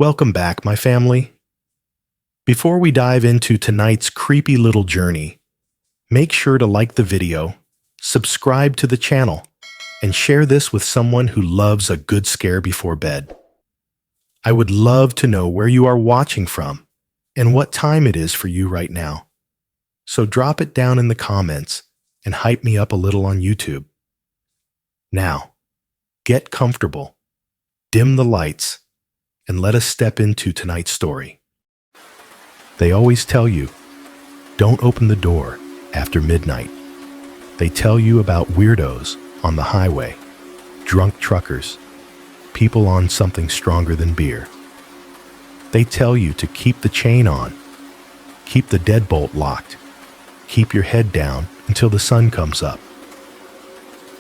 Welcome back, my family. Before we dive into tonight's creepy little journey, make sure to like the video, subscribe to the channel, and share this with someone who loves a good scare before bed. I would love to know where you are watching from and what time it is for you right now. So drop it down in the comments and hype me up a little on YouTube. Now, get comfortable, dim the lights, and let us step into tonight's story. They always tell you, don't open the door after midnight. They tell you about weirdos on the highway, drunk truckers, people on something stronger than beer. They tell you to keep the chain on, keep the deadbolt locked, keep your head down until the sun comes up.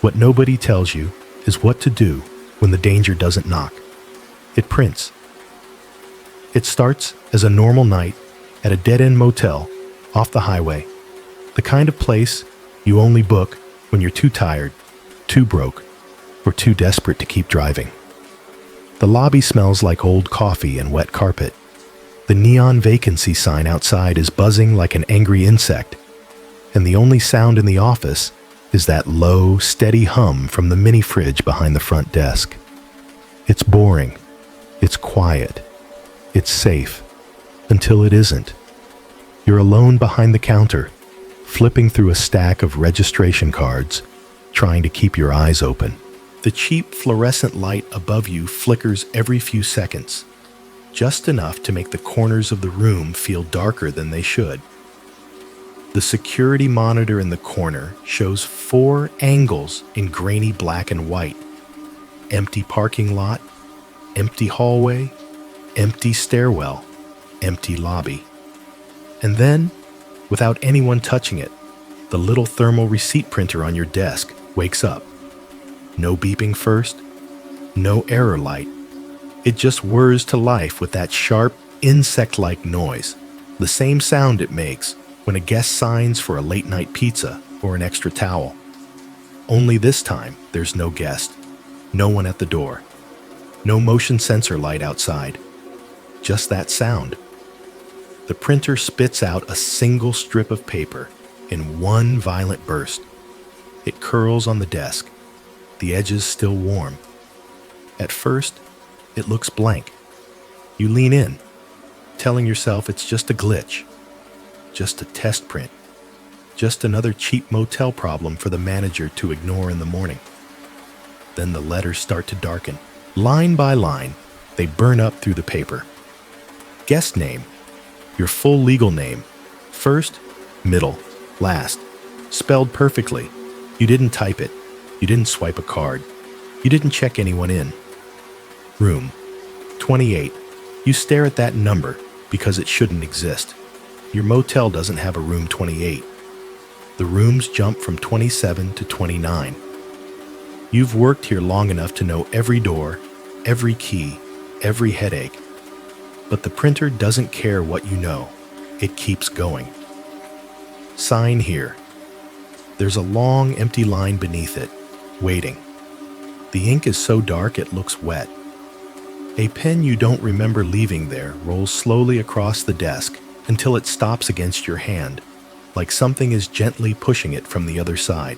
What nobody tells you is what to do when the danger doesn't knock. It prints. It starts as a normal night at a dead-end motel off the highway, the kind of place you only book when you're too tired, too broke, or too desperate to keep driving. The lobby smells like old coffee and wet carpet. The neon vacancy sign outside is buzzing like an angry insect, and the only sound in the office is that low, steady hum from the mini fridge behind the front desk. It's boring. It's quiet. It's safe. Until it isn't. You're alone behind the counter, flipping through a stack of registration cards, trying to keep your eyes open. The cheap fluorescent light above you flickers every few seconds, just enough to make the corners of the room feel darker than they should. The security monitor in the corner shows 4 angles in grainy black and white. Empty parking lot, empty hallway, empty stairwell, empty lobby. And then, without anyone touching it, the little thermal receipt printer on your desk wakes up. No beeping first, no error light. It just whirs to life with that sharp, insect-like noise, the same sound it makes when a guest signs for a late-night pizza or an extra towel. Only this time, there's no guest, no one at the door, no motion sensor light outside, just that sound. The printer spits out a single strip of paper in one violent burst. It curls on the desk, the edges still warm. At first, it looks blank. You lean in, telling yourself it's just a glitch, just a test print, just another cheap motel problem for the manager to ignore in the morning. Then the letters start to darken. Line by line, they burn up through the paper. Guest name, your full legal name, first, middle, last, spelled perfectly. You didn't type it. You didn't swipe a card. You didn't check anyone in. Room, 28. You stare at that number because it shouldn't exist. Your motel doesn't have a room 28. The rooms jump from 27 to 29. You've worked here long enough to know every door, every key, every headache. But the printer doesn't care what you know. It keeps going. Sign here. There's a long, empty line beneath it, waiting. The ink is so dark it looks wet. A pen you don't remember leaving there rolls slowly across the desk until it stops against your hand, like something is gently pushing it from the other side.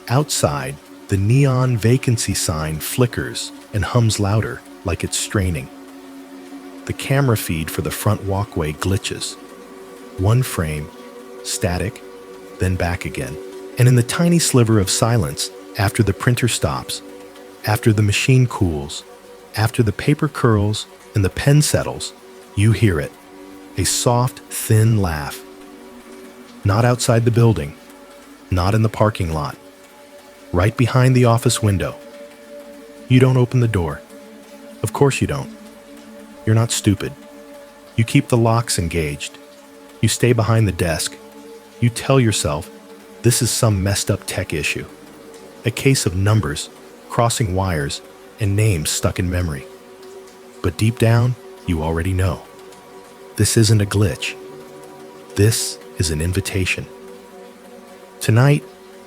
Outside, the neon vacancy sign flickers and hums louder, like it's straining. The camera feed for the front walkway glitches. One frame, static, then back again. And in the tiny sliver of silence, after the printer stops, after the machine cools, after the paper curls and the pen settles, you hear it. A soft, thin laugh. Not outside the building, not in the parking lot, right behind the office window. You don't open the door. Of course you don't. You're not stupid. You keep the locks engaged. You stay behind the desk. You tell yourself, this is some messed up tech issue. A case of numbers, crossing wires, and names stuck in memory. But deep down, you already know. This isn't a glitch. This is an invitation. Tonight,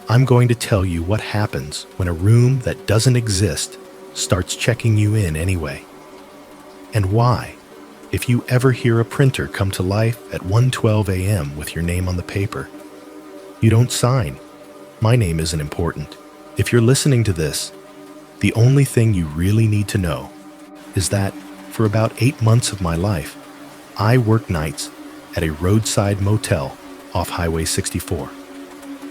I'm going to tell you what happens when a room that doesn't exist starts checking you in anyway. And why, if you ever hear a printer come to life at 1:12 a.m. with your name on the paper, you don't sign. My name isn't important. If you're listening to this, the only thing you really need to know is that for about 8 months of my life, I worked nights at a roadside motel off Highway 64.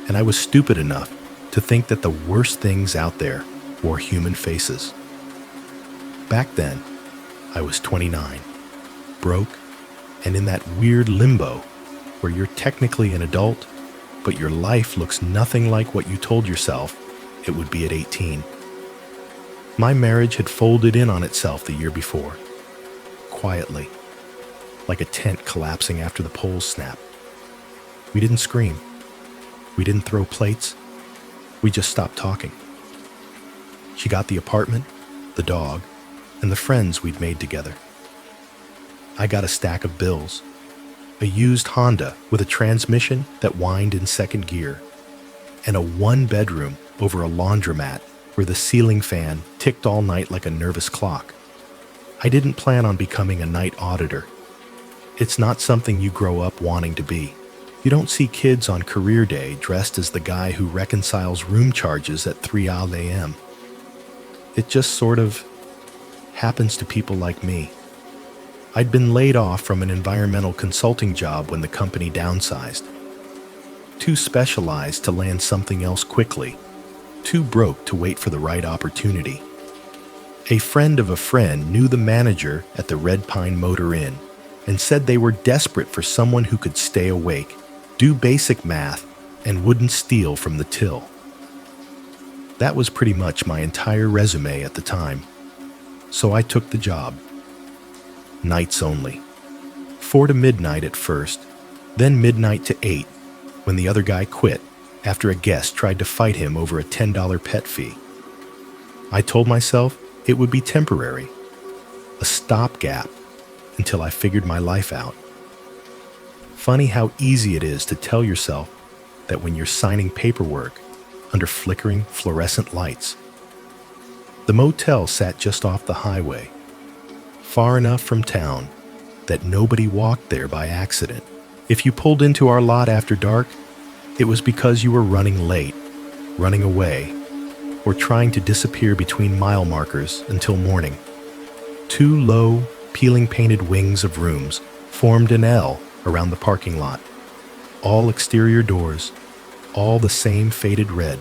And I was stupid enough to think that the worst things out there wore human faces. Back then, I was 29, broke, and in that weird limbo where you're technically an adult, but your life looks nothing like what you told yourself it would be at 18. My marriage had folded in on itself the year before, quietly, like a tent collapsing after the poles snap. We didn't scream. We didn't throw plates. We just stopped talking. She got the apartment, the dog, and the friends we'd made together. I got a stack of bills, a used Honda with a transmission that whined in second gear, and a one-bedroom over a laundromat where the ceiling fan ticked all night like a nervous clock. I didn't plan on becoming a night auditor. It's not something you grow up wanting to be. You don't see kids on career day dressed as the guy who reconciles room charges at 3 a.m. It just sort of happens to people like me. I'd been laid off from an environmental consulting job when the company downsized. Too specialized to land something else quickly. Too broke to wait for the right opportunity. A friend of a friend knew the manager at the Red Pine Motor Inn and said they were desperate for someone who could stay awake, do basic math, and wouldn't steal from the till. That was pretty much my entire resume at the time. So I took the job. Nights only. 4 to midnight at first, then midnight to 8, when the other guy quit after a guest tried to fight him over a $10 pet fee. I told myself it would be temporary, a stopgap until I figured my life out. Funny how easy it is to tell yourself that when you're signing paperwork under flickering fluorescent lights. The motel sat just off the highway, far enough from town that nobody walked there by accident. If you pulled into our lot after dark, it was because you were running late, running away, or trying to disappear between mile markers until morning. 2 low, peeling painted wings of rooms formed an L around the parking lot. All exterior doors, all the same faded red.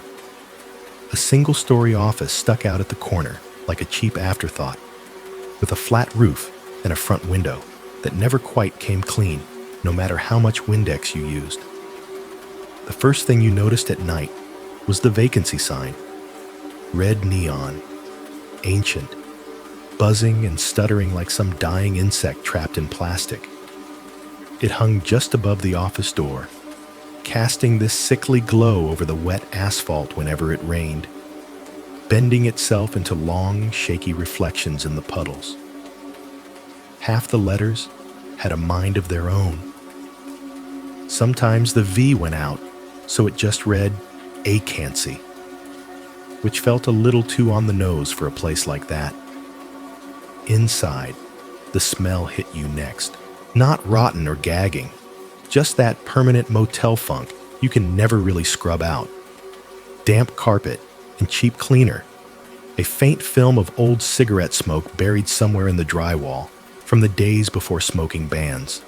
A single-story office stuck out at the corner like a cheap afterthought, with a flat roof and a front window that never quite came clean, no matter how much Windex you used. The first thing you noticed at night was the vacancy sign. Red neon, ancient, buzzing and stuttering like some dying insect trapped in plastic. It hung just above the office door, casting this sickly glow over the wet asphalt whenever it rained, bending itself into long, shaky reflections in the puddles. Half the letters had a mind of their own. Sometimes the V went out, so it just read "Acancy," which felt a little too on the nose for a place like that. Inside, the smell hit you next. Not rotten or gagging, just that permanent motel funk you can never really scrub out. Damp carpet and cheap cleaner. A faint film of old cigarette smoke buried somewhere in the drywall from the days before smoking bans.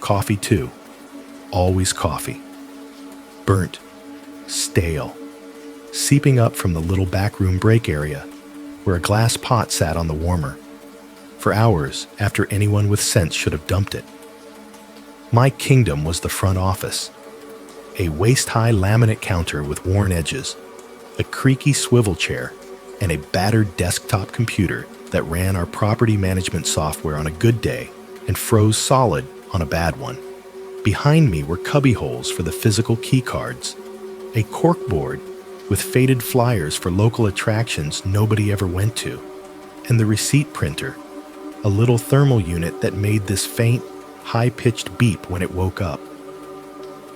Coffee too. Always coffee. Burnt. Stale. Seeping up from the little backroom break area where a glass pot sat on the warmer for hours after anyone with sense should have dumped it. My kingdom was the front office. A waist-high laminate counter with worn edges, a creaky swivel chair, and a battered desktop computer that ran our property management software on a good day and froze solid on a bad one. Behind me were cubby holes for the physical key cards, a corkboard with faded flyers for local attractions nobody ever went to, and the receipt printer, a little thermal unit that made this faint, high-pitched beep when it woke up.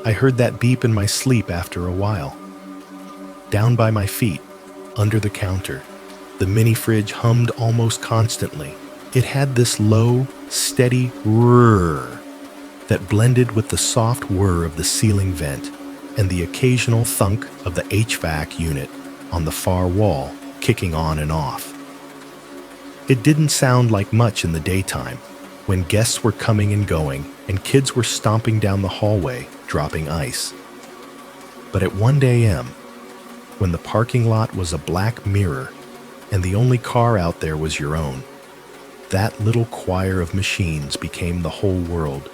I heard that beep in my sleep after a while. Down by my feet, under the counter, the mini fridge hummed almost constantly, It had this low, steady whir that blended with the soft whir of the ceiling vent and the occasional thunk of the HVAC unit on the far wall kicking on and off. It didn't sound like much in the daytime, when guests were coming and going and kids were stomping down the hallway dropping ice. But at 1 a.m., when the parking lot was a black mirror and the only car out there was your own, that little choir of machines became the whole world.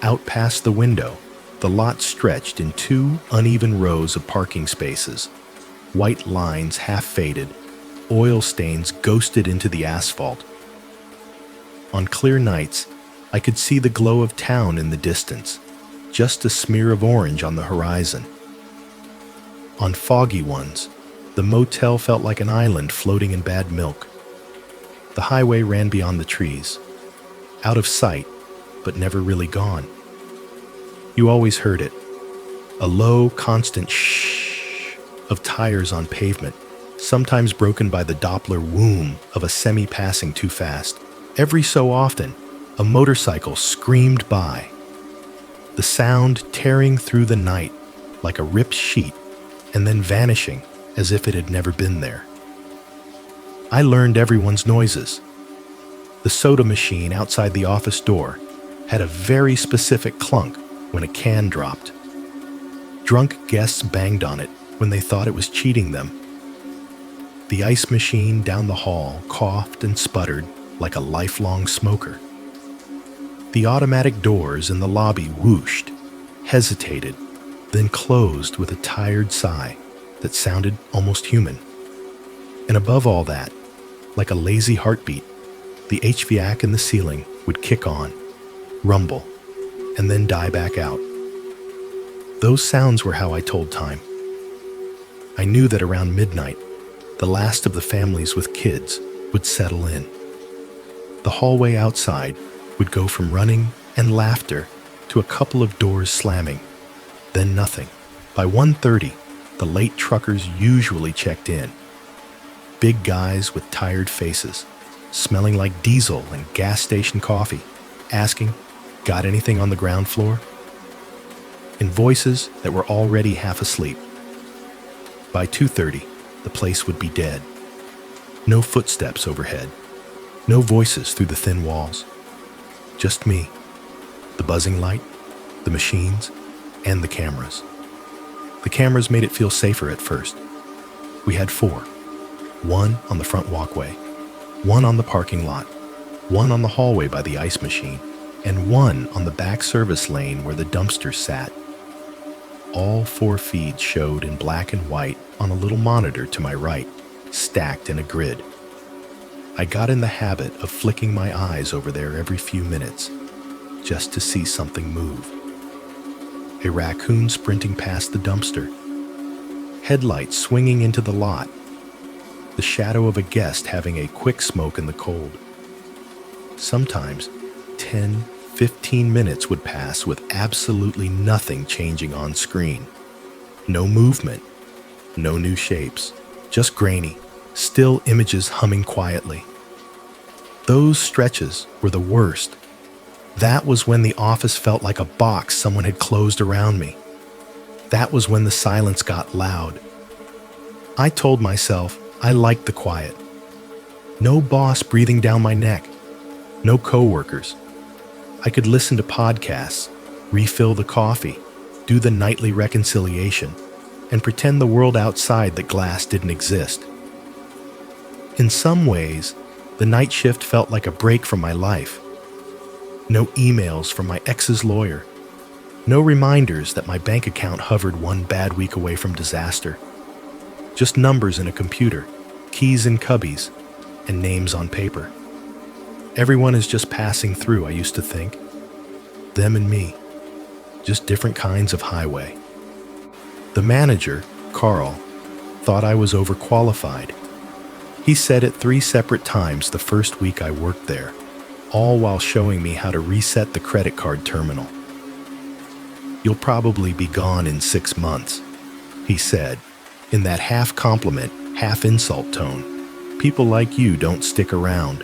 Out past the window, the lot stretched in 2 uneven rows of parking spaces, white lines half faded, oil stains ghosted into the asphalt. On clear nights, I could see the glow of town in the distance, just a smear of orange on the horizon. On foggy ones, the motel felt like an island floating in bad milk. The highway ran beyond the trees, out of sight, but never really gone. You always heard it, a low, constant shh of tires on pavement, sometimes broken by the Doppler whoom of a semi passing too fast. Every so often, a motorcycle screamed by, the sound tearing through the night like a ripped sheet and then vanishing as if it had never been there. I learned everyone's noises. The soda machine outside the office door had a very specific clunk when a can dropped. Drunk guests banged on it when they thought it was cheating them. The ice machine down the hall coughed and sputtered like a lifelong smoker. The automatic doors in the lobby whooshed, hesitated, then closed with a tired sigh that sounded almost human. And above all that, like a lazy heartbeat, the HVAC in the ceiling would kick on, rumble, and then die back out. Those sounds were how I told time. I knew that around midnight, the last of the families with kids would settle in. The hallway outside would go from running and laughter to a couple of doors slamming, then nothing. By 1:30, the late truckers usually checked in. Big guys with tired faces, smelling like diesel and gas station coffee, asking, "Got anything on the ground floor?" in voices that were already half asleep. By 2:30, the place would be dead. No footsteps overhead, no voices through the thin walls. Just me, the buzzing light, the machines, and the cameras. The cameras made it feel safer at first. We had 4. 1 on the front walkway, 1 on the parking lot, 1 on the hallway by the ice machine, and 1 on the back service lane where the dumpsters sat. All 4 feeds showed in black and white on a little monitor to my right, stacked in a grid. I got in the habit of flicking my eyes over there every few minutes, just to see something move. A raccoon sprinting past the dumpster, headlights swinging into the lot, the shadow of a guest having a quick smoke in the cold. Sometimes 10, 15 minutes would pass with absolutely nothing changing on screen. No movement, no new shapes, just grainy, still images humming quietly. Those stretches were the worst. That was when the office felt like a box someone had closed around me. That was when the silence got loud. I told myself I liked the quiet. No boss breathing down my neck. No coworkers. I could listen to podcasts, refill the coffee, do the nightly reconciliation, and pretend the world outside the glass didn't exist. In some ways, the night shift felt like a break from my life. No emails from my ex's lawyer. No reminders that my bank account hovered one bad week away from disaster. Just numbers in a computer, keys in cubbies, and names on paper. Everyone is just passing through, I used to think. Them and me. Just different kinds of highway. The manager, Carl, thought I was overqualified. He said it 3 separate times the first week I worked there, all while showing me how to reset the credit card terminal. "You'll probably be gone in 6 months," he said, in that half compliment, half insult tone. "People like you don't stick around."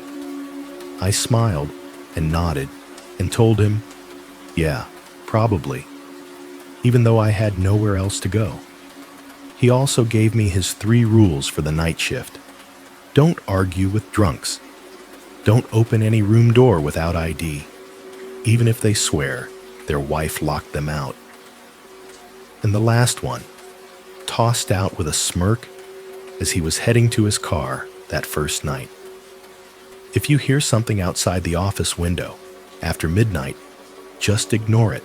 I smiled and nodded and told him, yeah, probably, even though I had nowhere else to go. He also gave me his 3 rules for the night shift. Don't argue with drunks. Don't open any room door without ID, even if they swear their wife locked them out. And the last one, tossed out with a smirk as he was heading to his car that first night. If you hear something outside the office window after midnight, just ignore it.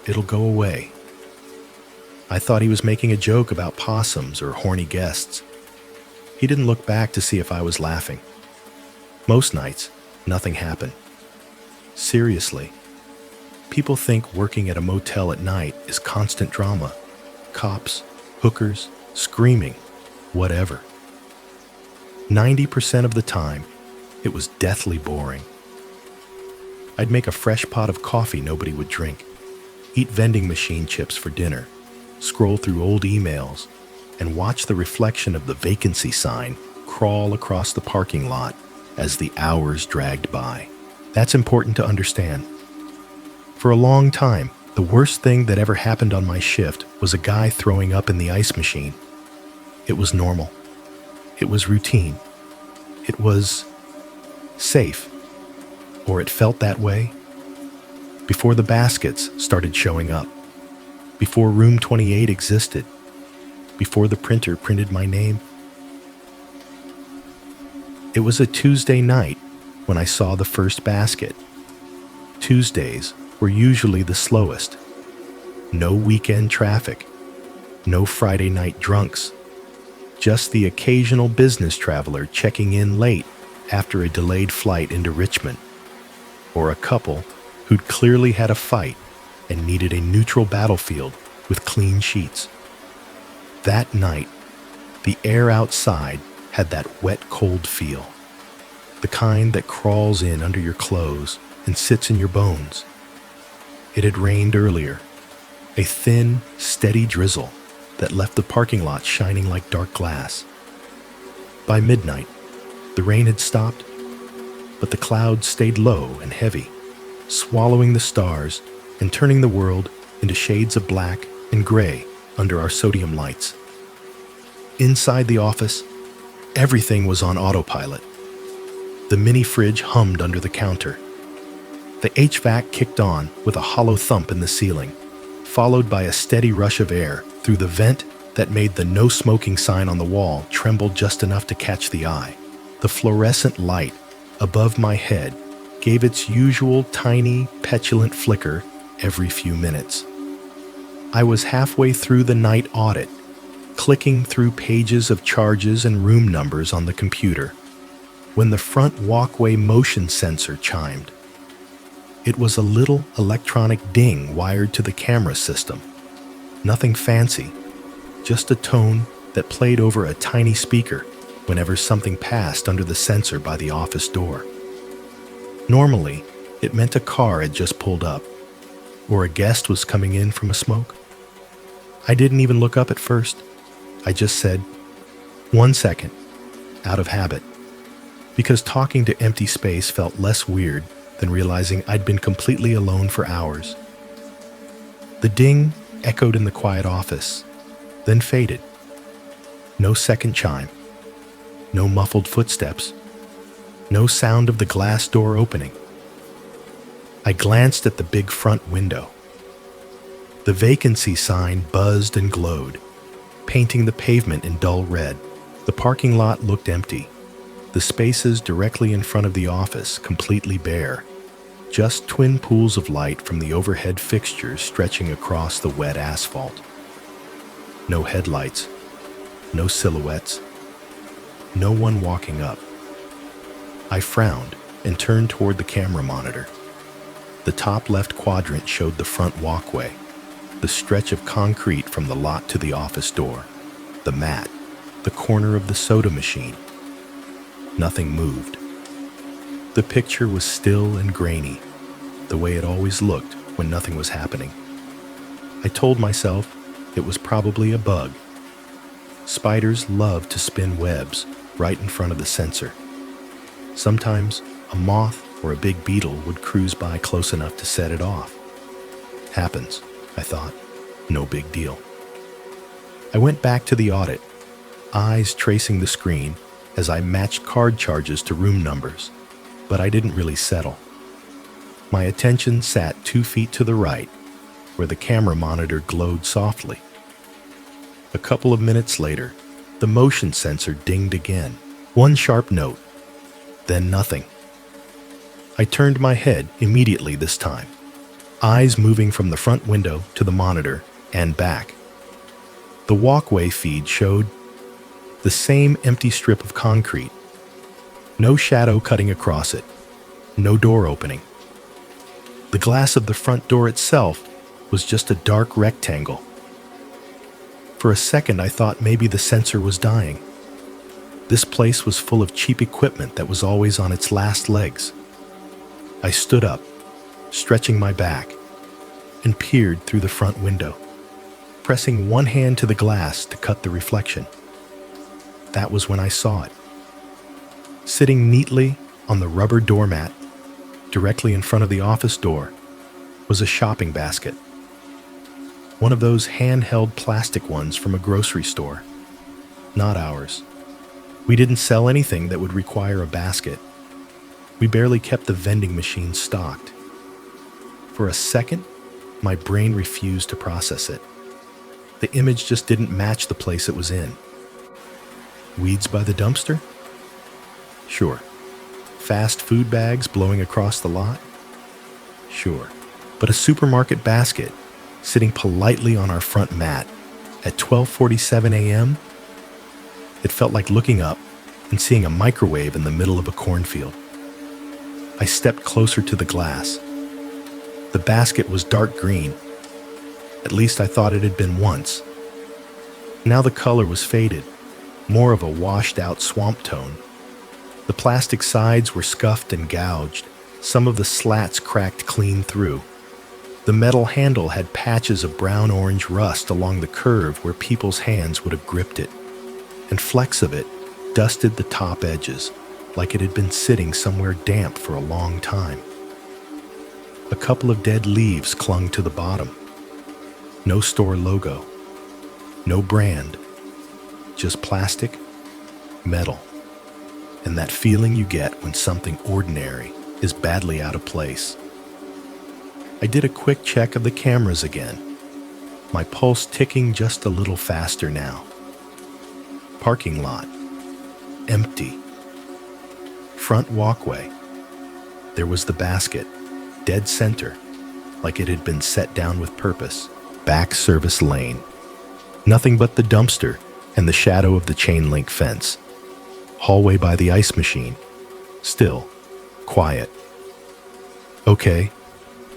It'll go away. I thought he was making a joke about possums or horny guests. He didn't look back to see if I was laughing. Most nights, nothing happened. Seriously, people think working at a motel at night is constant drama. Cops, hookers, screaming, whatever. 90% of the time, it was deathly boring. I'd make a fresh pot of coffee nobody would drink, eat vending machine chips for dinner, scroll through old emails, and watch the reflection of the vacancy sign crawl across the parking lot as the hours dragged by. That's important to understand. For a long time, the worst thing that ever happened on my shift was a guy throwing up in the ice machine. It was normal. It was routine. It was safe. Or it felt that way. Before the baskets started showing up. Before room 28 existed. Before the printer printed my name. It was a Tuesday night when I saw the first basket. Tuesdays were usually the slowest. No weekend traffic. No Friday night drunks. Just the occasional business traveler checking in late after a delayed flight into Richmond. Or a couple who'd clearly had a fight and needed a neutral battlefield with clean sheets. That night, the air outside had that wet, cold feel. The kind that crawls in under your clothes and sits in your bones. It had rained earlier, a thin, steady drizzle that left the parking lot shining like dark glass. By midnight, the rain had stopped, but the clouds stayed low and heavy, swallowing the stars and turning the world into shades of black and gray under our sodium lights. Inside the office, everything was on autopilot. The mini fridge hummed under the counter. The HVAC kicked on with a hollow thump in the ceiling, followed by a steady rush of air through the vent that made the no smoking sign on the wall tremble just enough to catch the eye. The fluorescent light above my head gave its usual tiny, petulant flicker every few minutes. I was halfway through the night audit, clicking through pages of charges and room numbers on the computer, when the front walkway motion sensor chimed. It was a little electronic ding wired to the camera system. Nothing fancy, just a tone that played over a tiny speaker whenever something passed under the sensor by the office door. Normally, it meant a car had just pulled up, or a guest was coming in from a smoke. I didn't even look up at first. I just said, 1 second, out of habit, because talking to empty space felt less weird than realizing I'd been completely alone for hours. The ding echoed in the quiet office, then faded. No second chime. No muffled footsteps. No sound of the glass door opening. I glanced at the big front window. The vacancy sign buzzed and glowed, painting the pavement in dull red. The parking lot looked empty, the spaces directly in front of the office completely bare. Just twin pools of light from the overhead fixtures stretching across the wet asphalt. No headlights, no silhouettes, no one walking up. I frowned and turned toward the camera monitor. The top left quadrant showed the front walkway, the stretch of concrete from the lot to the office door, the mat, the corner of the soda machine. Nothing moved. The picture was still and grainy, the way it always looked when nothing was happening. I told myself it was probably a bug. Spiders love to spin webs right in front of the sensor. Sometimes a moth or a big beetle would cruise by close enough to set it off. Happens, I thought. No big deal. I went back to the audit, eyes tracing the screen as I matched card charges to room numbers, but I didn't really settle. My attention sat 2 feet to the right, where the camera monitor glowed softly. A couple of minutes later, the motion sensor dinged again, one sharp note, then nothing. I turned my head immediately this time, eyes moving from the front window to the monitor and back. The walkway feed showed the same empty strip of concrete, no shadow cutting across it, no door opening. The glass of the front door itself was just a dark rectangle. For a second, I thought maybe the sensor was dying. This place was full of cheap equipment that was always on its last legs. I stood up, stretching my back, and peered through the front window, pressing one hand to the glass to cut the reflection. That was when I saw it. Sitting neatly on the rubber doormat, directly in front of the office door, was a shopping basket. One of those handheld plastic ones from a grocery store. Not ours. We didn't sell anything that would require a basket. We barely kept the vending machine stocked. For a second, my brain refused to process it. The image just didn't match the place it was in. Weeds by the dumpster? Sure. Fast food bags blowing across the lot? Sure. But a supermarket basket sitting politely on our front mat at 12:47 a.m.? It felt like looking up and seeing a microwave in the middle of a cornfield. I stepped closer to the glass. The basket was dark green. At least I thought it had been once. Now the color was faded, more of a washed-out swamp tone. The plastic sides were scuffed and gouged, some of the slats cracked clean through. The metal handle had patches of brown-orange rust along the curve where people's hands would have gripped it, and flecks of it dusted the top edges, like it had been sitting somewhere damp for a long time. A couple of dead leaves clung to the bottom. No store logo, no brand, just plastic, metal, and that feeling you get when something ordinary is badly out of place. I did a quick check of the cameras again, my pulse ticking just a little faster now. Parking lot, empty. Front walkway. There was the basket, dead center, like it had been set down with purpose. Back service lane. Nothing but the dumpster and the shadow of the chain link fence. Hallway by the ice machine. Still, quiet. Okay,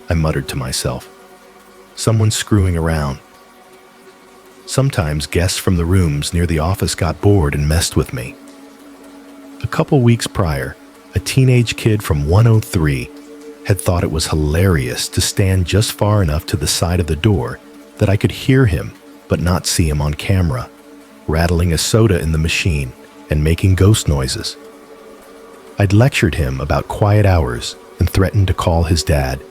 I muttered to myself. Someone's screwing around. Sometimes guests from the rooms near the office got bored and messed with me. A couple weeks prior, a teenage kid from 103 had thought it was hilarious to stand just far enough to the side of the door that I could hear him but not see him on camera, rattling a soda in the machine and making ghost noises. I'd lectured him about quiet hours and threatened to call his dad.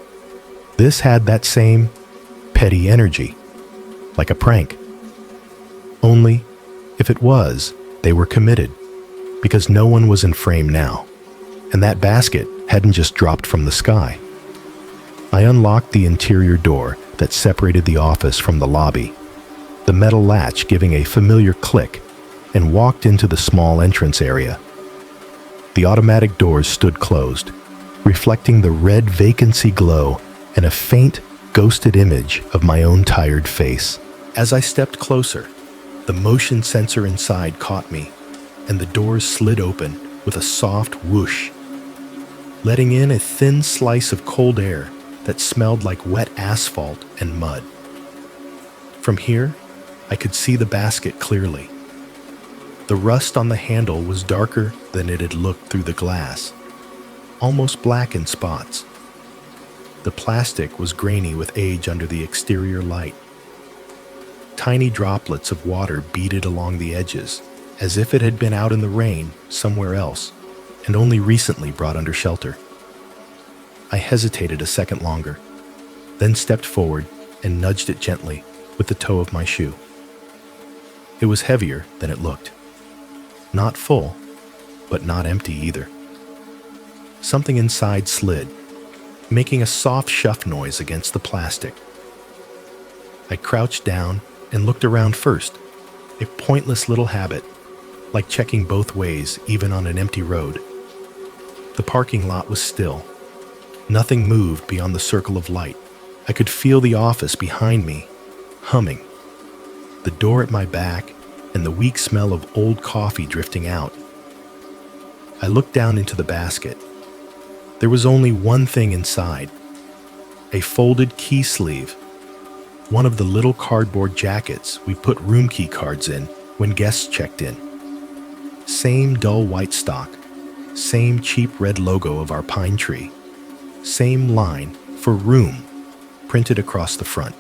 This had that same petty energy, like a prank. Only, if it was, they were committed, because no one was in frame now, and that basket hadn't just dropped from the sky. I unlocked the interior door that separated the office from the lobby, the metal latch giving a familiar click, and walked into the small entrance area. The automatic doors stood closed, reflecting the red vacancy glow and a faint, ghosted image of my own tired face. As I stepped closer, the motion sensor inside caught me, and the doors slid open with a soft whoosh, letting in a thin slice of cold air that smelled like wet asphalt and mud. From here, I could see the basket clearly. The rust on the handle was darker than it had looked through the glass, almost black in spots. The plastic was grainy with age under the exterior light. Tiny droplets of water beaded along the edges, as if it had been out in the rain somewhere else and only recently brought under shelter. I hesitated a second longer, then stepped forward and nudged it gently with the toe of my shoe. It was heavier than it looked. Not full, but not empty either. Something inside slid, making a soft shuff noise against the plastic. I crouched down and looked around first, a pointless little habit, like checking both ways even on an empty road. The parking lot was still. Nothing moved beyond the circle of light. I could feel the office behind me, humming. The door at my back and the weak smell of old coffee drifting out. I looked down into the basket. There was only one thing inside, a folded key sleeve, one of the little cardboard jackets we put room key cards in when guests checked in. Same dull white stock, same cheap red logo of our pine tree, same line for room printed across the front.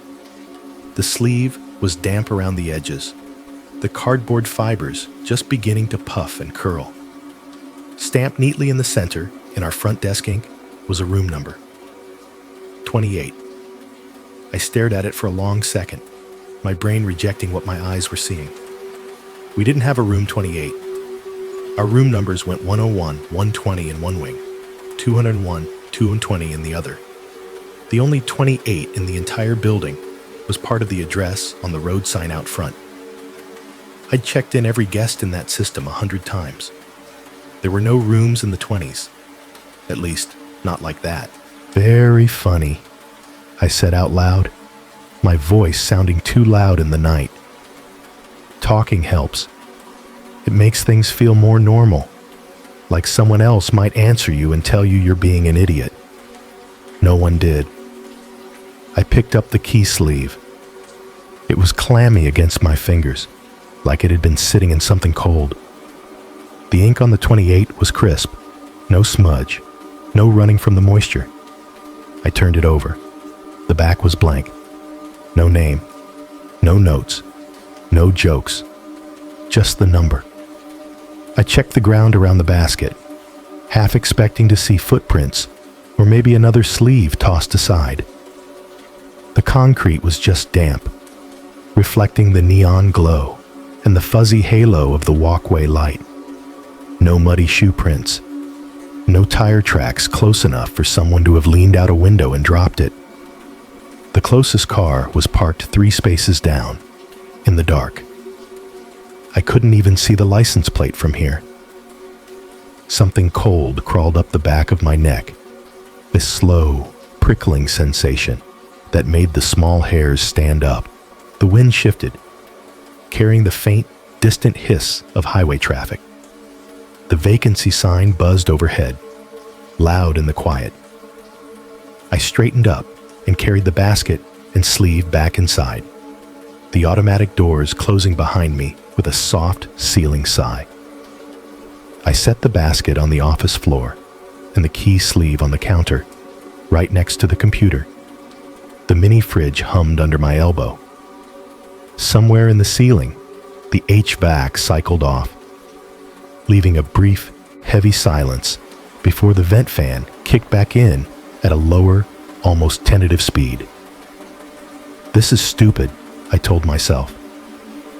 The sleeve was damp around the edges, the cardboard fibers just beginning to puff and curl. Stamped neatly in the center, in our front desk ink, was a room number. 28. I stared at it for a long second, my brain rejecting what my eyes were seeing. We didn't have a room 28. Our room numbers went 101, 120 in one wing, 201, 220 in the other. The only 28 in the entire building was part of the address on the road sign out front. I'd checked in every guest in that system 100 times. There were no rooms in the 20s. At least, not like that. Very funny, I said out loud, my voice sounding too loud in the night. Talking helps. It makes things feel more normal, like someone else might answer you and tell you you're being an idiot. No one did. I picked up the key sleeve. It was clammy against my fingers, like it had been sitting in something cold. The ink on the 28 was crisp, no smudge, no running from the moisture. I turned it over. The back was blank. No name, no notes, no jokes, just the number. I checked the ground around the basket, half expecting to see footprints or maybe another sleeve tossed aside. The concrete was just damp, reflecting the neon glow and the fuzzy halo of the walkway light. No muddy shoe prints, no tire tracks close enough for someone to have leaned out a window and dropped it. The closest car was parked 3 spaces down, in the dark. I couldn't even see the license plate from here. Something cold crawled up the back of my neck, a slow, prickling sensation that made the small hairs stand up. The wind shifted, carrying the faint, distant hiss of highway traffic. The vacancy sign buzzed overhead, loud in the quiet. I straightened up and carried the basket and sleeve back inside, the automatic doors closing behind me with a soft, sealing sigh. I set the basket on the office floor and the key sleeve on the counter, right next to the computer. The mini fridge hummed under my elbow. Somewhere in the ceiling, the HVAC cycled off, leaving a brief, heavy silence before the vent fan kicked back in at a lower, almost tentative speed. This is stupid, I told myself.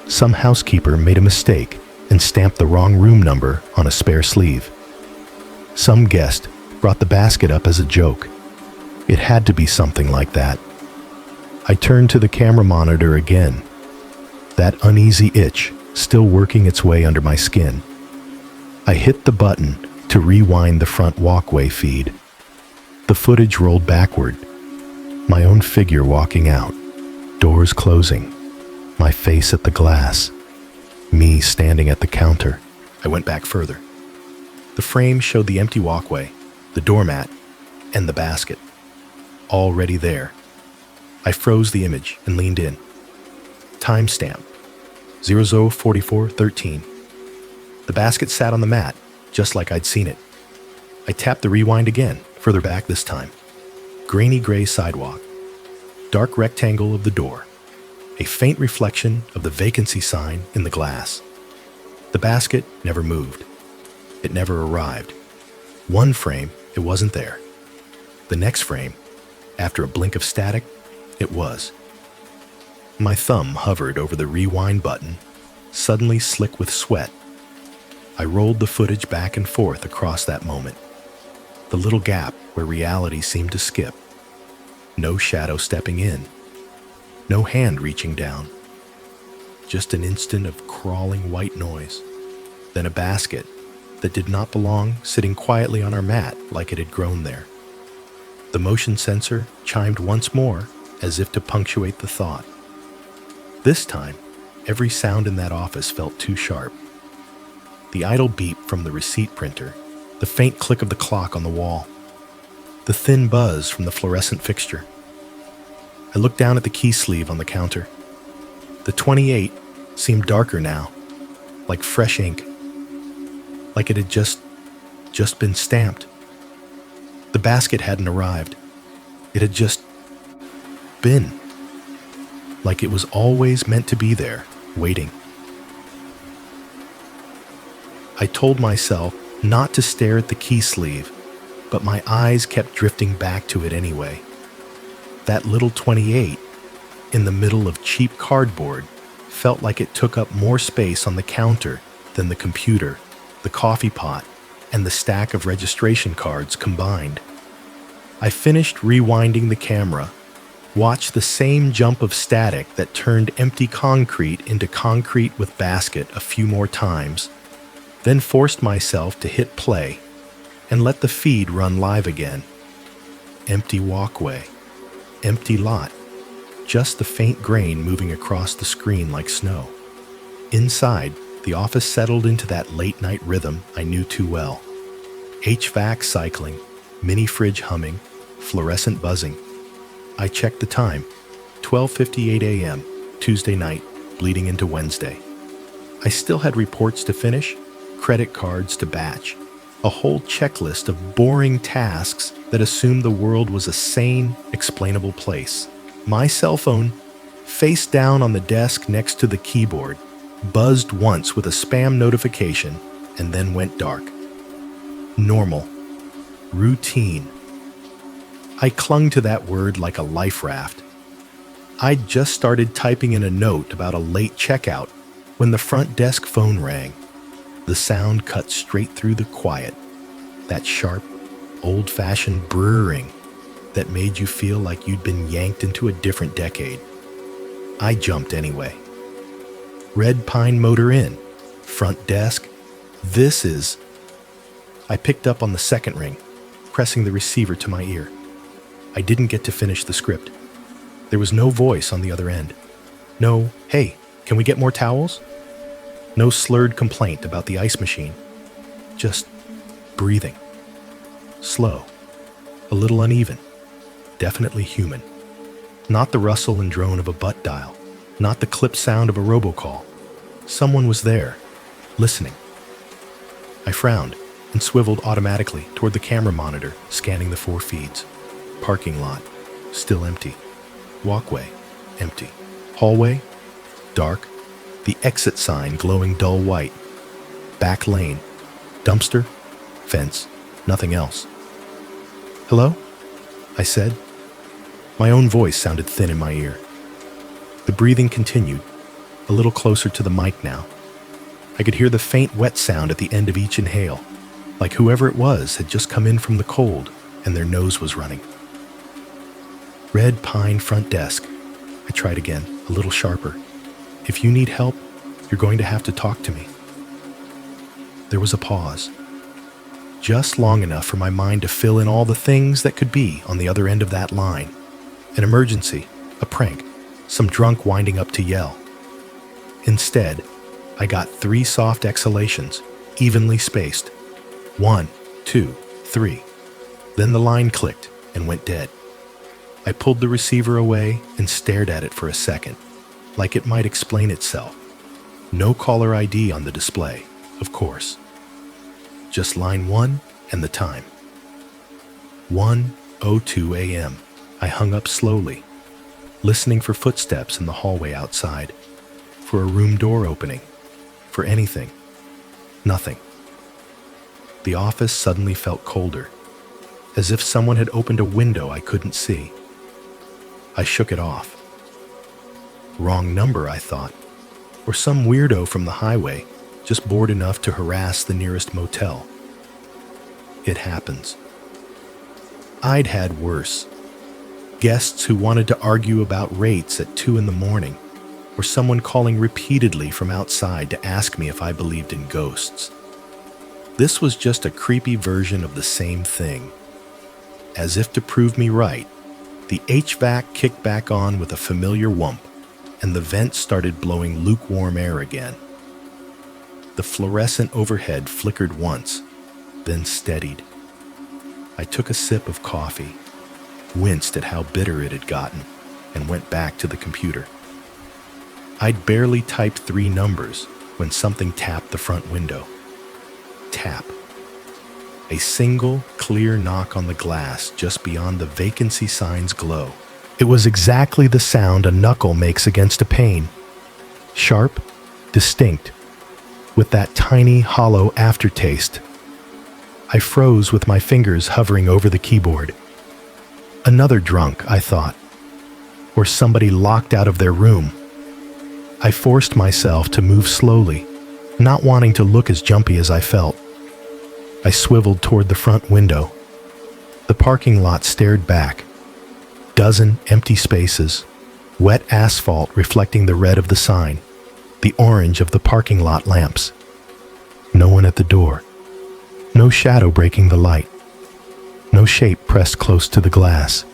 Some housekeeper made a mistake and stamped the wrong room number on a spare sleeve. Some guest brought the basket up as a joke. It had to be something like that. I turned to the camera monitor again, that uneasy itch still working its way under my skin. I hit the button to rewind the front walkway feed. The footage rolled backward, my own figure walking out, doors closing, my face at the glass, me standing at the counter. I went back further. The frame showed the empty walkway, the doormat, and the basket, already there. I froze the image and leaned in. Timestamp, 00:44:13. The basket sat on the mat, just like I'd seen it. I tapped the rewind again, further back this time. Grainy gray sidewalk, dark rectangle of the door, a faint reflection of the vacancy sign in the glass. The basket never moved. It never arrived. One frame, it wasn't there. The next frame, after a blink of static, it was. My thumb hovered over the rewind button, suddenly slick with sweat. I rolled the footage back and forth across that moment. The little gap where reality seemed to skip. No shadow stepping in. No hand reaching down. Just an instant of crawling white noise. Then a basket that did not belong sitting quietly on our mat like it had grown there. The motion sensor chimed once more as if to punctuate the thought. This time, every sound in that office felt too sharp. The idle beep from the receipt printer, the faint click of the clock on the wall, the thin buzz from the fluorescent fixture. I looked down at the key sleeve on the counter. The 28 seemed darker now, like fresh ink, like it had just been stamped. The basket hadn't arrived. It had just been. Like it was always meant to be there, waiting. I told myself not to stare at the key sleeve, but my eyes kept drifting back to it anyway. That little 28, in the middle of cheap cardboard, felt like it took up more space on the counter than the computer, the coffee pot, and the stack of registration cards combined. I finished rewinding the camera, watched the same jump of static that turned empty concrete into concrete with basket a few more times, then forced myself to hit play and let the feed run live again. Empty walkway, empty lot, just the faint grain moving across the screen like snow. Inside, the office settled into that late-night rhythm I knew too well. HVAC cycling, mini fridge humming, fluorescent buzzing. I checked the time, 12:58 a.m., Tuesday night, bleeding into Wednesday. I still had reports to finish, credit cards to batch, a whole checklist of boring tasks that assumed the world was a sane, explainable place. My cell phone, face down on the desk next to the keyboard, buzzed once with a spam notification and then went dark. Normal. Routine. I clung to that word like a life raft. I'd just started typing in a note about a late checkout when the front desk phone rang. The sound cut straight through the quiet, that sharp, old-fashioned brrring that made you feel like you'd been yanked into a different decade. I jumped anyway. Red Pine motor in, front desk, this is... I picked up on the second ring, pressing the receiver to my ear. I didn't get to finish the script. There was no voice on the other end. No, hey, can we get more towels? No slurred complaint about the ice machine. Just breathing. Slow. A little uneven. Definitely human. Not the rustle and drone of a butt dial. Not the clipped sound of a robocall. Someone was there, listening. I frowned and swiveled automatically toward the camera monitor, scanning the 4 feeds. Parking lot, still empty. Walkway, empty. Hallway, dark. The exit sign glowing dull white. Back lane, dumpster, fence, nothing else. Hello? I said. My own voice sounded thin in my ear. The breathing continued, a little closer to the mic now. I could hear the faint wet sound at the end of each inhale, like whoever it was had just come in from the cold and their nose was running. Red Pine front desk. I tried again, a little sharper. If you need help, you're going to have to talk to me. There was a pause. Just long enough for my mind to fill in all the things that could be on the other end of that line. An emergency, a prank, some drunk winding up to yell. Instead, I got 3 soft exhalations, evenly spaced. 1, 2, 3. Then the line clicked and went dead. I pulled the receiver away and stared at it for a second, like it might explain itself. No caller ID on the display, of course. Just line 1 and the time. 1:02 a.m. I hung up slowly, listening for footsteps in the hallway outside, for a room door opening, for anything. Nothing. The office suddenly felt colder, as if someone had opened a window I couldn't see. I shook it off. Wrong number, I thought, or some weirdo from the highway, just bored enough to harass the nearest motel. It happens. I'd had worse. Guests who wanted to argue about rates at 2 a.m, or someone calling repeatedly from outside to ask me if I believed in ghosts. This was just a creepy version of the same thing. As if to prove me right, the HVAC kicked back on with a familiar whump, and the vent started blowing lukewarm air again. The fluorescent overhead flickered once, then steadied. I took a sip of coffee, winced at how bitter it had gotten, and went back to the computer. I'd barely typed 3 numbers when something tapped the front window. Tap. A single, clear knock on the glass just beyond the vacancy sign's glow. It was exactly the sound a knuckle makes against a pane. Sharp, distinct, with that tiny, hollow aftertaste. I froze with my fingers hovering over the keyboard. Another drunk, I thought, or somebody locked out of their room. I forced myself to move slowly, not wanting to look as jumpy as I felt. I swiveled toward the front window. The parking lot stared back. Dozen empty spaces, wet asphalt reflecting the red of the sign, the orange of the parking lot lamps. No one at the door. No shadow breaking the light. No shape pressed close to the glass.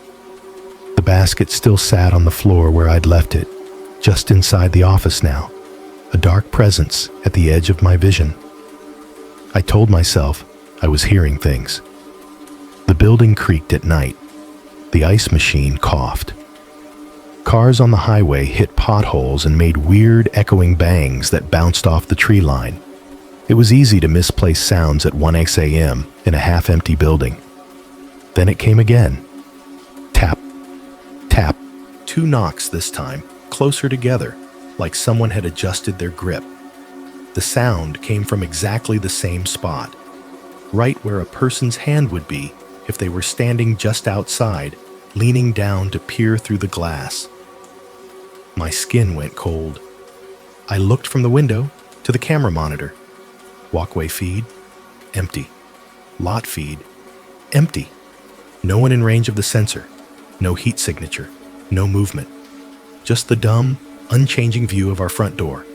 The basket still sat on the floor where I'd left it, just inside the office now, a dark presence at the edge of my vision. I told myself I was hearing things. The building creaked at night. The ice machine coughed. Cars on the highway hit potholes and made weird echoing bangs that bounced off the tree line. It was easy to misplace sounds at 1 a.m. in a half-empty building. Then it came again. Tap, tap. 2 knocks this time, closer together, like someone had adjusted their grip. The sound came from exactly the same spot, right where a person's hand would be if they were standing just outside, leaning down to peer through the glass. My skin went cold. I looked from the window to the camera monitor. Walkway feed, empty. Lot feed, empty. No one in range of the sensor. No heat signature. No movement. Just the dumb, unchanging view of our front door,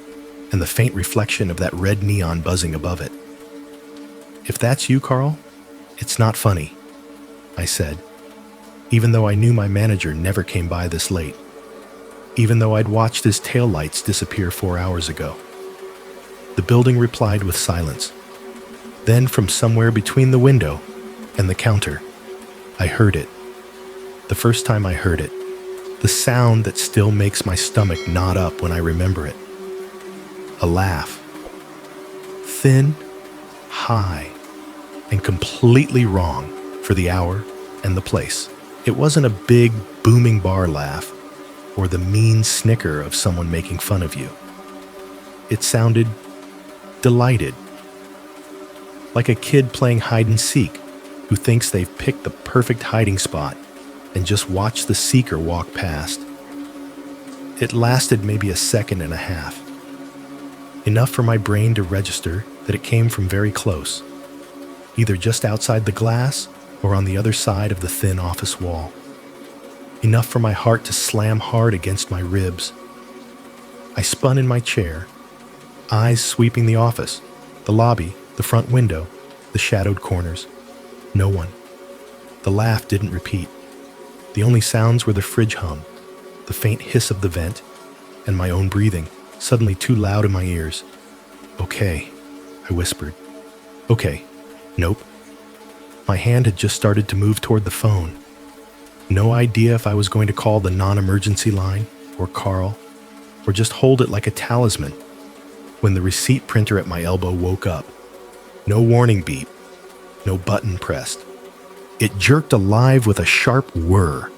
and the faint reflection of that red neon buzzing above it. "If that's you, Carl, it's not funny," I said, even though I knew my manager never came by this late, even though I'd watched his taillights disappear 4 hours ago. The building replied with silence. Then from somewhere between the window and the counter, I heard it. The first time I heard it, the sound that still makes my stomach knot up when I remember it. A laugh. Thin, high, and completely wrong for the hour and the place. It wasn't a big, booming bar laugh or the mean snicker of someone making fun of you. It sounded delighted, like a kid playing hide and seek who thinks they've picked the perfect hiding spot and just watched the seeker walk past. It lasted maybe a second and a half, enough for my brain to register that it came from very close, either just outside the glass or on the other side of the thin office wall. Enough for my heart to slam hard against my ribs. I spun in my chair, eyes sweeping the office, the lobby, the front window, the shadowed corners. No one. The laugh didn't repeat. The only sounds were the fridge hum, the faint hiss of the vent, and my own breathing, suddenly too loud in my ears. "Okay," I whispered. "Okay. Nope." My hand had just started to move toward the phone. No idea if I was going to call the non-emergency line, or Carl, or just hold it like a talisman, when the receipt printer at my elbow woke up. No warning beep, no button pressed. It jerked alive with a sharp whir,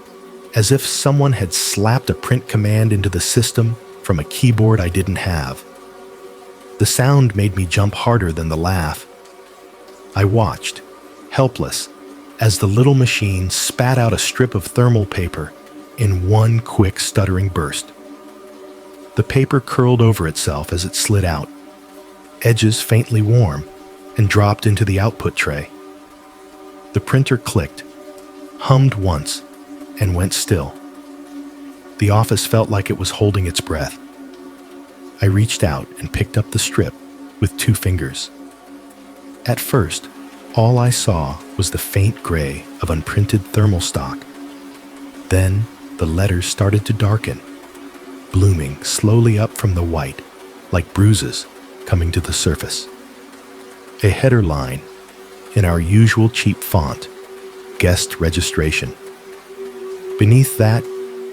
as if someone had slapped a print command into the system from a keyboard I didn't have. The sound made me jump harder than the laugh. I watched, helpless, as the little machine spat out a strip of thermal paper in one quick stuttering burst. The paper curled over itself as it slid out, edges faintly warm, and dropped into the output tray. The printer clicked, hummed once, and went still. The office felt like it was holding its breath. I reached out and picked up the strip with 2 fingers. At first, all I saw was the faint gray of unprinted thermal stock. Then the letters started to darken, blooming slowly up from the white, like bruises coming to the surface. A header line in our usual cheap font, guest registration. Beneath that,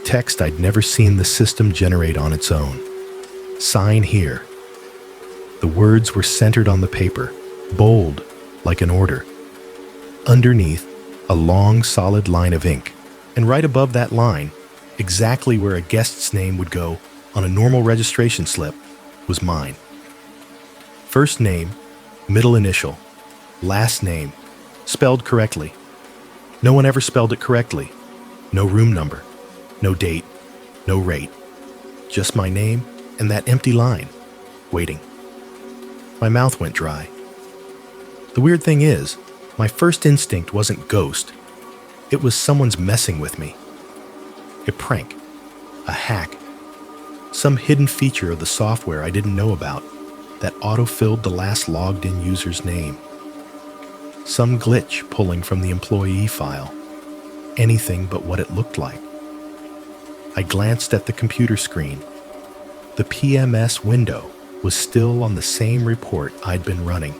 text I'd never seen the system generate on its own. Sign here. The words were centered on the paper, bold like an order. Underneath, a long solid line of ink, and right above that line, exactly where a guest's name would go on a normal registration slip, was mine. First name, middle initial, last name, spelled correctly. No one ever spelled it correctly. No room number, no date, no rate. Just my name and that empty line, waiting. My mouth went dry. The weird thing is, my first instinct wasn't ghost. It was someone's messing with me. A prank, a hack, some hidden feature of the software I didn't know about that auto-filled the last logged-in user's name. Some glitch pulling from the employee file. Anything but what it looked like. I glanced at the computer screen. The PMS window was still on the same report I'd been running.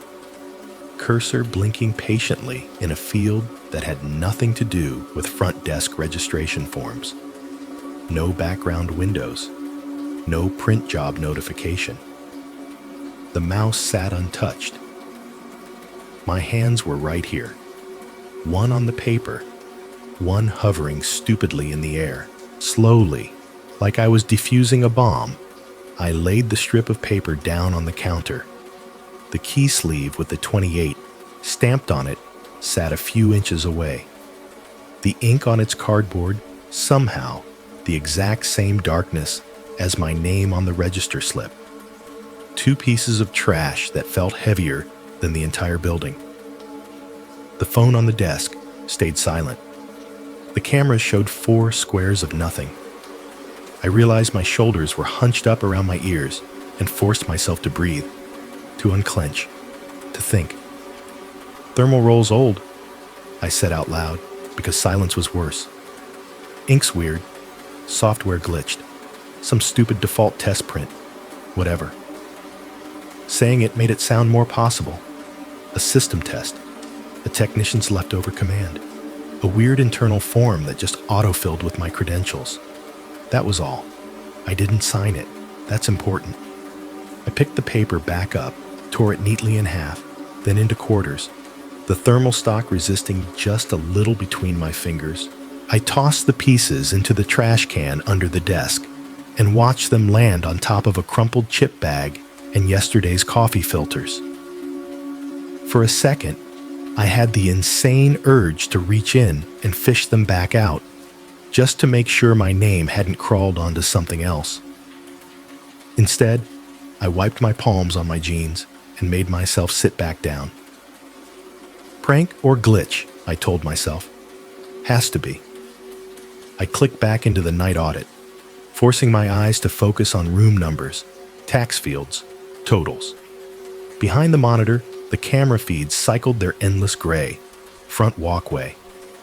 Cursor blinking patiently in a field that had nothing to do with front desk registration forms. No background windows. No print job notification. The mouse sat untouched. My hands were right here. One on the paper, one hovering stupidly in the air. Slowly, like I was defusing a bomb, I laid the strip of paper down on the counter. The key sleeve with the 28 stamped on it sat a few inches away. The ink on its cardboard, somehow, the exact same darkness as my name on the register slip. 2 pieces of trash that felt heavier than the entire building. The phone on the desk stayed silent. The camera showed 4 squares of nothing. I realized my shoulders were hunched up around my ears and forced myself to breathe, to unclench, to think. Thermal roll's old, I said out loud, because silence was worse. Ink's weird. Software glitched. Some stupid default test print. Whatever. Saying it made it sound more possible. A system test. A technician's leftover command. A weird internal form that just auto-filled with my credentials. That was all. I didn't sign it. That's important. I picked the paper back up, tore it neatly in half, then into quarters, the thermal stock resisting just a little between my fingers. I tossed the pieces into the trash can under the desk and watched them land on top of a crumpled chip bag and yesterday's coffee filters. For a second, I had the insane urge to reach in and fish them back out, just to make sure my name hadn't crawled onto something else. Instead, I wiped my palms on my jeans and made myself sit back down. Prank or glitch, I told myself. Has to be. I clicked back into the night audit, forcing my eyes to focus on room numbers, tax fields, totals. Behind the monitor, the camera feeds cycled their endless gray. Front walkway,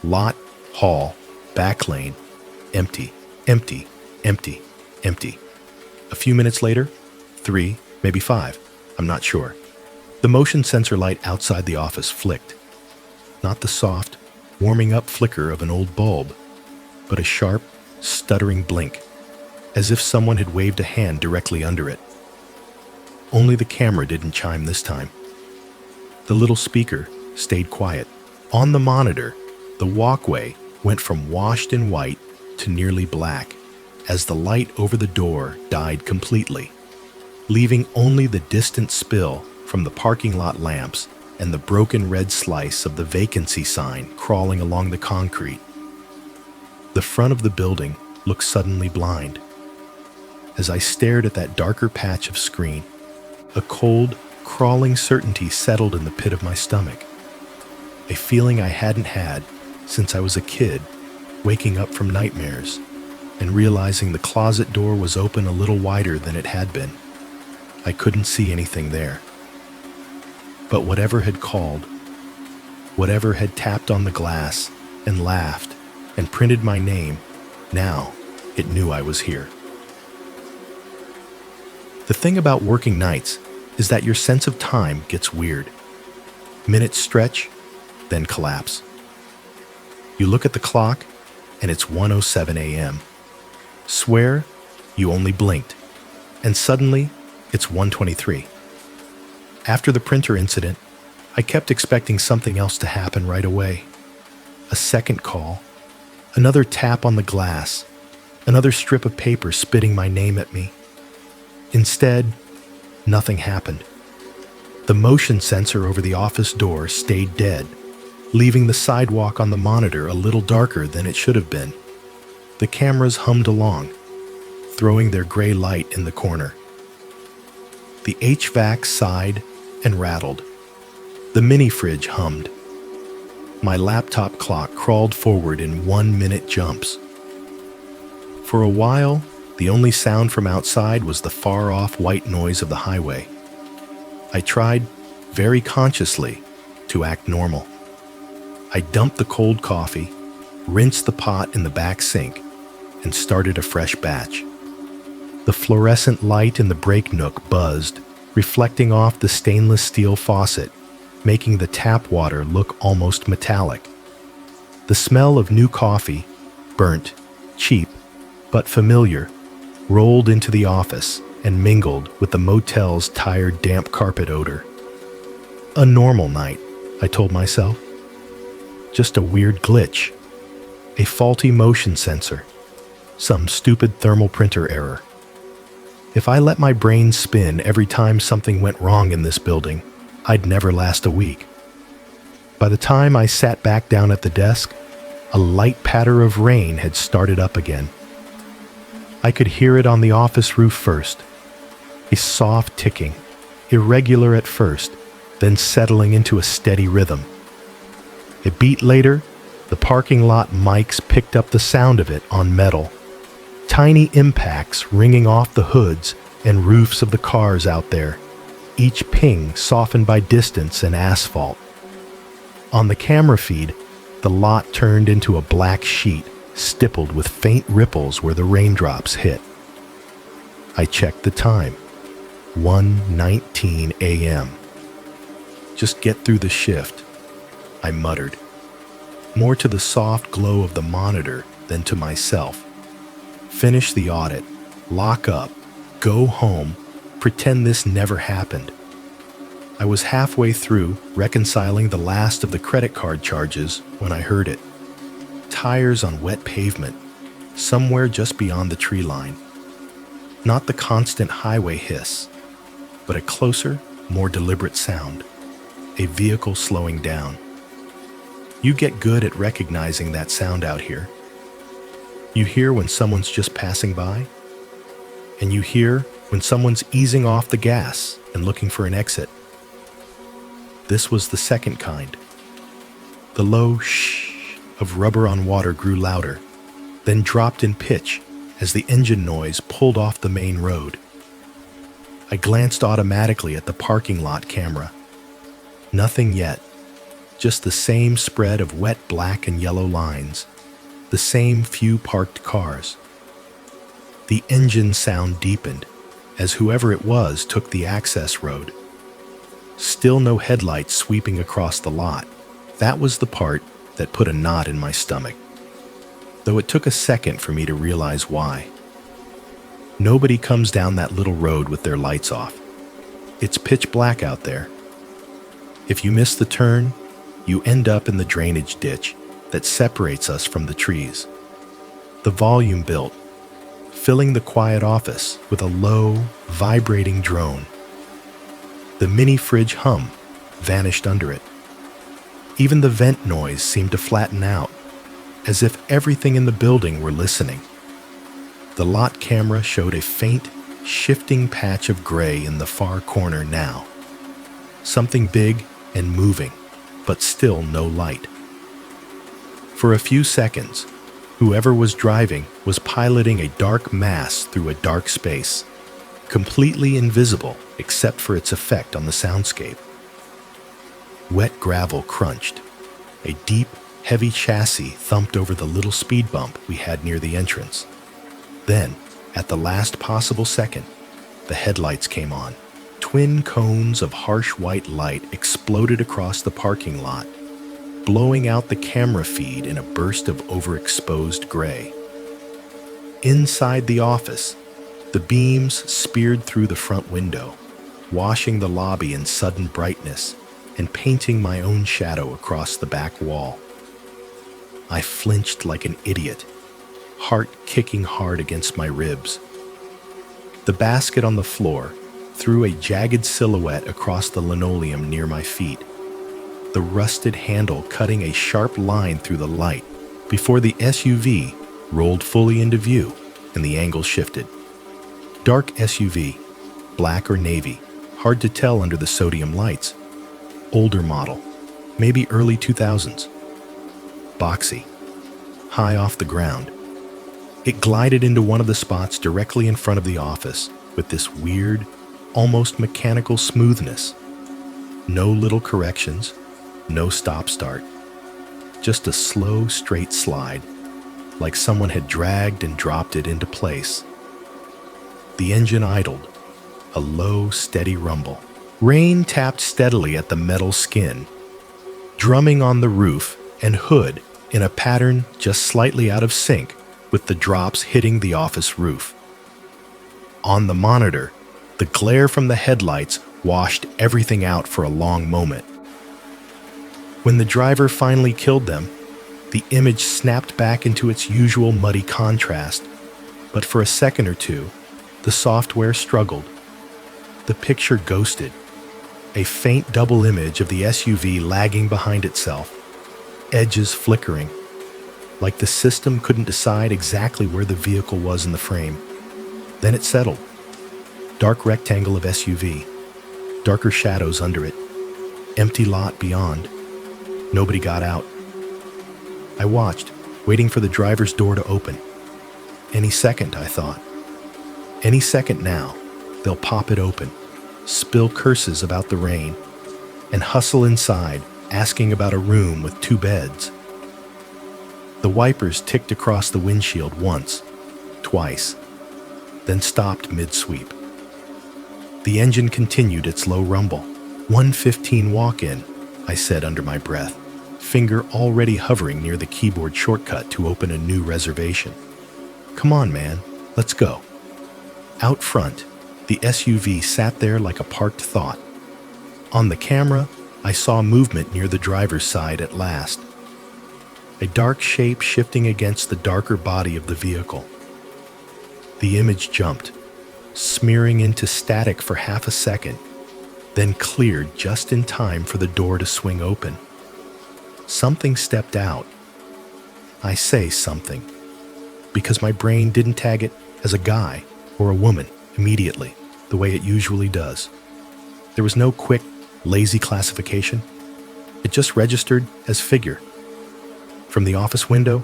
lot, hall, back lane, empty, empty, empty, empty. A few minutes later, 3, maybe 5, I'm not sure. The motion sensor light outside the office flicked. Not the soft, warming up flicker of an old bulb, but a sharp, stuttering blink, as if someone had waved a hand directly under it. Only the camera didn't chime this time. The little speaker stayed quiet. On the monitor, the walkway went from washed in white to nearly black as the light over the door died completely, leaving only the distant spill from the parking lot lamps and the broken red slice of the vacancy sign crawling along the concrete. The front of the building looked suddenly blind. As I stared at that darker patch of screen, a cold, crawling certainty settled in the pit of my stomach. A feeling I hadn't had since I was a kid, waking up from nightmares and realizing the closet door was open a little wider than it had been. I couldn't see anything there. But whatever had called, whatever had tapped on the glass and laughed and printed my name, now it knew I was here. The thing about working nights is that your sense of time gets weird. Minutes stretch, then collapse. You look at the clock, and it's 1:07 a.m. Swear you only blinked, and suddenly it's 1:23. After the printer incident, I kept expecting something else to happen right away. A second call, another tap on the glass, another strip of paper spitting my name at me. Instead, nothing happened. The motion sensor over the office door stayed dead, leaving the sidewalk on the monitor a little darker than it should have been. The cameras hummed along, throwing their gray light in the corner. The HVAC sighed and rattled. The mini fridge hummed. My laptop clock crawled forward in 1-minute jumps. For a while, the only sound from outside was the far-off white noise of the highway. I tried, very consciously, to act normal. I dumped the cold coffee, rinsed the pot in the back sink, and started a fresh batch. The fluorescent light in the brake nook buzzed, reflecting off the stainless steel faucet, making the tap water look almost metallic. The smell of new coffee, burnt, cheap, but familiar, rolled into the office and mingled with the motel's tired damp carpet odor. A normal night, I told myself. Just a weird glitch, a faulty motion sensor, some stupid thermal printer error. If I let my brain spin every time something went wrong in this building, I'd never last a week. By the time I sat back down at the desk, a light patter of rain had started up again. I could hear it on the office roof first, a soft ticking, irregular at first, then settling into a steady rhythm. A beat later, the parking lot mics picked up the sound of it on metal, tiny impacts ringing off the hoods and roofs of the cars out there, each ping softened by distance and asphalt. On the camera feed, the lot turned into a black sheet, stippled with faint ripples where the raindrops hit. I checked the time. 1:19 a.m. Just get through the shift, I muttered, more to the soft glow of the monitor than to myself. Finish the audit, lock up, go home, pretend this never happened. I was halfway through reconciling the last of the credit card charges when I heard it. Tires on wet pavement, somewhere just beyond the tree line. Not the constant highway hiss, but a closer, more deliberate sound. A vehicle slowing down. You get good at recognizing that sound out here. You hear when someone's just passing by, and you hear when someone's easing off the gas and looking for an exit. This was the second kind. The low shh of rubber on water grew louder, then dropped in pitch as the engine noise pulled off the main road. I glanced automatically at the parking lot camera. Nothing yet, just the same spread of wet black and yellow lines, the same few parked cars. The engine sound deepened as whoever it was took the access road. Still no headlights sweeping across the lot. That was the part that put a knot in my stomach, though it took a second for me to realize why. Nobody comes down that little road with their lights off. It's pitch black out there. If you miss the turn, you end up in the drainage ditch that separates us from the trees. The volume built, filling the quiet office with a low, vibrating drone. The mini fridge hum, vanished under it. Even the vent noise seemed to flatten out, as if everything in the building were listening. The lot camera showed a faint, shifting patch of gray in the far corner now. Something big and moving, but still no light. For a few seconds, whoever was driving was piloting a dark mass through a dark space, completely invisible except for its effect on the soundscape. Wet gravel crunched. A deep, heavy chassis thumped over the little speed bump we had near the entrance. Then, at the last possible second, the headlights came on. Twin cones of harsh white light exploded across the parking lot, blowing out the camera feed in a burst of overexposed gray. Inside the office, the beams speared through the front window, washing the lobby in sudden brightness and painting my own shadow across the back wall. I flinched like an idiot, heart kicking hard against my ribs. The basket on the floor threw a jagged silhouette across the linoleum near my feet, the rusted handle cutting a sharp line through the light before the SUV rolled fully into view and the angle shifted. Dark SUV, black or navy, hard to tell under the sodium lights. Older model, maybe early 2000s. Boxy, high off the ground. It glided into one of the spots directly in front of the office with this weird, almost mechanical smoothness. No little corrections, no stop-start. Just a slow, straight slide, like someone had dragged and dropped it into place. The engine idled, a low, steady rumble. Rain tapped steadily at the metal skin, drumming on the roof and hood in a pattern just slightly out of sync with the drops hitting the office roof. On the monitor, the glare from the headlights washed everything out for a long moment. When the driver finally killed them, the image snapped back into its usual muddy contrast, but for a second or two, the software struggled. The picture ghosted, a faint double image of the SUV lagging behind itself, edges flickering, like the system couldn't decide exactly where the vehicle was in the frame. Then it settled. Dark rectangle of SUV, darker shadows under it, empty lot beyond. Nobody got out. I watched, waiting for the driver's door to open. Any second, I thought. Any second now, they'll pop it open, spill curses about the rain, and hustle inside, asking about a room with 2 beds. The wipers ticked across the windshield once, twice, then stopped mid-sweep. The engine continued its low rumble. 1:15 walk-in, I said under my breath, finger already hovering near the keyboard shortcut to open a new reservation. Come on, man, let's go. Out front, the SUV sat there like a parked thought. On the camera, I saw movement near the driver's side at last. A dark shape shifting against the darker body of the vehicle. The image jumped, smearing into static for half a second, then cleared just in time for the door to swing open. Something stepped out. I say something, because my brain didn't tag it as a guy or a woman immediately, the way it usually does. There was no quick, lazy classification. It just registered as figure. From the office window,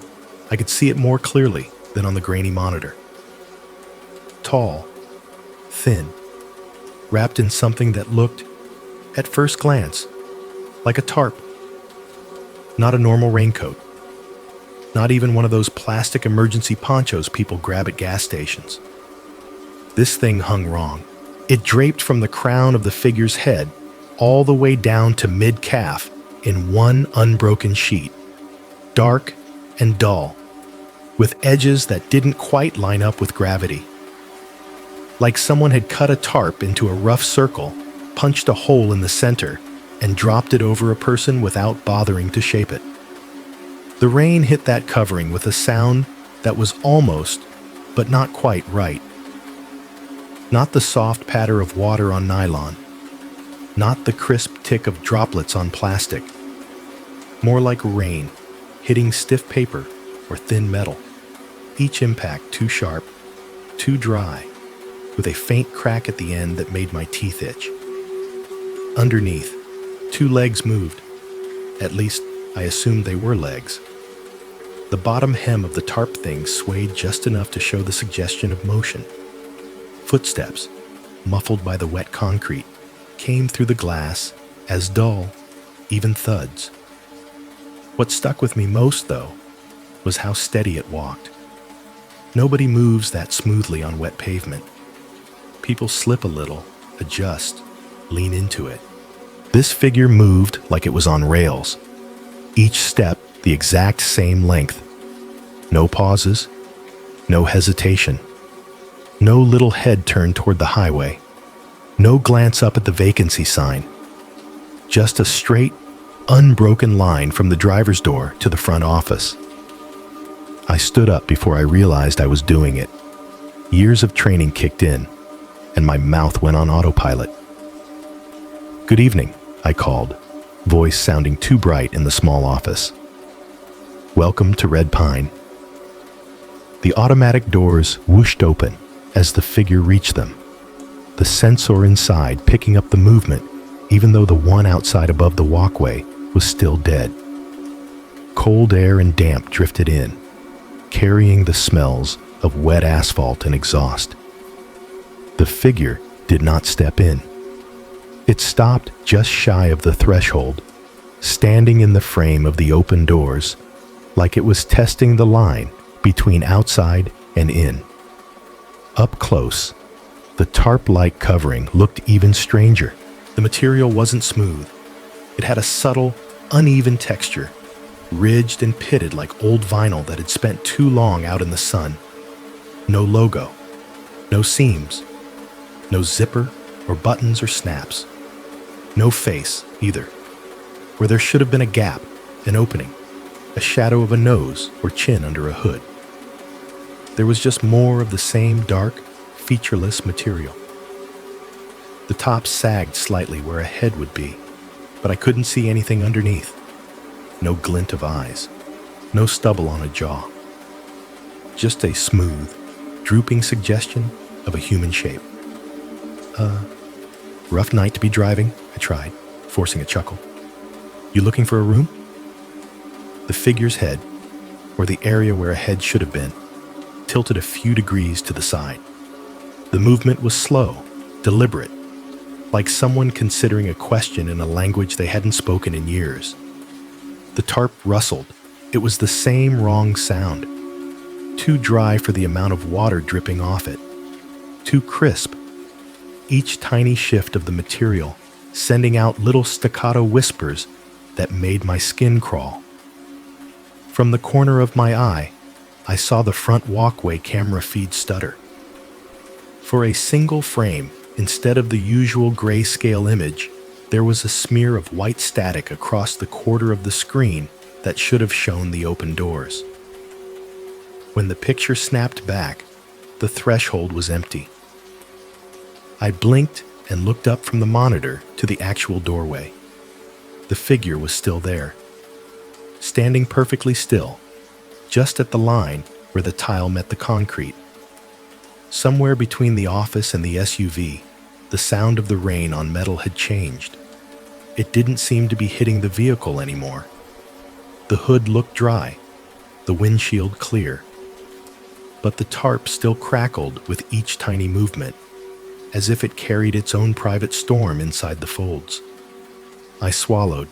I could see it more clearly than on the grainy monitor. Tall, thin, wrapped in something that looked, at first glance, like a tarp. Not a normal raincoat. Not even one of those plastic emergency ponchos people grab at gas stations. This thing hung wrong. It draped from the crown of the figure's head all the way down to mid-calf in one unbroken sheet. Dark and dull, with edges that didn't quite line up with gravity. Like someone had cut a tarp into a rough circle, punched a hole in the center, and dropped it over a person without bothering to shape it. The rain hit that covering with a sound that was almost, but not quite right. Not the soft patter of water on nylon. Not the crisp tick of droplets on plastic. More like rain, hitting stiff paper or thin metal. Each impact too sharp, too dry, with a faint crack at the end that made my teeth itch. Underneath, two legs moved. At least, I assumed they were legs. The bottom hem of the tarp thing swayed just enough to show the suggestion of motion. Footsteps, muffled by the wet concrete, came through the glass as dull, even thuds. What stuck with me most, though, was how steady it walked. Nobody moves that smoothly on wet pavement. People slip a little, adjust, lean into it. This figure moved like it was on rails. Each step the exact same length. No pauses, no hesitation. No little head turn toward the highway. No glance up at the vacancy sign. Just a straight, unbroken line from the driver's door to the front office. I stood up before I realized I was doing it. Years of training kicked in, and my mouth went on autopilot. "Good evening," I called, voice sounding too bright in the small office. "Welcome to Red Pine." The automatic doors whooshed open as the figure reached them, the sensor inside picking up the movement even though the one outside above the walkway was still dead. Cold air and damp drifted in, carrying the smells of wet asphalt and exhaust. The figure did not step in. It stopped just shy of the threshold, standing in the frame of the open doors, like it was testing the line between outside and in. Up close, the tarp-like covering looked even stranger. The material wasn't smooth. It had a subtle, uneven texture, ridged and pitted like old vinyl that had spent too long out in the sun. No logo, no seams, no zipper or buttons or snaps. No face, either, where there should have been a gap, an opening, a shadow of a nose or chin under a hood. There was just more of the same dark, featureless material. The top sagged slightly where a head would be, but I couldn't see anything underneath. No glint of eyes, no stubble on a jaw. Just a smooth, drooping suggestion of a human shape. Rough night to be driving, I tried, forcing a chuckle. "You looking for a room?" The figure's head, or the area where a head should have been, tilted a few degrees to the side. The movement was slow, deliberate, like someone considering a question in a language they hadn't spoken in years. The tarp rustled. It was the same wrong sound. Too dry for the amount of water dripping off it. Too crisp. Each tiny shift of the material sending out little staccato whispers that made my skin crawl. From the corner of my eye, I saw the front walkway camera feed stutter. For a single frame, instead of the usual grayscale image, there was a smear of white static across the quarter of the screen that should have shown the open doors. When the picture snapped back, the threshold was empty. I blinked and looked up from the monitor to the actual doorway. The figure was still there, standing perfectly still, just at the line where the tile met the concrete. Somewhere between the office and the SUV, the sound of the rain on metal had changed. It didn't seem to be hitting the vehicle anymore. The hood looked dry, the windshield clear. But the tarp still crackled with each tiny movement, as if it carried its own private storm inside the folds. I swallowed,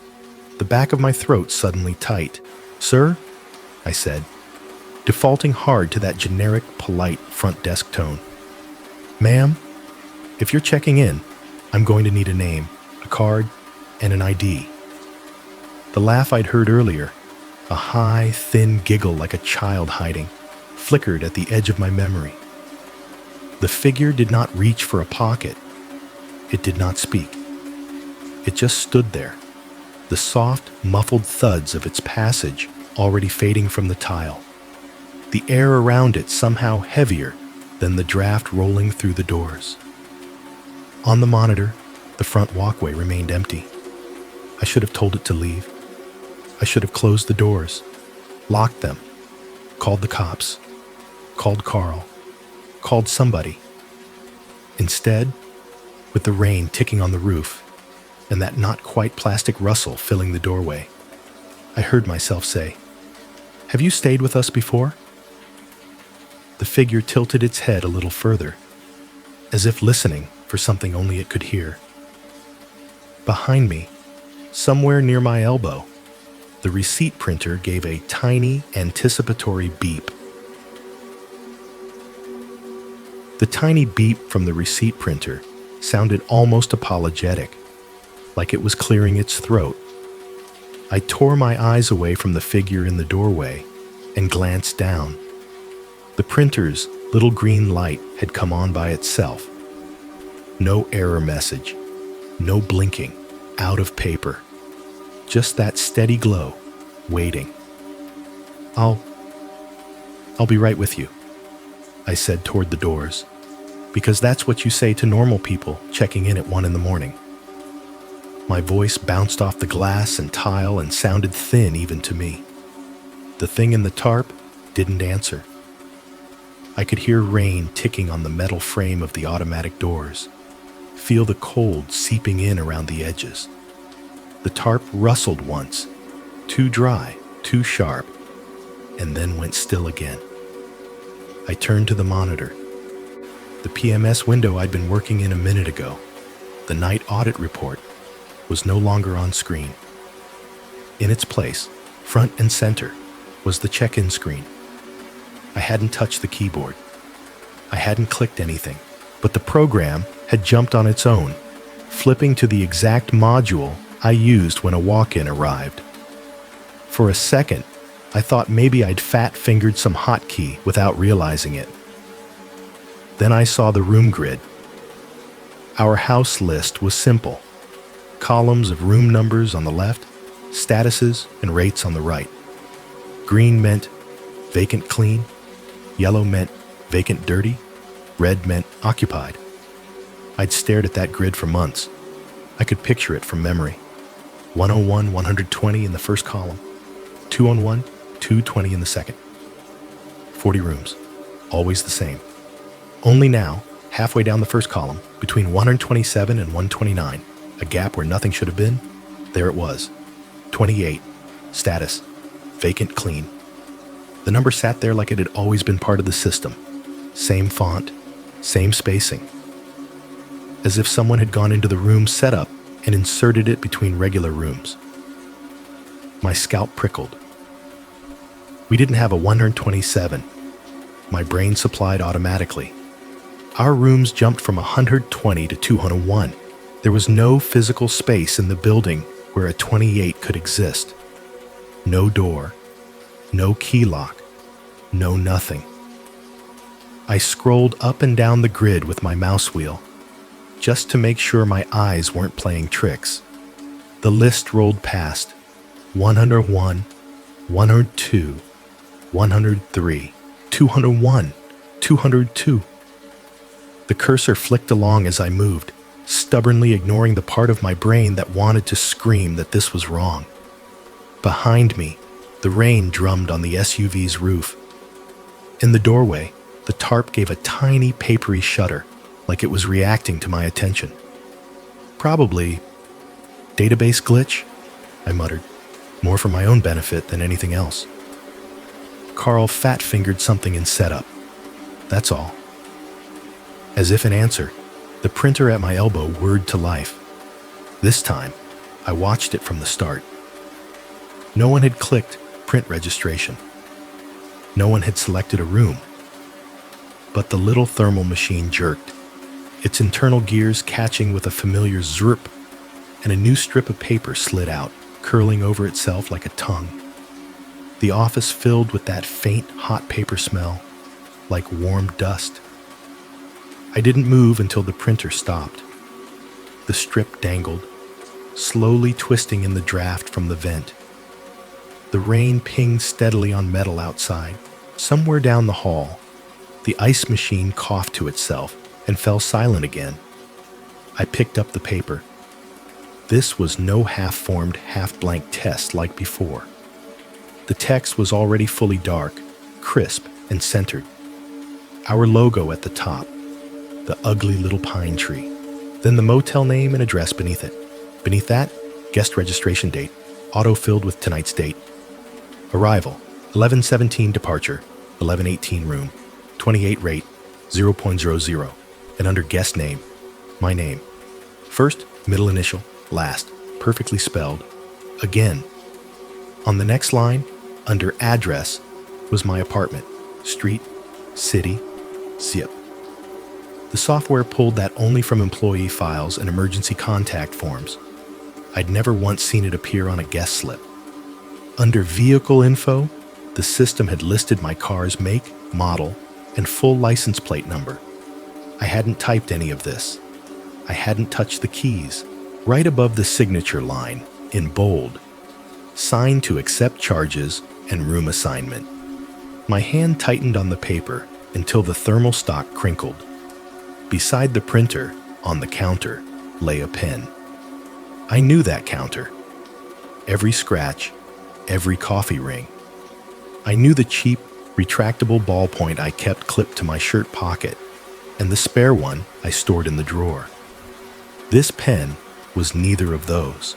the back of my throat suddenly tight. "Sir?" I said, defaulting hard to that generic, polite front desk tone. "Ma'am, if you're checking in, I'm going to need a name, a card, and an ID." The laugh I'd heard earlier, a high, thin giggle like a child hiding, flickered at the edge of my memory. The figure did not reach for a pocket. It did not speak. It just stood there, the soft, muffled thuds of its passage already fading from the tile. The air around it somehow heavier than the draft rolling through the doors. On the monitor, The front walkway remained empty. I should have told it to leave. I should have closed the doors, locked them, called the cops, called Carl, called somebody. Instead, with the rain ticking on the roof and that not quite plastic rustle filling the doorway, I heard myself say, "Have you stayed with us before?" The figure tilted its head a little further, as if listening for something only it could hear. Behind me, somewhere near my elbow, the receipt printer gave a tiny, anticipatory beep. The tiny beep from the receipt printer sounded almost apologetic, like it was clearing its throat. I tore my eyes away from the figure in the doorway and glanced down. The printer's little green light had come on by itself. No error message, no blinking, out of paper. Just that steady glow, waiting. I'll be right with you," I said toward the doors, because that's what you say to normal people checking in at 1 a.m. My voice bounced off the glass and tile and sounded thin even to me. The thing in the tarp didn't answer. I could hear rain ticking on the metal frame of the automatic doors, feel the cold seeping in around the edges. The tarp rustled once, too dry, too sharp, and then went still again. I turned to the monitor. The PMS window I'd been working in a minute ago, the night audit report, was no longer on screen. In its place, front and center, was the check-in screen. I hadn't touched the keyboard. I hadn't clicked anything, but the program had jumped on its own, flipping to the exact module I used when a walk-in arrived. For a second, I thought maybe I'd fat-fingered some hotkey without realizing it. Then I saw the room grid. Our house list was simple. Columns of room numbers on the left, statuses and rates on the right. Green meant vacant clean, yellow meant vacant dirty, red meant occupied. I'd stared at that grid for months. I could picture it from memory. 101, 120 in the first column, 201, 220 in the second. 40 rooms, always the same. Only now, halfway down the first column, between 127 and 129, a gap where nothing should have been, there it was. 28, status, vacant clean. The number sat there like it had always been part of the system. Same font, same spacing. As if someone had gone into the room setup and inserted it between regular rooms. My scalp prickled. We didn't have a 127. My brain supplied automatically. Our rooms jumped from 120 to 201. There was no physical space in the building where a 28 could exist. No door, no key lock, no nothing. I scrolled up and down the grid with my mouse wheel, just to make sure my eyes weren't playing tricks. The list rolled past 101, 102, 103, 201, 202. The cursor flicked along as I moved, stubbornly ignoring the part of my brain that wanted to scream that this was wrong. Behind me, the rain drummed on the SUV's roof. In the doorway, the tarp gave a tiny papery shudder, like it was reacting to my attention. Probably database glitch, I muttered, more for my own benefit than anything else. Carl fat-fingered something in setup. That's all. As if in answer, the printer at my elbow whirred to life. This time, I watched it from the start. No one had clicked print registration. No one had selected a room. But the little thermal machine jerked, its internal gears catching with a familiar zrp, and a new strip of paper slid out, curling over itself like a tongue. The office filled with that faint, hot paper smell, like warm dust. I didn't move until the printer stopped. The strip dangled, slowly twisting in the draft from the vent. The rain pinged steadily on metal outside. Somewhere down the hall, the ice machine coughed to itself and fell silent again. I picked up the paper, This was no half-formed, half-blank test like before. The text was already fully dark, crisp, and centered. Our logo at the top, the ugly little pine tree, then the motel name and address beneath it. Beneath that, guest registration date, auto-filled with tonight's date. Arrival, 11:17 departure, 11:18 room, 28 rate, 0.00, and under guest name, my name. First, middle initial, last, perfectly spelled. Again. On the next line, under address, was my apartment, street, city, zip. The software pulled that only from employee files and emergency contact forms. I'd never once seen it appear on a guest slip. Under vehicle info, the system had listed my car's make, model, and full license plate number. I hadn't typed any of this. I hadn't touched the keys. Right above the signature line, in bold, sign to accept charges and room assignment. My hand tightened on the paper until the thermal stock crinkled. Beside the printer, on the counter, lay a pen. I knew that counter. Every scratch, every coffee ring. I knew the cheap, retractable ballpoint I kept clipped to my shirt pocket, and the spare one I stored in the drawer. This pen was neither of those.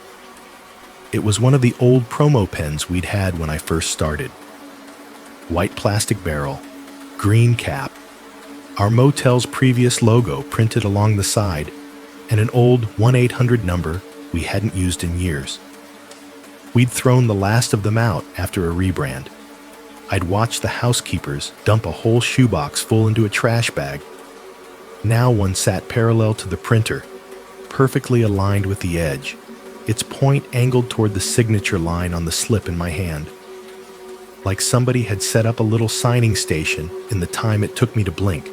It was one of the old promo pens we'd had when I first started. White plastic barrel, green cap, our motel's previous logo printed along the side, and an old 1-800 number we hadn't used in years. We'd thrown the last of them out after a rebrand. I'd watched the housekeepers dump a whole shoebox full into a trash bag. Now one sat parallel to the printer, perfectly aligned with the edge, its point angled toward the signature line on the slip in my hand. Like somebody had set up a little signing station in the time it took me to blink.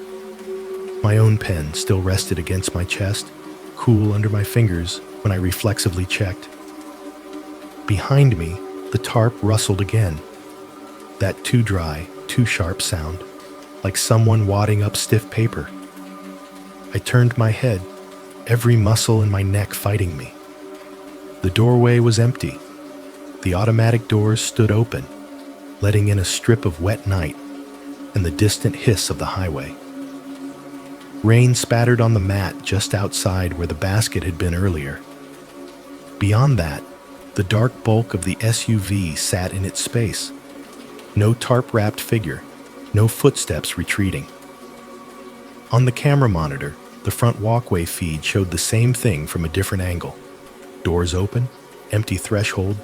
My own pen still rested against my chest, cool under my fingers when I reflexively checked. Behind me, the tarp rustled again. That too dry, too sharp sound, like someone wadding up stiff paper. I turned my head, every muscle in my neck fighting me. The doorway was empty. The automatic doors stood open, letting in a strip of wet night and the distant hiss of the highway. Rain spattered on the mat just outside where the basket had been earlier. Beyond that, the dark bulk of the SUV sat in its space. No tarp-wrapped figure, no footsteps retreating. On the camera monitor, the front walkway feed showed the same thing from a different angle. Doors open, empty threshold,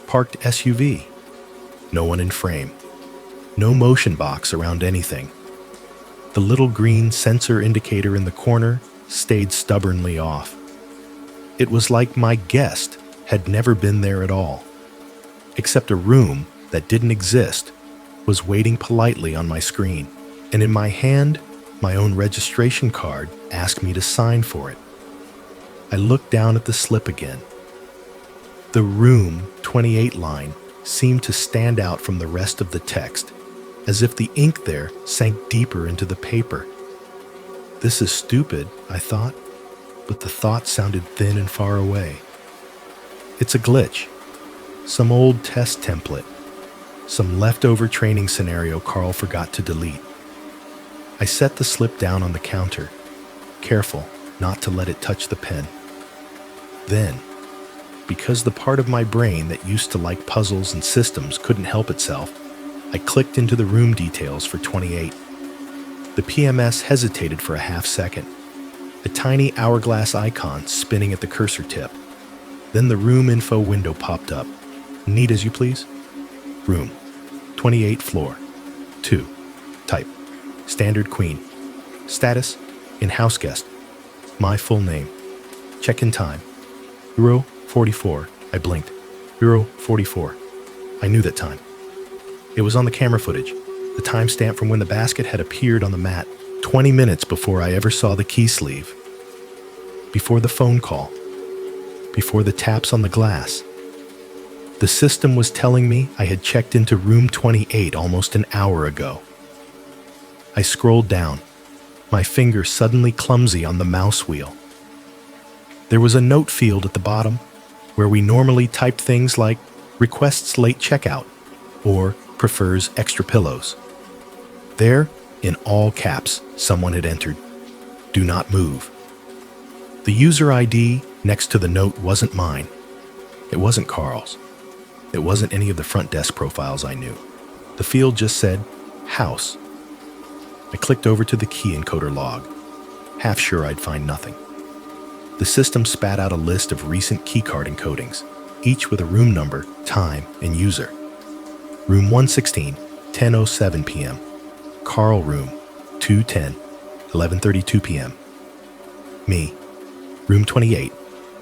parked SUV. No one in frame. No motion box around anything. The little green sensor indicator in the corner stayed stubbornly off. It was like my guest had never been there at all, except a room that didn't exist was waiting politely on my screen, and in my hand, my own registration card asked me to sign for it. I looked down at the slip again. The room 28 line seemed to stand out from the rest of the text, as if the ink there sank deeper into the paper. This is stupid, I thought, but the thought sounded thin and far away. It's a glitch, some old test template, some leftover training scenario Carl forgot to delete. I set the slip down on the counter, careful not to let it touch the pen. Then, because the part of my brain that used to like puzzles and systems couldn't help itself, I clicked into the room details for 28. The PMS hesitated for a half second, a tiny hourglass icon spinning at the cursor tip. Then the room info window popped up. Need as you please. Room, 28 floor, 2, type, standard queen. Status, in-house guest. My full name. Check-in time, 0:44. I blinked. 0:44. I knew that time. It was on the camera footage, the timestamp from when the basket had appeared on the mat, 20 minutes before I ever saw the key sleeve. Before the phone call. Before the taps on the glass. The system was telling me I had checked into room 28 almost an hour ago. I scrolled down, my finger suddenly clumsy on the mouse wheel. There was a note field at the bottom, where we normally typed things like requests late checkout or prefers extra pillows. There, in all caps, someone had entered, "Do not move." The user ID next to the note wasn't mine. It wasn't Carl's. It wasn't any of the front desk profiles I knew. The field just said, "House." I clicked over to the key encoder log, half sure I'd find nothing. The system spat out a list of recent keycard encodings, each with a room number, time, and user. Room 116, 10:07 p.m. Carl room, 210, 11:32 p.m. Me, room 28,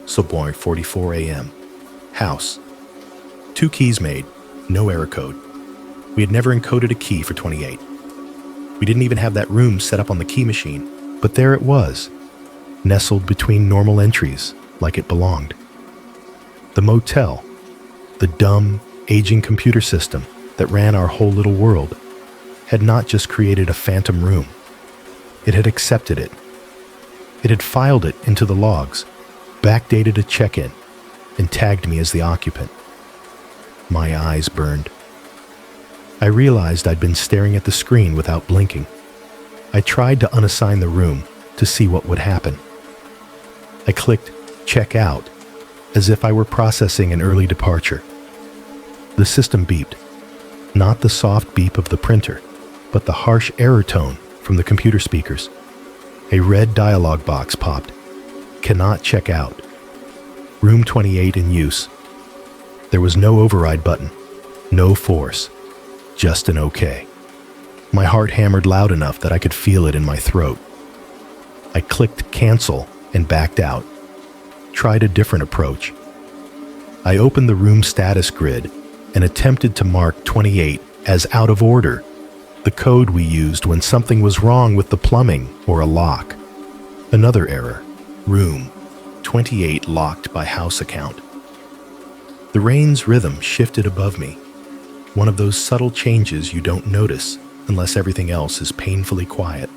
Subway 44 a.m. House. 2 keys made, no error code. We had never encoded a key for 28. We didn't even have that room set up on the key machine, but there it was, nestled between normal entries like it belonged. The motel, the dumb, aging computer system that ran our whole little world, had not just created a phantom room. It had accepted it. It had filed it into the logs, backdated a check-in, and tagged me as the occupant. My eyes burned. I realized I'd been staring at the screen without blinking. I tried to unassign the room to see what would happen. I clicked check out as if I were processing an early departure. The system beeped, not the soft beep of the printer, but the harsh error tone from the computer speakers. A red dialog box popped. Cannot check out. Room 28 in use. There was no override button, no force, just an OK. My heart hammered loud enough that I could feel it in my throat. I clicked cancel and backed out. Tried a different approach. I opened the room status grid and attempted to mark 28 as out of order, the code we used when something was wrong with the plumbing or a lock. Another error. Room 28 locked by house account. The rain's rhythm shifted above me, one of those subtle changes you don't notice unless everything else is painfully quiet.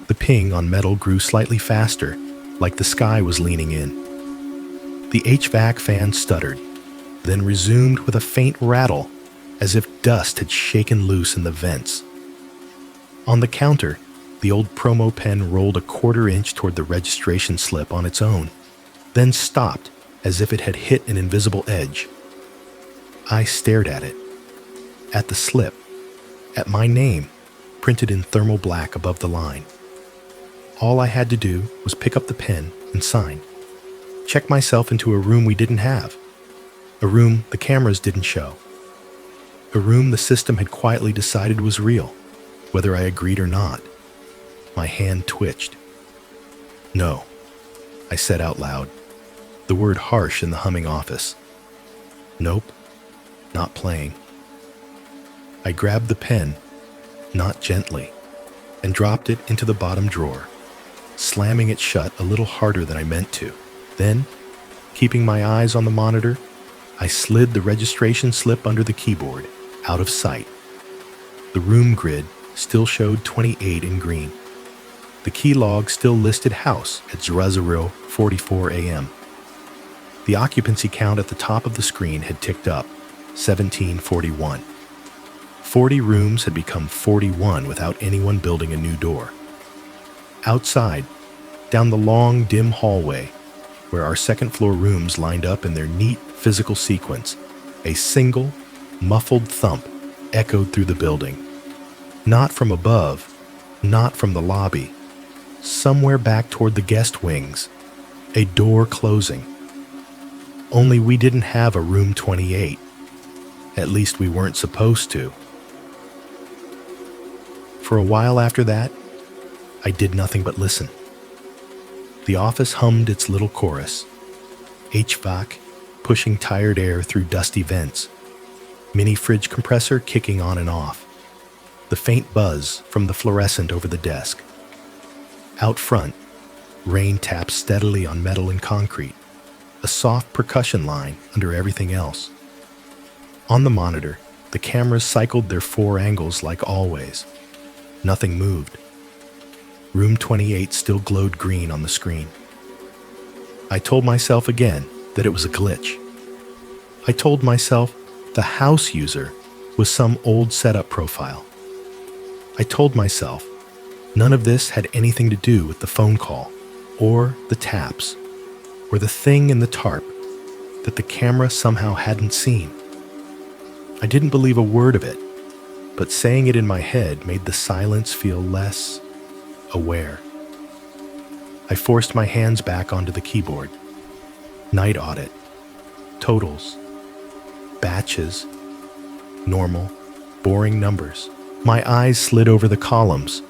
The ping on metal grew slightly faster, like the sky was leaning in. The HVAC fan stuttered, then resumed with a faint rattle, as if dust had shaken loose in the vents. On the counter, the old promo pen rolled a quarter-inch toward the registration slip on its own, then stopped as if it had hit an invisible edge. I stared at it, at the slip, at my name, printed in thermal black above the line. All I had to do was pick up the pen and sign. Check myself into a room we didn't have. A room the cameras didn't show. A room the system had quietly decided was real, whether I agreed or not. My hand twitched. "No," I said out loud, the word harsh in the humming office. "Nope, not playing." I grabbed the pen, not gently, and dropped it into the bottom drawer, slamming it shut a little harder than I meant to. Then, keeping my eyes on the monitor, I slid the registration slip under the keyboard, out of sight. The room grid still showed 28 in green. The key log still listed house at 00:44 a.m. The occupancy count at the top of the screen had ticked up, 1741. 40 rooms had become 41 without anyone building a new door. Outside, down the long, dim hallway, where our second-floor rooms lined up in their neat physical sequence, a single, muffled thump echoed through the building. Not from above, not from the lobby. Somewhere back toward the guest wings, a door closing. Only we didn't have a room 28. At least we weren't supposed to. For a while after that, I did nothing but listen. The office hummed its little chorus. HVAC pushing tired air through dusty vents. Mini fridge compressor kicking on and off. The faint buzz from the fluorescent over the desk. Out front, rain taps steadily on metal and concrete, a soft percussion line under everything else. On the monitor, the cameras cycled their 4 angles like always. Nothing moved. Room 28 still glowed green on the screen. I told myself again that it was a glitch. I told myself the house user was some old setup profile. I told myself none of this had anything to do with the phone call, or the taps, or the thing in the tarp that the camera somehow hadn't seen. I didn't believe a word of it, but saying it in my head made the silence feel less aware. I forced my hands back onto the keyboard. Night audit, totals, batches, normal, boring numbers. My eyes slid over the columns,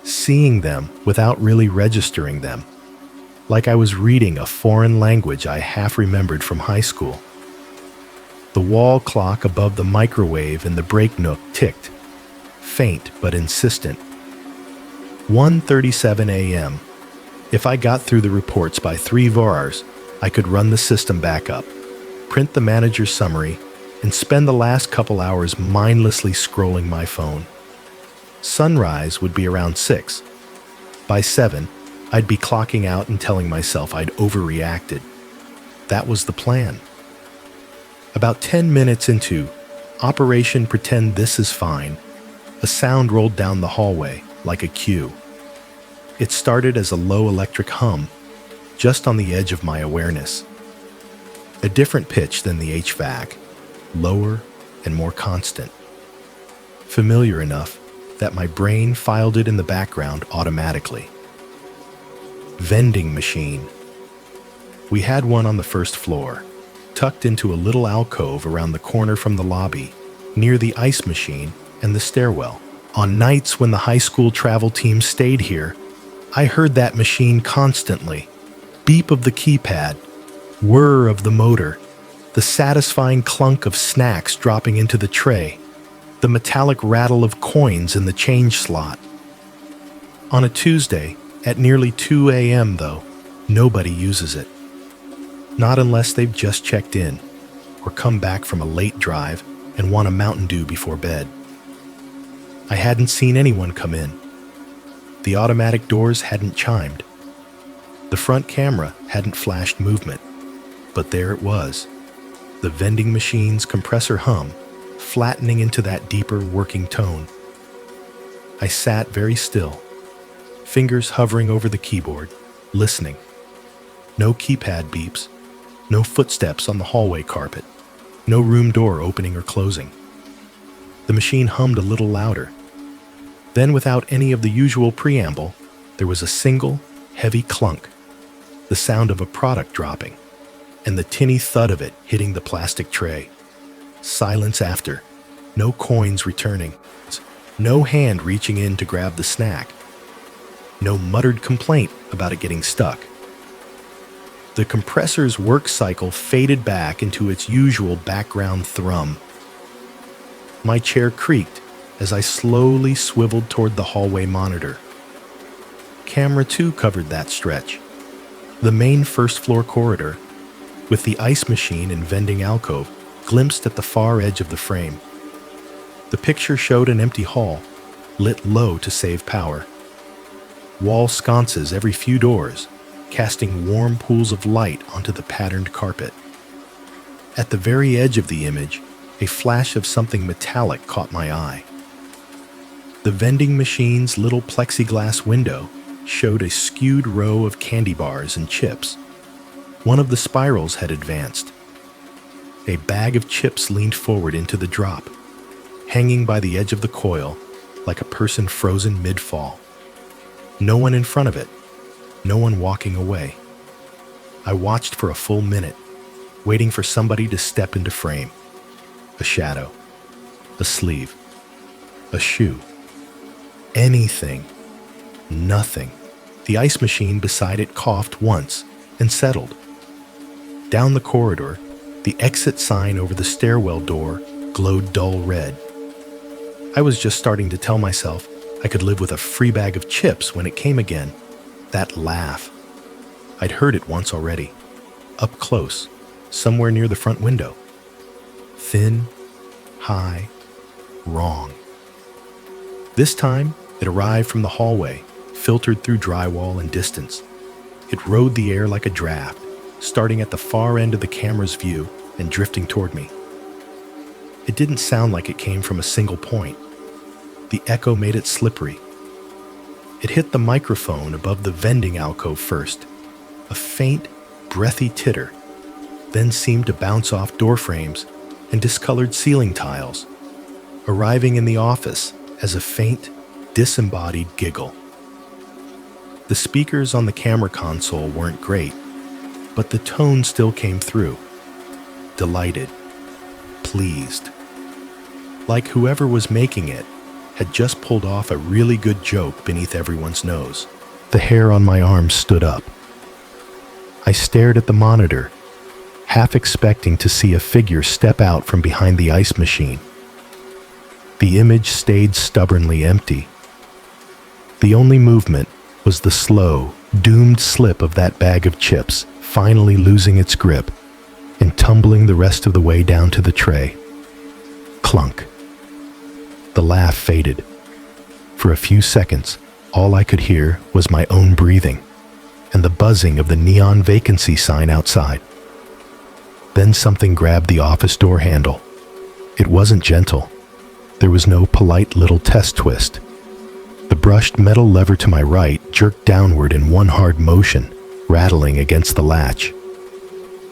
seeing them without really registering them, like I was reading a foreign language I half remembered from high school. The wall clock above the microwave in the break nook ticked, faint but insistent. 1:37 a.m. If I got through the reports by 3 hours, I could run the system back up, print the manager's summary, and spend the last couple hours mindlessly scrolling my phone. Sunrise would be around 6. By 7, I'd be clocking out and telling myself I'd overreacted. That was the plan. About 10 minutes into Operation Pretend This Is Fine, a sound rolled down the hallway like a cue. It started as a low electric hum, just on the edge of my awareness. A different pitch than the HVAC, lower and more constant. Familiar enough that my brain filed it in the background automatically. Vending machine. We had one on the first floor, tucked into a little alcove around the corner from the lobby, near the ice machine and the stairwell. On nights when the high school travel team stayed here, I heard that machine constantly. Beep of the keypad, whir of the motor, the satisfying clunk of snacks dropping into the tray, the metallic rattle of coins in the change slot. On a Tuesday, at nearly 2 a.m. though, nobody uses it. Not unless they've just checked in, or come back from a late drive and want a Mountain Dew before bed. I hadn't seen anyone come in. The automatic doors hadn't chimed. The front camera hadn't flashed movement. But there it was, the vending machine's compressor hum, flattening into that deeper working tone. I sat very still, fingers hovering over the keyboard, listening. No keypad beeps, no footsteps on the hallway carpet, no room door opening or closing. The machine hummed a little louder. Then, without any of the usual preamble, there was a single, heavy clunk, the sound of a product dropping, and the tinny thud of it hitting the plastic tray. Silence after, no coins returning, no hand reaching in to grab the snack, no muttered complaint about it getting stuck. The compressor's work cycle faded back into its usual background thrum. My chair creaked as I slowly swiveled toward the hallway monitor. Camera 2 covered that stretch, the main first-floor corridor, with the ice machine and vending alcove glimpsed at the far edge of the frame. The picture showed an empty hall, lit low to save power. Wall sconces every few doors, casting warm pools of light onto the patterned carpet. At the very edge of the image, a flash of something metallic caught my eye. The vending machine's little plexiglass window showed a skewed row of candy bars and chips. One of the spirals had advanced. A bag of chips leaned forward into the drop, hanging by the edge of the coil like a person frozen mid-fall. No one in front of it, no one walking away. I watched for a full minute, waiting for somebody to step into frame. A shadow, a sleeve, a shoe. Anything. Nothing. The ice machine beside it coughed once and settled. Down the corridor, the exit sign over the stairwell door glowed dull red. I was just starting to tell myself I could live with a free bag of chips when it came again. That laugh. I'd heard it once already. Up close, somewhere near the front window. Thin, high, wrong. This time, it arrived from the hallway, filtered through drywall and distance. It rode the air like a draft, starting at the far end of the camera's view and drifting toward me. It didn't sound like it came from a single point. The echo made it slippery. It hit the microphone above the vending alcove first, a faint, breathy titter, then seemed to bounce off door frames and discolored ceiling tiles, arriving in the office as a faint, disembodied giggle. The speakers on the camera console weren't great, but the tone still came through. Delighted. Pleased. Like whoever was making it had just pulled off a really good joke beneath everyone's nose. The hair on my arm stood up. I stared at the monitor, half expecting to see a figure step out from behind the ice machine. The image stayed stubbornly empty. The only movement was the slow, doomed slip of that bag of chips finally losing its grip and tumbling the rest of the way down to the tray. Clunk. The laugh faded. For a few seconds, all I could hear was my own breathing and the buzzing of the neon vacancy sign outside. Then something grabbed the office door handle. It wasn't gentle. There was no polite little test twist. The brushed metal lever to my right jerked downward in one hard motion, rattling against the latch.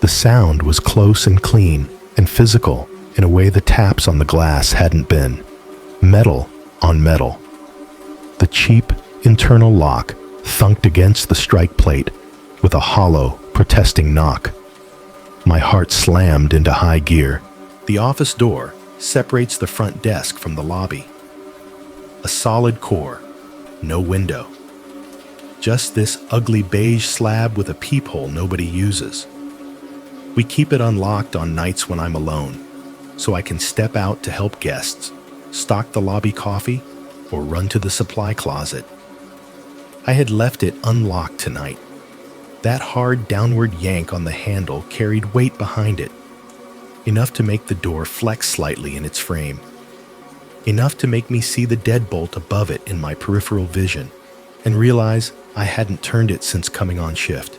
The sound was close and clean and physical in a way the taps on the glass hadn't been. Metal on metal. The cheap internal lock thunked against the strike plate with a hollow, protesting knock. My heart slammed into high gear. The office door separates the front desk from the lobby. A solid core, no window. Just this ugly beige slab with a peephole nobody uses. We keep it unlocked on nights when I'm alone, so I can step out to help guests, stock the lobby coffee, or run to the supply closet. I had left it unlocked tonight. That hard downward yank on the handle carried weight behind it, enough to make the door flex slightly in its frame, enough to make me see the deadbolt above it in my peripheral vision and realize I hadn't turned it since coming on shift.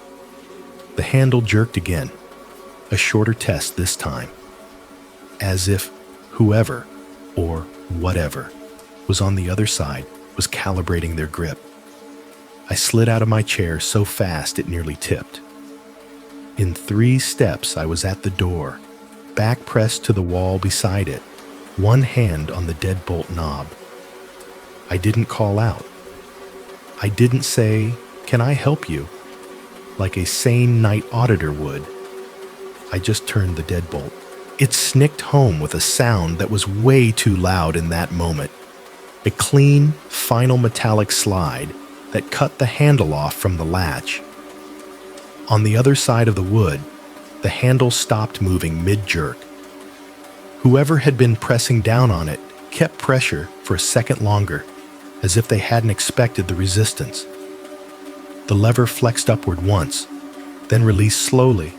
The handle jerked again, a shorter test this time, as if whoever, or whatever, was on the other side was calibrating their grip. I slid out of my chair so fast it nearly tipped. In 3 steps I was at the door, back pressed to the wall beside it, one hand on the deadbolt knob. I didn't call out. I didn't say, "Can I help you?" like a sane night auditor would. I just turned the deadbolt. It snicked home with a sound that was way too loud in that moment. A clean, final metallic slide that cut the handle off from the latch. On the other side of the wood, the handle stopped moving mid-jerk. Whoever had been pressing down on it kept pressure for a second longer, as if they hadn't expected the resistance. The lever flexed upward once, then released slowly,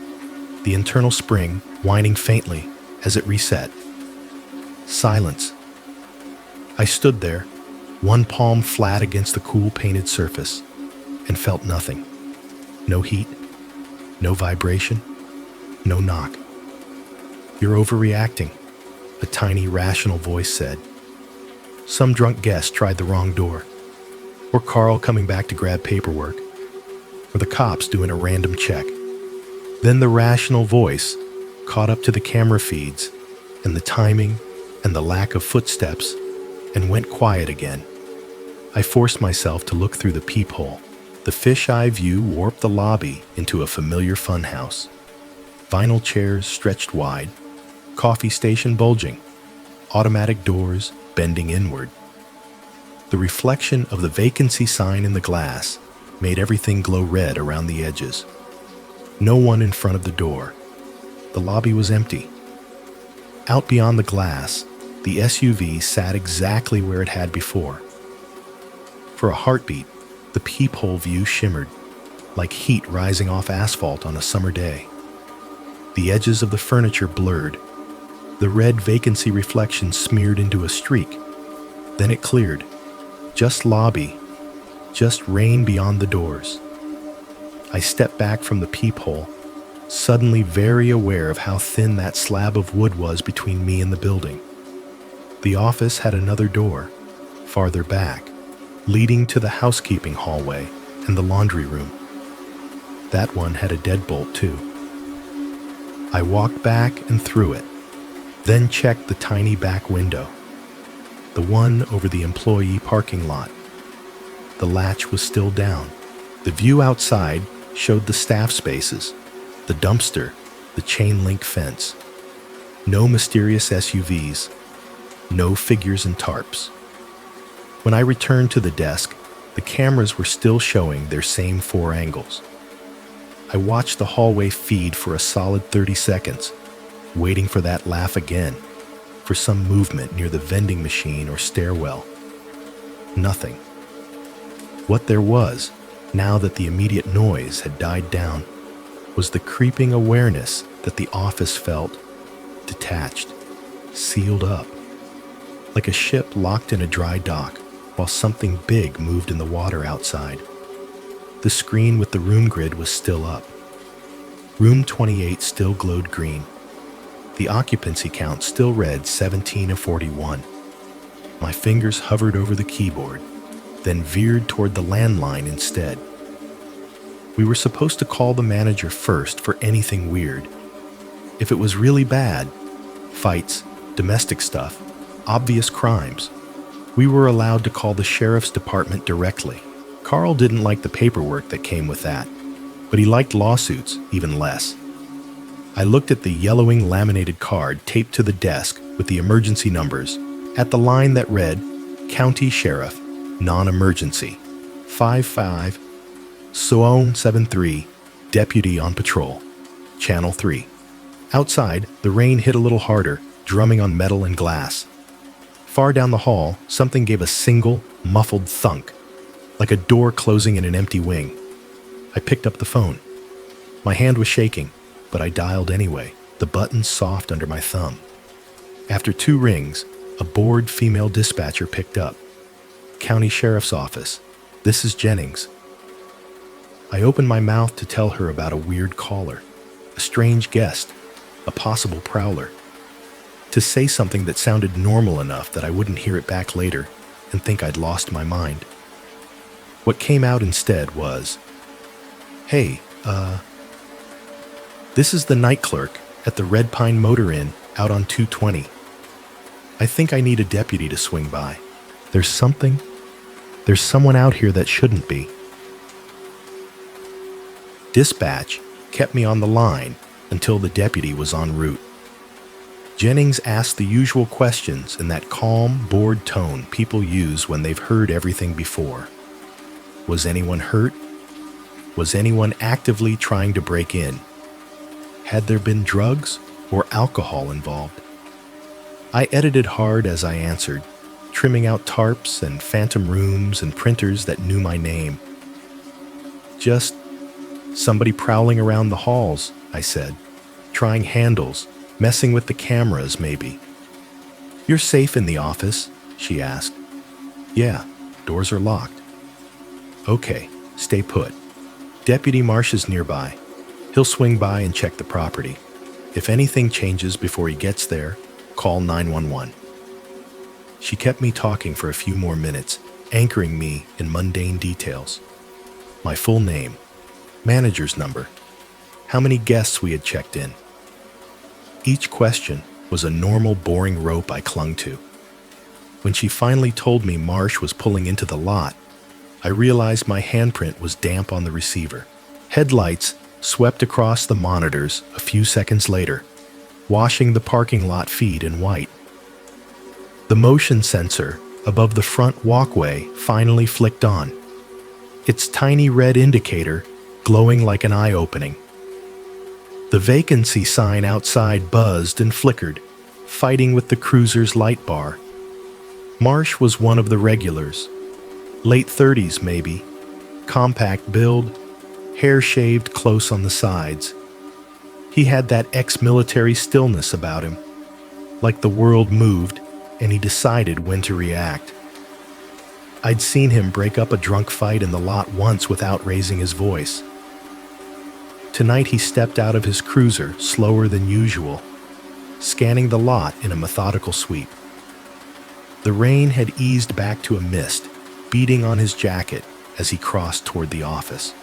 the internal spring whining faintly as it reset. Silence. I stood there, one palm flat against the cool painted surface, and felt nothing. No heat, no vibration, no knock. "You're overreacting," a tiny, rational voice said. Some drunk guest tried the wrong door, or Carl coming back to grab paperwork, or the cops doing a random check. Then the rational voice caught up to the camera feeds and the timing and the lack of footsteps and went quiet again. I forced myself to look through the peephole. The fisheye view warped the lobby into a familiar funhouse. Vinyl chairs stretched wide, coffee station bulging, automatic doors bending inward. The reflection of the vacancy sign in the glass made everything glow red around the edges. No one in front of the door. The lobby was empty. Out beyond the glass, the SUV sat exactly where it had before. For a heartbeat, the peephole view shimmered, like heat rising off asphalt on a summer day. The edges of the furniture blurred. The red vacancy reflection smeared into a streak. Then it cleared. Just lobby, just rain beyond the doors. I stepped back from the peephole, suddenly very aware of how thin that slab of wood was between me and the building. The office had another door, farther back, leading to the housekeeping hallway and the laundry room. That one had a deadbolt too. I walked back and through it, then checked the tiny back window, the one over the employee parking lot. The latch was still down. The view outside showed the staff spaces, the dumpster, the chain link fence. No mysterious SUVs, no figures and tarps. When I returned to the desk, the cameras were still showing their same 4 angles. I watched the hallway feed for a solid 30 seconds, waiting for that laugh again, for some movement near the vending machine or stairwell. Nothing. What there was, now that the immediate noise had died down, was the creeping awareness that the office felt detached, sealed up, like a ship locked in a dry dock while something big moved in the water outside. The screen with the room grid was still up. Room 28 still glowed green. The occupancy count still read 17 of 41. My fingers hovered over the keyboard, then veered toward the landline instead. We were supposed to call the manager first for anything weird. If it was really bad, fights, domestic stuff, obvious crimes, we were allowed to call the sheriff's department directly. Carl didn't like the paperwork that came with that, but he liked lawsuits even less. I looked at the yellowing laminated card taped to the desk with the emergency numbers at the line that read, County Sheriff, Non-Emergency, 55, Suon 73, Deputy on Patrol, Channel 3. Outside, the rain hit a little harder, drumming on metal and glass. Far down the hall, something gave a single, muffled thunk, like a door closing in an empty wing. I picked up the phone. My hand was shaking, but I dialed anyway, the button soft under my thumb. After 2 rings, a bored female dispatcher picked up. County Sheriff's Office. This is Jennings. I opened my mouth to tell her about a weird caller, a strange guest, a possible prowler. To say something that sounded normal enough that I wouldn't hear it back later and think I'd lost my mind. What came out instead was, Hey, this is the night clerk at the Red Pine Motor Inn out on 220. I think I need a deputy to swing by. There's someone out here that shouldn't be. Dispatch kept me on the line until the deputy was en route. Jennings asked the usual questions in that calm, bored tone people use when they've heard everything before. Was anyone hurt? Was anyone actively trying to break in? Had there been drugs or alcohol involved? I edited hard as I answered, trimming out tarps and phantom rooms and printers that knew my name. Just somebody prowling around the halls, I said, trying handles, messing with the cameras maybe. You're safe in the office? She asked. Yeah, doors are locked. Okay, stay put. Deputy Marsh is nearby. He'll swing by and check the property. If anything changes before he gets there, call 911. She kept me talking for a few more minutes, anchoring me in mundane details. My full name, manager's number, how many guests we had checked in. Each question was a normal, boring rope I clung to. When she finally told me Marsh was pulling into the lot, I realized my handprint was damp on the receiver. Headlights swept across the monitors a few seconds later, washing the parking lot feed in white. The motion sensor above the front walkway finally flicked on, its tiny red indicator glowing like an eye opening. The vacancy sign outside buzzed and flickered, fighting with the cruiser's light bar. Marsh was one of the regulars, late 30s maybe, compact build, hair shaved close on the sides. He had that ex-military stillness about him, like the world moved and he decided when to react. I'd seen him break up a drunk fight in the lot once without raising his voice. Tonight he stepped out of his cruiser slower than usual, scanning the lot in a methodical sweep. The rain had eased back to a mist, beating on his jacket as he crossed toward the office.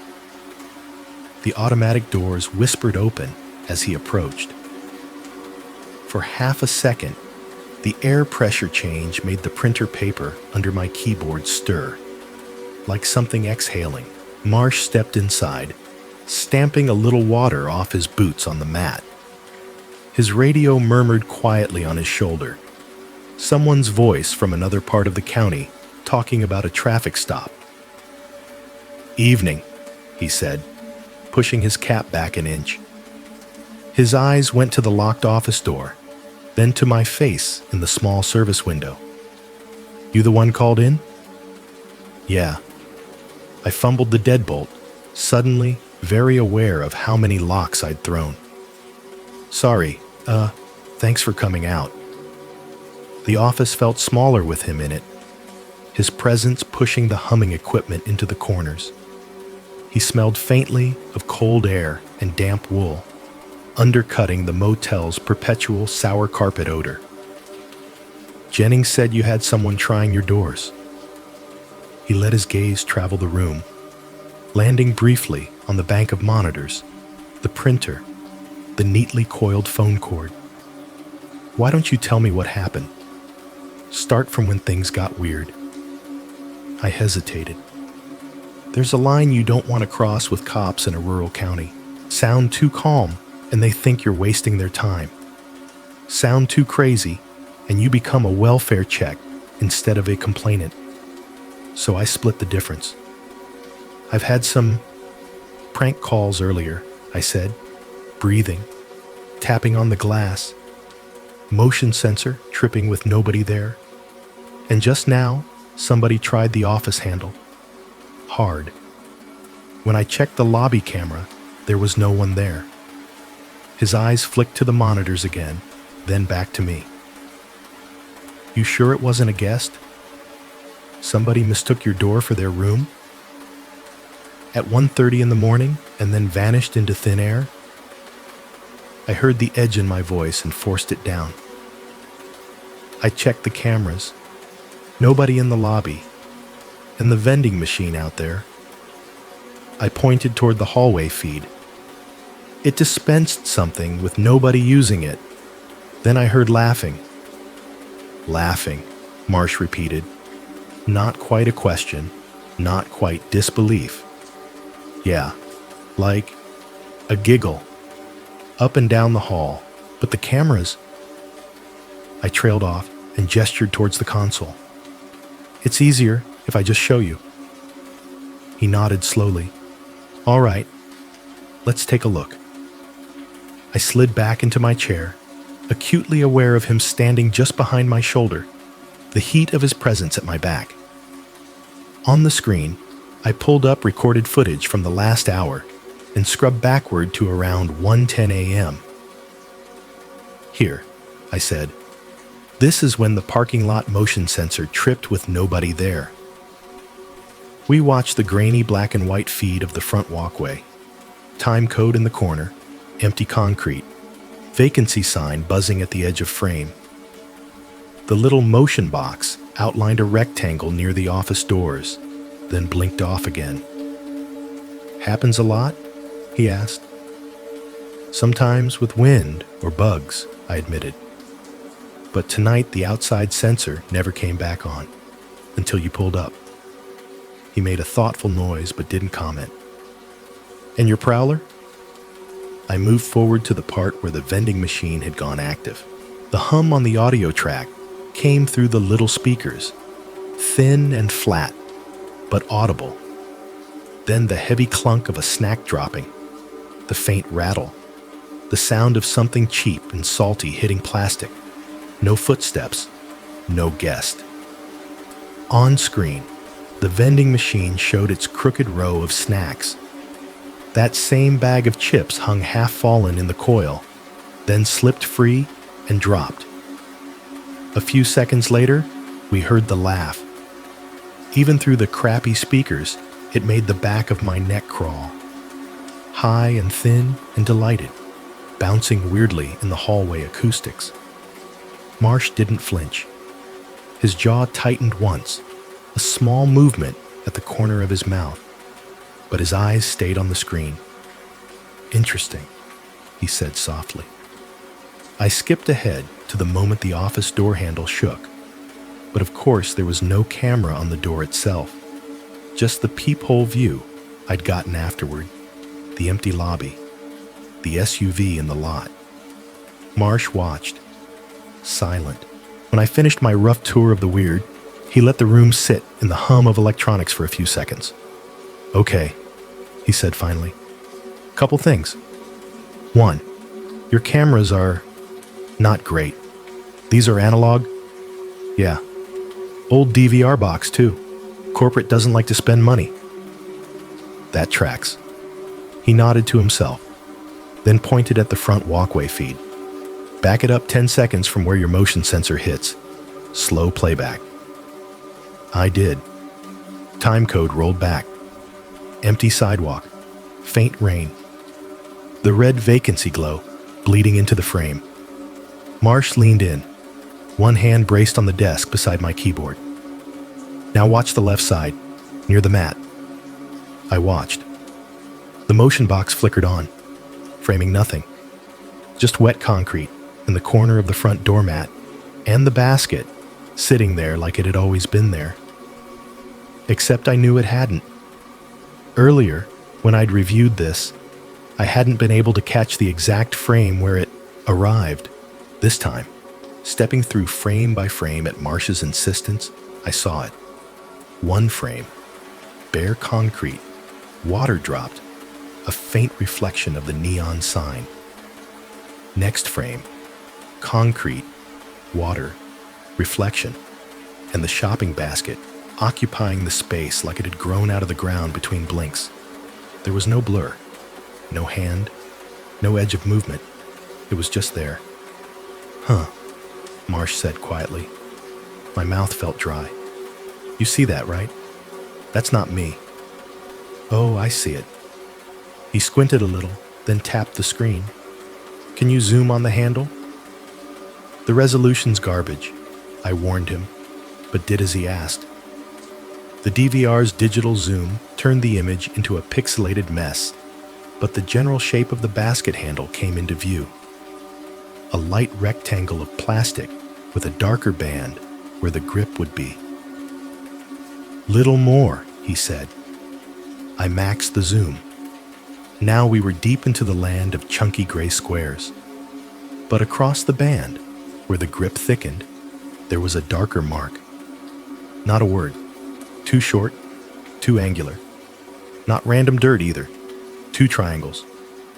The automatic doors whispered open as he approached. For half a second, the air pressure change made the printer paper under my keyboard stir. Like something exhaling, Marsh stepped inside, stamping a little water off his boots on the mat. His radio murmured quietly on his shoulder. Someone's voice from another part of the county, talking about a traffic stop. "Evening," he said, pushing his cap back an inch. His eyes went to the locked office door, then to my face in the small service window. "You the one called in?" "Yeah." I fumbled the deadbolt, suddenly very aware of how many locks I'd thrown. "Sorry, thanks for coming out." The office felt smaller with him in it, his presence pushing the humming equipment into the corners. He smelled faintly of cold air and damp wool, undercutting the motel's perpetual sour carpet odor. "Jennings said you had someone trying your doors." He let his gaze travel the room, landing briefly on the bank of monitors, the printer, the neatly coiled phone cord. "Why don't you tell me what happened? Start from when things got weird." I hesitated. There's a line you don't want to cross with cops in a rural county. Sound too calm, and they think you're wasting their time. Sound too crazy, and you become a welfare check instead of a complainant. So I split the difference. "I've had some prank calls earlier," I said, breathing, tapping on the glass, motion sensor tripping with nobody there. And just now, somebody tried the office handle. Hard. When I checked the lobby camera, there was no one there. His eyes flicked to the monitors again, then back to me. "You sure it wasn't a guest? Somebody mistook your door for their room? At 1:30 in the morning and then vanished into thin air?" I heard the edge in my voice and forced it down. I checked the cameras. Nobody in the lobby. And the vending machine out there. I pointed toward the hallway feed. It dispensed something with nobody using it. Then I heard laughing. "Laughing," Marsh repeated. Not quite a question, not quite disbelief. "Yeah, like a giggle. Up and down the hall, but the cameras..." I trailed off and gestured towards the console. "It's easier if I just show you." He nodded slowly. "All right, let's take a look." I slid back into my chair, acutely aware of him standing just behind my shoulder, the heat of his presence at my back. On the screen, I pulled up recorded footage from the last hour and scrubbed backward to around 1:10 a.m. "Here," I said. "This is when the parking lot motion sensor tripped with nobody there." We watched the grainy black and white feed of the front walkway. Time code in the corner, empty concrete, vacancy sign buzzing at the edge of frame. The little motion box outlined a rectangle near the office doors, then blinked off again. "Happens a lot?" he asked. "Sometimes with wind or bugs," I admitted. "But tonight the outside sensor never came back on, until you pulled up." He made a thoughtful noise but didn't comment. "And your prowler?" I moved forward to the part where the vending machine had gone active. The hum on the audio track came through the little speakers, thin and flat, but audible. Then the heavy clunk of a snack dropping, the faint rattle, the sound of something cheap and salty hitting plastic. No footsteps, no guest. On screen, the vending machine showed its crooked row of snacks. That same bag of chips hung half-fallen in the coil, then slipped free and dropped. A few seconds later, we heard the laugh. Even through the crappy speakers, it made the back of my neck crawl. high and thin and delighted, bouncing weirdly in the hallway acoustics. Marsh didn't flinch. His jaw tightened once, a small movement at the corner of his mouth, but his eyes stayed on the screen. "Interesting," he said softly. I skipped ahead to the moment the office door handle shook, but of course there was no camera on the door itself, just the peephole view I'd gotten afterward, the empty lobby, the SUV in the lot. Marsh watched, silent. When I finished my rough tour of the weird, he let the room sit in the hum of electronics for a few seconds. "Okay," he said finally. "Couple things. One, your cameras are not great. These are analog? Yeah. Old DVR box, too. Corporate doesn't like to spend money." "That tracks." He nodded to himself, then pointed at the front walkway feed. "Back it up 10 seconds from where your motion sensor hits. Slow playback." I did. Time code rolled back. Empty sidewalk. Faint rain. The red vacancy glow bleeding into the frame. Marsh leaned in, one hand braced on the desk beside my keyboard. "Now watch the left side, near the mat." I watched. The motion box flickered on, framing nothing. Just wet concrete in the corner of the front doormat, and the basket sitting there like it had always been there. Except I knew it hadn't. Earlier, when I'd reviewed this, I hadn't been able to catch the exact frame where it arrived. This time, stepping through frame by frame at Marsh's insistence, I saw it. One frame, bare concrete, water dropped, a faint reflection of the neon sign. Next frame, concrete, water, reflection, and the shopping basket occupying the space like it had grown out of the ground between blinks. There was no blur, no hand, no edge of movement. It was just there. "Huh," Marsh said quietly. My mouth felt dry. "You see that, right? That's not me." "Oh, I see it." He squinted a little, then tapped the screen. "Can you zoom on the handle?" "The resolution's garbage," I warned him, but did as he asked. The DVR's digital zoom turned the image into a pixelated mess, but the general shape of the basket handle came into view. A light rectangle of plastic with a darker band where the grip would be. "Little more," he said. I maxed the zoom. Now we were deep into the land of chunky gray squares. But across the band, where the grip thickened, there was a darker mark. Not a word. Too short, too angular. Not random dirt either. Two triangles,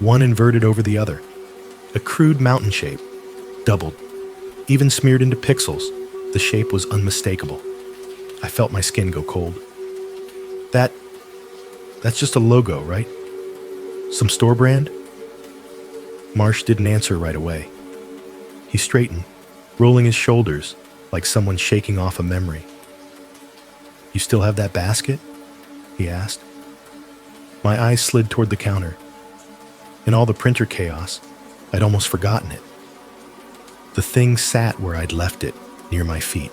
one inverted over the other. A crude mountain shape, doubled. Even smeared into pixels, the shape was unmistakable. I felt my skin go cold. That's just a logo, right? Some store brand?" Marsh didn't answer right away. He straightened, rolling his shoulders like someone shaking off a memory. "You still have that basket?" he asked. My eyes slid toward the counter. In all the printer chaos, I'd almost forgotten it. The thing sat where I'd left it, near my feet,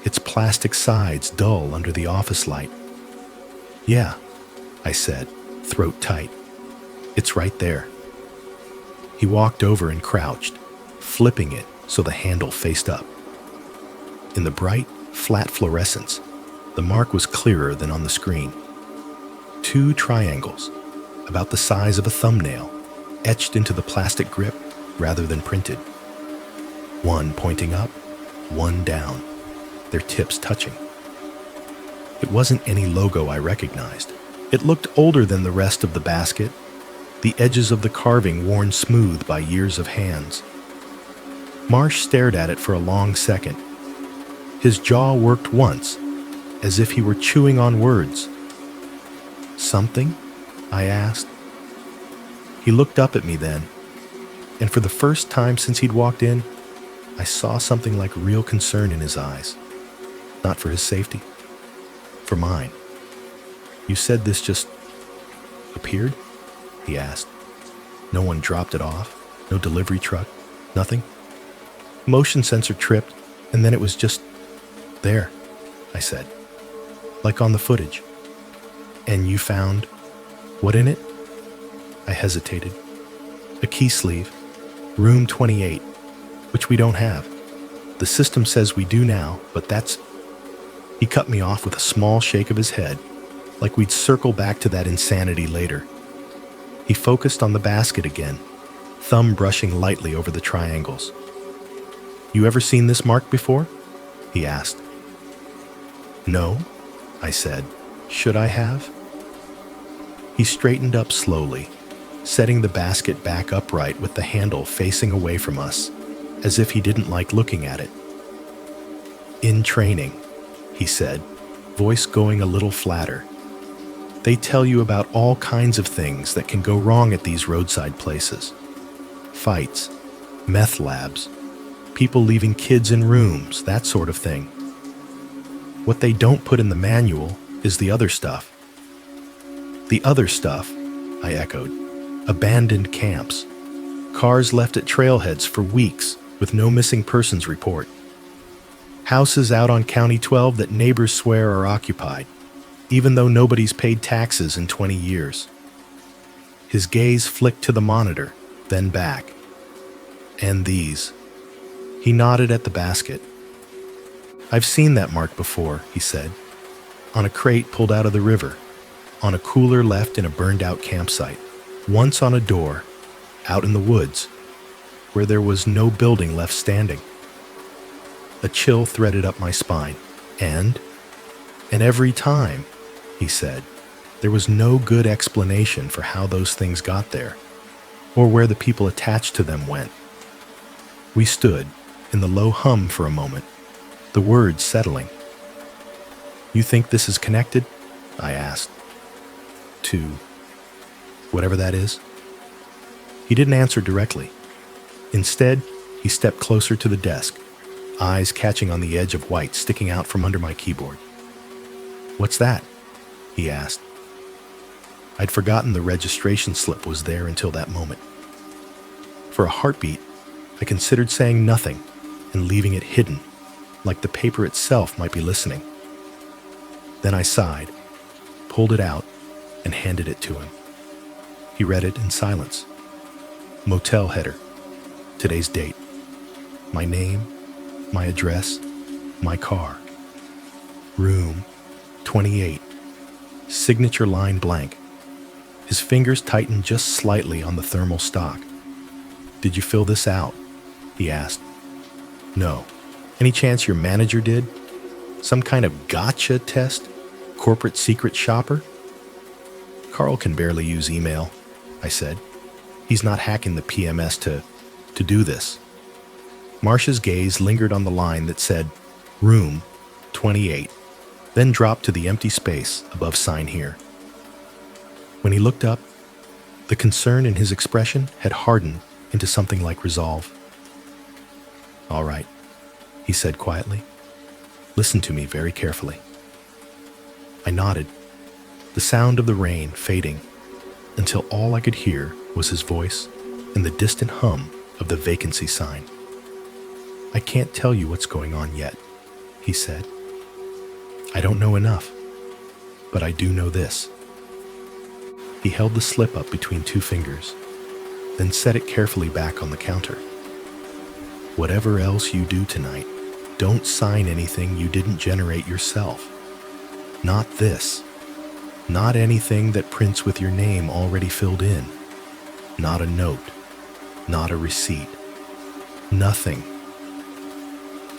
its plastic sides dull under the office light. "Yeah," I said, throat tight. "It's right there." He walked over and crouched, flipping it so the handle faced up. In the bright, flat fluorescence, the mark was clearer than on the screen. Two triangles, about the size of a thumbnail, etched into the plastic grip rather than printed. One pointing up, one down, their tips touching. It wasn't any logo I recognized. It looked older than the rest of the basket, the edges of the carving worn smooth by years of hands. Marsh stared at it for a long second. His jaw worked once, as if he were chewing on words. "Something?" I asked. He looked up at me then, and for the first time since he'd walked in, I saw something like real concern in his eyes. Not for his safety, for mine. "You said this just appeared?" he asked. No one dropped it off? No delivery truck? Nothing? Motion sensor tripped, and then it was just there, I said. Like on the footage. And you found what in it? I hesitated. A key sleeve. Room 28, which we don't have. The system says we do now, but that's... He cut me off with a small shake of his head, like we'd circle back to that insanity later. He focused on the basket again, thumb brushing lightly over the triangles. You ever seen this mark before? He asked. No, I said. Should I have? He straightened up slowly, setting the basket back upright with the handle facing away from us, as if he didn't like looking at it. In training, he said, voice going a little flatter. They tell you about all kinds of things that can go wrong at these roadside places. Fights, meth labs, people leaving kids in rooms, that sort of thing. What they don't put in the manual is the other stuff. The other stuff, I echoed. Abandoned camps. Cars left at trailheads for weeks with no missing persons report. Houses out on County 12 that neighbors swear are occupied, even though nobody's paid taxes in 20 years. His gaze flicked to the monitor, then back. And these. He nodded at the basket. I've seen that mark before, he said. On a crate pulled out of the river. On a cooler left in a burned-out campsite. Once on a door, out in the woods, where there was no building left standing. A chill threaded up my spine. And every time, he said, there was no good explanation for how those things got there, or where the people attached to them went. We stood in the low hum for a moment, the words settling. You think this is connected? I asked. To whatever that is? He didn't answer directly. Instead, he stepped closer to the desk, eyes catching on the edge of white sticking out from under my keyboard. What's that? He asked. I'd forgotten the registration slip was there until that moment. For a heartbeat, I considered saying nothing and leaving it hidden, like the paper itself might be listening. Then I sighed, pulled it out, and handed it to him. He read it in silence. Motel header. Today's date. My name, my address, my car. Room 28. Signature line blank. His fingers tightened just slightly on the thermal stock. Did you fill this out? He asked. No. Any chance your manager did? Some kind of gotcha test? Corporate secret shopper? Carl can barely use email, I said. He's not hacking the PMS to do this. Marcia's gaze lingered on the line that said, Room 28, then dropped to the empty space above sign here. When he looked up, the concern in his expression had hardened into something like resolve. All right, he said quietly. Listen to me very carefully. I nodded, the sound of the rain fading until all I could hear was his voice and the distant hum of the vacancy sign. I can't tell you what's going on yet, he said. I don't know enough, but I do know this. He held the slip up between two fingers, then set it carefully back on the counter. Whatever else you do tonight, don't sign anything you didn't generate yourself. Not this. Not anything that prints with your name already filled in. Not a note. Not a receipt. Nothing.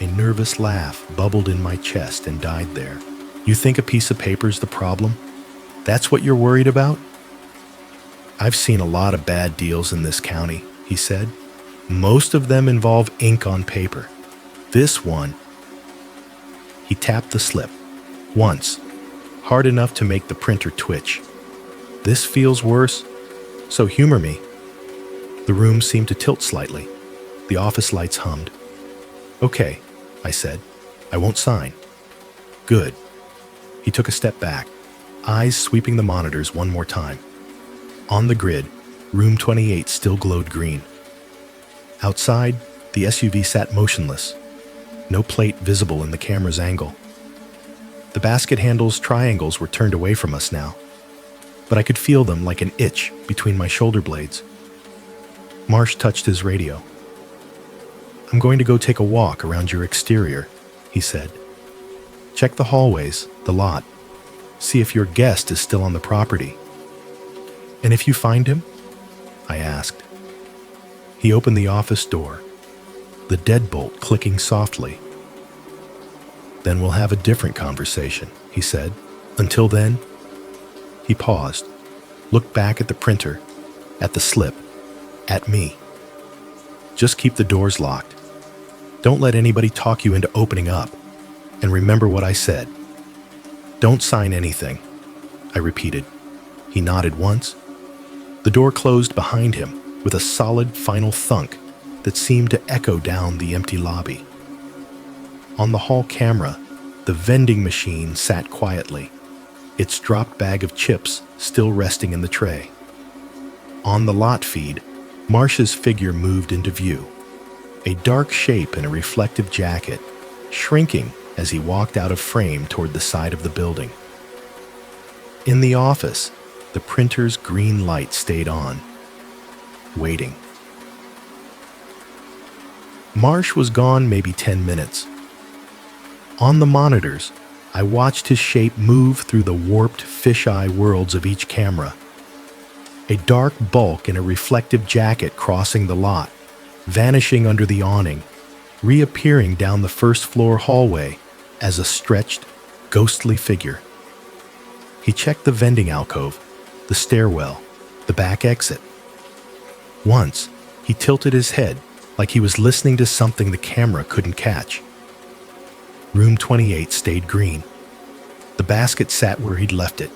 A nervous laugh bubbled in my chest and died there. You think a piece of paper's the problem? That's what you're worried about? I've seen a lot of bad deals in this county, he said. Most of them involve ink on paper. This one... He tapped the slip. Once. Hard enough to make the printer twitch. This feels worse, so humor me. The room seemed to tilt slightly. The office lights hummed. Okay, I said. I won't sign. Good. He took a step back, eyes sweeping the monitors one more time. On the grid, Room 28 still glowed green. Outside, the SUV sat motionless, no plate visible in the camera's angle. The basket handle's triangles were turned away from us now, but I could feel them like an itch between my shoulder blades. Marsh touched his radio. "I'm going to go take a walk around your exterior," he said. "Check the hallways, the lot. See if your guest is still on the property." "And if you find him?" I asked. He opened the office door, the deadbolt clicking softly. "Then we'll have a different conversation," he said. "Until then..." He paused, looked back at the printer, at the slip, at me. "Just keep the doors locked. Don't let anybody talk you into opening up. And remember what I said. Don't sign anything," I repeated. He nodded once. The door closed behind him with a solid final thunk that seemed to echo down the empty lobby. On the hall camera, the vending machine sat quietly, its dropped bag of chips still resting in the tray. On the lot feed, Marsh's figure moved into view, a dark shape in a reflective jacket, shrinking as he walked out of frame toward the side of the building. In the office, the printer's green light stayed on, waiting. Marsh was gone maybe 10 minutes. On the monitors, I watched his shape move through the warped fisheye worlds of each camera. A dark bulk in a reflective jacket crossing the lot, vanishing under the awning, reappearing down the first-floor hallway as a stretched, ghostly figure. He checked the vending alcove, the stairwell, the back exit. Once, he tilted his head like he was listening to something the camera couldn't catch. Room 28 stayed green. The basket sat where he'd left it,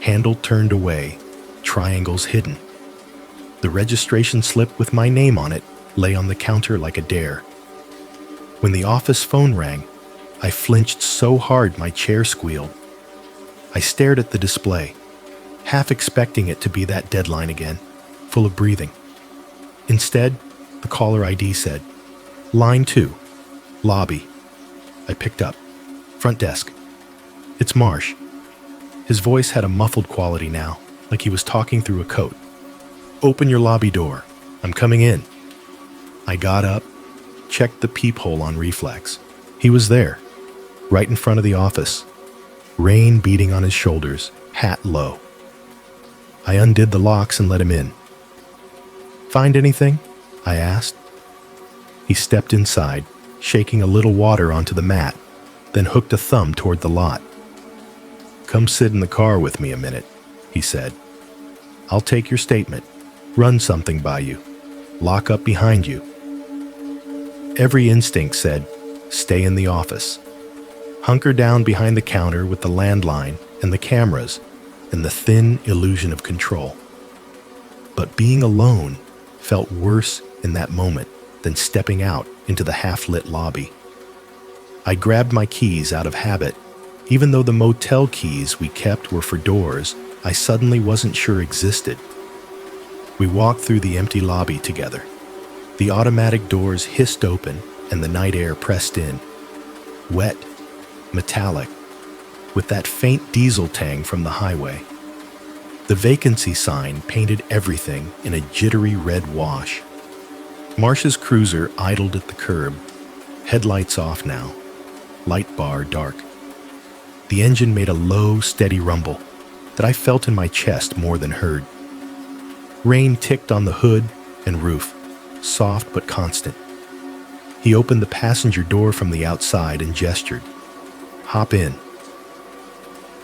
handle turned away, triangles hidden. The registration slip with my name on it lay on the counter like a dare. When the office phone rang, I flinched so hard my chair squealed. I stared at the display, half expecting it to be that deadline again, full of breathing. Instead, the caller ID said, "Line 2, lobby." I picked up. "Front desk." "It's Marsh." His voice had a muffled quality now, like he was talking through a coat. "Open your lobby door. I'm coming in." I got up, checked the peephole on reflex. He was there, right in front of the office, rain beating on his shoulders, hat low. I undid the locks and let him in. "Find anything?" I asked. He stepped inside, shaking a little water onto the mat, then hooked a thumb toward the lot. "Come sit in the car with me a minute," he said. "I'll take your statement, run something by you, lock up behind you." Every instinct said, stay in the office. Hunker down behind the counter with the landline and the cameras and the thin illusion of control. But being alone felt worse in that moment than stepping out into the half-lit lobby. I grabbed my keys out of habit. Even though the motel keys we kept were for doors I suddenly wasn't sure existed. We walked through the empty lobby together. The automatic doors hissed open and the night air pressed in. Wet, metallic, with that faint diesel tang from the highway. The vacancy sign painted everything in a jittery red wash. Marsh's cruiser idled at the curb, headlights off now, light bar dark. The engine made a low, steady rumble that I felt in my chest more than heard. Rain ticked on the hood and roof, soft but constant. He opened the passenger door from the outside and gestured. "Hop in."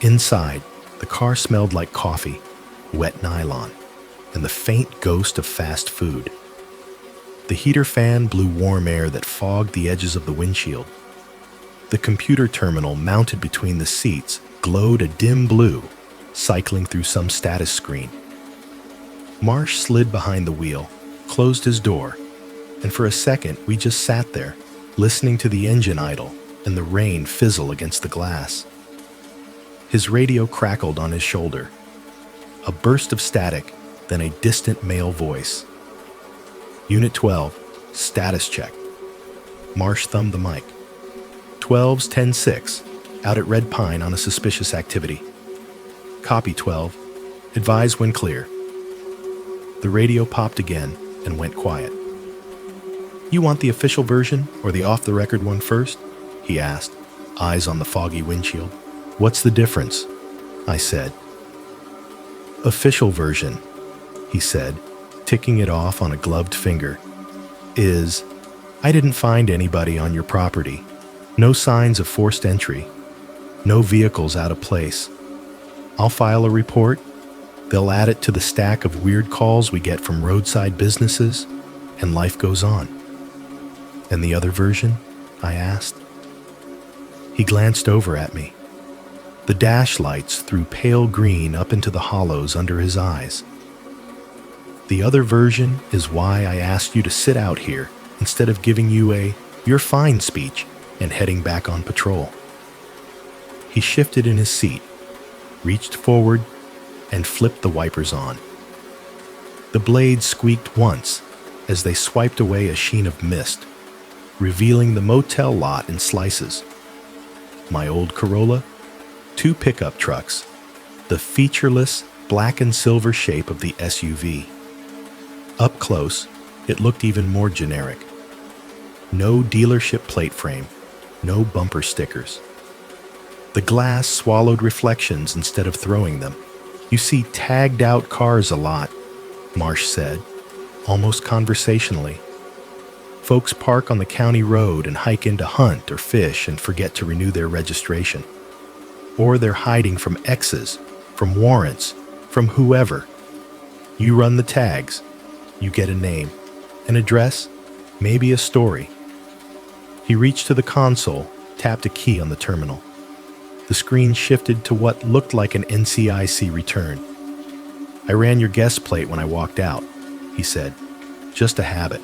Inside, the car smelled like coffee, wet nylon, and the faint ghost of fast food. The heater fan blew warm air that fogged the edges of the windshield. The computer terminal mounted between the seats glowed a dim blue, cycling through some status screen. Marsh slid behind the wheel, closed his door, and for a second we just sat there, listening to the engine idle and the rain fizzle against the glass. His radio crackled on his shoulder. A burst of static, then a distant male voice. Unit 12, status check. Marsh thumbed the mic. 12's 10-6, out at Red Pine on a suspicious activity. Copy 12, advise when clear. The radio popped again and went quiet. You want the official version or the off-the-record one first? He asked, eyes on the foggy windshield. What's the difference? I said. Official version, he said, ticking it off on a gloved finger, is, I didn't find anybody on your property. No signs of forced entry. No vehicles out of place. I'll file a report. They'll add it to the stack of weird calls we get from roadside businesses, and life goes on. And the other version? I asked. He glanced over at me. The dash lights threw pale green up into the hollows under his eyes. The other version is why I asked you to sit out here instead of giving you a "you're fine" speech and heading back on patrol. He shifted in his seat, reached forward, and flipped the wipers on. The blades squeaked once as they swiped away a sheen of mist, revealing the motel lot in slices. My old Corolla, 2 pickup trucks, the featureless black and silver shape of the SUV. Up close, it looked even more generic. No dealership plate frame, no bumper stickers. The glass swallowed reflections instead of throwing them. You see tagged out cars a lot, Marsh said, almost conversationally. Folks park on the county road and hike in to hunt or fish and forget to renew their registration. Or they're hiding from exes, from warrants, from whoever. You run the tags. You get a name, an address, maybe a story. He reached to the console, tapped a key on the terminal. The screen shifted to what looked like an NCIC return. I ran your guest plate when I walked out, he said. Just a habit.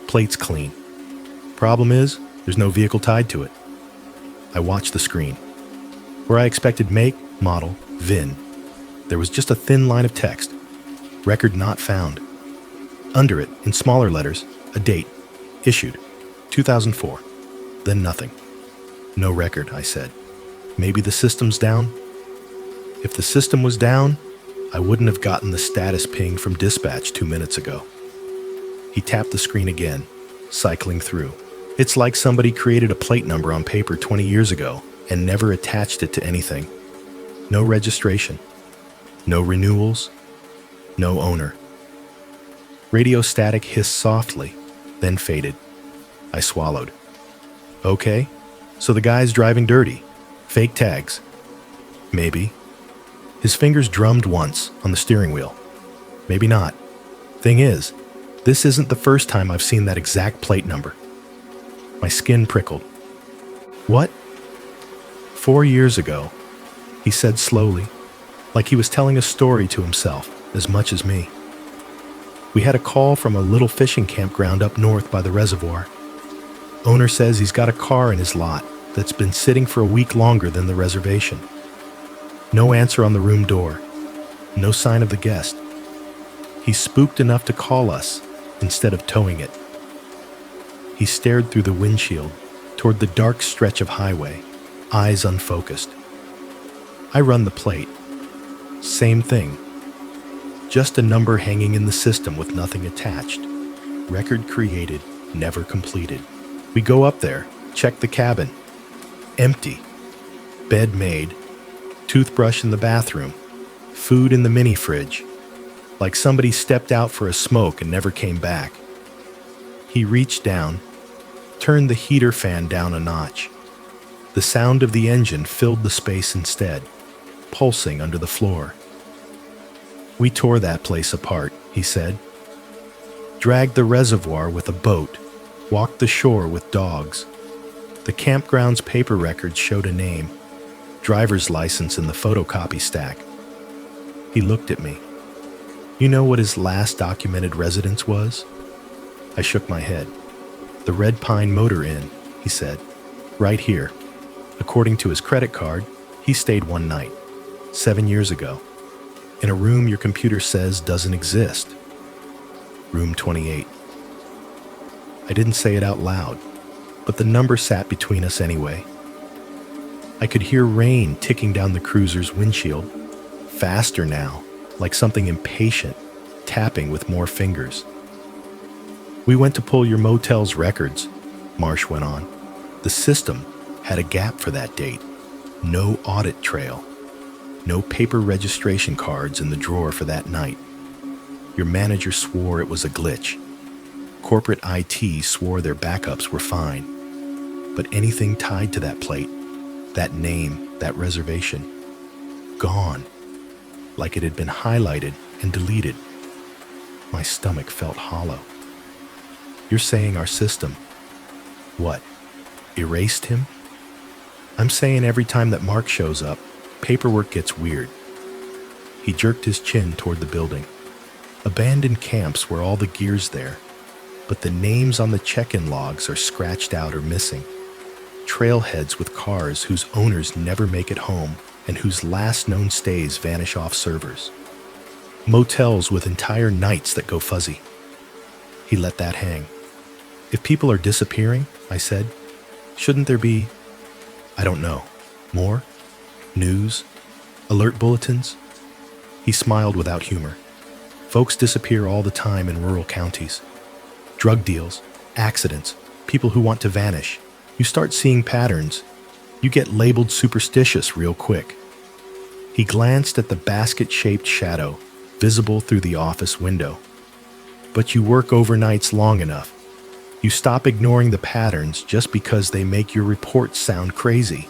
Plate's clean. Problem is, there's no vehicle tied to it. I watched the screen. Where I expected make, model, VIN, there was just a thin line of text. Record not found. Under it, in smaller letters, a date. Issued. 2004. Then nothing. No record, I said. Maybe the system's down? If the system was down, I wouldn't have gotten the status ping from dispatch 2 minutes ago. He tapped the screen again, cycling through. It's like somebody created a plate number on paper 20 years ago and never attached it to anything. No registration. No renewals. No owner. Radio static hissed softly, then faded. I swallowed. Okay, so the guy's driving dirty. Fake tags. Maybe. His fingers drummed once on the steering wheel. Maybe not. Thing is, this isn't the first time I've seen that exact plate number. My skin prickled. What? 4 years ago, he said slowly, like he was telling a story to himself as much as me. We had a call from a little fishing campground up north by the reservoir. Owner says he's got a car in his lot that's been sitting for a week longer than the reservation. No answer on the room door. No sign of the guest. He's spooked enough to call us instead of towing it. He stared through the windshield toward the dark stretch of highway, eyes unfocused. I run the plate. Same thing. Just a number hanging in the system with nothing attached. Record created, never completed. We go up there, check the cabin. Empty. Bed made. Toothbrush in the bathroom. Food in the mini fridge. Like somebody stepped out for a smoke and never came back. He reached down, turned the heater fan down a notch. The sound of the engine filled the space instead, pulsing under the floor. We tore that place apart, he said. Dragged the reservoir with a boat, walked the shore with dogs. The campground's paper records showed a name, driver's license in the photocopy stack. He looked at me. You know what his last documented residence was? I shook my head. The Red Pine Motor Inn, he said. Right here. According to his credit card, he stayed one night, 7 years ago. in a room your computer says doesn't exist. Room 28. I didn't say it out loud, but the number sat between us anyway. I could hear rain ticking down the cruiser's windshield, faster now, like something impatient, tapping with more fingers. We went to pull your motel's records, Marsh went on. The system had a gap for that date. No audit trail. No paper registration cards in the drawer for that night. Your manager swore it was a glitch. Corporate IT swore their backups were fine. But anything tied to that plate, that name, that reservation, gone. Like it had been highlighted and deleted. My stomach felt hollow. You're saying our system, what, erased him? I'm saying every time that Mark shows up, paperwork gets weird. He jerked his chin toward the building. Abandoned camps were all the gear's there, but the names on the check-in logs are scratched out or missing. Trailheads with cars whose owners never make it home and whose last known stays vanish off servers. Motels with entire nights that go fuzzy. He let that hang. If people are disappearing, I said, shouldn't there be, I don't know, more? News? Alert bulletins? He smiled without humor. Folks disappear all the time in rural counties. Drug deals, accidents, people who want to vanish. You start seeing patterns. You get labeled superstitious real quick. He glanced at the basket-shaped shadow visible through the office window. But you work overnights long enough. You stop ignoring the patterns just because they make your reports sound crazy.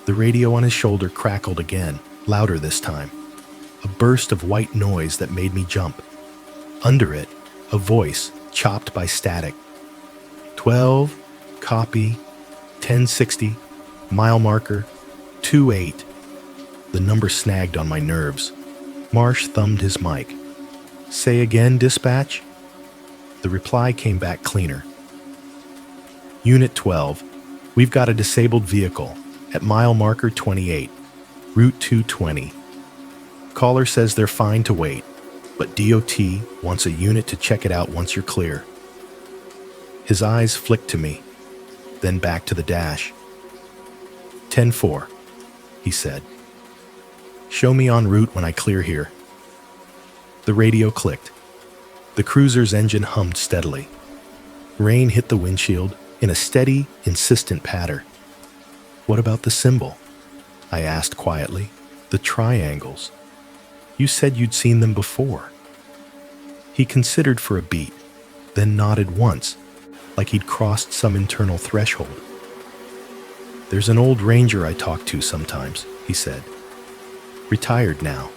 The radio on his shoulder crackled again, louder this time. A burst of white noise that made me jump. Under it, a voice chopped by static. 12, copy, 1060, mile marker, 28. The number snagged on my nerves. Marsh thumbed his mic. Say again, dispatch? The reply came back cleaner. Unit 12, we've got a disabled vehicle at mile marker 28, Route 220. Caller says they're fine to wait, but DOT wants a unit to check it out once you're clear. His eyes flicked to me, then back to the dash. 10-4, he said. Show me en route when I clear here. The radio clicked. The cruiser's engine hummed steadily. Rain hit the windshield in a steady, insistent patter. What about the symbol? I asked quietly. The triangles. You said you'd seen them before. He considered for a beat, then nodded once, like he'd crossed some internal threshold. There's an old ranger I talk to sometimes, he said. Retired now.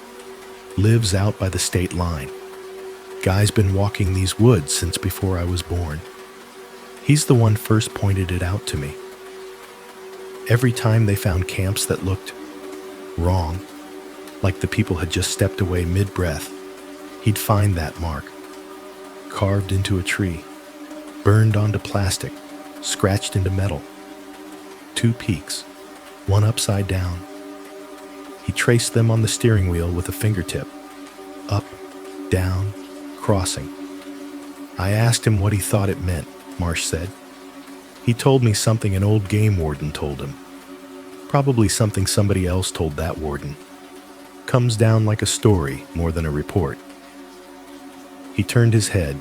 Lives out by the state line. Guy's been walking these woods since before I was born. He's the one first pointed it out to me. Every time they found camps that looked wrong, like the people had just stepped away mid-breath, he'd find that mark, carved into a tree, burned onto plastic, scratched into metal. 2 peaks, one upside down. He traced them on the steering wheel with a fingertip. Up, down, crossing. I asked him what he thought it meant, Marsh said. He told me something an old game warden told him. Probably something somebody else told that warden. Comes down like a story more than a report. He turned his head,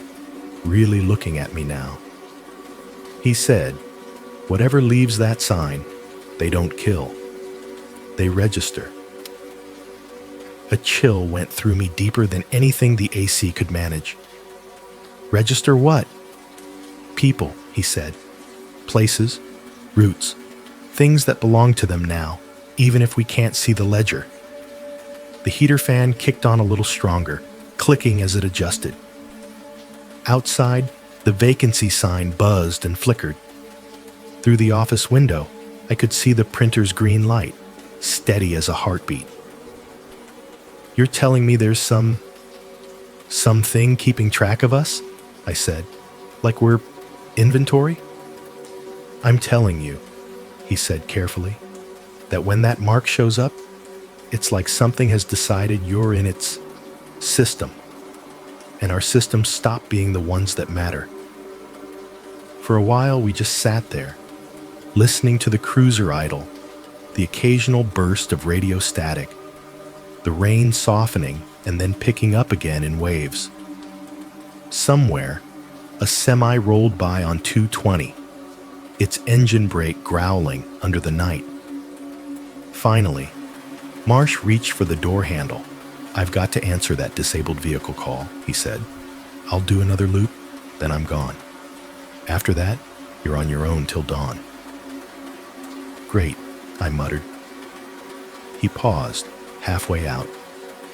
really looking at me now. He said, whatever leaves that sign, they don't kill. They register. A chill went through me deeper than anything the AC could manage. Register what? People, he said. Places, routes, things that belong to them now, even if we can't see the ledger. The heater fan kicked on a little stronger, clicking as it adjusted. Outside, the vacancy sign buzzed and flickered. Through the office window, I could see the printer's green light, steady as a heartbeat. You're telling me there's something keeping track of us? I said. Like we're inventory? I'm telling you, he said carefully, that when that mark shows up, It's like something has decided you're in its system, and our systems stop being the ones that matter. For a while, we just sat there, listening to the cruiser idle, the occasional burst of radio static, the rain softening and then picking up again in waves. Somewhere, a semi rolled by on 220, its engine brake growling under the night. Finally, Marsh reached for the door handle. "I've got to answer that disabled vehicle call," he said. "I'll do another loop, then I'm gone. After that, you're on your own till dawn." "Great," I muttered. He paused, halfway out,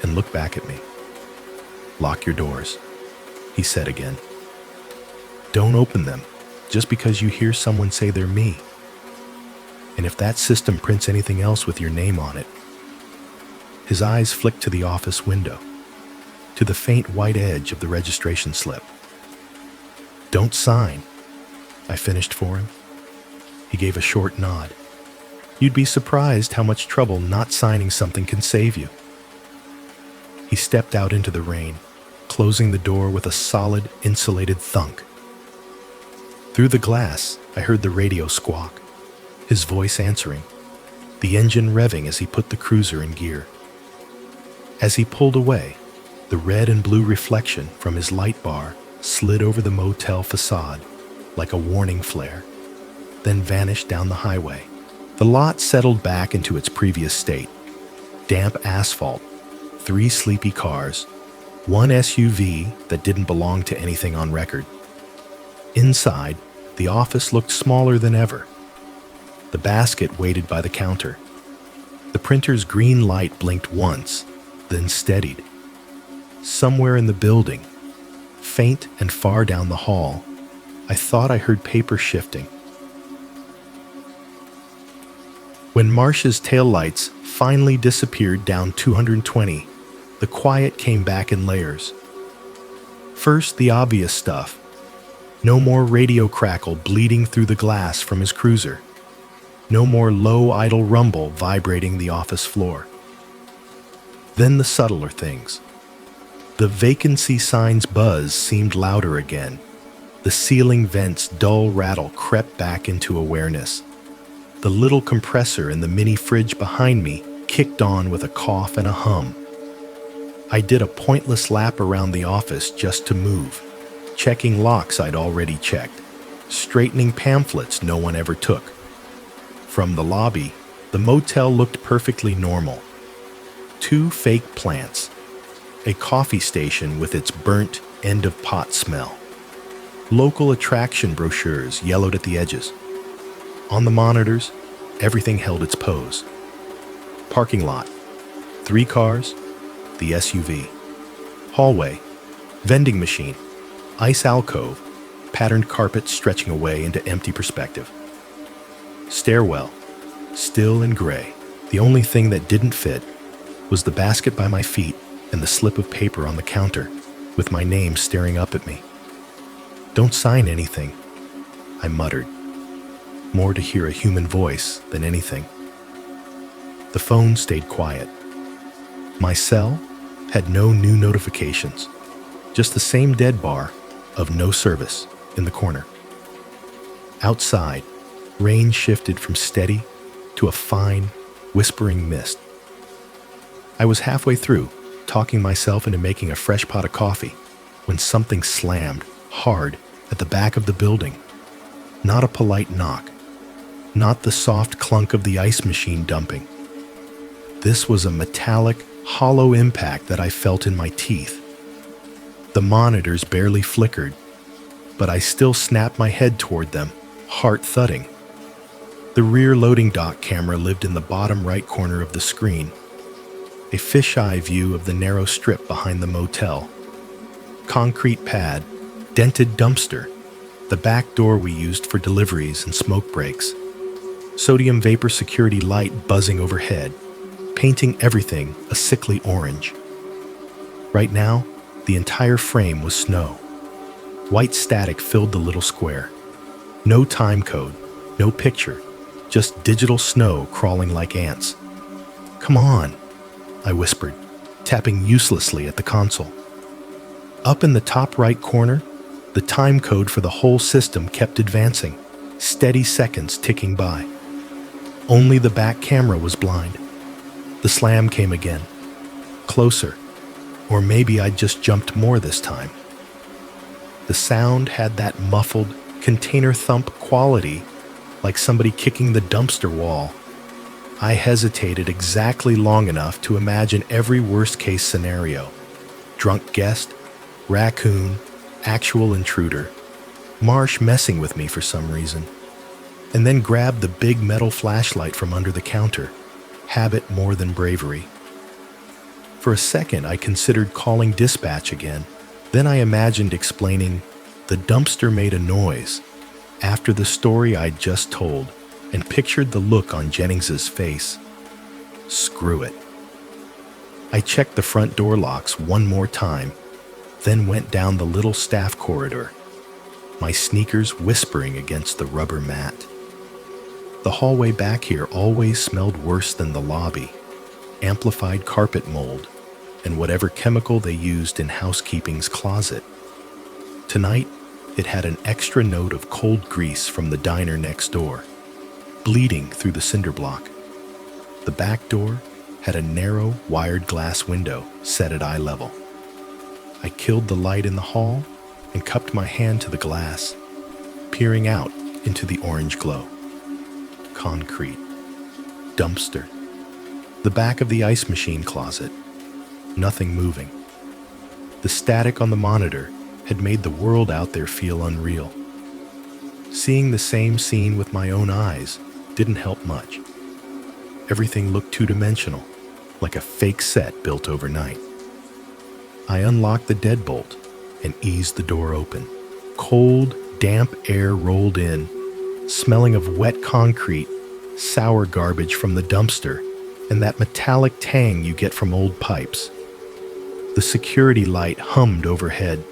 and looked back at me. "Lock your doors," he said again. "Don't open them just because you hear someone say they're me. And if that system prints anything else with your name on it..." His eyes flicked to the office window, to the faint white edge of the registration slip. "Don't sign," I finished for him. He gave a short nod. "You'd be surprised how much trouble not signing something can save you." He stepped out into the rain, closing the door with a solid, insulated thunk. Through the glass, I heard the radio squawk, his voice answering, the engine revving as he put the cruiser in gear. As he pulled away, the red and blue reflection from his light bar slid over the motel facade like a warning flare, then vanished down the highway. The lot settled back into its previous state. Damp asphalt, 3 sleepy cars, 1 SUV that didn't belong to anything on record. Inside, the office looked smaller than ever. The basket waited by the counter. The printer's green light blinked once, then steadied. Somewhere in the building, faint and far down the hall, I thought I heard paper shifting. When Marsh's taillights finally disappeared down 220, the quiet came back in layers. First, the obvious stuff. No more radio crackle bleeding through the glass from his cruiser. No more low idle rumble vibrating the office floor. Then the subtler things. The vacancy sign's buzz seemed louder again. The ceiling vent's dull rattle crept back into awareness. The little compressor in the mini fridge behind me kicked on with a cough and a hum. I did a pointless lap around the office just to move, checking locks I'd already checked, straightening pamphlets no one ever took. From the lobby, the motel looked perfectly normal. 2 fake plants, a coffee station with its burnt end-of-pot smell, local attraction brochures yellowed at the edges. On the monitors, everything held its pose. Parking lot, 3 cars, the SUV. Hallway, vending machine, ice alcove, patterned carpet stretching away into empty perspective. Stairwell, still and gray. The only thing that didn't fit was the basket by my feet and the slip of paper on the counter with my name staring up at me. "Don't sign anything," I muttered, more to hear a human voice than anything. The phone stayed quiet. My cell had no new notifications, just the same dead bar of "no service" in the corner. Outside, rain shifted from steady to a fine, whispering mist. I was halfway through, talking myself into making a fresh pot of coffee, when something slammed hard at the back of the building. Not a polite knock, not the soft clunk of the ice machine dumping. This was a metallic, hollow impact that I felt in my teeth. The monitors barely flickered, but I still snapped my head toward them, heart thudding. The rear loading dock camera lived in the bottom right corner of the screen, a fisheye view of the narrow strip behind the motel. Concrete pad, dented dumpster, the back door we used for deliveries and smoke breaks. Sodium vapor security light buzzing overhead, painting everything a sickly orange. Right now, the entire frame was snow. White static filled the little square. No time code, no picture, just digital snow crawling like ants. "Come on," I whispered, tapping uselessly at the console. Up in the top right corner, the time code for the whole system kept advancing, steady seconds ticking by. Only the back camera was blind. The slam came again. Closer. Or maybe I'd just jumped more this time. The sound had that muffled, container thump quality, like somebody kicking the dumpster wall. I hesitated exactly long enough to imagine every worst-case scenario. Drunk guest, raccoon, actual intruder, Marsh messing with me for some reason, and then grabbed the big metal flashlight from under the counter, habit more than bravery. For a second, I considered calling dispatch again. Then I imagined explaining, the dumpster made a noise, after the story I'd just told, and pictured the look on Jennings's face. Screw it. I checked the front door locks one more time, then went down the little staff corridor, my sneakers whispering against the rubber mat. The hallway back here always smelled worse than the lobby, amplified carpet mold, and whatever chemical they used in housekeeping's closet. Tonight, it had an extra note of cold grease from the diner next door, bleeding through the cinder block. The back door had a narrow, wired glass window set at eye level. I killed the light in the hall and cupped my hand to the glass, peering out into the orange glow. Concrete. Dumpster. The back of the ice machine closet. Nothing moving. The static on the monitor had made the world out there feel unreal. Seeing the same scene with my own eyes didn't help much. Everything looked two-dimensional, like a fake set built overnight. I unlocked the deadbolt and eased the door open. Cold, damp air rolled in, smelling of wet concrete, sour garbage from the dumpster, and that metallic tang you get from old pipes. The security light hummed overhead,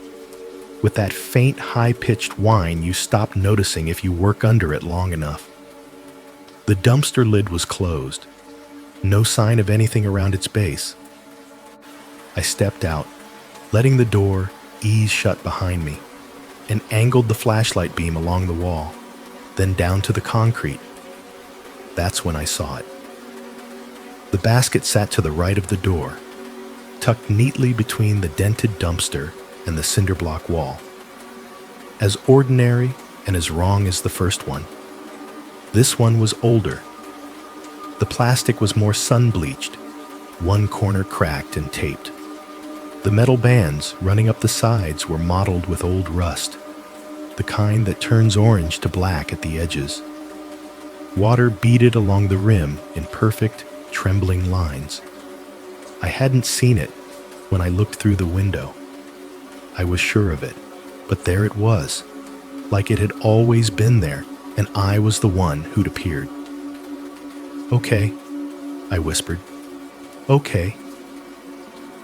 with that faint, high-pitched whine you stop noticing if you work under it long enough. The dumpster lid was closed, no sign of anything around its base. I stepped out, letting the door ease shut behind me, and angled the flashlight beam along the wall, then down to the concrete. That's when I saw it. The basket sat to the right of the door, tucked neatly between the dented dumpster and the cinder block wall. As ordinary and as wrong as the first one, this one was older. The plastic was more sun-bleached, one corner cracked and taped. The metal bands running up the sides were mottled with old rust, the kind that turns orange to black at the edges. Water beaded along the rim in perfect, trembling lines. I hadn't seen it when I looked through the window. I was sure of it, but there it was, like it had always been there, and I was the one who'd appeared. "Okay," I whispered. "Okay."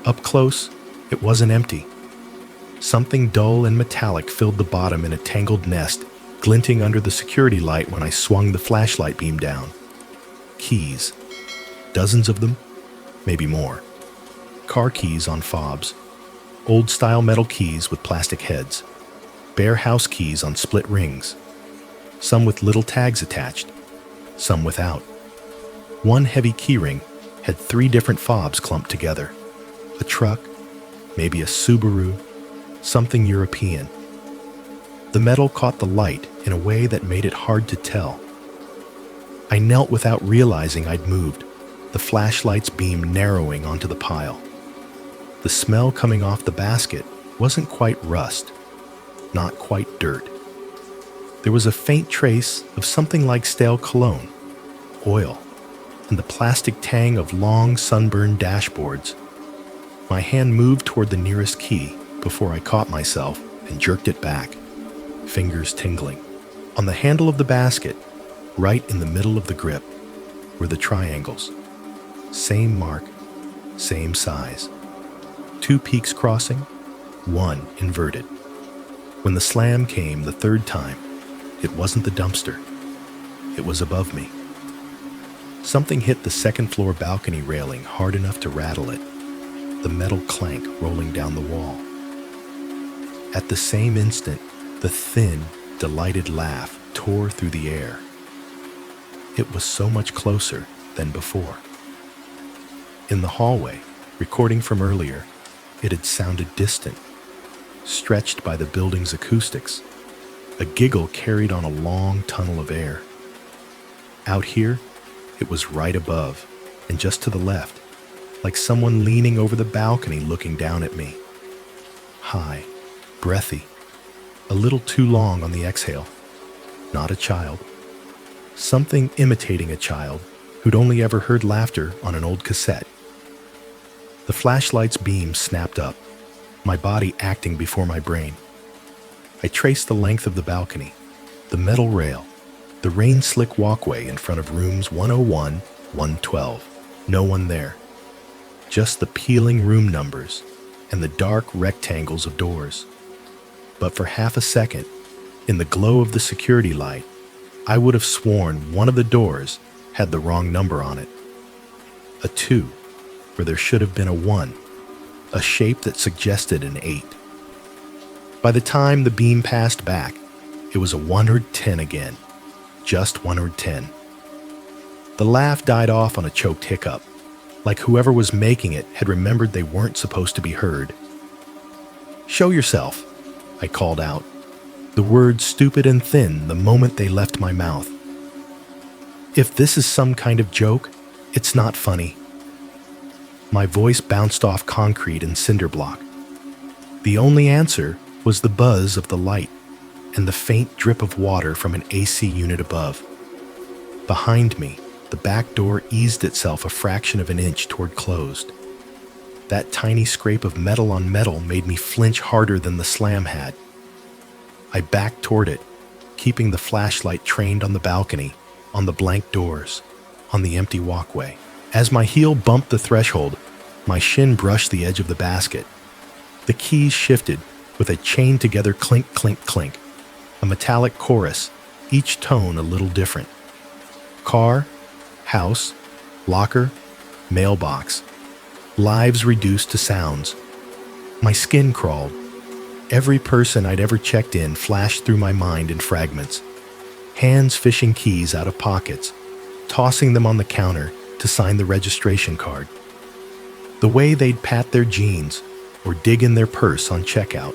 Up close, it wasn't empty. Something dull and metallic filled the bottom in a tangled nest, glinting under the security light when I swung the flashlight beam down. Keys. Dozens of them, maybe more. Car keys on fobs. Old-style metal keys with plastic heads. Bare house keys on split rings. Some with little tags attached, some without. One heavy keyring had 3 different fobs clumped together. A truck, maybe a Subaru, something European. The metal caught the light in a way that made it hard to tell. I knelt without realizing I'd moved, the flashlight's beam narrowing onto the pile. The smell coming off the basket wasn't quite rust, not quite dirt. There was a faint trace of something like stale cologne, oil, and the plastic tang of long sunburned dashboards. My hand moved toward the nearest key before I caught myself and jerked it back, fingers tingling. On the handle of the basket, right in the middle of the grip, were the triangles. Same mark, same size. 2 peaks crossing, 1 inverted. When the slam came the 3rd time, it wasn't the dumpster. It was above me. Something hit the second-floor balcony railing hard enough to rattle it, the metal clank rolling down the wall. At the same instant, the thin, delighted laugh tore through the air. It was so much closer than before. In the hallway, recording from earlier, it had sounded distant, stretched by the building's acoustics. A giggle carried on a long tunnel of air. Out here, it was right above, and just to the left, like someone leaning over the balcony looking down at me. High, breathy, a little too long on the exhale. Not a child. Something imitating a child who'd only ever heard laughter on an old cassette. The flashlight's beam snapped up, my body acting before my brain. I traced the length of the balcony, the metal rail, the rain-slick walkway in front of rooms 101, 112. No one there. Just the peeling room numbers and the dark rectangles of doors. But for half a second, in the glow of the security light, I would have sworn one of the doors had the wrong number on it. A 2, where there should have been a 1, a shape that suggested an 8. By the time the beam passed back, it was a 110 again, just 110. The laugh died off on a choked hiccup, like whoever was making it had remembered they weren't supposed to be heard. "Show yourself," I called out, the words stupid and thin the moment they left my mouth. If this is some kind of joke, it's not funny. My voice bounced off concrete and cinder block. The only answer was the buzz of the light and the faint drip of water from an AC unit above. Behind me, the back door eased itself a fraction of an inch toward closed. That tiny scrape of metal on metal made me flinch harder than the slam had. I backed toward it, keeping the flashlight trained on the balcony, on the blank doors, on the empty walkway. As my heel bumped the threshold, my shin brushed the edge of the basket. The keys shifted with a chained-together clink, clink, clink, a metallic chorus, each tone a little different. Car, house, locker, mailbox, lives reduced to sounds. My skin crawled. Every person I'd ever checked in flashed through my mind in fragments. Hands fishing keys out of pockets, tossing them on the counter to sign the registration card. The way they'd pat their jeans or dig in their purse on checkout,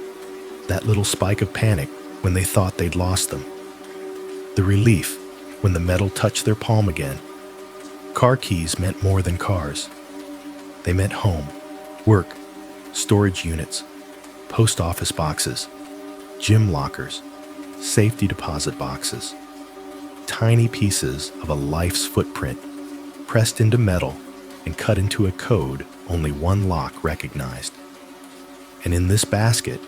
that little spike of panic when they thought they'd lost them. The relief when the metal touched their palm again. Car keys meant more than cars. They meant home, work, storage units, post office boxes, gym lockers, safety deposit boxes. Tiny pieces of a life's footprint, pressed into metal and cut into a code only one lock recognized. And in this basket,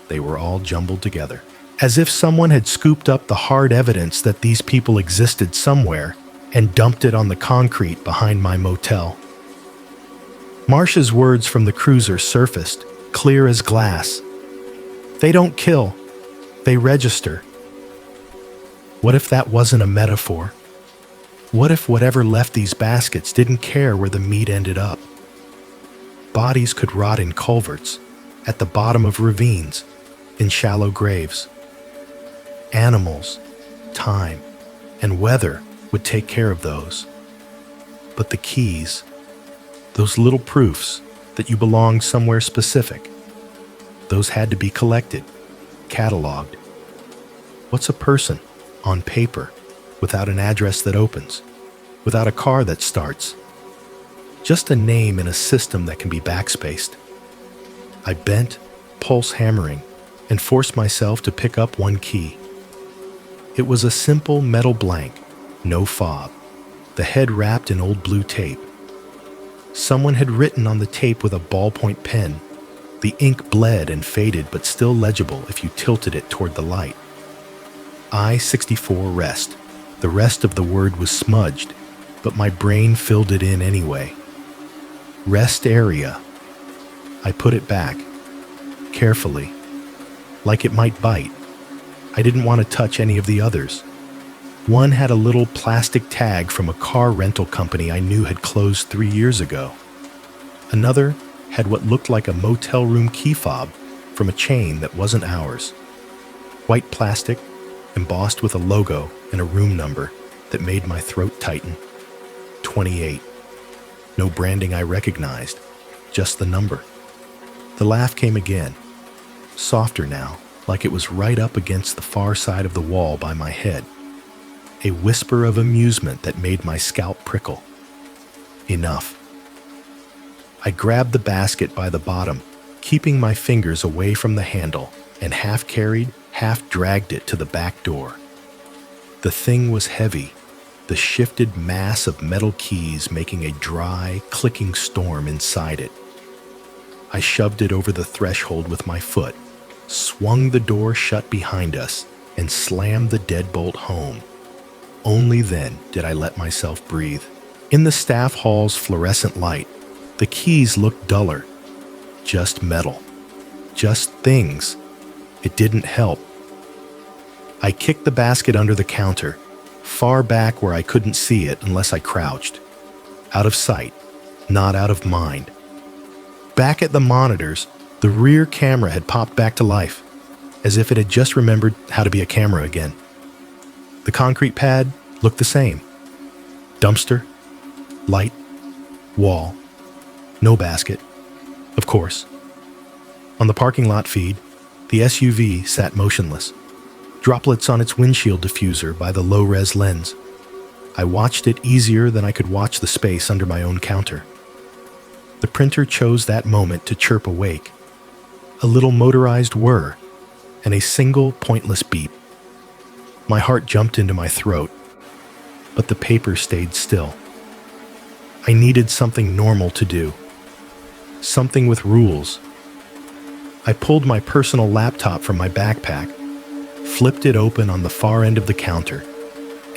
they were all jumbled together, as if someone had scooped up the hard evidence that these people existed somewhere and dumped it on the concrete behind my motel. Marcia's words from the cruiser surfaced, clear as glass. They don't kill, they register. What if that wasn't a metaphor? What if whatever left these baskets didn't care where the meat ended up? Bodies could rot in culverts, at the bottom of ravines, in shallow graves. Animals, time, and weather would take care of those. But the keys, those little proofs that you belonged somewhere specific, those had to be collected, cataloged. What's a person, on paper, without an address that opens, without a car that starts? Just a name in a system that can be backspaced. I bent, pulse hammering, and forced myself to pick up one key. It was a simple metal blank, no fob, the head wrapped in old blue tape. Someone had written on the tape with a ballpoint pen. The ink bled and faded, but still legible if you tilted it toward the light. I-64 rest. The rest of the word was smudged, but my brain filled it in anyway. Rest area. I put it back, carefully, like it might bite. I didn't want to touch any of the others. One had a little plastic tag from a car rental company I knew had closed 3 years ago. Another had what looked like a motel room key fob from a chain that wasn't ours. White plastic, embossed with a logo and a room number that made my throat tighten. 28. No branding I recognized, just the number. The laugh came again, softer now, like it was right up against the far side of the wall by my head. A whisper of amusement that made my scalp prickle. Enough. I grabbed the basket by the bottom, keeping my fingers away from the handle, and half carried, half dragged it to the back door. The thing was heavy, the shifted mass of metal keys making a dry, clicking storm inside it. I shoved it over the threshold with my foot, swung the door shut behind us, and slammed the deadbolt home. Only then did I let myself breathe. In the staff hall's fluorescent light, the keys looked duller. Just metal. Just things. It didn't help. I kicked the basket under the counter, far back where I couldn't see it unless I crouched. Out of sight, not out of mind. Back at the monitors, the rear camera had popped back to life, as if it had just remembered how to be a camera again. The concrete pad looked the same. Dumpster, light, wall, no basket, of course. On the parking lot feed, the SUV sat motionless, droplets on its windshield diffuser by the low-res lens. I watched it easier than I could watch the space under my own counter. The printer chose that moment to chirp awake. A little motorized whir, and a single pointless beep. My heart jumped into my throat, but the paper stayed still. I needed something normal to do. Something with rules. I pulled my personal laptop from my backpack, flipped it open on the far end of the counter,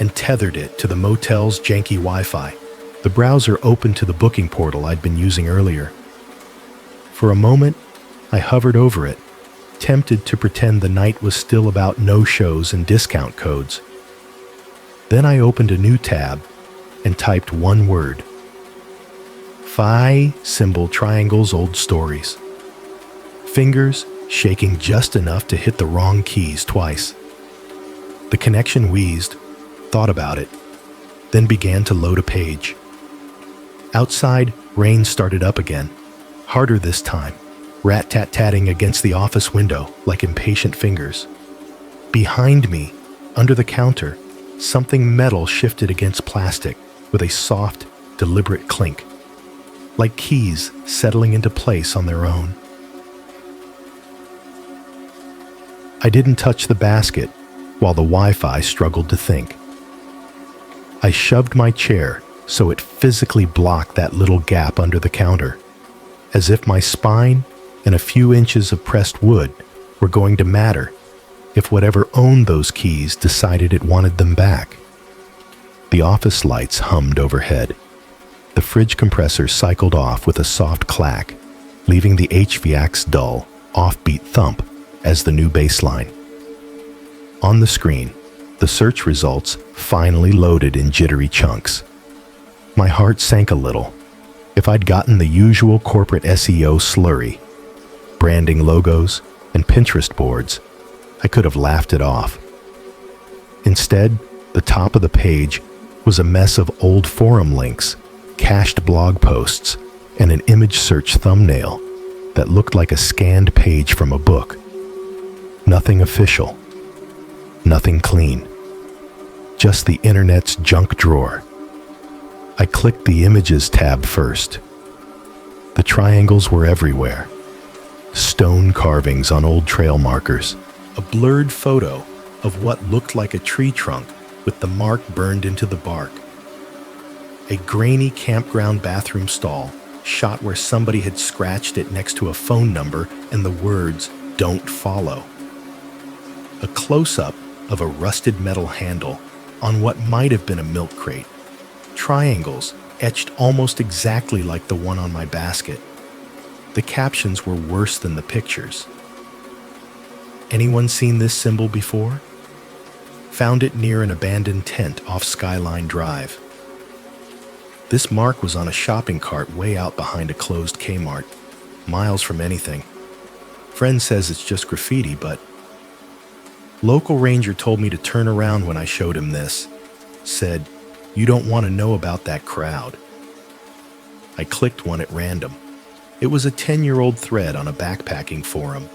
and tethered it to the motel's janky Wi-Fi. The browser opened to the booking portal I'd been using earlier. For a moment, I hovered over it, tempted to pretend the night was still about no-shows and discount codes. Then I opened a new tab and typed one word. Phi symbol triangles old stories. Fingers shaking just enough to hit the wrong keys twice. The connection wheezed, thought about it, then began to load a page. Outside, rain started up again, harder this time, rat-tat-tatting against the office window like impatient fingers. Behind me, under the counter, something metal shifted against plastic with a soft, deliberate clink, like keys settling into place on their own. I didn't touch the basket while the Wi-Fi struggled to think. I shoved my chair so it physically blocked that little gap under the counter, as if my spine and a few inches of pressed wood were going to matter if whatever owned those keys decided it wanted them back. The office lights hummed overhead. The fridge compressor cycled off with a soft clack, leaving the HVAC's dull, offbeat thump as the new baseline. On the screen, the search results finally loaded in jittery chunks. My heart sank a little. If I'd gotten the usual corporate SEO slurry, branding logos and Pinterest boards, I could have laughed it off. Instead, the top of the page was a mess of old forum links, cached blog posts, and an image search thumbnail that looked like a scanned page from a book. Nothing official. Nothing clean. Just the internet's junk drawer. I clicked the Images tab first. The triangles were everywhere. Stone carvings on old trail markers. A blurred photo of what looked like a tree trunk with the mark burned into the bark. A grainy campground bathroom stall, shot where somebody had scratched it next to a phone number and the words, "Don't follow." A close-up of a rusted metal handle on what might have been a milk crate. Triangles etched almost exactly like the one on my basket. The captions were worse than the pictures. Anyone seen this symbol before? Found it near an abandoned tent off Skyline Drive. This mark was on a shopping cart way out behind a closed Kmart, miles from anything. Friend says it's just graffiti, but local ranger told me to turn around when I showed him this. Said, "You don't want to know about that crowd." I clicked one at random. It was a 10-year-old thread on a backpacking forum,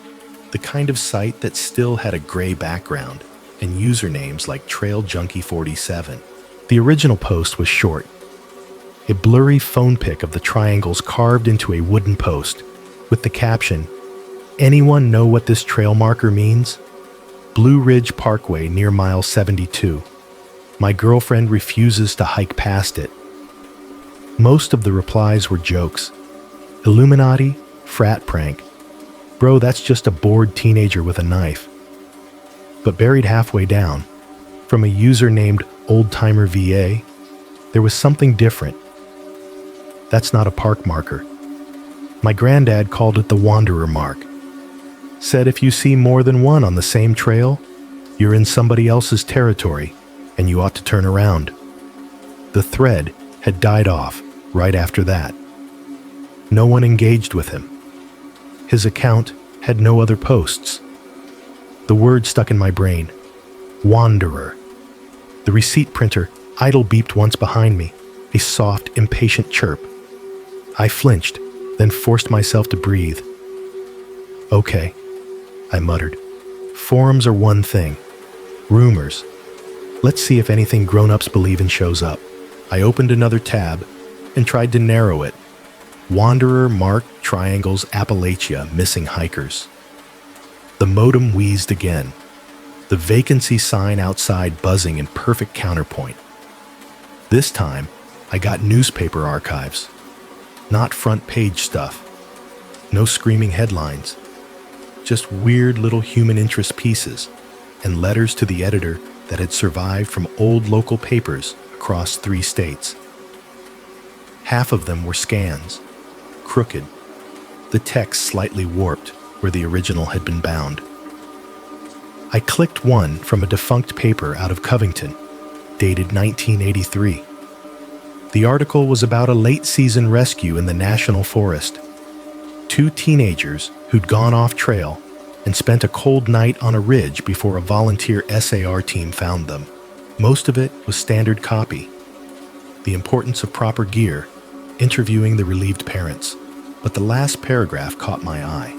the kind of site that still had a gray background and usernames like Trail Junkie 47. The original post was short, a blurry phone pic of the triangles carved into a wooden post, with the caption, "Anyone know what this trail marker means? Blue Ridge Parkway near mile 72. My girlfriend refuses to hike past it." Most of the replies were jokes. Illuminati, frat prank. Bro, that's just a bored teenager with a knife. But buried halfway down, from a user named Oldtimer VA, there was something different. That's not a park marker. My granddad called it the Wanderer mark. Said if you see more than one on the same trail, you're in somebody else's territory and you ought to turn around. The thread had died off right after that. No one engaged with him. His account had no other posts. The word stuck in my brain. Wanderer. The receipt printer idle beeped once behind me, a soft, impatient chirp. I flinched, then forced myself to breathe. "Okay," I muttered. "Forums are one thing. Rumors. Let's see if anything grown-ups believe in shows up." I opened another tab and tried to narrow it. Wanderer marked triangles Appalachia missing hikers. The modem wheezed again, the vacancy sign outside buzzing in perfect counterpoint. This time, I got newspaper archives. Not front page stuff. No screaming headlines. Just weird little human interest pieces and letters to the editor that had survived from old local papers across 3 states. Half of them were scans, crooked, the text slightly warped where the original had been bound. I clicked one from a defunct paper out of Covington, dated 1983. The article was about a late-season rescue in the National Forest. 2 teenagers who'd gone off trail and spent a cold night on a ridge before a volunteer SAR team found them. Most of it was standard copy. The importance of proper gear, interviewing the relieved parents. But the last paragraph caught my eye.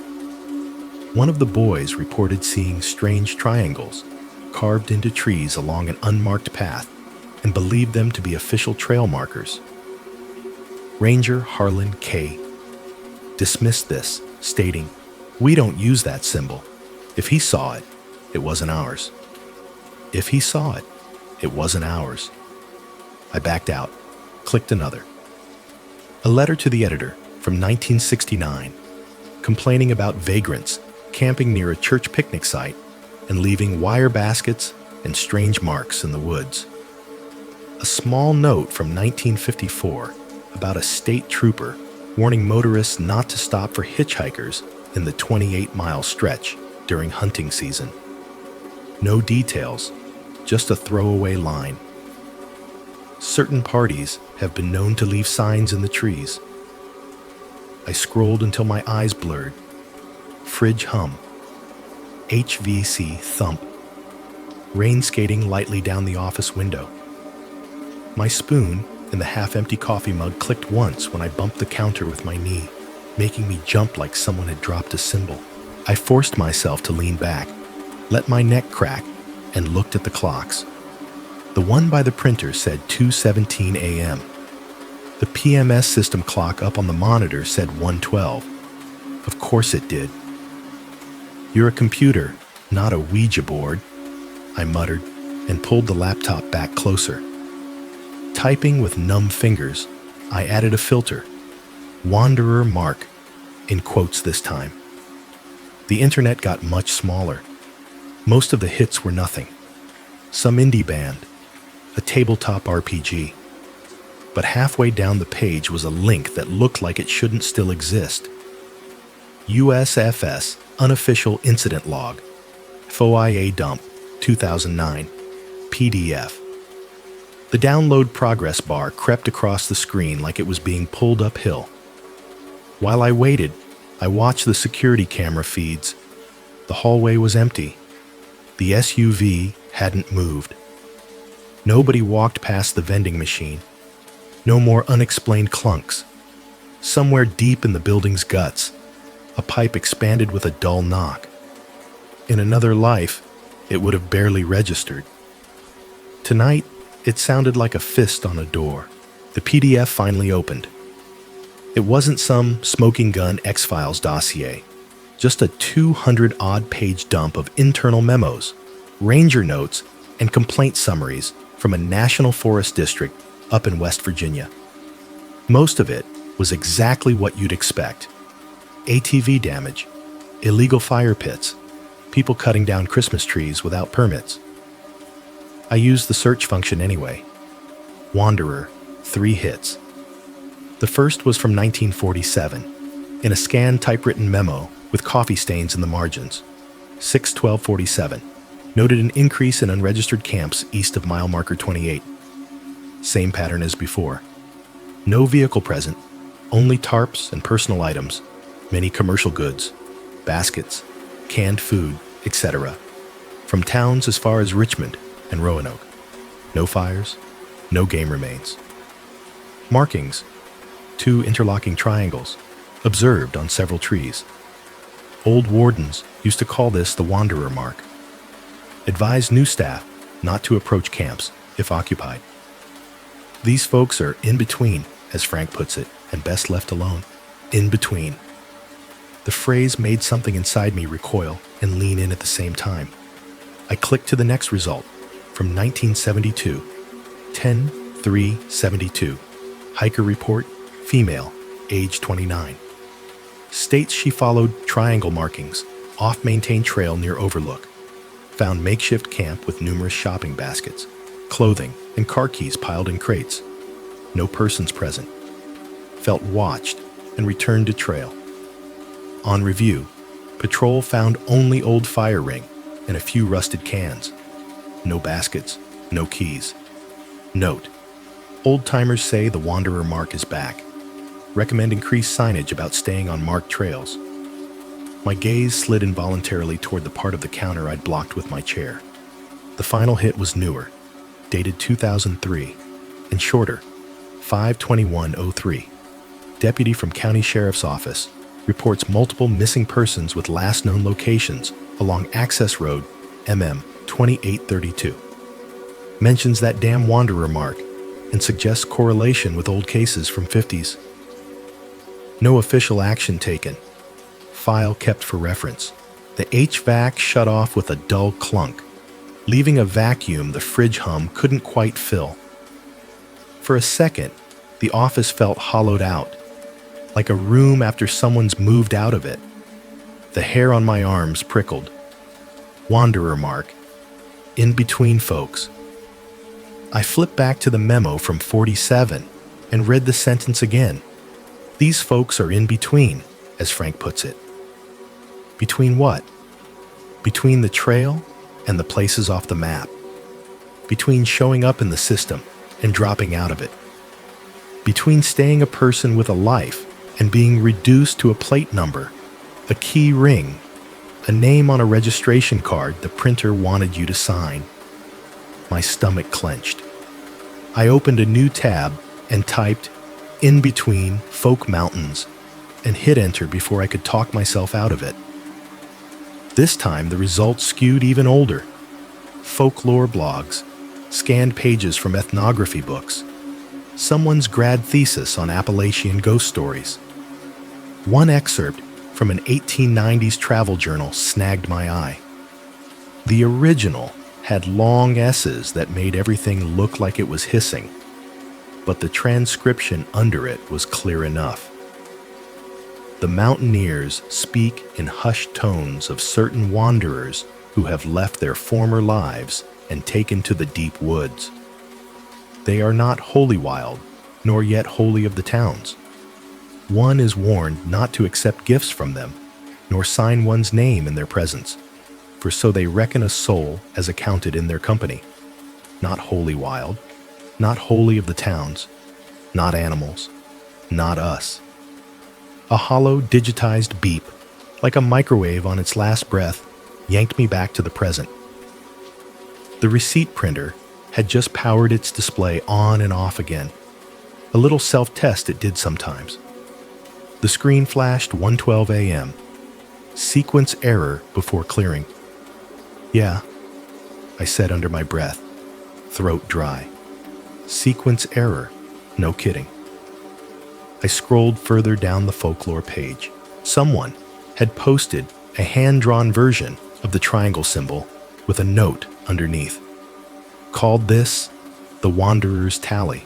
One of the boys reported seeing strange triangles carved into trees along an unmarked path and believed them to be official trail markers. Ranger Harlan K. dismissed this, stating, "We don't use that symbol. If he saw it, it wasn't ours." If he saw it, it wasn't ours. I backed out, clicked another. A letter to the editor from 1969, complaining about vagrants camping near a church picnic site and leaving wire baskets and strange marks in the woods. A small note from 1954 about a state trooper warning motorists not to stop for hitchhikers in the 28-mile stretch during hunting season. No details, just a throwaway line. Certain parties have been known to leave signs in the trees. I scrolled until my eyes blurred. Fridge hum. HVC thump. Rain skating lightly down the office window. My spoon in the half-empty coffee mug clicked once when I bumped the counter with my knee, making me jump like someone had dropped a cymbal. I forced myself to lean back, let my neck crack, and looked at the clocks. The one by the printer said 2:17 a.m. The PMS system clock up on the monitor said 1:12. Of course it did. "You're a computer, not a Ouija board," I muttered and pulled the laptop back closer. Typing with numb fingers, I added a filter. Wanderer mark, in quotes this time. The internet got much smaller. Most of the hits were nothing. Some indie band, a tabletop RPG. But halfway down the page was a link that looked like it shouldn't still exist. USFS Unofficial Incident Log, FOIA Dump, 2009. PDF. The download progress bar crept across the screen like it was being pulled uphill. While I waited, I watched the security camera feeds. The hallway was empty. The SUV hadn't moved. Nobody walked past the vending machine. No more unexplained clunks. Somewhere deep in the building's guts, a pipe expanded with a dull knock. In another life, it would have barely registered. Tonight, it sounded like a fist on a door. The PDF finally opened. It wasn't some smoking gun X-Files dossier, just a 200-odd page dump of internal memos, ranger notes, and complaint summaries from a national forest district up in West Virginia. Most of it was exactly what you'd expect. ATV damage, illegal fire pits, people cutting down Christmas trees without permits. I used the search function anyway. Wanderer, 3 hits. The first was from 1947, in a scanned typewritten memo with coffee stains in the margins. 6/12/47, noted an increase in unregistered camps east of mile marker 28. Same pattern as before. No vehicle present, only tarps and personal items, many commercial goods, baskets, canned food, etc. From towns as far as Richmond and Roanoke. No fires, no game remains. Markings, 2 interlocking triangles, observed on several trees. Old wardens used to call this the Wanderer mark. Advise new staff not to approach camps if occupied. These folks are in between, as Frank puts it, and best left alone. In between. The phrase made something inside me recoil and lean in at the same time. I clicked to the next result, from 1972, 10/3/72. Hiker report, female, age 29. States she followed triangle markings, off maintained trail near Overlook. Found makeshift camp with numerous shopping baskets, clothing, and car keys piled in crates. No persons present. Felt watched and returned to trail. On review, patrol found only old fire ring and a few rusted cans. No baskets, no keys. Note: old-timers say the Wanderer mark is back. Recommend increased signage about staying on marked trails. My gaze slid involuntarily toward the part of the counter I'd blocked with my chair. The final hit was newer, dated 2003, and shorter, 5/21/03. Deputy from County Sheriff's Office reports multiple missing persons with last known locations along Access Road, MM 2832. Mentions that damn Wanderer mark and suggests correlation with old cases from 50s. No official action taken. File kept for reference. The HVAC shut off with a dull clunk, leaving a vacuum the fridge hum couldn't quite fill. For a second, the office felt hollowed out, like a room after someone's moved out of it. The hair on my arms prickled. Wanderer mark. In between folks. I flipped back to the memo from 47 and read the sentence again. These folks are in between, as Frank puts it. Between what? Between the trail and the places off the map. Between showing up in the system and dropping out of it. Between staying a person with a life and being reduced to a plate number, a key ring, a name on a registration card the printer wanted you to sign. My stomach clenched. I opened a new tab and typed "in between folk mountains" and hit enter before I could talk myself out of it. This time the results skewed even older. Folklore blogs, scanned pages from ethnography books, someone's grad thesis on Appalachian ghost stories. One excerpt from an 1890s travel journal snagged my eye. The original had long S's that made everything look like it was hissing, but the transcription under it was clear enough. The mountaineers speak in hushed tones of certain wanderers who have left their former lives and taken to the deep woods. They are not wholly wild, nor yet wholly of the towns. One is warned not to accept gifts from them, nor sign one's name in their presence, for so they reckon a soul as accounted in their company. not wholly wild, not wholly of the towns, not animals, not us. A hollow, digitized beep, like a microwave on its last breath, yanked me back to the present. The receipt printer had just powered its display on and off again. A little self-test it did sometimes. The screen flashed 1:12 a.m. Sequence error before clearing. Yeah, I said under my breath, throat dry. Sequence error, no kidding. I scrolled further down the folklore page. Someone had posted a hand-drawn version of the triangle symbol with a note underneath. Called this the Wanderer's Tally.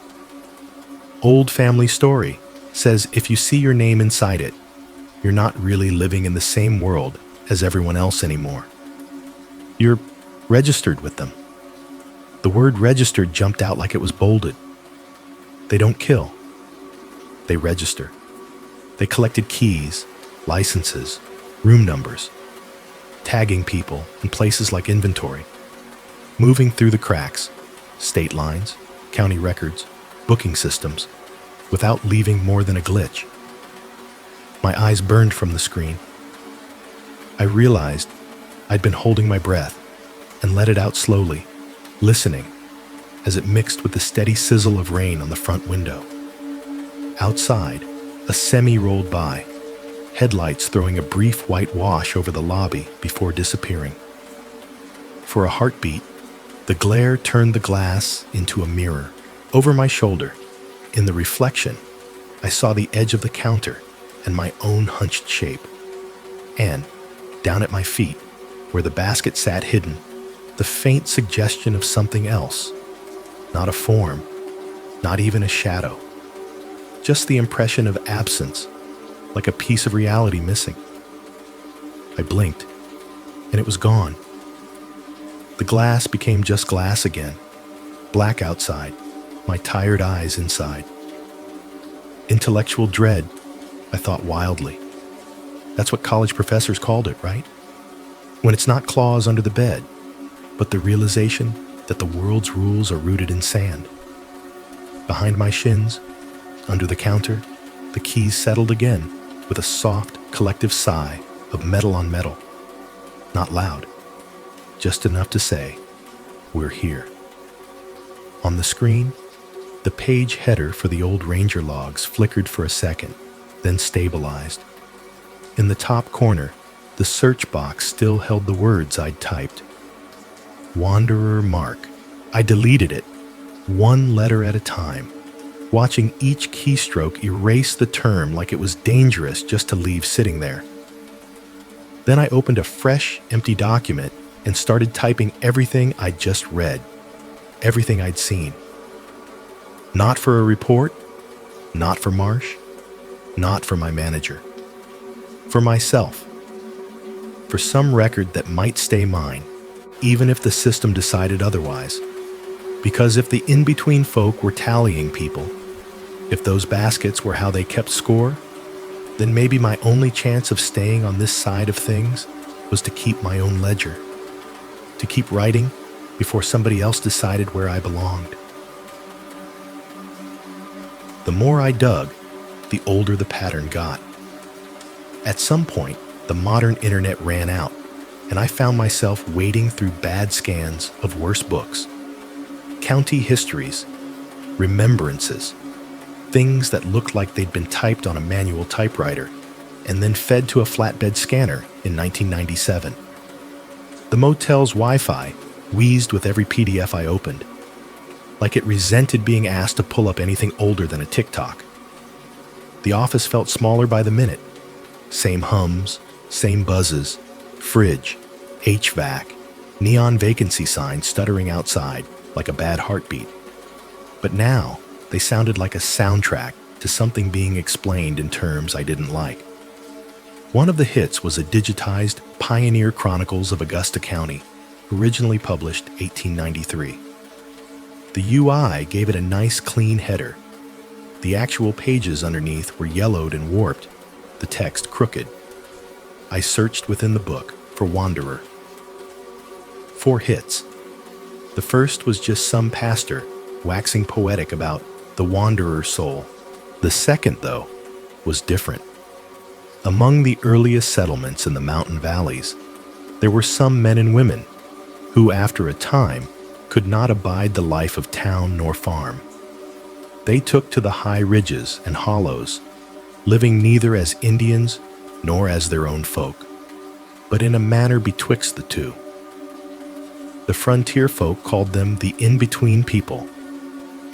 Old family story says if you see your name inside it, you're not really living in the same world as everyone else anymore. You're registered with them. The word registered jumped out like it was bolded. They don't kill. They register. They collected keys, licenses, room numbers, tagging people in places like inventory, moving through the cracks, state lines, county records, booking systems, without leaving more than a glitch. My eyes burned from the screen. I realized I'd been holding my breath and let it out slowly, listening as it mixed with the steady sizzle of rain on the front window. Outside, a semi rolled by, headlights throwing a brief white wash over the lobby before disappearing. For a heartbeat, the glare turned the glass into a mirror. Over my shoulder, in the reflection, I saw the edge of the counter and my own hunched shape. And, down at my feet, where the basket sat hidden, the faint suggestion of something else. Not a form, not even a shadow. Just the impression of absence, like a piece of reality missing. I blinked, and it was gone. The glass became just glass again, black outside, my tired eyes inside. Intellectual dread, I thought wildly. That's what college professors called it, right? When it's not claws under the bed, but the realization that the world's rules are rooted in sand. Behind my shins, under the counter, the keys settled again with a soft, collective sigh of metal on metal. Not loud, just enough to say, we're here. On the screen, the page header for the old Ranger logs flickered for a second, then stabilized. In the top corner, the search box still held the words I'd typed. Wanderer Mark. I deleted it, one letter at a time, watching each keystroke erase the term like it was dangerous just to leave sitting there. Then I opened a fresh, empty document and started typing everything I'd just read, everything I'd seen. Not for a report, not for Marsh, not for my manager. For myself. For some record that might stay mine, even if the system decided otherwise. Because if the in-between folk were tallying people, if those baskets were how they kept score, then maybe my only chance of staying on this side of things was to keep my own ledger, to keep writing before somebody else decided where I belonged. The more I dug, the older the pattern got. At some point, the modern internet ran out, and I found myself wading through bad scans of worse books. County histories, remembrances, things that looked like they'd been typed on a manual typewriter and then fed to a flatbed scanner in 1997. The motel's Wi-Fi wheezed with every PDF I opened, like it resented being asked to pull up anything older than a TikTok. The office felt smaller by the minute. Same hums, same buzzes, fridge, HVAC, neon vacancy signs stuttering outside like a bad heartbeat. But now, they sounded like a soundtrack to something being explained in terms I didn't like. One of the hits was a digitized Pioneer Chronicles of Augusta County, originally published 1893. The UI gave it a nice clean header. The actual pages underneath were yellowed and warped, the text crooked. I searched within the book for Wanderer. 4 hits. The first was just some pastor waxing poetic about the wanderer soul. The second, though, was different. Among the earliest settlements in the mountain valleys, there were some men and women who, after a time, could not abide the life of town nor farm. They took to the high ridges and hollows, living neither as Indians nor as their own folk, but in a manner betwixt the two. The frontier folk called them the in-between people,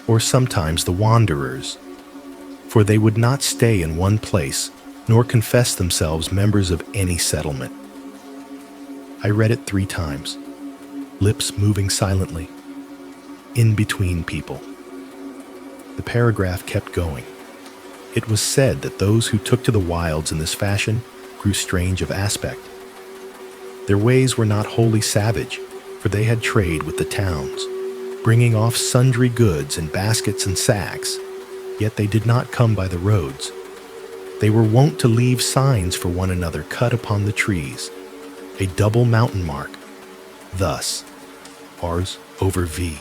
or sometimes the wanderers, for they would not stay in one place nor confess themselves members of any settlement. I read it 3 times, lips moving silently. In-between people. The paragraph kept going. It was said that those who took to the wilds in this fashion grew strange of aspect. Their ways were not wholly savage, for they had trade with the towns, bringing off sundry goods in baskets and sacks, yet they did not come by the roads. They were wont to leave signs for one another cut upon the trees, a double mountain mark, thus, Rs over V,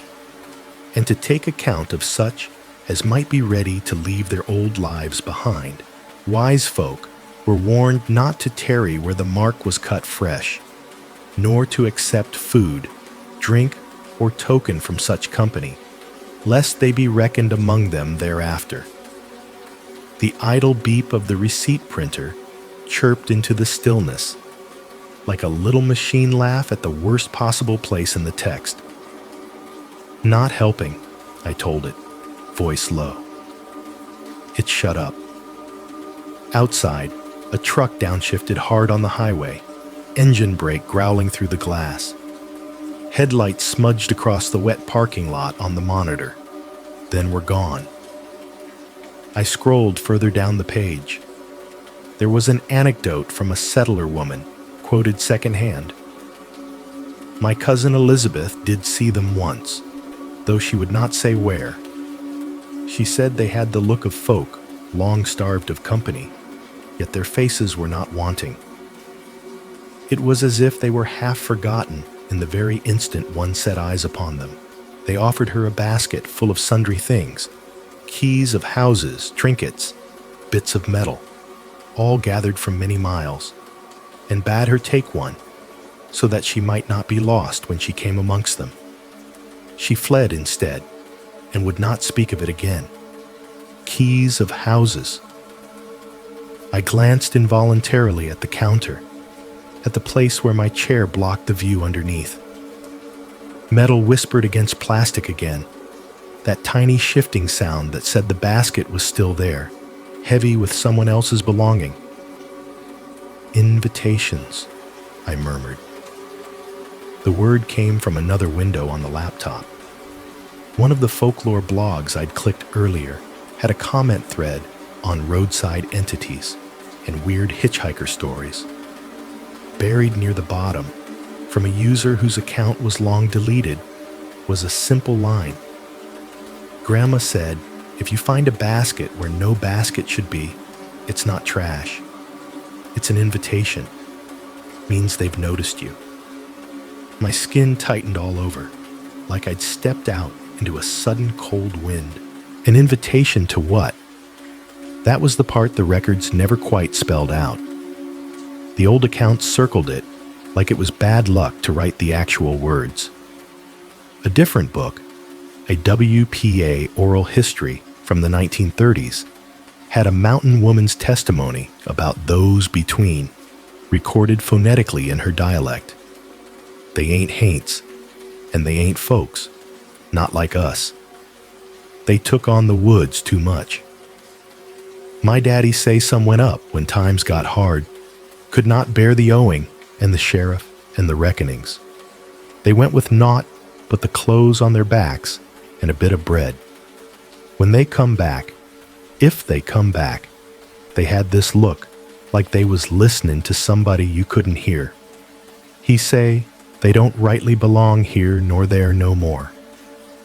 and to take account of such as might be ready to leave their old lives behind. Wise folk were warned not to tarry where the mark was cut fresh, nor to accept food, drink, or token from such company, lest they be reckoned among them thereafter. The idle beep of the receipt printer chirped into the stillness, like a little machine laugh at the worst possible place in the text. Not helping, I told it, voice low. It shut up. Outside, a truck downshifted hard on the highway, engine brake growling through the glass. Headlights smudged across the wet parking lot on the monitor, then were gone. I scrolled further down the page. There was an anecdote from a settler woman, quoted secondhand. My cousin Elizabeth did see them once, though she would not say where. She said they had the look of folk, long starved of company, yet their faces were not wanting. It was as if they were half forgotten in the very instant one set eyes upon them. They offered her a basket full of sundry things, keys of houses, trinkets, bits of metal, all gathered from many miles, and bade her take one, so that she might not be lost when she came amongst them. She fled instead, and would not speak of it again. Keys of houses. I glanced involuntarily at the counter, at the place where my chair blocked the view underneath. Metal whispered against plastic again, that tiny shifting sound that said the basket was still there, heavy with someone else's belonging. Invitations, I murmured. The word came from another window on the laptop. One of the folklore blogs I'd clicked earlier had a comment thread on roadside entities and weird hitchhiker stories. Buried near the bottom, from a user whose account was long deleted, was a simple line. Grandma said, if you find a basket where no basket should be, it's not trash. It's an invitation. Means they've noticed you. My skin tightened all over, like I'd stepped out into a sudden cold wind. An invitation to what? That was the part the records never quite spelled out. The old accounts circled it, like it was bad luck to write the actual words. A different book, a WPA oral history from the 1930s, had a mountain woman's testimony about those between, recorded phonetically in her dialect. They ain't haints, and they ain't folks, not like us. They took on the woods too much. My daddy say some went up when times got hard, could not bear the owing and the sheriff and the reckonings. They went with naught but the clothes on their backs and a bit of bread. When they come back, if they come back, they had this look like they was listening to somebody you couldn't hear. He say, they don't rightly belong here nor there no more.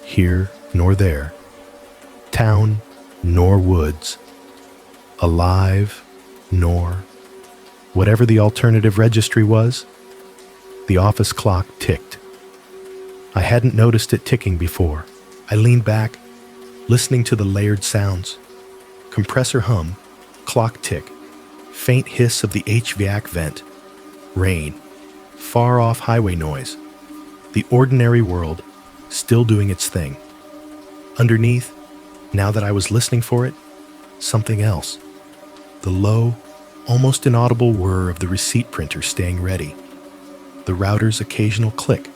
Here nor there. Town nor woods. Alive nor. Whatever the alternative registry was, the office clock ticked. I hadn't noticed it ticking before. I leaned back, listening to the layered sounds. Compressor hum, clock tick, faint hiss of the HVAC vent, rain, far-off highway noise. The ordinary world, still doing its thing. Underneath, now that I was listening for it, something else. The low, almost inaudible whir of the receipt printer staying ready. The router's occasional click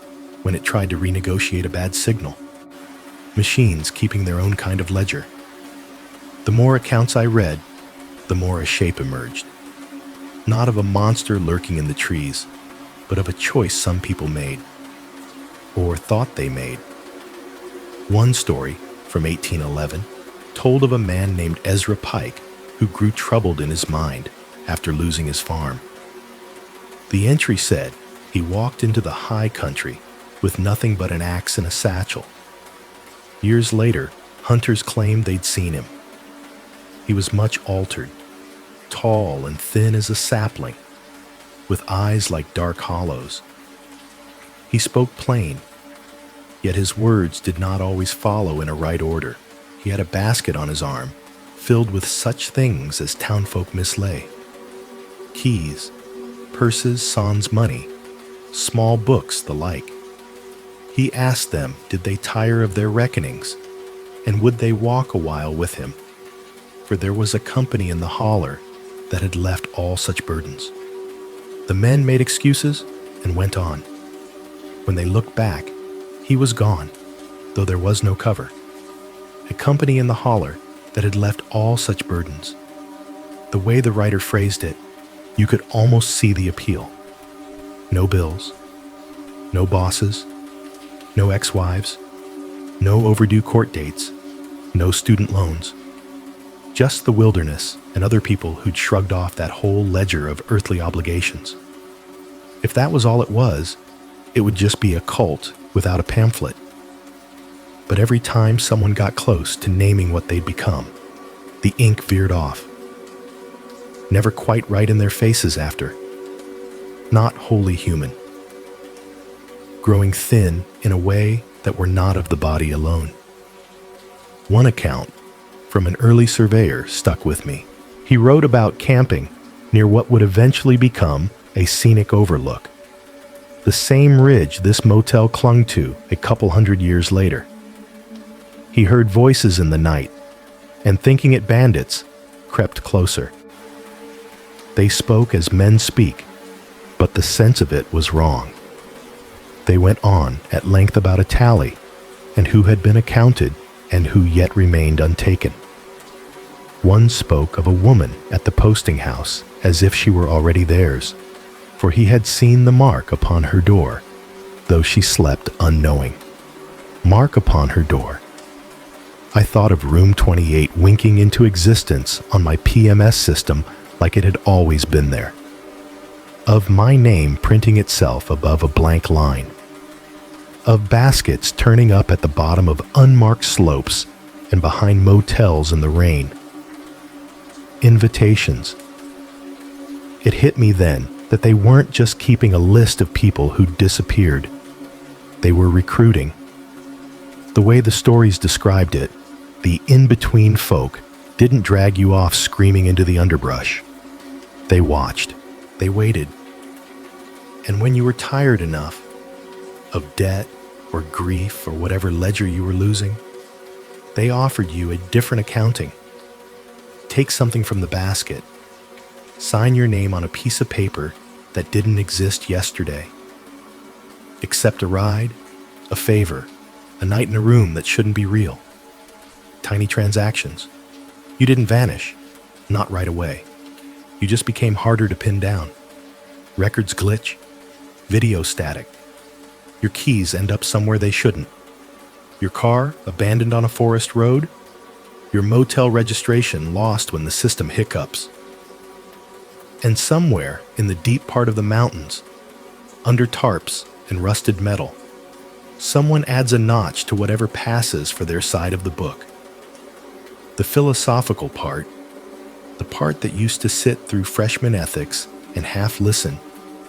when it tried to renegotiate a bad signal. Machines keeping their own kind of ledger. The more accounts I read, the more a shape emerged. Not of a monster lurking in the trees, but of a choice some people made. Or thought they made. One story, from 1811, told of a man named Ezra Pike who grew troubled in his mind after losing his farm. The entry said he walked into the high country with nothing but an axe and a satchel. Years later, hunters claimed they'd seen him. He was much altered, tall and thin as a sapling, with eyes like dark hollows. He spoke plain, yet his words did not always follow in a right order. He had a basket on his arm, filled with such things as townfolk mislay. Keys, purses sans money, small books the like. He asked them did they tire of their reckonings, and would they walk a while with him, for there was a company in the holler that had left all such burdens. The men made excuses and went on. When they looked back, he was gone, though there was no cover. A company in the holler that had left all such burdens. The way the writer phrased it, you could almost see the appeal. No bills, no bosses, no ex-wives, no overdue court dates, no student loans. Just the wilderness and other people who'd shrugged off that whole ledger of earthly obligations. If that was all it was, it would just be a cult without a pamphlet. But every time someone got close to naming what they'd become, the ink veered off. Never quite right in their faces after. Not wholly human. Growing thin in a way that were not of the body alone. One account from an early surveyor stuck with me. He wrote about camping near what would eventually become a scenic overlook. The same ridge this motel clung to a couple hundred years later. He heard voices in the night, and thinking it bandits, crept closer. They spoke as men speak, but the sense of it was wrong. They went on at length about a tally, and who had been accounted, and who yet remained untaken. One spoke of a woman at the posting house as if she were already theirs, for he had seen the mark upon her door, though she slept unknowing. Mark upon her door. I thought of room 28 winking into existence on my PMS system like it had always been there. Of my name printing itself above a blank line. Of baskets turning up at the bottom of unmarked slopes and behind motels in the rain. Invitations. It hit me then that they weren't just keeping a list of people who'd disappeared. They were recruiting. The way the stories described it, the in-between folk didn't drag you off screaming into the underbrush. They watched. They waited. And when you were tired enough of debt or grief or whatever ledger you were losing, they offered you a different accounting. Take something from the basket. Sign your name on a piece of paper that didn't exist yesterday. Accept a ride, a favor, a night in a room that shouldn't be real. Tiny transactions. You didn't vanish, not right away. You just became harder to pin down. Records glitch, video static. Your keys end up somewhere they shouldn't. Your car abandoned on a forest road. Your motel registration lost when the system hiccups. And somewhere in the deep part of the mountains, under tarps and rusted metal, someone adds a notch to whatever passes for their side of the book. The philosophical part, the part that used to sit through freshman ethics and half listen,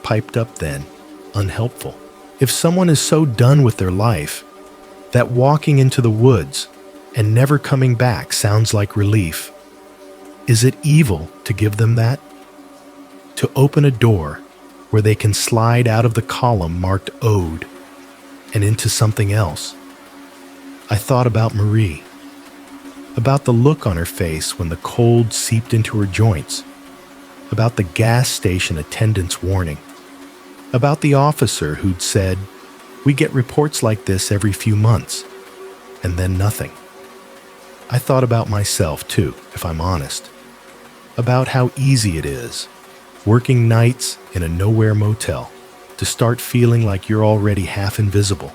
piped up then, unhelpful, If someone is so done with their life that walking into the woods and never coming back sounds like relief, is it evil to give them that? To open a door where they can slide out of the column marked Ode and into something else? I thought about Marie, about the look on her face when the cold seeped into her joints, about the gas station attendant's warning, about the officer who'd said, "We get reports like this every few months," and then nothing. I thought about myself too, if I'm honest, about how easy it is, working nights in a nowhere motel, to start feeling like you're already half invisible.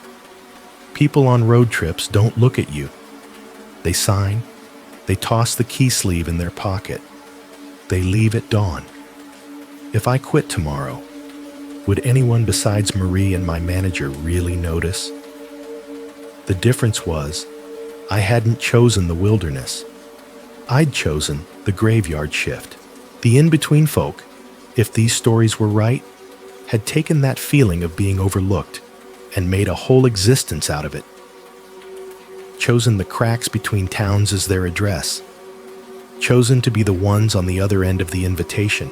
People on road trips don't look at you. They sign, they toss the key sleeve in their pocket, they leave at dawn. If I quit tomorrow, would anyone besides Marie and my manager really notice? The difference was, I hadn't chosen the wilderness. I'd chosen the graveyard shift. The in-between folk, if these stories were right, had taken that feeling of being overlooked and made a whole existence out of it. Chosen the cracks between towns as their address. Chosen to be the ones on the other end of the invitation.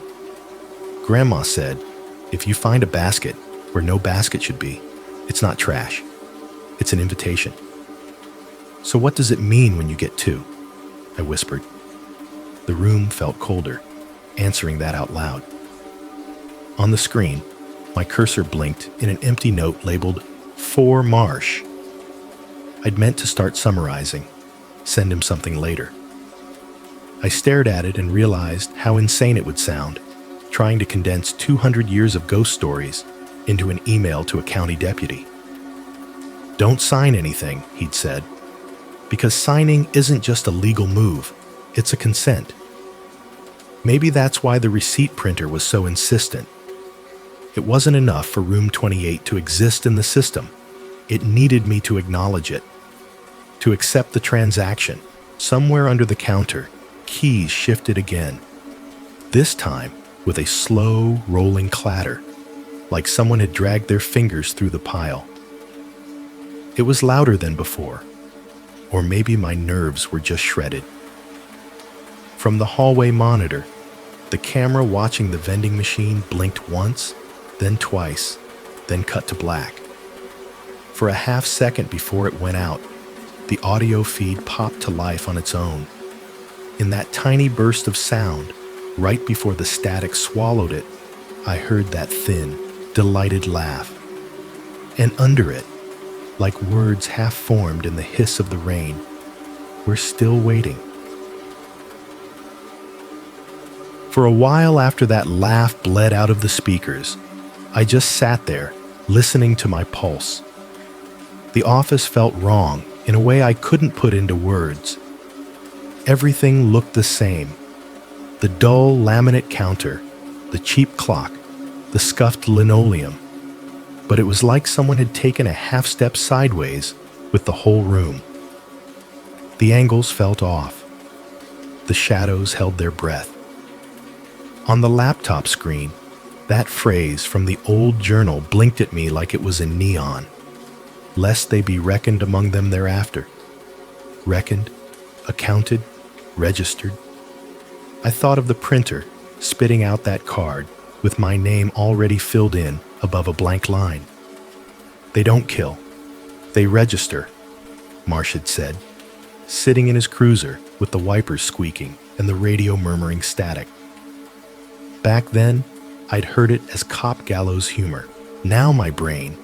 Grandma said, if you find a basket where no basket should be, it's not trash. It's an invitation. So what does it mean when you get two? I whispered. The room felt colder, answering that out loud. On the screen, my cursor blinked in an empty note labeled "For Marsh." I'd meant to start summarizing, send him something later. I stared at it and realized how insane it would sound, trying to condense 200 years of ghost stories into an email to a county deputy. Don't sign anything, he'd said, because signing isn't just a legal move, it's a consent. Maybe that's why the receipt printer was so insistent. It wasn't enough for Room 28 to exist in the system. It needed me to acknowledge it, to accept the transaction. Somewhere under the counter, keys shifted again, this time with a slow, rolling clatter, like someone had dragged their fingers through the pile. It was louder than before, or maybe my nerves were just shredded. From the hallway monitor, the camera watching the vending machine blinked once, then twice, then cut to black. For a half second before it went out, the audio feed popped to life on its own. In that tiny burst of sound, right before the static swallowed it, I heard that thin, delighted laugh. And under it, like words half formed in the hiss of the rain, "We're still waiting." For a while after that laugh bled out of the speakers, I just sat there, listening to my pulse. The office felt wrong in a way I couldn't put into words. Everything looked the same. The dull laminate counter, the cheap clock, the scuffed linoleum. But it was like someone had taken a half step sideways with the whole room. The angles felt off. The shadows held their breath. On the laptop screen, that phrase from the old journal blinked at me like it was in neon. Lest they be reckoned among them thereafter. Reckoned, accounted, registered. I thought of the printer spitting out that card with my name already filled in above a blank line. They don't kill. They register, Marsh had said, sitting in his cruiser with the wipers squeaking and the radio murmuring static. Back then, I'd heard it as cop gallows humor. Now my brain,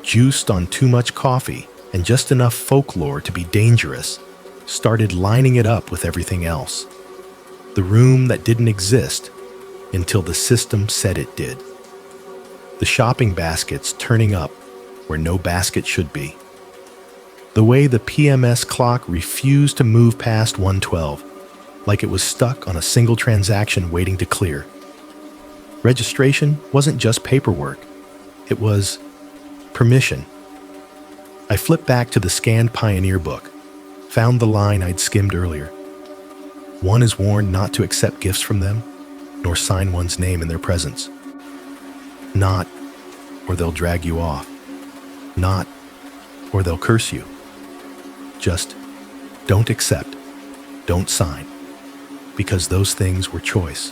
juiced on too much coffee and just enough folklore to be dangerous, started lining it up with everything else. The room that didn't exist until the system said it did. The shopping baskets turning up where no basket should be. The way the PMS clock refused to move past 112, like it was stuck on a single transaction waiting to clear. Registration wasn't just paperwork. It was permission. I flipped back to the scanned Pioneer book, found the line I'd skimmed earlier. One is warned not to accept gifts from them, nor sign one's name in their presence. Not, or they'll drag you off. Not, or they'll curse you. Just don't accept, don't sign, because those things were choice.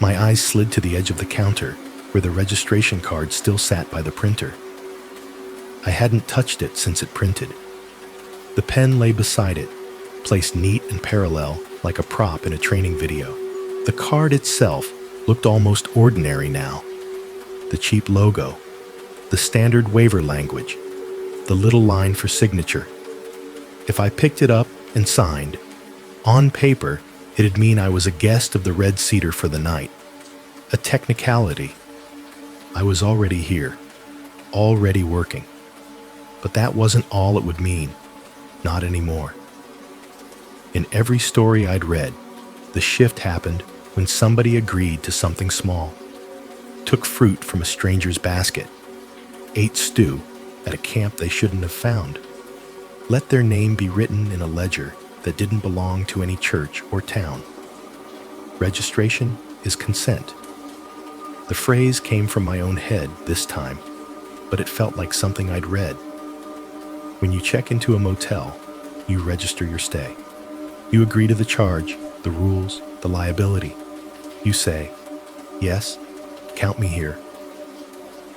My eyes slid to the edge of the counter where the registration card still sat by the printer. I hadn't touched it since it printed. The pen lay beside it, placed neat and parallel like a prop in a training video. The card itself looked almost ordinary now. The cheap logo, the standard waiver language, the little line for signature. If I picked it up and signed, on paper, it'd mean I was a guest of the Red Cedar for the night. A technicality. I was already here, already working. But that wasn't all it would mean. Not anymore. In every story I'd read, the shift happened when somebody agreed to something small, took fruit from a stranger's basket, ate stew at a camp they shouldn't have found, let their name be written in a ledger that didn't belong to any church or town. Registration is consent. The phrase came from my own head this time, but it felt like something I'd read. When you check into a motel, you register your stay. You agree to the charge, the rules, the liability. You say, yes, count me here.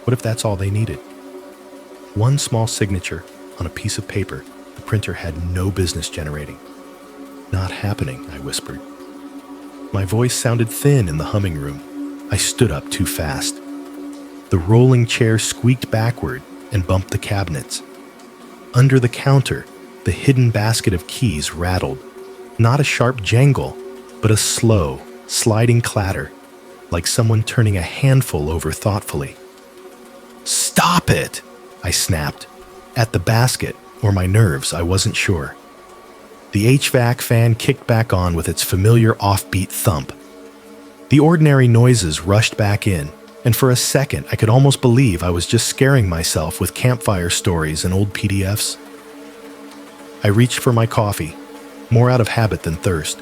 What if that's all they needed? One small signature on a piece of paper the printer had no business generating. Not happening, I whispered. My voice sounded thin in the humming room. I stood up too fast. The rolling chair squeaked backward and bumped the cabinets. Under the counter, the hidden basket of keys rattled. Not a sharp jangle, but a slow, sliding clatter, like someone turning a handful over thoughtfully. Stop it! I snapped. At the basket, or my nerves, I wasn't sure. The HVAC fan kicked back on with its familiar offbeat thump. The ordinary noises rushed back in, and for a second I could almost believe I was just scaring myself with campfire stories and old PDFs. I reached for my coffee, more out of habit than thirst.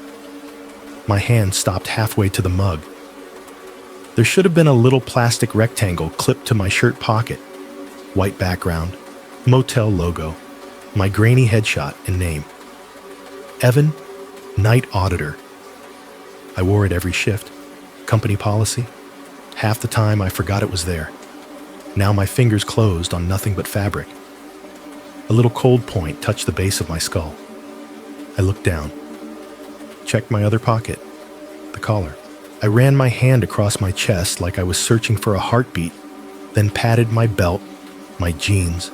My hand stopped halfway to the mug. There should have been a little plastic rectangle clipped to my shirt pocket. White background, motel logo, my grainy headshot and name. Evan, Night Auditor. I wore it every shift. Company policy. Half the time I forgot it was there. Now my fingers closed on nothing but fabric. A little cold point touched the base of my skull. I looked down. Checked my other pocket. The collar. I ran my hand across my chest like I was searching for a heartbeat, then patted my belt, my jeans.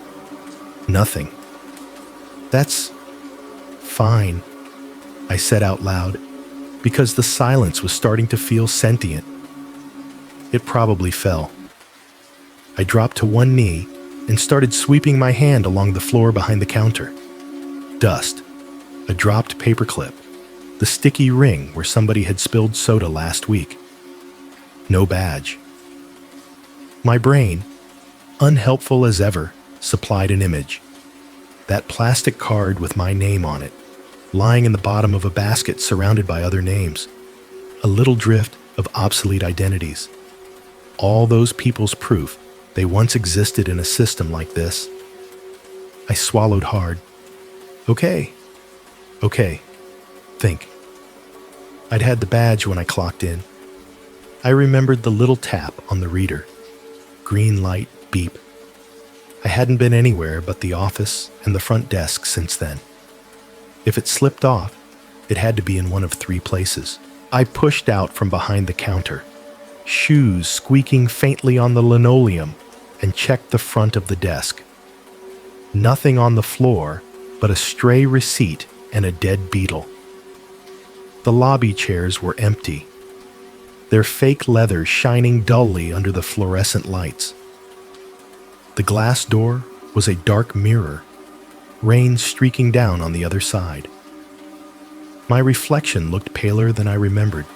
Nothing. That's fine, I said out loud, because the silence was starting to feel sentient. It probably fell. I dropped to one knee and started sweeping my hand along the floor behind the counter. Dust, a dropped paperclip, the sticky ring where somebody had spilled soda last week. No badge. My brain, unhelpful as ever, supplied an image. That plastic card with my name on it, lying in the bottom of a basket surrounded by other names. A little drift of obsolete identities. All those people's proof they once existed in a system like this. I swallowed hard. Okay. Think. I'd had the badge when I clocked in. I remembered the little tap on the reader. Green light, beep. I hadn't been anywhere but the office and the front desk since then. If it slipped off, it had to be in one of three places. I pushed out from behind the counter, shoes squeaking faintly on the linoleum, and checked the front of the desk. Nothing on the floor but a stray receipt and a dead beetle. The lobby chairs were empty, their fake leather shining dully under the fluorescent lights. The glass door was a dark mirror, rain streaking down on the other side. My reflection looked paler than I remembered.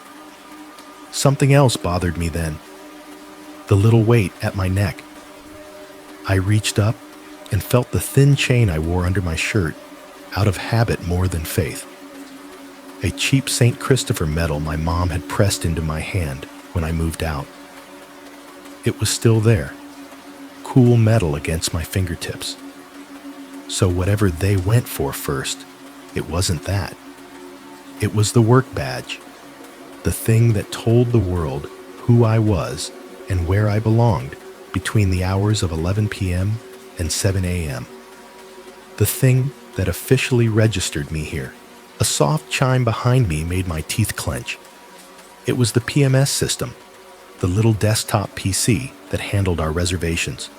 Something else bothered me then. The little weight at my neck. I reached up and felt the thin chain I wore under my shirt, out of habit more than faith. A cheap St. Christopher medal my mom had pressed into my hand when I moved out. It was still there, cool metal against my fingertips. So whatever they went for first, it wasn't that. It was the work badge, the thing that told the world who I was and where I belonged between the hours of 11 p.m. and 7 a.m. The thing that officially registered me here. A soft chime behind me made my teeth clench. It was the PMS system, the little desktop PC that handled our reservations.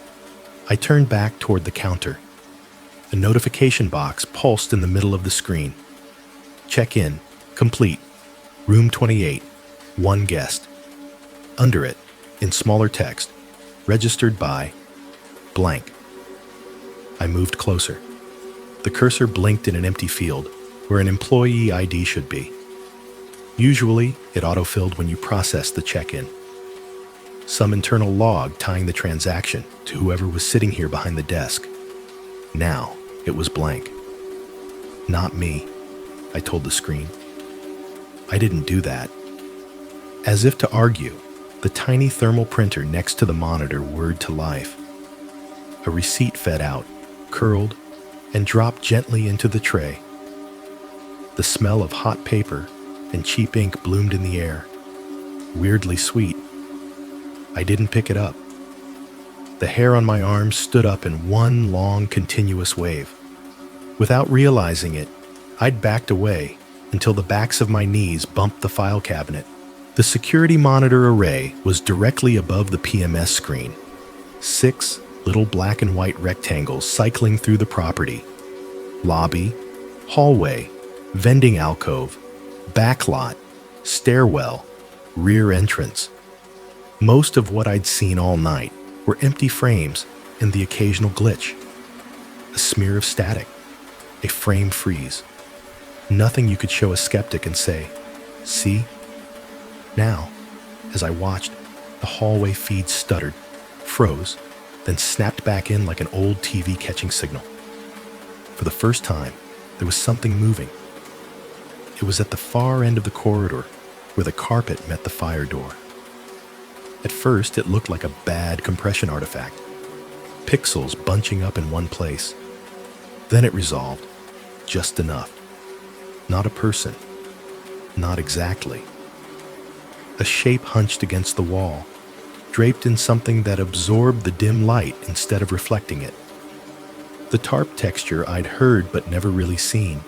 I turned back toward the counter. A notification box pulsed in the middle of the screen. Check-in, complete. Room 28, one guest. Under it, in smaller text, registered by blank. I moved closer. The cursor blinked in an empty field, where an employee ID should be. Usually, it autofilled when you processed the check-in. Some internal log tying the transaction to whoever was sitting here behind the desk. Now, it was blank. Not me, I told the screen. I didn't do that. As if to argue, the tiny thermal printer next to the monitor whirred to life. A receipt fed out, curled, and dropped gently into the tray. The smell of hot paper and cheap ink bloomed in the air, weirdly sweet. I didn't pick it up. The hair on my arms stood up in one long, continuous wave. Without realizing it, I'd backed away until the backs of my knees bumped the file cabinet. The security monitor array was directly above the PMS screen. 6 little black and white rectangles cycling through the property. Lobby, hallway, vending alcove, backlot, stairwell, rear entrance. Most of what I'd seen all night were empty frames and the occasional glitch. A smear of static, a frame freeze. Nothing you could show a skeptic and say, see? Now, as I watched, the hallway feed stuttered, froze, then snapped back in like an old TV catching signal. For the first time, there was something moving. It was at the far end of the corridor, where the carpet met the fire door. At first, it looked like a bad compression artifact, pixels bunching up in one place. Then it resolved, just enough. Not a person, not exactly. A shape hunched against the wall, draped in something that absorbed the dim light instead of reflecting it. The tarp texture I'd heard but never really seen.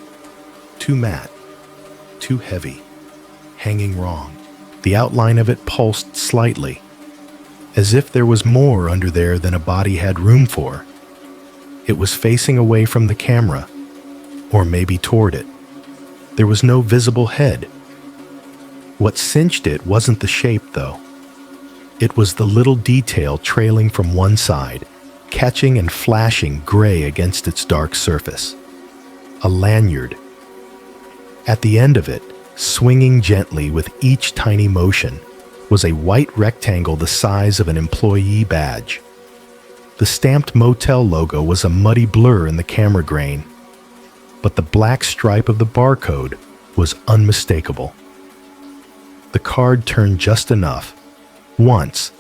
Too matte, too heavy, hanging wrong. The outline of it pulsed slightly, as if there was more under there than a body had room for. It was facing away from the camera, or maybe toward it. There was no visible head. What cinched it wasn't the shape, though. It was the little detail trailing from one side, catching and flashing gray against its dark surface. A lanyard. At the end of it, swinging gently with each tiny motion, was a white rectangle the size of an employee badge. The stamped motel logo was a muddy blur in the camera grain, but the black stripe of the barcode was unmistakable. The card turned just enough, once,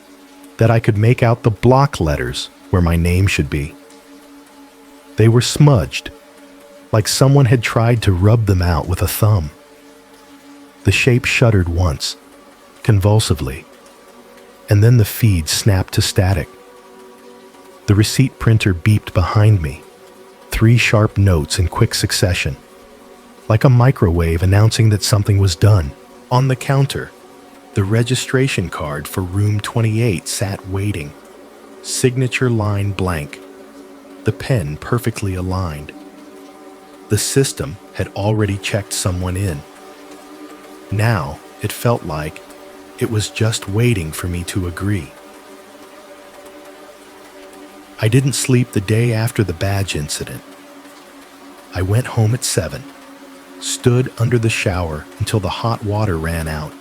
that I could make out the block letters where my name should be. They were smudged, like someone had tried to rub them out with a thumb. The shape shuddered once, convulsively, and then the feed snapped to static. The receipt printer beeped behind me, 3 sharp notes in quick succession, like a microwave announcing that something was done. On the counter, the registration card for room 28 sat waiting, signature line blank, the pen perfectly aligned. The system had already checked someone in. Now, it felt like it was just waiting for me to agree. I didn't sleep the day after the badge incident. I went home at 7, stood under the shower until the hot water ran out,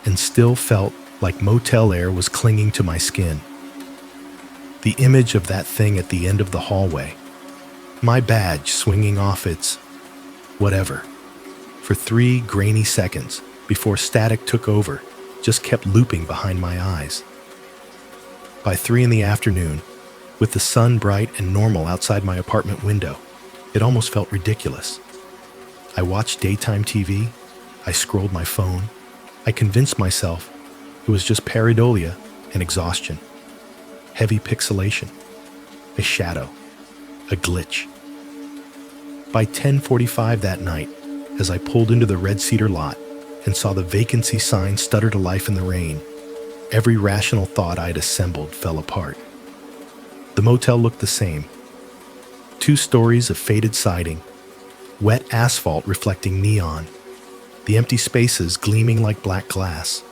and still felt like motel air was clinging to my skin. The image of that thing at the end of the hallway, my badge swinging off its whatever, for 3 grainy seconds before static took over, just kept looping behind my eyes. By 3 in the afternoon, With the sun bright and normal outside my apartment window, it almost felt ridiculous. I watched daytime TV, I scrolled my phone, I convinced myself it was just pareidolia and exhaustion. Heavy pixelation, a shadow, a glitch. By 10:45 that night, as I pulled into the Red Cedar lot and saw the vacancy sign stutter to life in the rain, every rational thought I'd assembled fell apart. The motel looked the same. 2 stories of faded siding, wet asphalt reflecting neon, the empty spaces gleaming like black glass.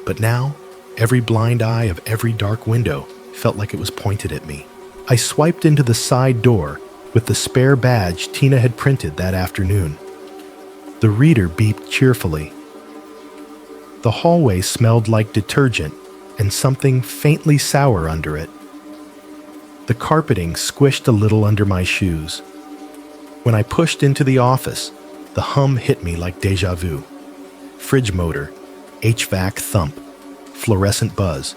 But now, every blind eye of every dark window felt like it was pointed at me. I swiped into the side door with the spare badge Tina had printed that afternoon. The reader beeped cheerfully. The hallway smelled like detergent and something faintly sour under it. The carpeting squished a little under my shoes. When I pushed into the office, the hum hit me like déjà vu. Fridge motor, HVAC thump, fluorescent buzz.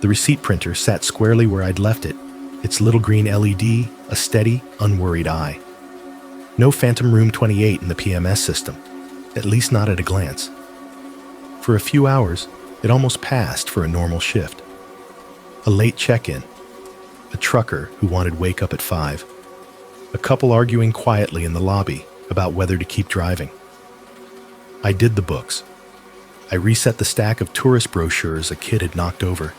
The receipt printer sat squarely where I'd left it, its little green LED a steady, unworried eye. No phantom room 28 in the PMS system, at least not at a glance. For a few hours, it almost passed for a normal shift. A late check-in, a trucker who wanted wake up at 5, a couple arguing quietly in the lobby about whether to keep driving. I did the books. I reset the stack of tourist brochures a kid had knocked over.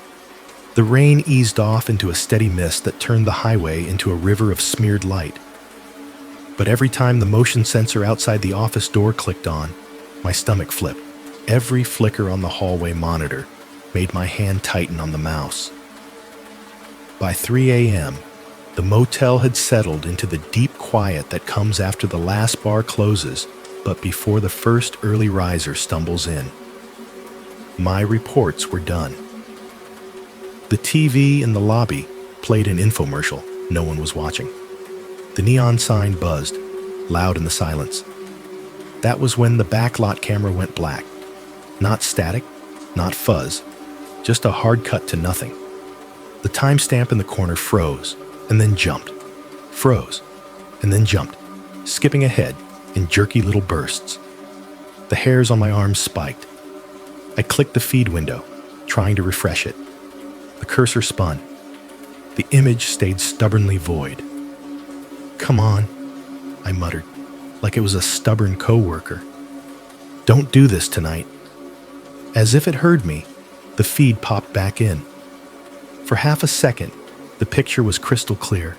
The rain eased off into a steady mist that turned the highway into a river of smeared light. But every time the motion sensor outside the office door clicked on, my stomach flipped. Every flicker on the hallway monitor made my hand tighten on the mouse. By 3 a.m., the motel had settled into the deep quiet that comes after the last bar closes, but before the first early riser stumbles in. My reports were done. The TV in the lobby played an infomercial. No one was watching. The neon sign buzzed, loud in the silence. That was when the backlot camera went black. Not static, not fuzz, just a hard cut to nothing. The timestamp in the corner froze, and then jumped. Froze, and then jumped, skipping ahead in jerky little bursts. The hairs on my arms spiked. I clicked the feed window, trying to refresh it. The cursor spun. The image stayed stubbornly void. "Come on," I muttered, like it was a stubborn coworker. "Don't do this tonight." As if it heard me, the feed popped back in. For half a second, the picture was crystal clear.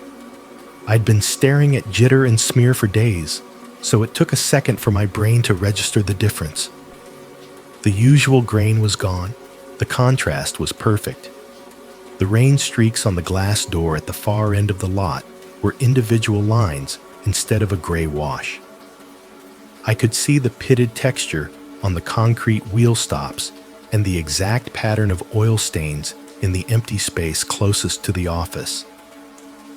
I'd been staring at jitter and smear for days, so it took a second for my brain to register the difference. The usual grain was gone. The contrast was perfect. The rain streaks on the glass door at the far end of the lot were individual lines instead of a gray wash. I could see the pitted texture on the concrete wheel stops and the exact pattern of oil stains in the empty space closest to the office.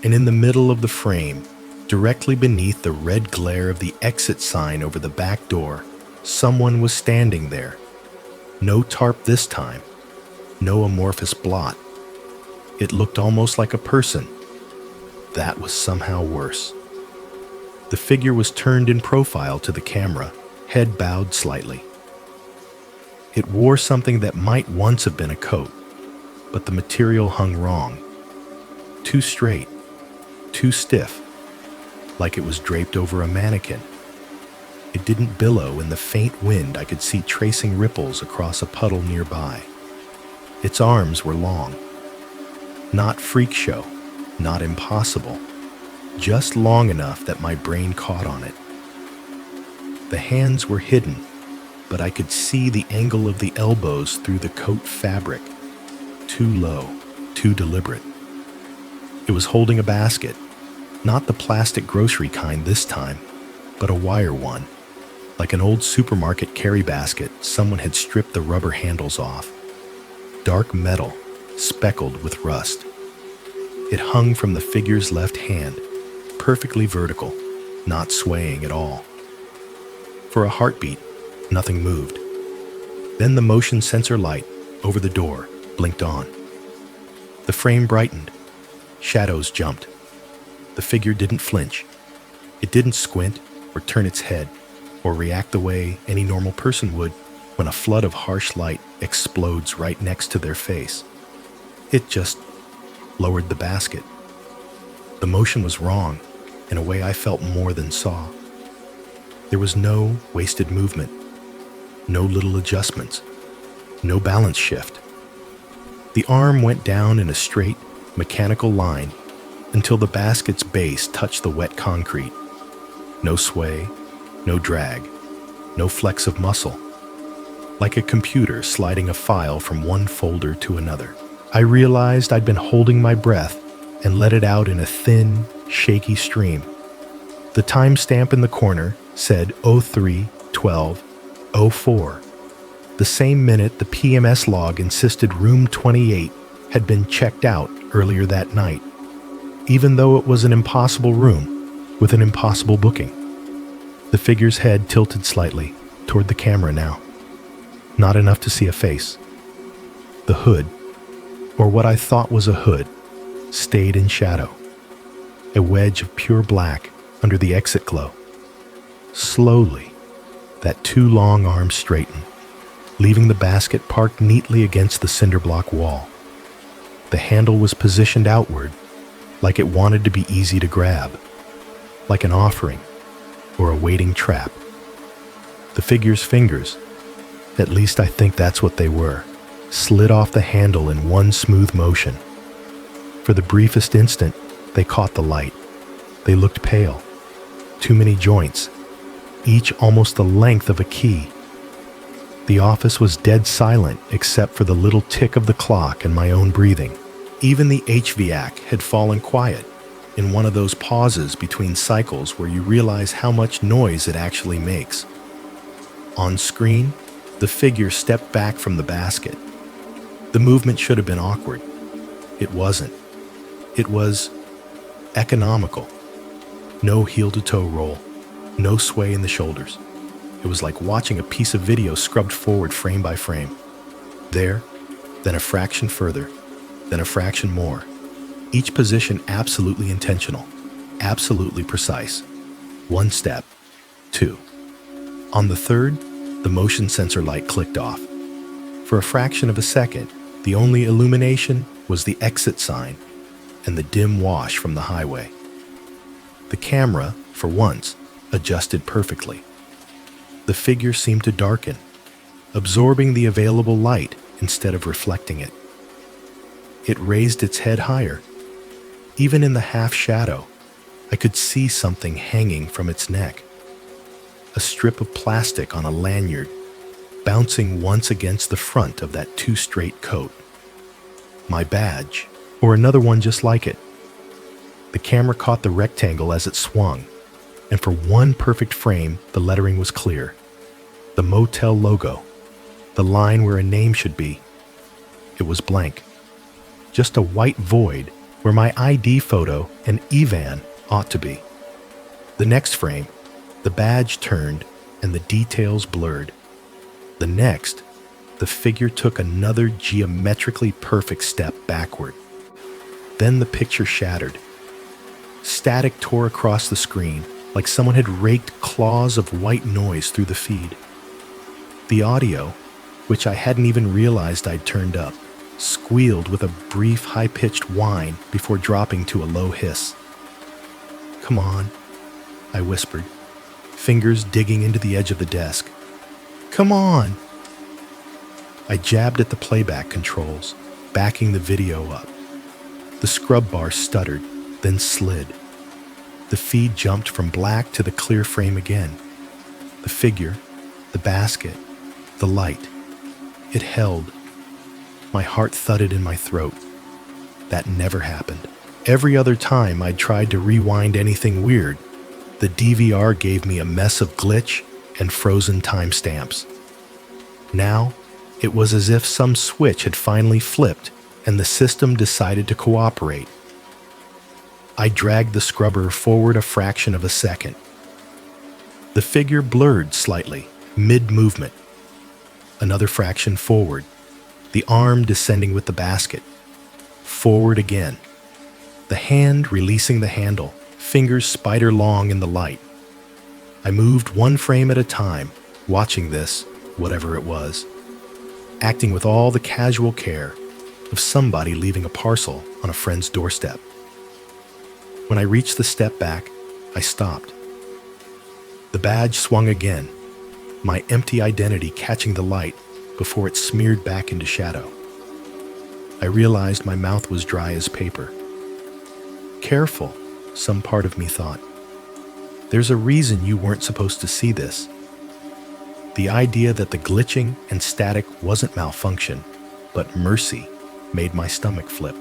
And in the middle of the frame, directly beneath the red glare of the exit sign over the back door, someone was standing there. No tarp this time, no amorphous blot. It looked almost like a person. That was somehow worse. The figure was turned in profile to the camera, head bowed slightly. It wore something that might once have been a coat, but the material hung wrong. Too straight, too stiff, like it was draped over a mannequin. It didn't billow in the faint wind. I could see tracing ripples across a puddle nearby. Its arms were long. Not freak show, not impossible, just long enough that my brain caught on it. The hands were hidden, but I could see the angle of the elbows through the coat fabric. Too low, too deliberate. It was holding a basket, not the plastic grocery kind this time, but a wire one. Like an old supermarket carry basket, someone had stripped the rubber handles off. Dark metal, speckled with rust. It hung from the figure's left hand, perfectly vertical, not swaying at all. For a heartbeat, nothing moved. Then the motion sensor light over the door blinked on. The frame brightened, shadows jumped. The figure didn't flinch. It didn't squint or turn its head or react the way any normal person would when a flood of harsh light explodes right next to their face. It just lowered the basket. The motion was wrong in a way I felt more than saw. There was no wasted movement, no little adjustments, no balance shift. The arm went down in a straight, mechanical line until the basket's base touched the wet concrete. No sway, no drag, no flex of muscle. Like a computer sliding a file from one folder to another. I realized I'd been holding my breath and let it out in a thin, shaky stream. The timestamp in the corner said 03:12:04. The same minute the PMS log insisted room 28 had been checked out earlier that night, even though it was an impossible room with an impossible booking. The figure's head tilted slightly toward the camera now. Not enough to see a face. The hood, or what I thought was a hood, stayed in shadow. A wedge of pure black under the exit glow. Slowly, that two long arms straightened, leaving the basket parked neatly against the cinder block wall. The handle was positioned outward, like it wanted to be easy to grab, like an offering or a waiting trap. The figure's fingers, at least I think that's what they were, slid off the handle in one smooth motion. For the briefest instant, they caught the light. They looked pale. Too many joints, each almost the length of a key. The office was dead silent except for the little tick of the clock and my own breathing. Even the HVAC had fallen quiet, in one of those pauses between cycles where you realize how much noise it actually makes. On screen, the figure stepped back from the basket. The movement should have been awkward. It wasn't. It was economical. No heel-to-toe roll, no sway in the shoulders. It was like watching a piece of video scrubbed forward frame by frame. There, then a fraction further, then a fraction more. Each position absolutely intentional, absolutely precise. One step, two. On the third, the motion sensor light clicked off. For a fraction of a second, the only illumination was the exit sign and the dim wash from the highway. The camera, for once, adjusted perfectly. The figure seemed to darken, absorbing the available light instead of reflecting it. It raised its head higher. Even in the half shadow, I could see something hanging from its neck. A strip of plastic on a lanyard, bouncing once against the front of that too-straight coat. My badge, or another one just like it. The camera caught the rectangle as it swung, and for one perfect frame, the lettering was clear. The motel logo, the line where a name should be. It was blank. Just a white void where my ID photo and EVAN ought to be. The next frame, the badge turned and the details blurred. The next, the figure took another geometrically perfect step backward. Then the picture shattered. Static tore across the screen like someone had raked claws of white noise through the feed. The audio, which I hadn't even realized I'd turned up, squealed with a brief high-pitched whine before dropping to a low hiss. "Come on," I whispered, fingers digging into the edge of the desk. "Come on!" I jabbed at the playback controls, backing the video up. The scrub bar stuttered, then slid. The feed jumped from black to the clear frame again. The figure, the basket, the light. It held. My heart thudded in my throat. That never happened. Every other time I'd tried to rewind anything weird, the DVR gave me a mess of glitch and frozen timestamps. Now, it was as if some switch had finally flipped and the system decided to cooperate. I dragged the scrubber forward a fraction of a second. The figure blurred slightly, mid-movement. Another fraction forward, the arm descending with the basket. Forward again. the hand releasing the handle, fingers spider long in the light. I moved one frame at a time, watching this, whatever it was, acting with all the casual care of somebody leaving a parcel on a friend's doorstep. When I reached the step back, I stopped. The badge swung again, my empty identity catching the light before it smeared back into shadow. I realized my mouth was dry as paper. Careful, some part of me thought. There's a reason you weren't supposed to see this. The idea that the glitching and static wasn't malfunction, but mercy, made my stomach flip.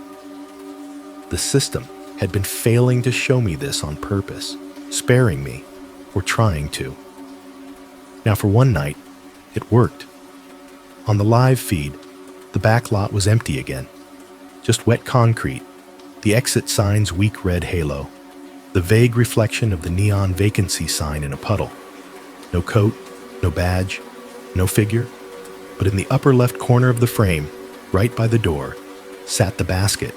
The system had been failing to show me this on purpose, sparing me, or trying to. Now for one night, it worked. On the live feed, the back lot was empty again. Just wet concrete, the exit sign's weak red halo, the vague reflection of the neon vacancy sign in a puddle. No coat, no badge, no figure, but in the upper left corner of the frame, right by the door, sat the basket.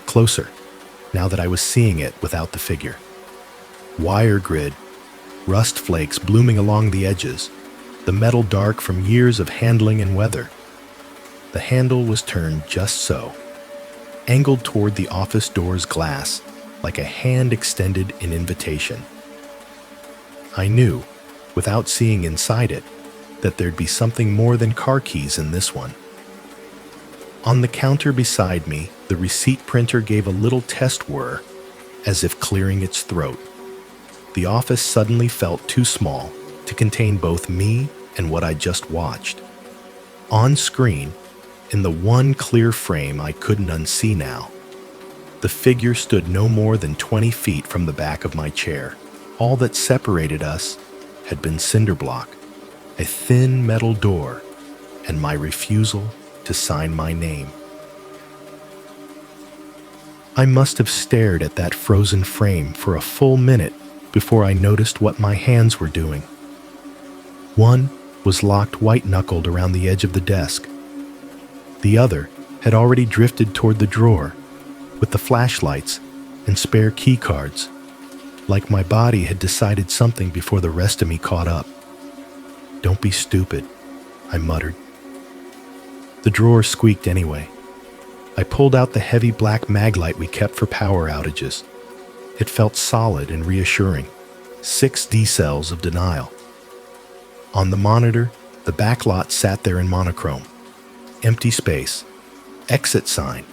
Closer, now that I was seeing it without the figure. Wire grid, rust flakes blooming along the edges, the metal dark from years of handling and weather. The handle was turned just so, angled toward the office door's glass, like a hand extended in invitation. I knew, without seeing inside it, that there'd be something more than car keys in this one. On the counter beside me, the receipt printer gave a little test whir, as if clearing its throat. The office suddenly felt too small to contain both me and what I just watched. On screen, in the one clear frame I couldn't unsee now, the figure stood no more than 20 feet from the back of my chair. All that separated us had been cinder block, a thin metal door, and my refusal to sign my name. I must have stared at that frozen frame for a full minute before I noticed what my hands were doing. One was locked white-knuckled around the edge of the desk. The other had already drifted toward the drawer, with the flashlights and spare key cards, like my body had decided something before the rest of me caught up. "Don't be stupid," I muttered. The drawer squeaked anyway. I pulled out the heavy black mag light we kept for power outages. It felt solid and reassuring. 6 D-cells of denial. On the monitor, the back lot sat there in monochrome. Empty space. Exit sign.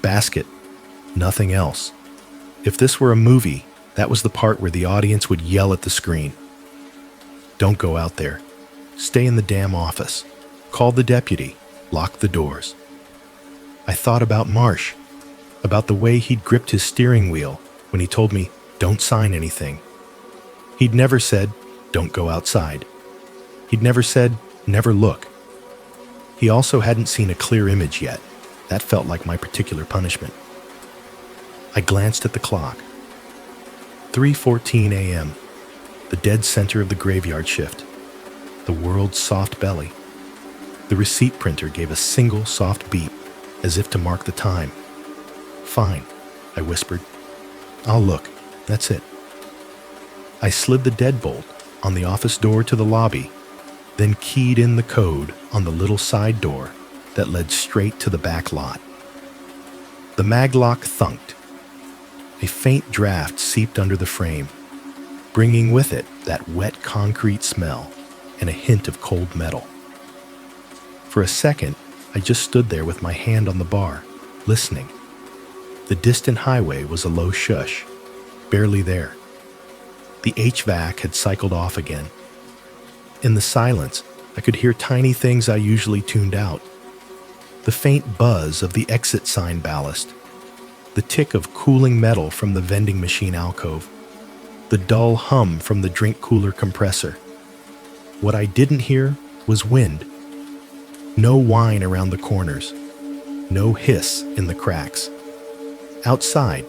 Basket. Nothing else. If this were a movie, that was the part where the audience would yell at the screen. "Don't go out there. Stay in the damn office. Call the deputy. Lock the doors." I thought about Marsh, about the way he'd gripped his steering wheel when he told me, "Don't sign anything." He'd never said, "Don't go outside." He'd never said, "Never look." He also hadn't seen a clear image yet. That felt like my particular punishment. I glanced at the clock. 3:14 a.m., the dead center of the graveyard shift, the world's soft belly. The receipt printer gave a single soft beep, as if to mark the time. "Fine," I whispered. "I'll look. That's it." I slid the deadbolt on the office door to the lobby, then keyed in the code on the little side door that led straight to the back lot. The maglock thunked. A faint draft seeped under the frame, bringing with it that wet concrete smell and a hint of cold metal. For a second, I just stood there with my hand on the bar, listening. The distant highway was a low shush, barely there. The HVAC had cycled off again. In the silence, I could hear tiny things I usually tuned out. The faint buzz of the exit sign ballast, the tick of cooling metal from the vending machine alcove, the dull hum from the drink cooler compressor. What I didn't hear was wind. No whine around the corners, no hiss in the cracks. Outside,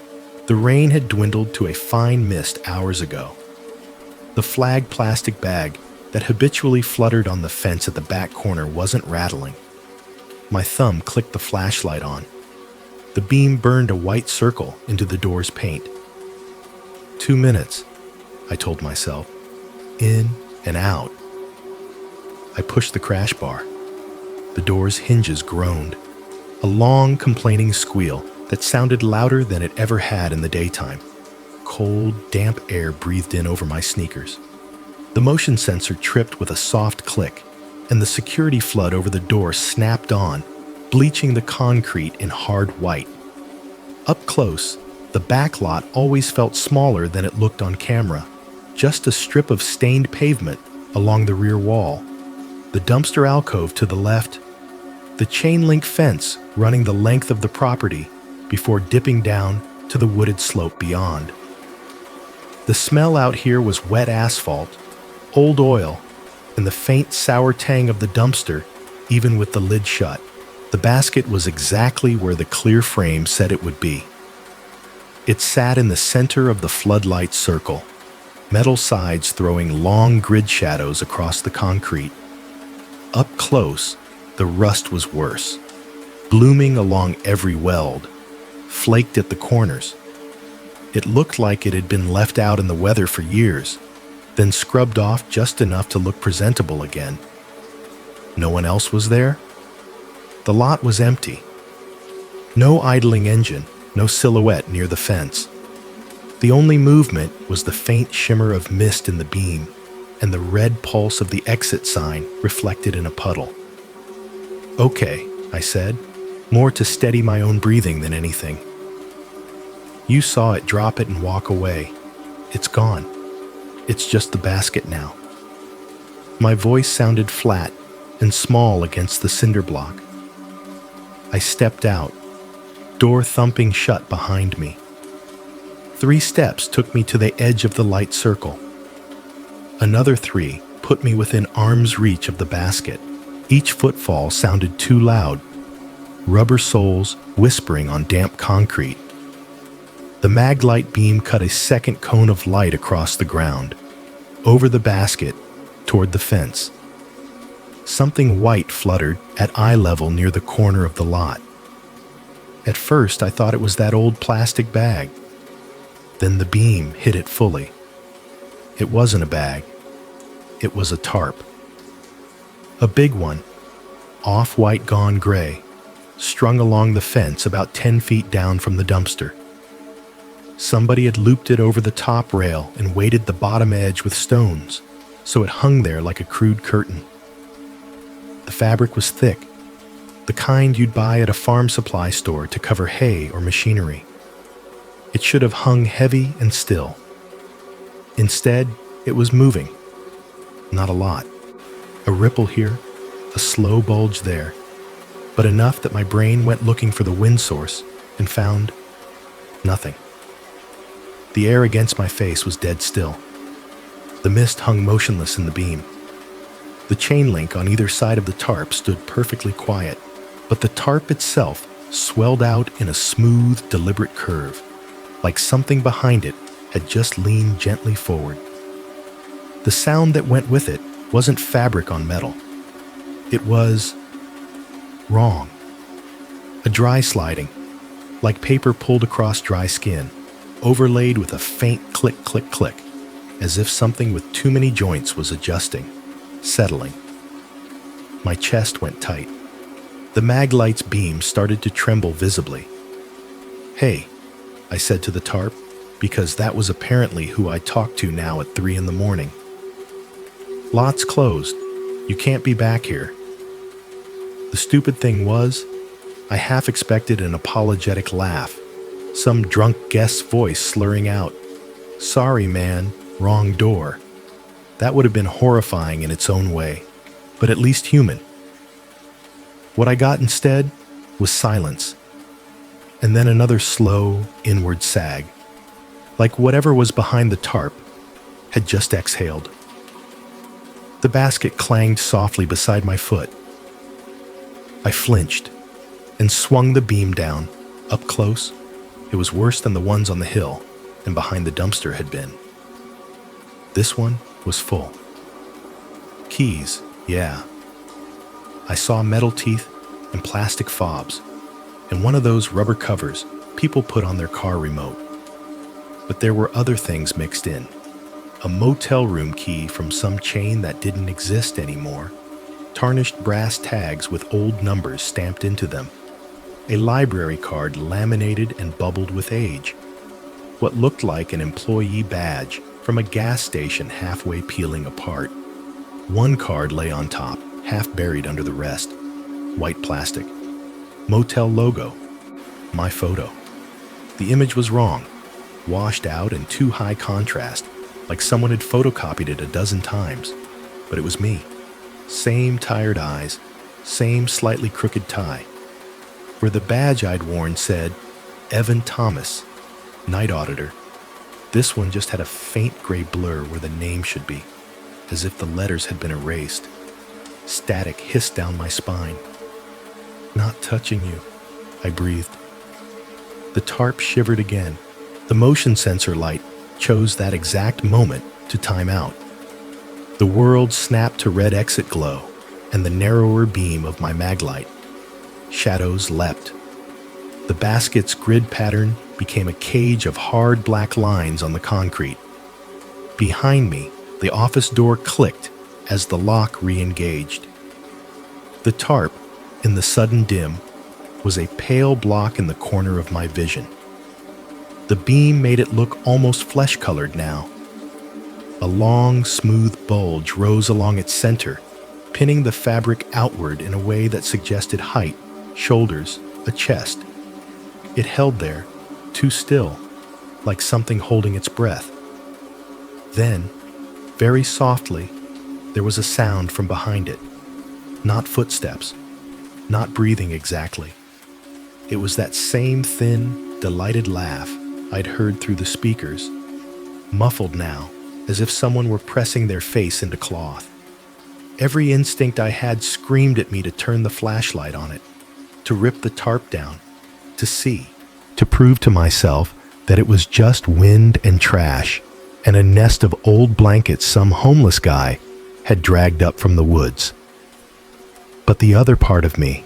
the rain had dwindled to a fine mist hours ago. The flag plastic bag that habitually fluttered on the fence at the back corner wasn't rattling. My thumb clicked the flashlight on. The beam burned a white circle into the door's paint. 2 minutes, I told myself. In and out. I pushed the crash bar. The door's hinges groaned. A long, complaining squeal that sounded louder than it ever had in the daytime. Cold, damp air breathed in over my sneakers. The motion sensor tripped with a soft click, and the security flood over the door snapped on, bleaching the concrete in hard white. Up close, the back lot always felt smaller than it looked on camera, just a strip of stained pavement along the rear wall, the dumpster alcove to the left, the chain-link fence running the length of the property before dipping down to the wooded slope beyond. The smell out here was wet asphalt, old oil, and the faint sour tang of the dumpster, even with the lid shut. The basket was exactly where the clear frame said it would be. It sat in the center of the floodlight circle, metal sides throwing long grid shadows across the concrete. Up close, the rust was worse, blooming along every weld, flaked at the corners. It looked like it had been left out in the weather for years, then scrubbed off just enough to look presentable again. No one else was there? The lot was empty. No idling engine, no silhouette near the fence. The only movement was the faint shimmer of mist in the beam and the red pulse of the exit sign reflected in a puddle. "Okay," I said, more to steady my own breathing than anything. "You saw it, drop it and walk away. It's gone. It's just the basket now." My voice sounded flat and small against the cinder block. I stepped out, door thumping shut behind me. 3 steps took me to the edge of the light circle. Another 3 put me within arm's reach of the basket. Each footfall sounded too loud, rubber soles whispering on damp concrete. The maglite beam cut a second cone of light across the ground, over the basket, toward the fence. Something white fluttered at eye level near the corner of the lot. At first, I thought it was that old plastic bag. Then the beam hit it fully. It wasn't a bag. It was a tarp. A big one, off-white gone gray, strung along the fence about 10 feet down from the dumpster. Somebody had looped it over the top rail and weighted the bottom edge with stones, so it hung there like a crude curtain. The fabric was thick, the kind you'd buy at a farm supply store to cover hay or machinery. It should have hung heavy and still. Instead, it was moving. Not a lot. A ripple here, a slow bulge there, but enough that my brain went looking for the wind source and found nothing. The air against my face was dead still. The mist hung motionless in the beam. The chain link on either side of the tarp stood perfectly quiet, but the tarp itself swelled out in a smooth, deliberate curve, like something behind it had just leaned gently forward. The sound that went with it wasn't fabric on metal. It was wrong. A dry sliding, like paper pulled across dry skin, overlaid with a faint click, click, click, as if something with too many joints was adjusting, settling. My chest went tight. The maglight's beam started to tremble visibly. "Hey," I said to the tarp, because that was apparently who I talked to now at 3 in the morning. "Lot's closed. You can't be back here." The stupid thing was, I half expected an apologetic laugh, some drunk guest's voice slurring out, "Sorry, man, wrong door." That would have been horrifying in its own way, but at least human. What I got instead was silence, and then another slow, inward sag, like whatever was behind the tarp had just exhaled. The basket clanged softly beside my foot. I flinched and swung the beam down. Up close, it was worse than the ones on the hill and behind the dumpster had been. This one was full. Keys, yeah. I saw metal teeth and plastic fobs, and one of those rubber covers people put on their car remote. But there were other things mixed in. A motel room key from some chain that didn't exist anymore, tarnished brass tags with old numbers stamped into them, a library card laminated and bubbled with age, what looked like an employee badge from a gas station halfway peeling apart. One card lay on top, half buried under the rest. White plastic. Motel logo. My photo. The image was wrong, washed out in too high contrast, like someone had photocopied it a dozen times. But it was me. Same tired eyes, same slightly crooked tie. Where the badge I'd worn said, Evan Thomas, night auditor. This one just had a faint gray blur where the name should be, as if the letters had been erased. Static hissed down my spine. Not touching you, I breathed. The tarp shivered again. The motion sensor light chose that exact moment to time out. The world snapped to red exit glow and the narrower beam of my mag light. Shadows leapt. The basket's grid pattern became a cage of hard black lines on the concrete. Behind me, the office door clicked as the lock re-engaged. The tarp, in the sudden dim, was a pale block in the corner of my vision. The beam made it look almost flesh-colored now. A long, smooth bulge rose along its center, pinning the fabric outward in a way that suggested height, shoulders, a chest. It held there, too still, like something holding its breath. Then, very softly, there was a sound from behind it. Not footsteps, not breathing exactly. It was that same thin, delighted laugh I'd heard through the speakers, muffled now, as if someone were pressing their face into cloth. Every instinct I had screamed at me to turn the flashlight on it, to rip the tarp down, to see, to prove to myself that it was just wind and trash, and a nest of old blankets some homeless guy had dragged up from the woods. But the other part of me,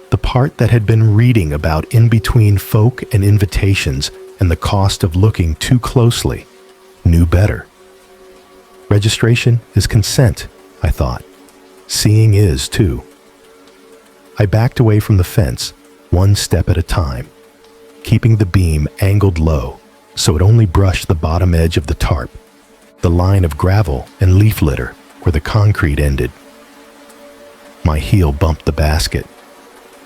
the part that had been reading about in-between folk and invitations and the cost of looking too closely, knew better. Registration is consent, I thought. Seeing is, too. I backed away from the fence, one step at a time, keeping the beam angled low so it only brushed the bottom edge of the tarp, the line of gravel and leaf litter where the concrete ended. My heel bumped the basket.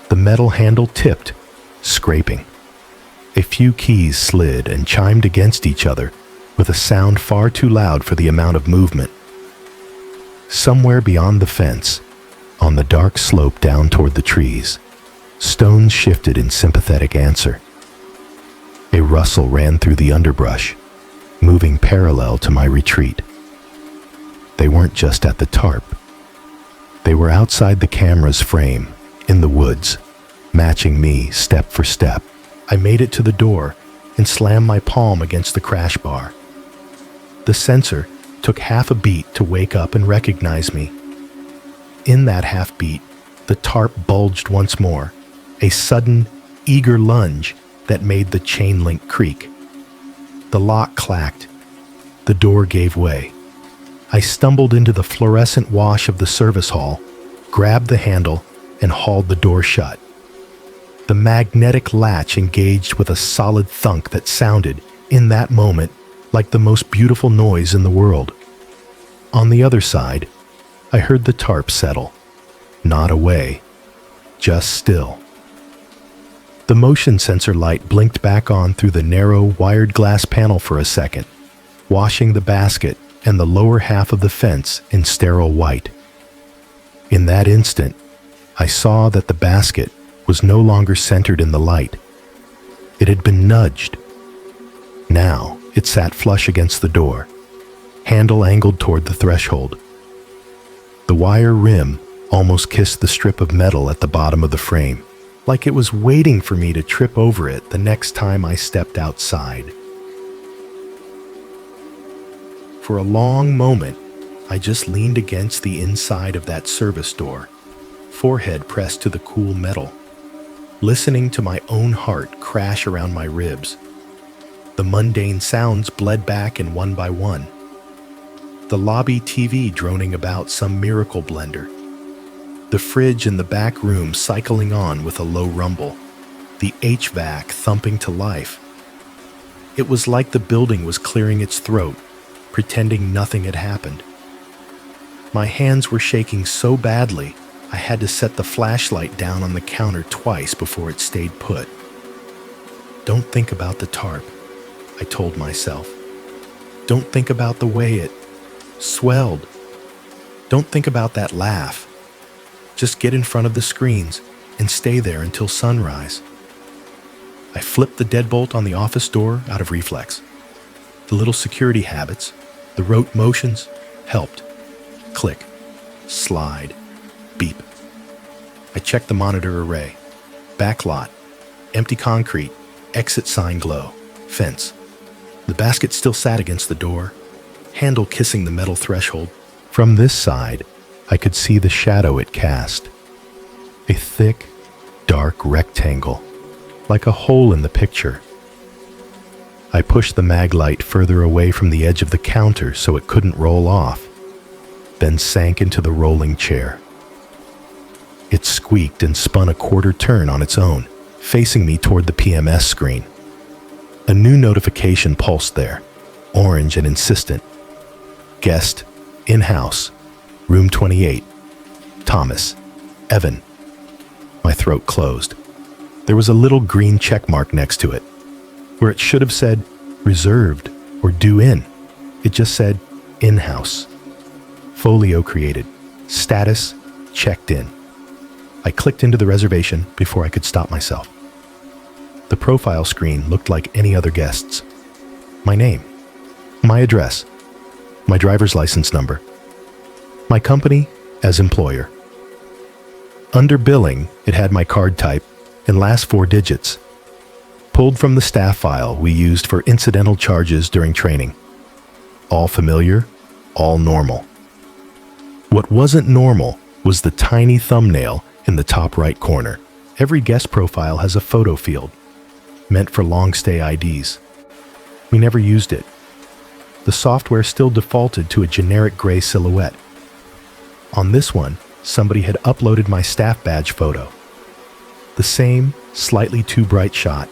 The metal handle tipped, scraping. A few keys slid and chimed against each other with a sound far too loud for the amount of movement. Somewhere beyond the fence, on the dark slope down toward the trees, stones shifted in sympathetic answer. A rustle ran through the underbrush, moving parallel to my retreat. They weren't just at the tarp. They were outside the camera's frame, in the woods, matching me step for step. I made it to the door and slammed my palm against the crash bar. The sensor took half a beat to wake up and recognize me. In that half beat, the tarp bulged once more, a sudden, eager lunge that made the chain link creak. The lock clacked. The door gave way. I stumbled into the fluorescent wash of the service hall, grabbed the handle, and hauled the door shut. The magnetic latch engaged with a solid thunk that sounded, in that moment, like the most beautiful noise in the world. On the other side, I heard the tarp settle. Not away, just still. The motion sensor light blinked back on through the narrow, wired glass panel for a second, washing the basket and the lower half of the fence in sterile white. In that instant, I saw that the basket was no longer centered in the light. It had been nudged. Now it sat flush against the door, handle angled toward the threshold. The wire rim almost kissed the strip of metal at the bottom of the frame, like it was waiting for me to trip over it the next time I stepped outside. For a long moment, I just leaned against the inside of that service door, forehead pressed to the cool metal. listening to my own heart crash around my ribs. The mundane sounds bled back in one by one. The lobby TV droning about some miracle blender. The fridge in the back room cycling on with a low rumble. The HVAC thumping to life. It was like the building was clearing its throat, pretending nothing had happened. My hands were shaking so badly, I had to set the flashlight down on the counter twice before it stayed put. Don't think about the tarp, I told myself. Don't think about the way it swelled. Don't think about that laugh. Just get in front of the screens and stay there until sunrise. I flipped the deadbolt on the office door out of reflex. The little security habits, the rote motions, helped. Click, slide, beep. I checked the monitor array. Back lot, empty concrete, exit sign glow, fence. The basket still sat against the door, handle kissing the metal threshold. From this side, I could see the shadow it cast. A thick, dark rectangle, like a hole in the picture. I pushed the mag light further away from the edge of the counter so it couldn't roll off, then sank into the rolling chair. It squeaked and spun a quarter turn on its own, facing me toward the PMS screen. A new notification pulsed there, orange and insistent. Guest, in-house, room 28, Thomas, Evan. My throat closed. There was a little green check mark next to it. Where it should have said reserved or due in, it just said in-house. Folio created. Status checked in. I clicked into the reservation before I could stop myself. The profile screen looked like any other guest's. My name, my address, my driver's license number, my company as employer. Under billing, it had my card type and last 4 digits, pulled from the staff file we used for incidental charges during training. All familiar, all normal. What wasn't normal was the tiny thumbnail in the top right corner. Every guest profile has a photo field, meant for long stay IDs. We never used it. The software still defaulted to a generic gray silhouette. On this one, somebody had uploaded my staff badge photo. The same, slightly too bright shot.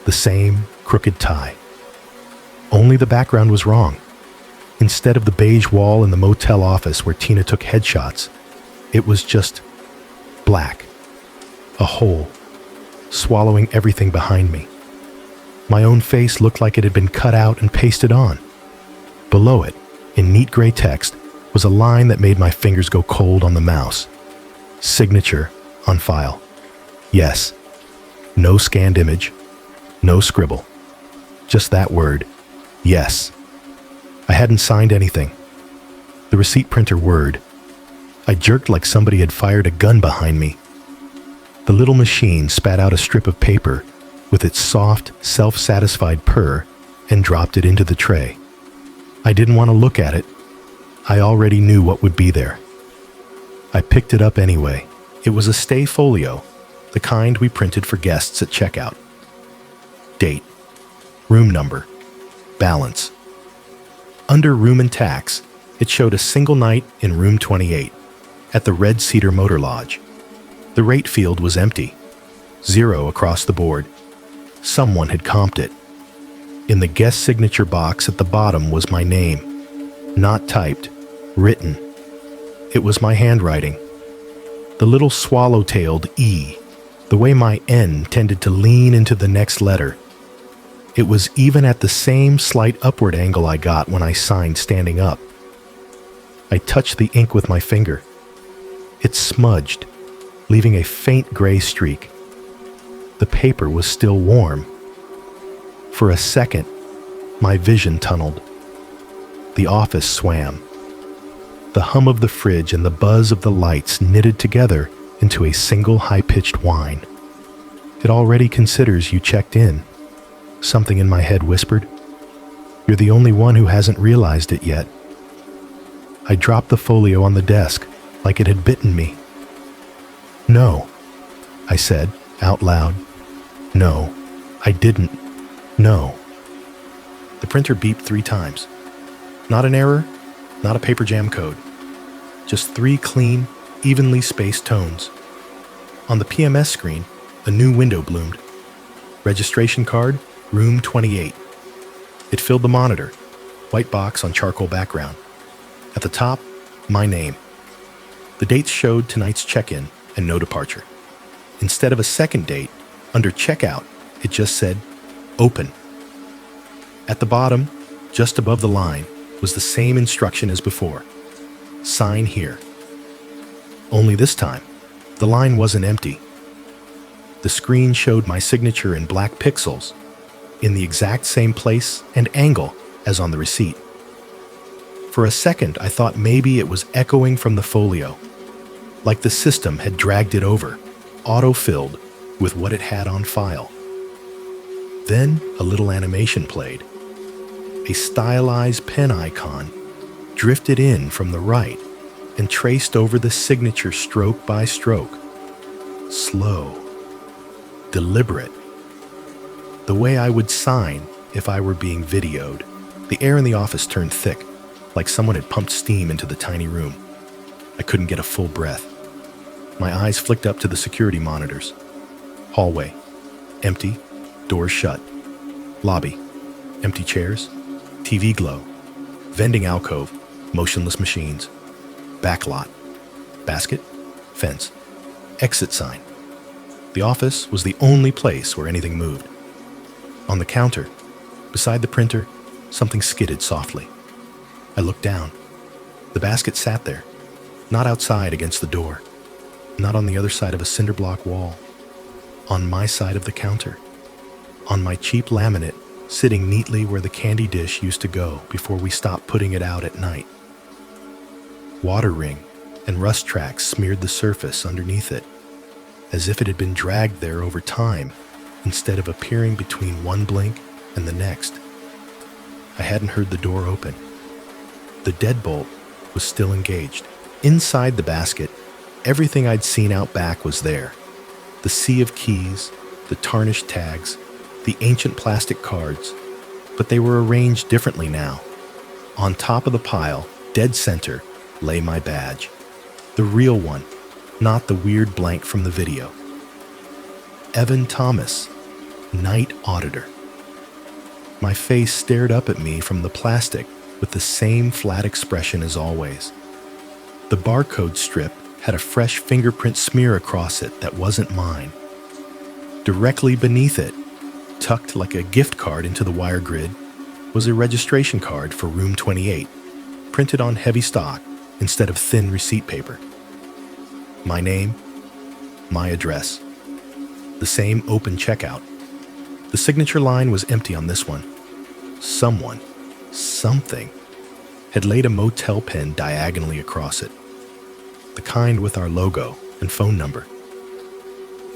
The same crooked tie. Only the background was wrong. Instead of the beige wall in the motel office where Tina took headshots, it was just black. A hole, swallowing everything behind me. My own face looked like it had been cut out and pasted on. Below it, in neat gray text, was a line that made my fingers go cold on the mouse. Signature on file. Yes. No scanned image. No scribble. Just that word. Yes. I hadn't signed anything. The receipt printer whirred. I jerked like somebody had fired a gun behind me. The little machine spat out a strip of paper with its soft, self-satisfied purr and dropped it into the tray. I didn't want to look at it. I already knew what would be there. I picked it up anyway. It was a stay folio, the kind we printed for guests at checkout. Date, room number, balance. Under room and tax, it showed a single night in room 28 at the Red Cedar Motor Lodge. The rate field was empty, 0 across the board. Someone had comped it. In the guest signature box at the bottom was my name, not typed, written. It was my handwriting. The little swallow-tailed E, the way my N tended to lean into the next letter. It was even at the same slight upward angle I got when I signed standing up. I touched the ink with my finger. It smudged, leaving a faint gray streak. The paper was still warm. For a second, my vision tunneled. The office swam. The hum of the fridge and the buzz of the lights knitted together into a single high-pitched whine. It already considers you checked in. Something in my head whispered. You're the only one who hasn't realized it yet. I dropped the folio on the desk like it had bitten me. No, I said out loud, "No, I didn't. No." The printer beeped 3 times. Not an error, not a paper jam code. Just 3 clean, evenly spaced tones. On the PMS screen, a new window bloomed. Registration card, room 28. It filled the monitor, white box on charcoal background. At the top, my name. The dates showed tonight's check-in and no departure. Instead of a second date, under checkout, it just said, "Open." At the bottom, just above the line, was the same instruction as before. "Sign here." Only this time, the line wasn't empty. The screen showed my signature in black pixels, in the exact same place and angle as on the receipt. For a second, I thought maybe it was echoing from the folio, like the system had dragged it over, auto-filled with what it had on file. Then a little animation played. A stylized pen icon drifted in from the right and traced over the signature stroke by stroke. Slow, deliberate. The way I would sign if I were being videoed. The air in the office turned thick, like someone had pumped steam into the tiny room. I couldn't get a full breath. My eyes flicked up to the security monitors. Hallway, empty, doors shut. Lobby, empty chairs, TV glow. Vending alcove, motionless machines. Backlot, basket, fence, exit sign. The office was the only place where anything moved. On the counter, beside the printer, something skidded softly. I looked down. The basket sat there, not outside against the door, not on the other side of a cinder block wall, on my side of the counter, on my cheap laminate, sitting neatly where the candy dish used to go before we stopped putting it out at night. Water ring and rust tracks smeared the surface underneath it, as if it had been dragged there over time instead of appearing between one blink and the next. I hadn't heard the door open. The deadbolt was still engaged. Inside the basket, everything I'd seen out back was there. The sea of keys, the tarnished tags, the ancient plastic cards, but they were arranged differently now. On top of the pile, dead center, lay my badge. The real one, not the weird blank from the video. Evan Thomas, Night Auditor. My face stared up at me from the plastic with the same flat expression as always. The barcode strip had a fresh fingerprint smear across it that wasn't mine. Directly beneath it, tucked like a gift card into the wire grid, was a registration card for room 28, printed on heavy stock instead of thin receipt paper. My name, my address, the same open checkout. The signature line was empty on this one. Someone, something, had laid a motel pen diagonally across it, the kind with our logo and phone number.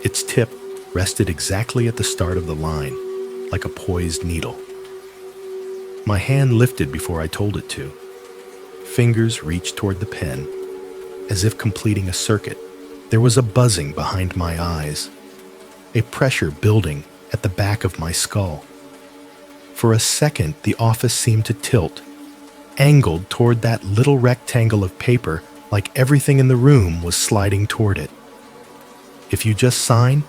Its tip rested exactly at the start of the line, like a poised needle. My hand lifted before I told it to. Fingers reached toward the pen, as if completing a circuit. There was a buzzing behind my eyes, a pressure building at the back of my skull. For a second, the office seemed to tilt, angled toward that little rectangle of paper like everything in the room was sliding toward it. If you just sign,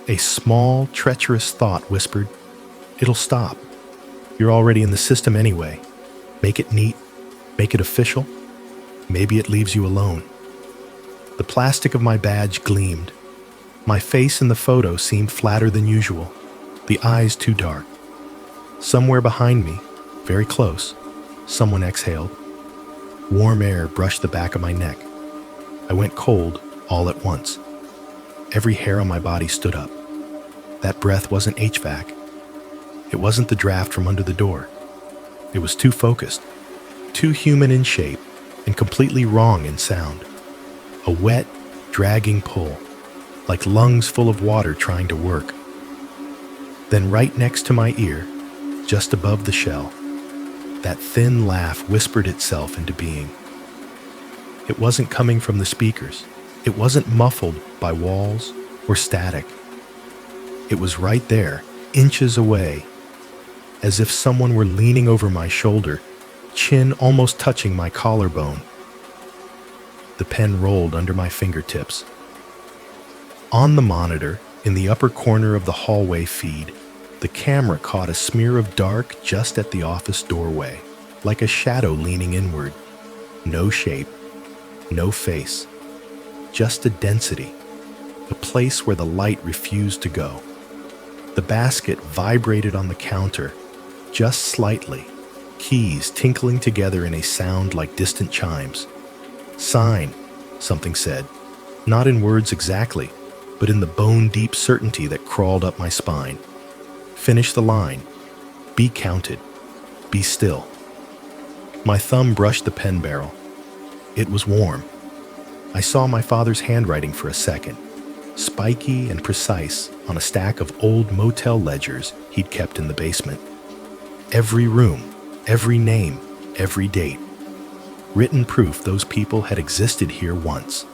a small, treacherous thought whispered, "It'll stop. You're already in the system anyway. Make it neat, make it official. Maybe it leaves you alone." The plastic of my badge gleamed. My face in the photo seemed flatter than usual, the eyes too dark. Somewhere behind me, very close, someone exhaled. Warm air brushed the back of my neck. I went cold all at once. Every hair on my body stood up. That breath wasn't HVAC. It wasn't the draft from under the door. It was too focused, too human in shape, and completely wrong in sound. A wet, dragging pull, like lungs full of water trying to work. Then right next to my ear, just above the shell, that thin laugh whispered itself into being. It wasn't coming from the speakers. It wasn't muffled by walls or static. It was right there, inches away, as if someone were leaning over my shoulder, chin almost touching my collarbone. The pen rolled under my fingertips. On the monitor, in the upper corner of the hallway feed, the camera caught a smear of dark just at the office doorway, like a shadow leaning inward. No shape, no face, just a density, a place where the light refused to go. The basket vibrated on the counter, just slightly, keys tinkling together in a sound like distant chimes. "Sign," something said, not in words exactly, but in the bone-deep certainty that crawled up my spine. "Finish the line. Be counted. Be still." My thumb brushed the pen barrel. It was warm. I saw my father's handwriting for a second, spiky and precise on a stack of old motel ledgers he'd kept in the basement. Every room, every name, every date. Written proof those people had existed here once.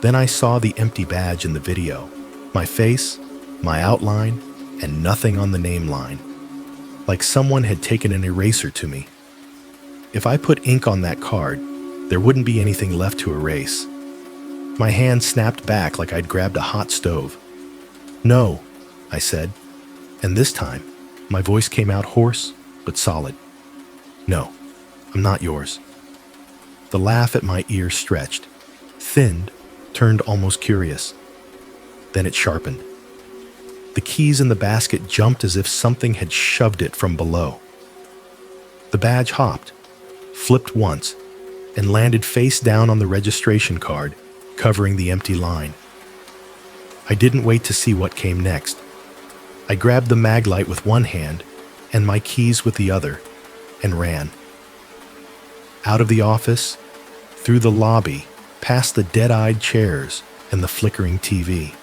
Then I saw the empty badge in the video. My face, my outline, and nothing on the name line. Like someone had taken an eraser to me. If I put ink on that card, there wouldn't be anything left to erase. My hand snapped back like I'd grabbed a hot stove. "No," I said, and this time, my voice came out hoarse but solid. "No, I'm not yours." The laugh at my ear stretched, thinned, turned almost curious. Then it sharpened. The keys in the basket jumped as if something had shoved it from below. The badge hopped, flipped once, and landed face down on the registration card, covering the empty line. I didn't wait to see what came next. I grabbed the mag light with one hand and my keys with the other, and ran. Out of the office, through the lobby, past the dead-eyed chairs and the flickering TV.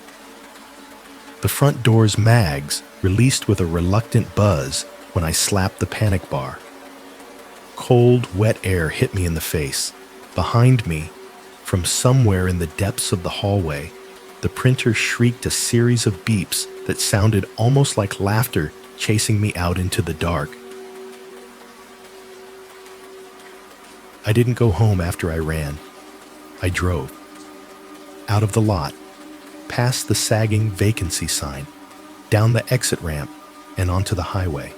The front door's mags released with a reluctant buzz when I slapped the panic bar. Cold, wet air hit me in the face. Behind me, from somewhere in the depths of the hallway, the printer shrieked a series of beeps that sounded almost like laughter chasing me out into the dark. I didn't go home after I ran. I drove. Out of the lot, past the sagging vacancy sign, down the exit ramp, and onto the highway.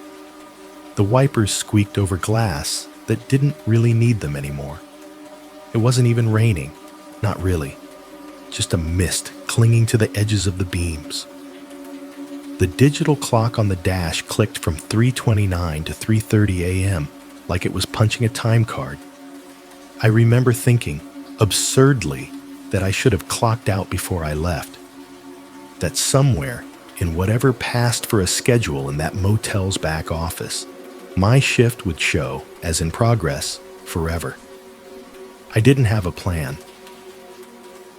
The wipers squeaked over glass that didn't really need them anymore. It wasn't even raining, not really. Just a mist clinging to the edges of the beams. The digital clock on the dash clicked from 3:29 to 3:30 a.m. like it was punching a time card. I remember thinking, absurdly, that I should have clocked out before I left. That somewhere, in whatever passed for a schedule in that motel's back office, my shift would show as in progress forever. I didn't have a plan.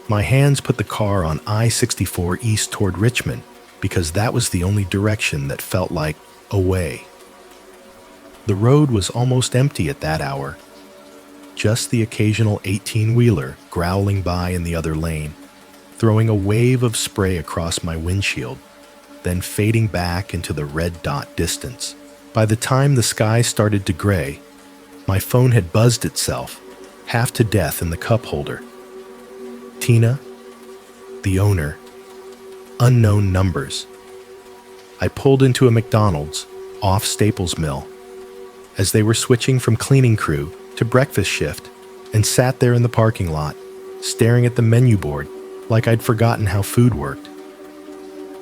My hands put the car on I-64 east toward Richmond because that was the only direction that felt like away. The road was almost empty at that hour. Just the occasional 18-wheeler growling by in the other lane, throwing a wave of spray across my windshield, then fading back into the red dot distance. By the time the sky started to gray, my phone had buzzed itself, half to death in the cup holder. Tina, the owner, unknown numbers. I pulled into a McDonald's off Staples Mill as they were switching from cleaning crew to breakfast shift and sat there in the parking lot, staring at the menu board like I'd forgotten how food worked.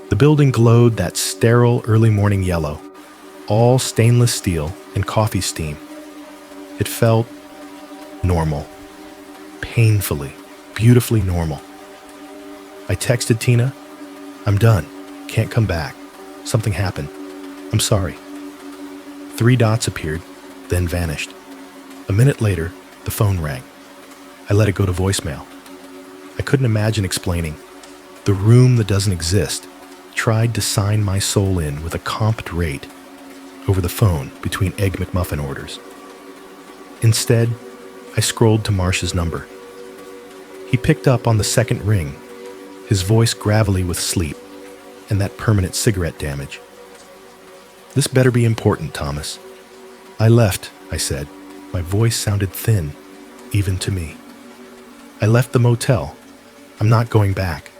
The building glowed that sterile early morning yellow, all stainless steel and coffee steam. It felt normal, painfully, beautifully normal. I texted Tina, "I'm done, can't come back. Something happened. I'm sorry." 3 dots appeared, then vanished. A minute later, the phone rang. I let it go to voicemail. I couldn't imagine explaining. The room that doesn't exist tried to sign my soul in with a comped rate over the phone between Egg McMuffin orders. Instead, I scrolled to Marsh's number. He picked up on the second ring, his voice gravelly with sleep. and that permanent cigarette damage. This better be important, Thomas. I left, I said. My voice sounded thin, even to me. I left the motel. I'm not going back.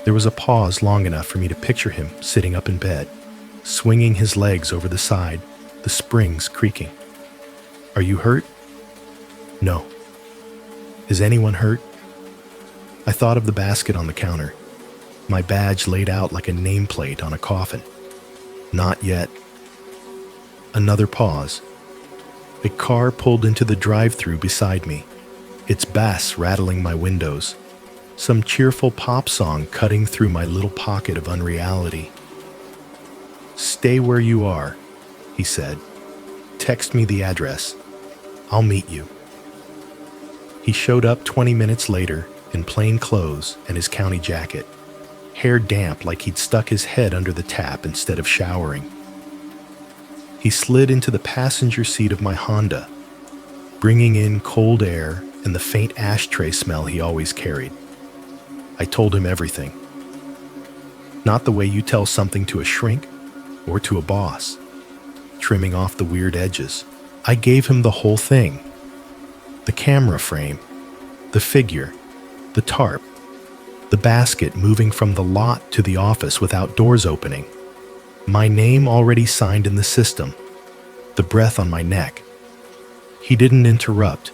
There was a pause long enough for me to picture him sitting up in bed, swinging his legs over the side, the springs creaking. Are you hurt? No. Is anyone hurt? I thought of the basket on the counter, my badge laid out like a nameplate on a coffin. Not yet. Another pause. A car pulled into the drive-thru beside me, its bass rattling my windows, some cheerful pop song cutting through my little pocket of unreality. Stay where you are, he said. Text me the address. I'll meet you. He showed up 20 minutes later in plain clothes and his county jacket, hair damp like he'd stuck his head under the tap instead of showering. He slid into the passenger seat of my Honda, bringing in cold air and the faint ashtray smell he always carried. I told him everything. Not the way you tell something to a shrink or to a boss, trimming off the weird edges. I gave him the whole thing. The camera frame, the figure, the tarp, the basket moving from the lot to the office without doors opening, my name already signed in the system, the breath on my neck. He didn't interrupt,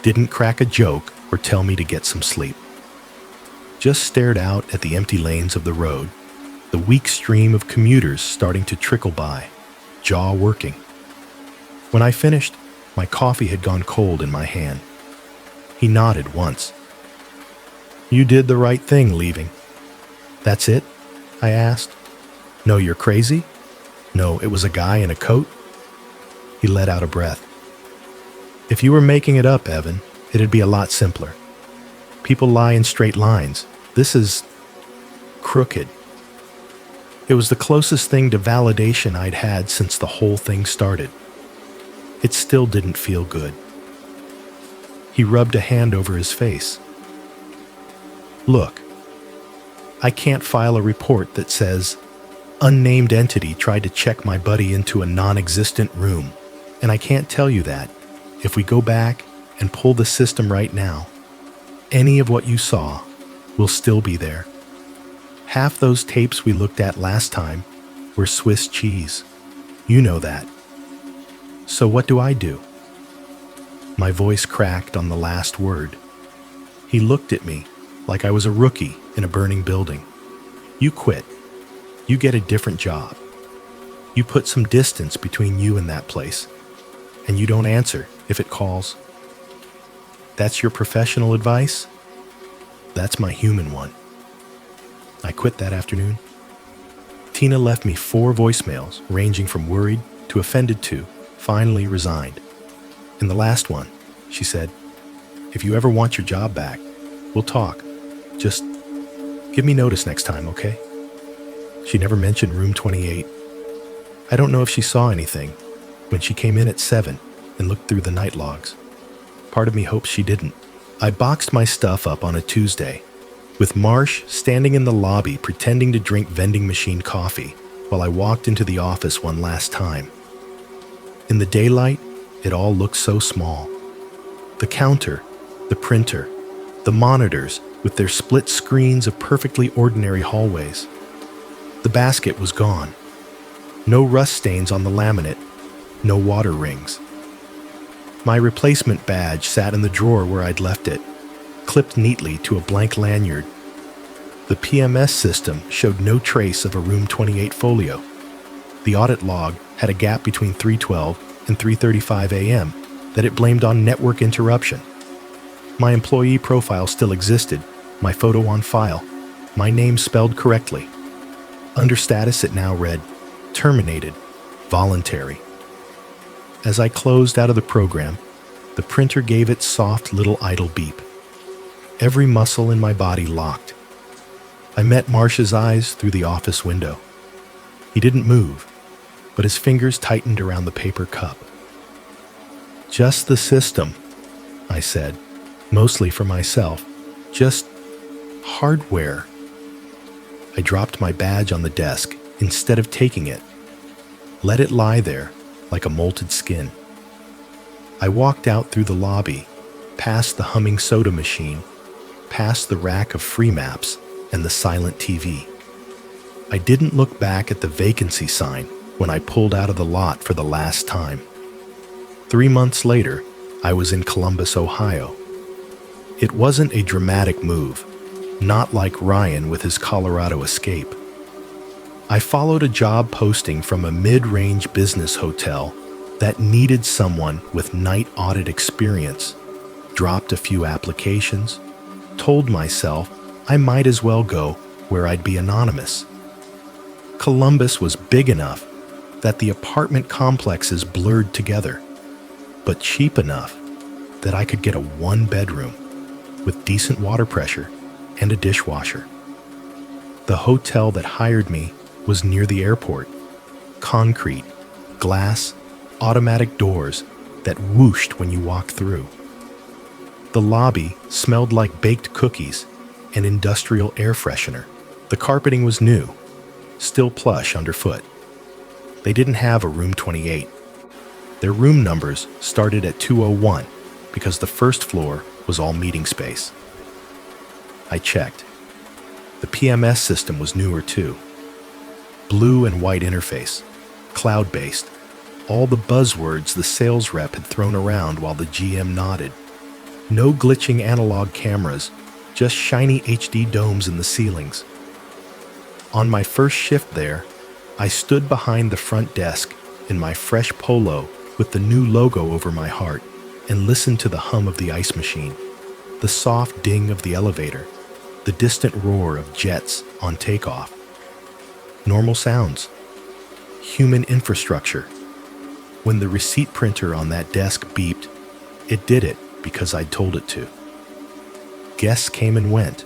didn't crack a joke or tell me to get some sleep. Just stared out at the empty lanes of the road, the weak stream of commuters starting to trickle by, jaw working. When I finished, my coffee had gone cold in my hand. He nodded once. You did the right thing leaving. That's it? I asked. No, you're crazy? No, it was a guy in a coat? He let out a breath. If you were making it up, Evan, it'd be a lot simpler. People lie in straight lines. This is crooked. It was the closest thing to validation I'd had since the whole thing started. It still didn't feel good. He rubbed a hand over his face. Look, I can't file a report that says, unnamed entity tried to check my buddy into a non-existent room, and I can't tell you that. If we go back and pull the system right now, any of what you saw will still be there. Half those tapes we looked at last time were Swiss cheese. You know that. So what do I do? My voice cracked on the last word. He looked at me like I was a rookie in a burning building. You quit. You get a different job. You put some distance between you and that place, and you don't answer if it calls. That's your professional advice? That's my human one. I quit that afternoon. Tina left me 4 voicemails ranging from worried to offended to finally resigned. In the last one, she said, if you ever want your job back, we'll talk. Just give me notice next time, okay? She never mentioned room 28. I don't know if she saw anything when she came in at 7 and looked through the night logs. Part of me hopes she didn't. I boxed my stuff up on a Tuesday, with Marsh standing in the lobby pretending to drink vending machine coffee while I walked into the office one last time. In the daylight, it all looked so small. The counter, the printer, the monitors with their split screens of perfectly ordinary hallways. The basket was gone. No rust stains on the laminate, no water rings. My replacement badge sat in the drawer where I'd left it, clipped neatly to a blank lanyard. The PMS system showed no trace of a room 28 folio. The audit log had a gap between 3:12 and 3:35 a.m. that it blamed on network interruption. My employee profile still existed, my photo on file, my name spelled correctly. Under status it now read, terminated, voluntary. As I closed out of the program, the printer gave its soft little idle beep. Every muscle in my body locked. I met Marsh's eyes through the office window. He didn't move, but his fingers tightened around the paper cup. Just the system, I said, mostly for myself. Just hardware. I dropped my badge on the desk instead of taking it. Let it lie there like a molted skin. I walked out through the lobby, past the humming soda machine, past the rack of free maps and the silent TV. I didn't look back at the vacancy sign when I pulled out of the lot for the last time. 3 months later, I was in Columbus, Ohio. It wasn't a dramatic move, not like Ryan with his Colorado escape. I followed a job posting from a mid-range business hotel that needed someone with night audit experience, dropped a few applications, told myself I might as well go where I'd be anonymous. Columbus was big enough that the apartment complexes blurred together, but cheap enough that I could get a one-bedroom with decent water pressure and a dishwasher. The hotel that hired me was near the airport. Concrete, glass, automatic doors that whooshed when you walked through. The lobby smelled like baked cookies and industrial air freshener. The carpeting was new, still plush underfoot. They didn't have a room 28. Their room numbers started at 201 because the first floor was all meeting space. I checked. The PMS system was newer too. Blue and white interface, cloud-based, all the buzzwords the sales rep had thrown around while the GM nodded. No glitching analog cameras, just shiny HD domes in the ceilings. On my first shift there, I stood behind the front desk in my fresh polo with the new logo over my heart and listened to the hum of the ice machine, the soft ding of the elevator, the distant roar of jets on takeoff. Normal sounds. Human infrastructure. When the receipt printer on that desk beeped, it did it because I'd told it to. Guests came and went.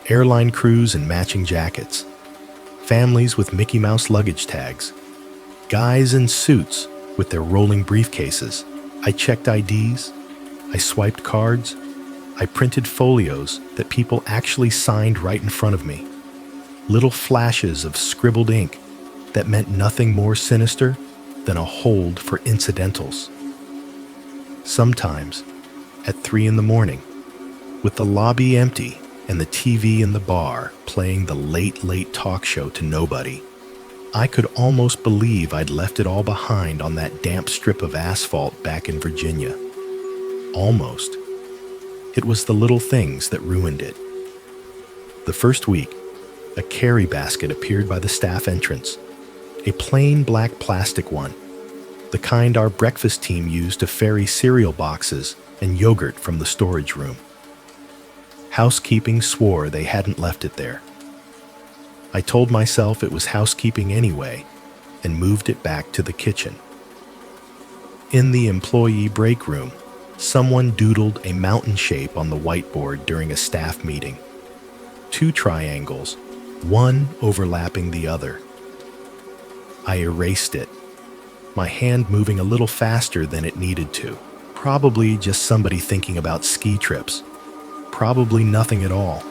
Airline crews in matching jackets. Families with Mickey Mouse luggage tags. Guys in suits with their rolling briefcases. I checked IDs. I swiped cards. I printed folios that people actually signed right in front of me. Little flashes of scribbled ink that meant nothing more sinister than a hold for incidentals. Sometimes, at 3 a.m, with the lobby empty and the TV in the bar playing the late talk show to nobody, I could almost believe I'd left it all behind on that damp strip of asphalt back in Virginia. Almost. It was the little things that ruined it. The first week, a carry basket appeared by the staff entrance, a plain black plastic one, the kind our breakfast team used to ferry cereal boxes and yogurt from the storage room. Housekeeping swore they hadn't left it there. I told myself it was housekeeping anyway and moved it back to the kitchen. In the employee break room, someone doodled a mountain shape on the whiteboard during a staff meeting. 2 triangles, one overlapping the other. I erased it, my hand moving a little faster than it needed to. Probably just somebody thinking about ski trips. Probably nothing at all.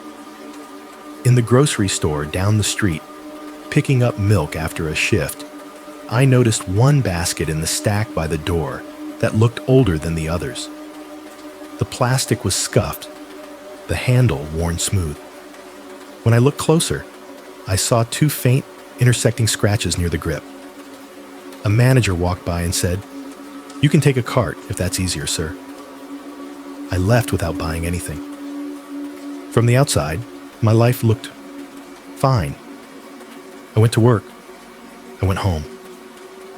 In the grocery store down the street, picking up milk after a shift, I noticed one basket in the stack by the door that looked older than the others. The plastic was scuffed, the handle worn smooth. When I looked closer, I saw 2 faint, intersecting scratches near the grip. A manager walked by and said, "You can take a cart if that's easier, sir." I left without buying anything. From the outside, my life looked fine. I went to work. I went home.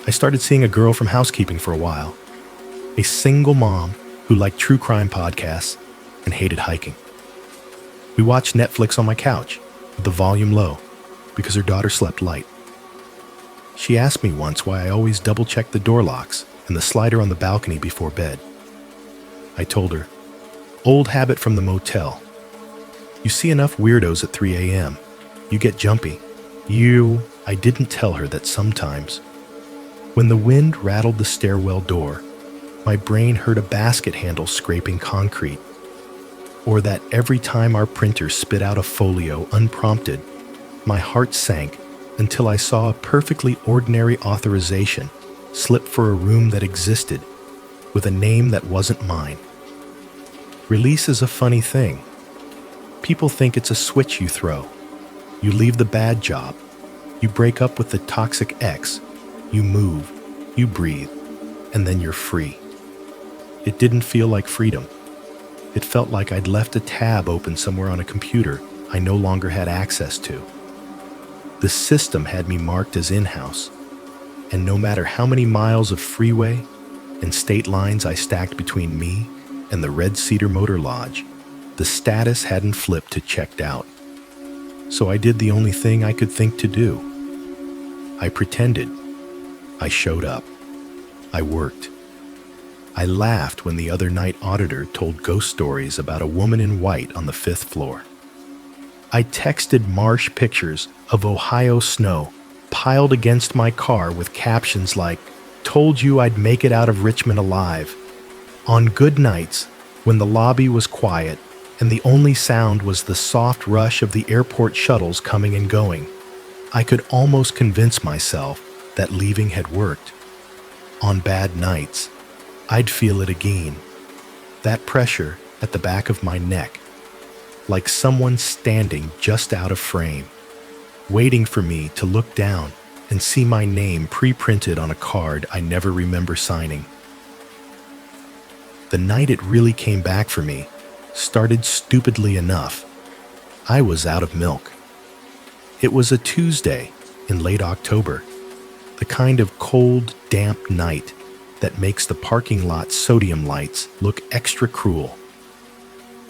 I started seeing a girl from housekeeping for a while, a single mom who liked true crime podcasts and hated hiking. We watched Netflix on my couch with the volume low because her daughter slept light. She asked me once why I always double-checked the door locks and the slider on the balcony before bed. I told her, "Old habit from the motel. You see enough weirdos at 3 a.m. You get jumpy." I didn't tell her that sometimes, when the wind rattled the stairwell door, my brain heard a basket handle scraping concrete, or that every time our printer spit out a folio unprompted, My heart sank until I saw a perfectly ordinary authorization slip for a room that existed, with a name that wasn't mine. Release is a funny thing. People think it's a switch you throw. You leave the bad job. You break up with the toxic ex. You move. You breathe. And then you're free. It didn't feel like freedom. It felt like I'd left a tab open somewhere on a computer I no longer had access to. The system had me marked as in-house, and no matter how many miles of freeway and state lines I stacked between me and the Red Cedar Motor Lodge, the status hadn't flipped to checked out. So I did the only thing I could think to do. I pretended. I showed up. I worked. I laughed when the other night auditor told ghost stories about a woman in white on the 5th floor. I texted Marsh pictures of Ohio snow piled against my car with captions like, "Told you I'd make it out of Richmond alive." On good nights, when the lobby was quiet and the only sound was the soft rush of the airport shuttles coming and going, I could almost convince myself that leaving had worked. On bad nights, I'd feel it again, that pressure at the back of my neck, like someone standing just out of frame, waiting for me to look down and see my name pre-printed on a card I never remember signing. The night it really came back for me started stupidly enough. I was out of milk. It was a Tuesday in late October, the kind of cold, damp night that makes the parking lot sodium lights look extra cruel.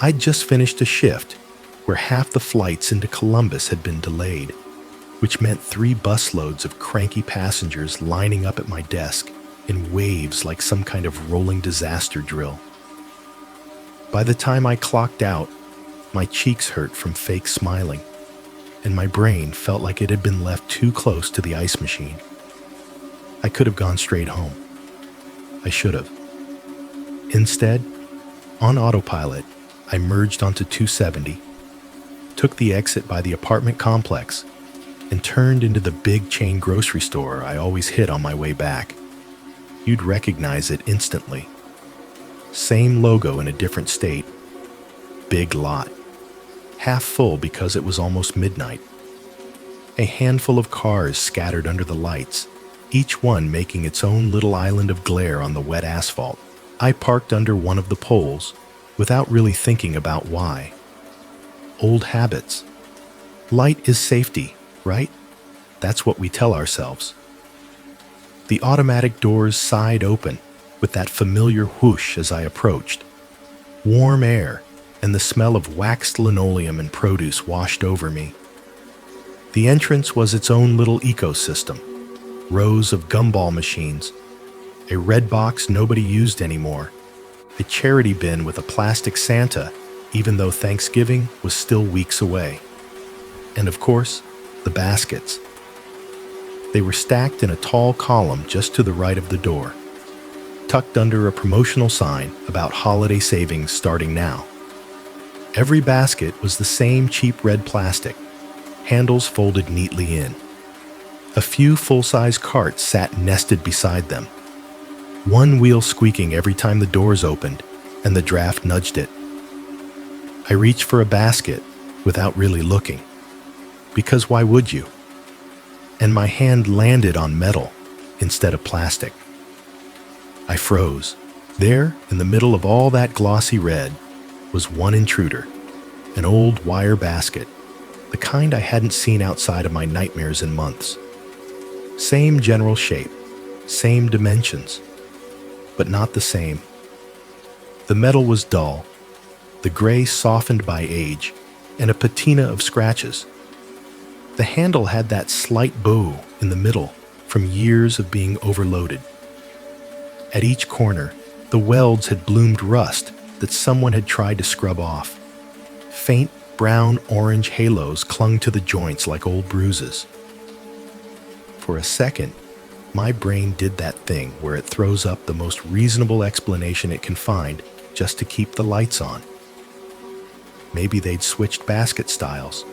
I'd just finished a shift where half the flights into Columbus had been delayed, which meant 3 busloads of cranky passengers lining up at my desk in waves like some kind of rolling disaster drill. By the time I clocked out, my cheeks hurt from fake smiling, and my brain felt like it had been left too close to the ice machine. I could have gone straight home. I should have. Instead, on autopilot, I merged onto 270, took the exit by the apartment complex, and turned into the big chain grocery store I always hit on my way back. You'd recognize it instantly. Same logo in a different state. Big lot. Half full because it was almost midnight. A handful of cars scattered under the lights, each one making its own little island of glare on the wet asphalt. I parked under one of the poles without really thinking about why. Old habits. Light is safety, right? That's what we tell ourselves. The automatic doors sighed open with that familiar whoosh as I approached. Warm air and the smell of waxed linoleum and produce washed over me. The entrance was its own little ecosystem. Rows of gumball machines, a red box nobody used anymore, a charity bin with a plastic Santa, even though Thanksgiving was still weeks away. And of course, the baskets. They were stacked in a tall column just to the right of the door, tucked under a promotional sign about holiday savings starting now. Every basket was the same cheap red plastic, handles folded neatly in. A few full-size carts sat nested beside them, one wheel squeaking every time the doors opened and the draft nudged it. I reached for a basket without really looking, because why would you? And my hand landed on metal instead of plastic. I froze. There, in the middle of all that glossy red, was one intruder, an old wire basket, the kind I hadn't seen outside of my nightmares in months. Same general shape, same dimensions, but not the same. The metal was dull, the gray softened by age, and a patina of scratches. The handle had that slight bow in the middle from years of being overloaded. At each corner, the welds had bloomed rust that someone had tried to scrub off. Faint brown-orange halos clung to the joints like old bruises. For a second, my brain did that thing where it throws up the most reasonable explanation it can find just to keep the lights on. Maybe they'd switched basket styles,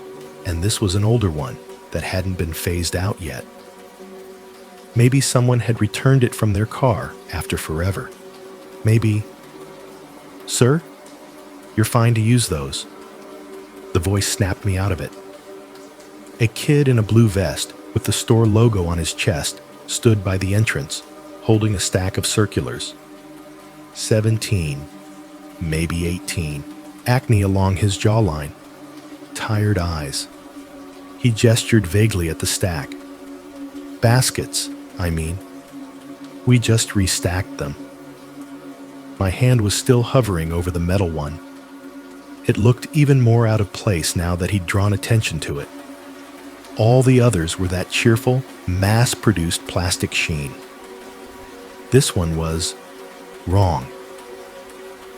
and this was an older one, that hadn't been phased out yet. Maybe someone had returned it from their car after forever. Maybe, "Sir, you're fine to use those." The voice snapped me out of it. A kid in a blue vest with the store logo on his chest stood by the entrance, holding a stack of circulars. 17, maybe 18, acne along his jawline, tired eyes. He gestured vaguely at the stack. "Baskets, I mean. We just restacked them." My hand was still hovering over the metal one. It looked even more out of place now that he'd drawn attention to it. All the others were that cheerful, mass-produced plastic sheen. This one was wrong.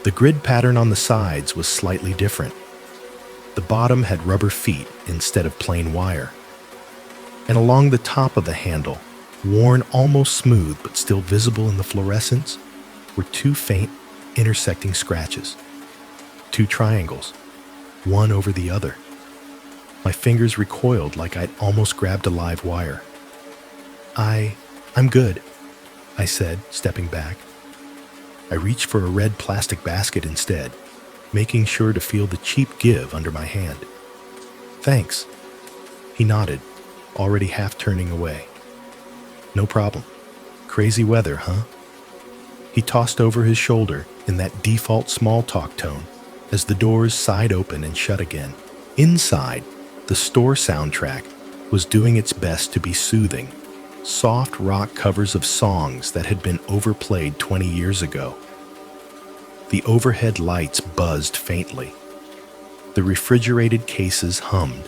The grid pattern on the sides was slightly different. The bottom had rubber feet instead of plain wire. And along the top of the handle, worn almost smooth but still visible in the fluorescence, were two faint, intersecting scratches. Two triangles, one over the other. My fingers recoiled like I'd almost grabbed a live wire. I'm good," I said, stepping back. I reached for a red plastic basket instead, making sure to feel the cheap give under my hand. "Thanks." He nodded, already half turning away. "No problem. Crazy weather, huh?" He tossed over his shoulder in that default small talk tone as the doors sighed open and shut again. Inside, the store soundtrack was doing its best to be soothing, soft rock covers of songs that had been overplayed 20 years ago. The overhead lights buzzed faintly. The refrigerated cases hummed.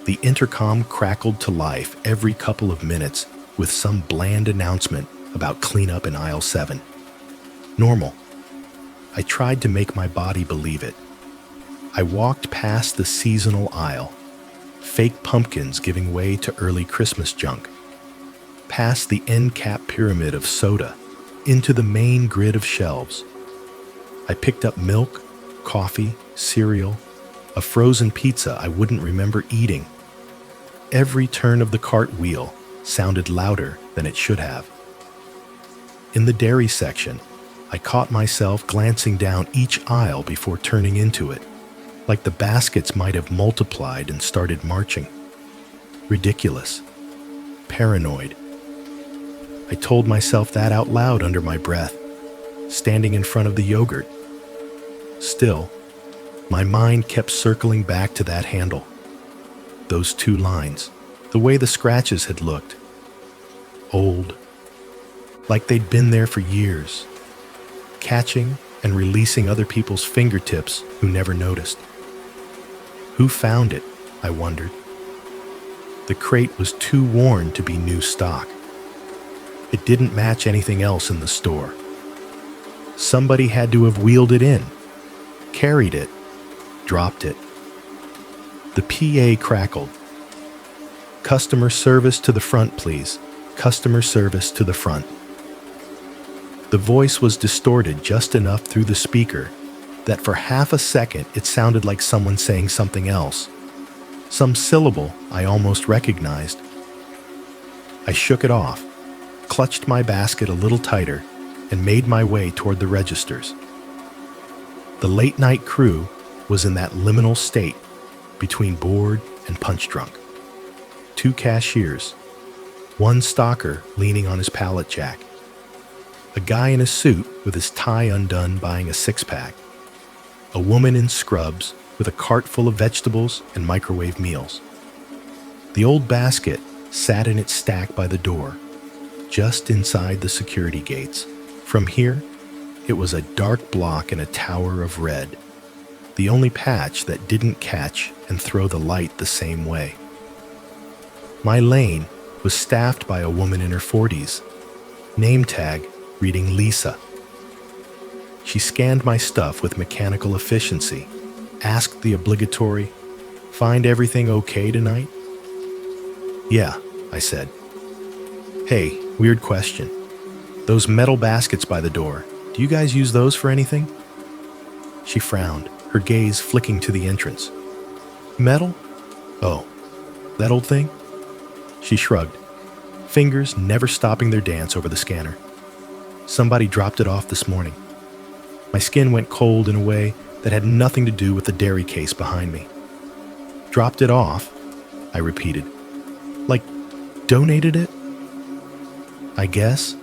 The intercom crackled to life every couple of minutes with some bland announcement about cleanup in aisle 7. Normal. I tried to make my body believe it. I walked past the seasonal aisle, fake pumpkins giving way to early Christmas junk, past the end cap pyramid of soda, into the main grid of shelves. I picked up milk, coffee, cereal, a frozen pizza I wouldn't remember eating. Every turn of the cart wheel sounded louder than it should have. In the dairy section, I caught myself glancing down each aisle before turning into it, like the baskets might have multiplied and started marching. Ridiculous. Paranoid. I told myself that out loud under my breath, standing in front of the yogurt. Still, my mind kept circling back to that handle. Those two lines, the way the scratches had looked. Old. Like they'd been there for years, catching and releasing other people's fingertips who never noticed. Who found it, I wondered. The crate was too worn to be new stock. It didn't match anything else in the store. Somebody had to have wheeled it in, carried it, dropped it. The PA crackled. "Customer service to the front, please. Customer service to the front." The voice was distorted just enough through the speaker that for half a second it sounded like someone saying something else, some syllable I almost recognized. I shook it off, clutched my basket a little tighter, and made my way toward the registers. The late-night crew was in that liminal state between bored and punch-drunk. 2 cashiers, 1 stocker leaning on his pallet jack, a guy in a suit with his tie undone buying a 6-pack, a woman in scrubs with a cart full of vegetables and microwave meals. The old basket sat in its stack by the door, just inside the security gates. From here, it was a dark block in a tower of red, the only patch that didn't catch and throw the light the same way. My lane was staffed by a woman in her 40s, name tag reading Lisa. She scanned my stuff with mechanical efficiency, asked the obligatory, "Find everything okay tonight?" "Yeah," I said. "Hey, weird question. Those metal baskets by the door, do you guys use those for anything?" She frowned, her gaze flicking to the entrance. "Metal? Oh, That old thing? She shrugged, fingers never stopping their dance over the scanner. Somebody dropped it off this morning. My skin went cold in a way that had nothing to do with the dairy case behind me. Dropped it off, I repeated. Like, donated it? I guess.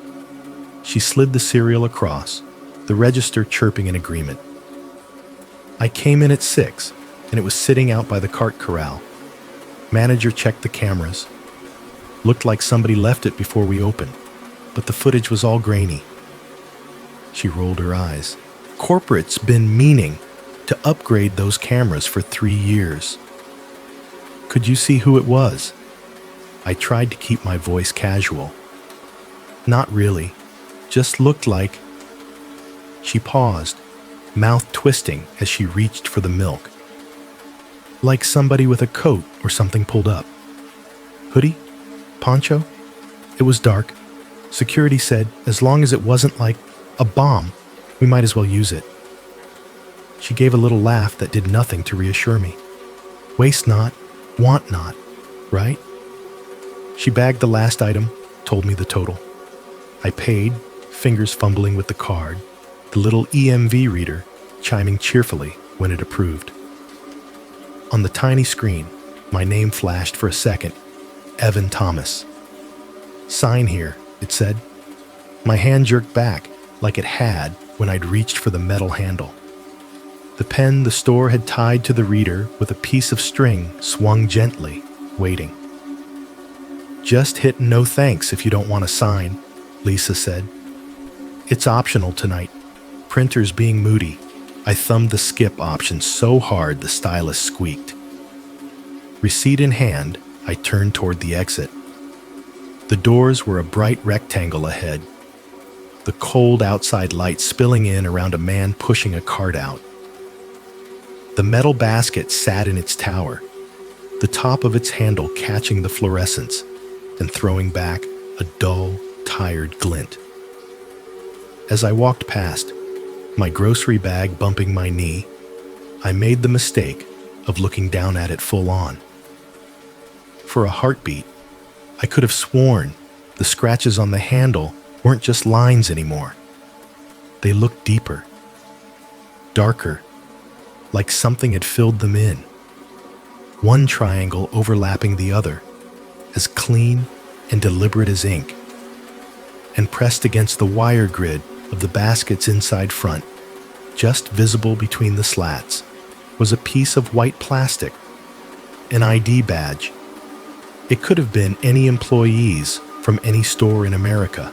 She slid the cereal across, the register chirping in agreement. I came in at 6, and it was sitting out by the cart corral. Manager checked the cameras. Looked like somebody left it before we opened, but the footage was all grainy. She rolled her eyes. Corporate's been meaning to upgrade those cameras for 3 years. Could you see who it was? I tried to keep my voice casual. Not really. Just looked like... She paused, mouth twisting as she reached for the milk. Like somebody with a coat or something pulled up. Hoodie? Poncho? It was dark. Security said as long as it wasn't like a bomb, we might as well use it. She gave a little laugh that did nothing to reassure me. Waste not, want not, right? She bagged the last item, told me the total. I paid, fingers fumbling with the card, the little EMV reader chiming cheerfully when it approved. On the tiny screen, my name flashed for a second. Evan Thomas. Sign here, it said. My hand jerked back like it had when I'd reached for the metal handle. The pen the store had tied to the reader with a piece of string swung gently, waiting. Just hit no thanks if you don't want to sign, Lisa said. It's optional tonight. Printer's being moody. I thumbed the skip option so hard the stylus squeaked. Receipt in hand, I turned toward the exit. The doors were a bright rectangle ahead, the cold outside light spilling in around a man pushing a cart out. The metal basket sat in its tower, the top of its handle catching the fluorescence and throwing back a dull, tired glint. As I walked past, my grocery bag bumping my knee, I made the mistake of looking down at it full on. For a heartbeat, I could have sworn the scratches on the handle weren't just lines anymore. They looked deeper, darker, like something had filled them in. One triangle overlapping the other, as clean and deliberate as ink. And pressed against the wire grid of the basket's inside front, just visible between the slats, was a piece of white plastic, an ID badge. It could have been any employee's from any store in America.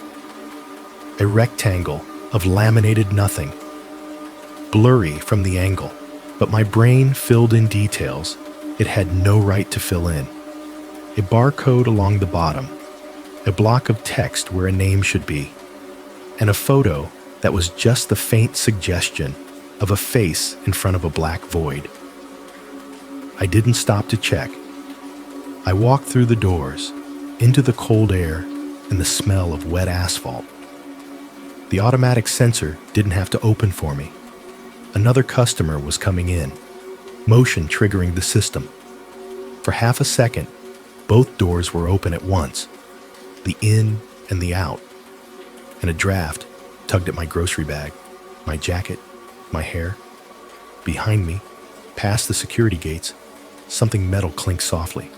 A rectangle of laminated nothing, blurry from the angle, but my brain filled in details it had no right to fill in. A barcode along the bottom, a block of text where a name should be, and a photo that was just the faint suggestion of a face in front of a black void. I didn't stop to check. I walked through the doors, into the cold air and the smell of wet asphalt. The automatic sensor didn't have to open for me. Another customer was coming in, motion triggering the system. For half a second, both doors were open at once, the in and the out, and a draft tugged at my grocery bag, my jacket, my hair. Behind me, past the security gates, something metal clinked softly,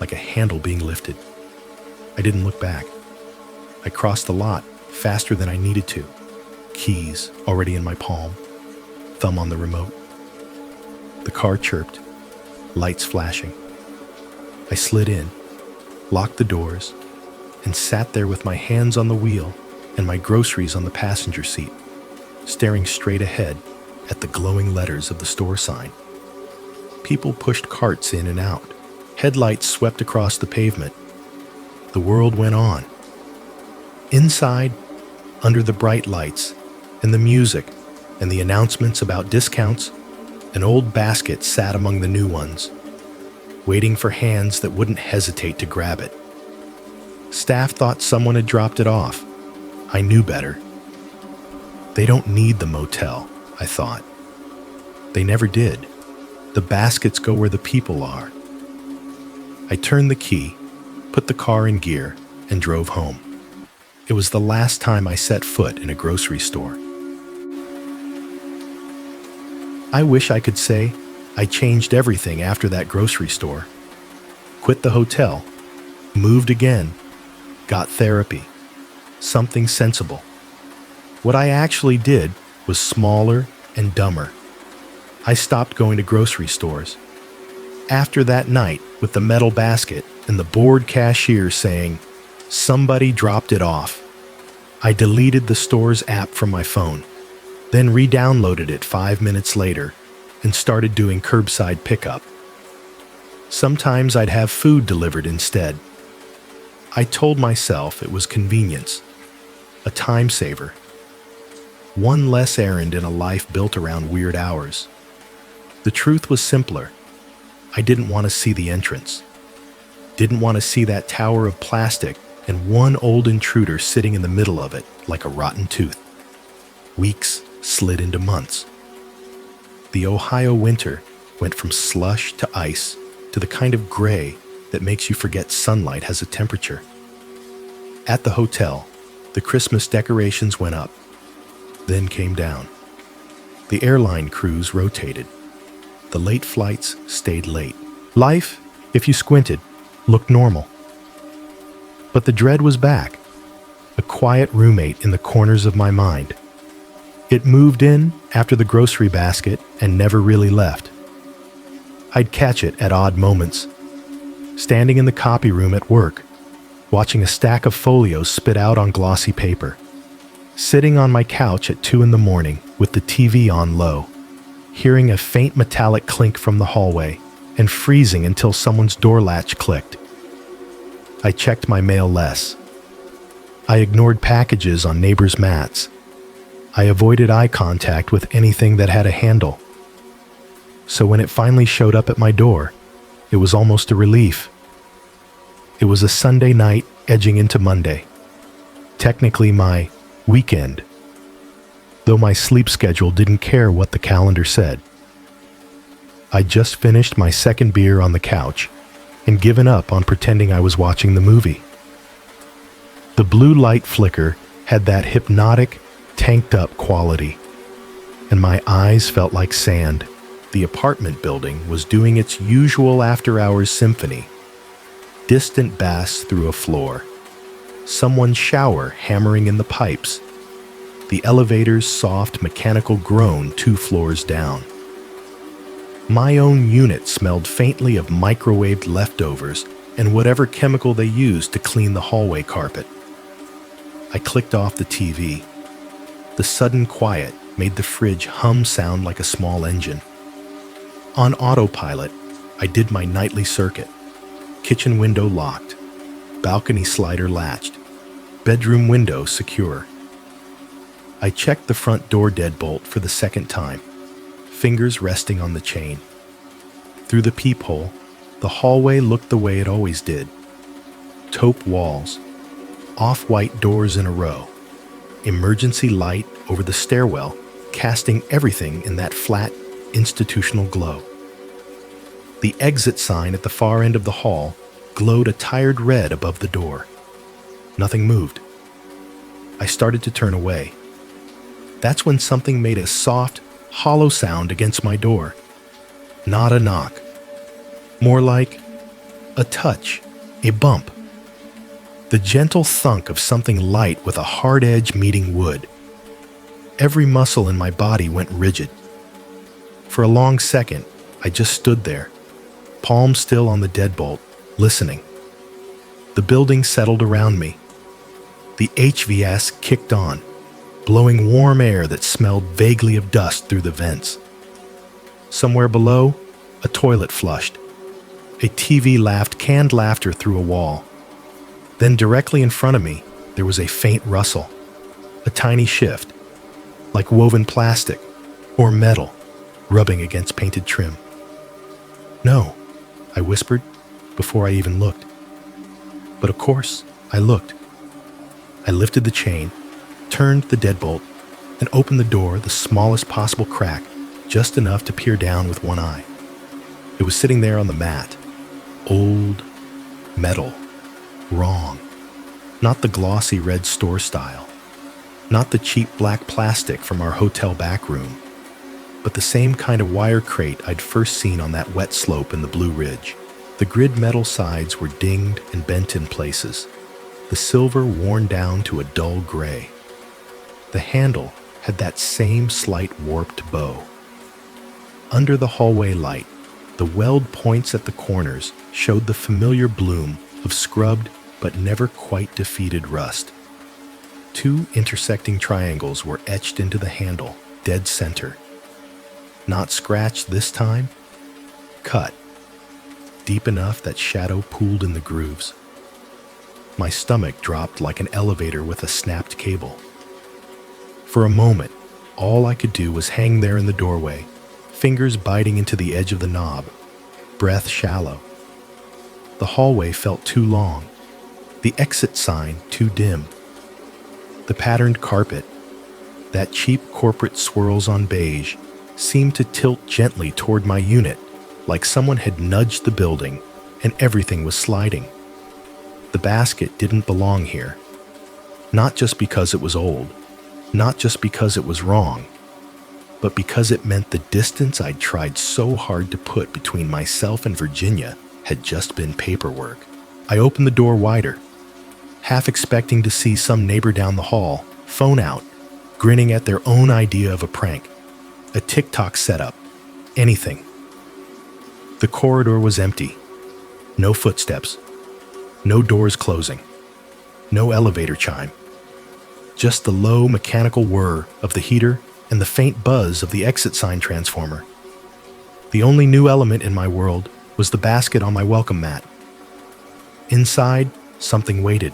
like a handle being lifted. I didn't look back. I crossed the lot faster than I needed to, keys already in my palm, thumb on the remote. The car chirped, lights flashing. I slid in, locked the doors, and sat there with my hands on the wheel and my groceries on the passenger seat, staring straight ahead at the glowing letters of the store sign. People pushed carts in and out. Headlights swept across the pavement. The world went on. Inside, under the bright lights, and the music, and the announcements about discounts, an old basket sat among the new ones, waiting for hands that wouldn't hesitate to grab it. Staff thought someone had dropped it off. I knew better. They don't need the motel, I thought. They never did. The baskets go where the people are. I turned the key, put the car in gear, and drove home. It was the last time I set foot in a grocery store. I wish I could say I changed everything after that grocery store. Quit the hotel, moved again, got therapy, something sensible. What I actually did was smaller and dumber. I stopped going to grocery stores. After that night with the metal basket and the bored cashier saying, "Somebody dropped it off," I deleted the store's app from my phone, then re-downloaded it 5 minutes later and started doing curbside pickup. Sometimes I'd have food delivered instead. I told myself it was convenience, a time saver. One less errand in a life built around weird hours. The truth was simpler. I didn't want to see the entrance. Didn't want to see that tower of plastic and one old intruder sitting in the middle of it like a rotten tooth. Weeks slid into months. The Ohio winter went from slush to ice to the kind of gray that makes you forget sunlight has a temperature. At the hotel, the Christmas decorations went up, then came down. The airline crews rotated. The late flights stayed late. Life, if you squinted, looked normal. But the dread was back, a quiet roommate in the corners of my mind. It moved in after the grocery basket and never really left. I'd catch it at odd moments, standing in the copy room at work, watching a stack of folios spit out on glossy paper, sitting on my couch at 2 a.m. with the TV on low, hearing a faint metallic clink from the hallway and freezing until someone's door latch clicked. I checked my mail less. I ignored packages on neighbors' mats. I avoided eye contact with anything that had a handle. So when it finally showed up at my door, it was almost a relief. It was a Sunday night edging into Monday, technically my weekend, though my sleep schedule didn't care what the calendar said. I'd just finished my second beer on the couch and given up on pretending I was watching the movie. The blue light flicker had that hypnotic, tanked-up quality, and my eyes felt like sand. The apartment building was doing its usual after-hours symphony. Distant bass through a floor. Someone's shower hammering in the pipes. The elevator's soft mechanical groan 2 floors down. My own unit smelled faintly of microwaved leftovers and whatever chemical they used to clean the hallway carpet. I clicked off the TV. The sudden quiet made the fridge hum sound like a small engine. On autopilot, I did my nightly circuit. Kitchen window locked, balcony slider latched, bedroom window secure. I checked the front door deadbolt for the second time, fingers resting on the chain. Through the peephole, the hallway looked the way it always did. Taupe walls, off-white doors in a row, emergency light over the stairwell, casting everything in that flat, institutional glow. The exit sign at the far end of the hall glowed a tired red above the door. Nothing moved. I started to turn away. That's when something made a soft, hollow sound against my door. Not a knock. More like a touch, a bump. The gentle thunk of something light with a hard edge meeting wood. Every muscle in my body went rigid. For a long second, I just stood there, palm still on the deadbolt, listening. The building settled around me. The HVAC kicked on, blowing warm air that smelled vaguely of dust through the vents. Somewhere below, a toilet flushed. A TV laughed canned laughter through a wall. Then directly in front of me, there was a faint rustle, a tiny shift, like woven plastic or metal rubbing against painted trim. "No," I whispered before I even looked. But of course, I looked. I lifted the chain, turned the deadbolt, and opened the door the smallest possible crack, just enough to peer down with one eye. It was sitting there on the mat, old, Metal. Wrong. Not the glossy red store style. Not the cheap black plastic from our hotel back room, but the same kind of wire crate I'd first seen on that wet slope in the Blue Ridge. The grid metal sides were dinged and bent in places, the silver worn down to a dull gray. The handle had that same slight warped bow. Under the hallway light, the weld points at the corners showed the familiar bloom of scrubbed but never quite defeated rust. 2 intersecting triangles were etched into the handle, dead center. Not scratched this time, cut, deep enough that shadow pooled in the grooves. My stomach dropped like an elevator with a snapped cable. For a moment, all I could do was hang there in the doorway, fingers biting into the edge of the knob, breath shallow. The hallway felt too long, the exit sign too dim. The patterned carpet, that cheap corporate swirls on beige, seemed to tilt gently toward my unit, like someone had nudged the building and everything was sliding. The basket didn't belong here. Not just because it was old, not just because it was wrong, but because it meant the distance I'd tried so hard to put between myself and Virginia had just been paperwork. I opened the door wider, half expecting to see some neighbor down the hall, phone out, grinning at their own idea of a prank, a TikTok setup, anything. The corridor was empty. No footsteps. No doors closing. No elevator chime. Just the low mechanical whir of the heater and the faint buzz of the exit sign transformer. The only new element in my world was the basket on my welcome mat. Inside, something waited.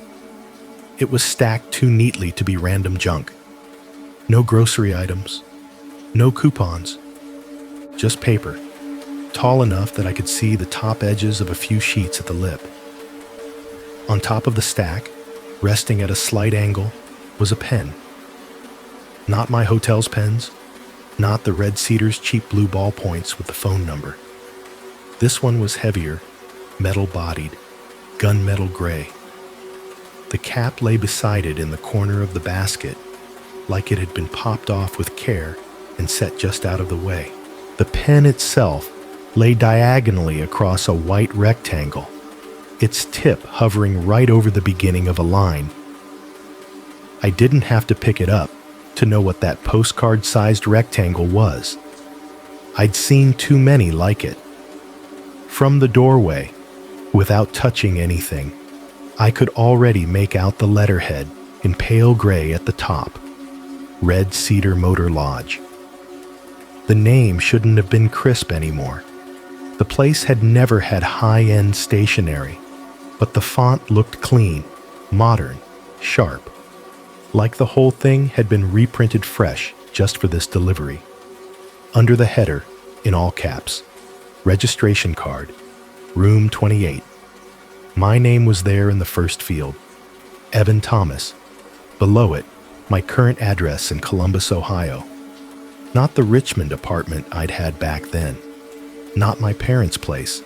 It was stacked too neatly to be random junk. No grocery items. No coupons. Just paper, tall enough that I could see the top edges of a few sheets at the lip. On top of the stack, resting at a slight angle, was a pen. Not my hotel's pens, not the Red Cedar's cheap blue ballpoints with the phone number. This one was heavier, metal-bodied, gunmetal gray. The cap lay beside it in the corner of the basket, like it had been popped off with care and set just out of the way. The pen itself lay diagonally across a white rectangle, its tip hovering right over the beginning of a line. I didn't have to pick it up to know what that postcard-sized rectangle was. I'd seen too many like it. From the doorway, without touching anything, I could already make out the letterhead in pale gray at the top, Red Cedar Motor Lodge. The name shouldn't have been crisp anymore. The place had never had high-end stationery, but the font looked clean, modern, sharp, like the whole thing had been reprinted fresh just for this delivery. Under the header, in all caps, registration card, room 28. My name was there in the first field, Evan Thomas. Below it, my current address in Columbus, Ohio. Not the Richmond apartment I'd had back then. Not my parents' place.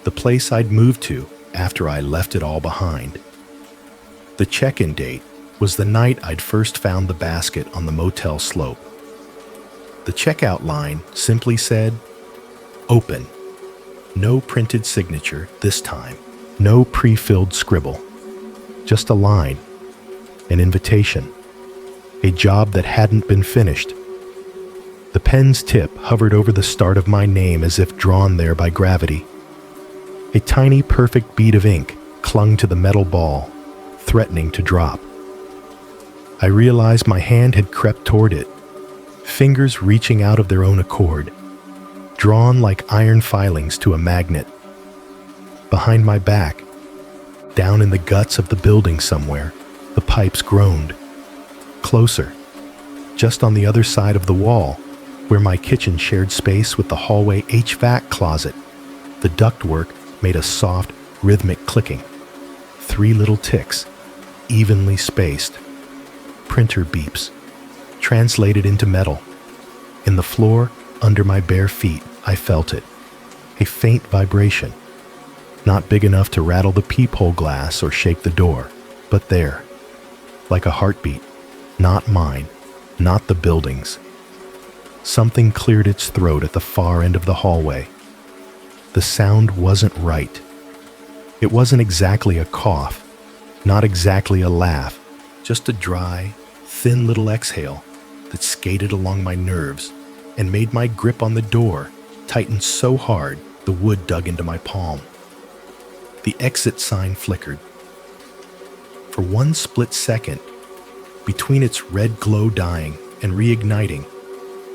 The place I'd moved to after I left it all behind. The check-in date was the night I'd first found the basket on the motel slope. The checkout line simply said, "Open." No printed signature this time. No pre-filled scribble. Just a line. An invitation. A job that hadn't been finished. The pen's tip hovered over the start of my name as if drawn there by gravity. A tiny perfect bead of ink clung to the metal ball, threatening to drop. I realized my hand had crept toward it, fingers reaching out of their own accord, drawn like iron filings to a magnet. Behind my back, down in the guts of the building somewhere, the pipes groaned. Closer, just on the other side of the wall, where my kitchen shared space with the hallway HVAC closet, the ductwork made a soft, rhythmic clicking. 3 little ticks, evenly spaced. Printer beeps, translated into metal. In the floor, under my bare feet, I felt it. A faint vibration. Not big enough to rattle the peephole glass or shake the door, but there, like a heartbeat, not mine, not the building's. Something cleared its throat at the far end of the hallway. The sound wasn't right. It wasn't exactly a cough, not exactly a laugh, just a dry, thin little exhale that skated along my nerves and made my grip on the door tighten so hard the wood dug into my palm. The exit sign flickered. For one split second, between its red glow dying and reigniting,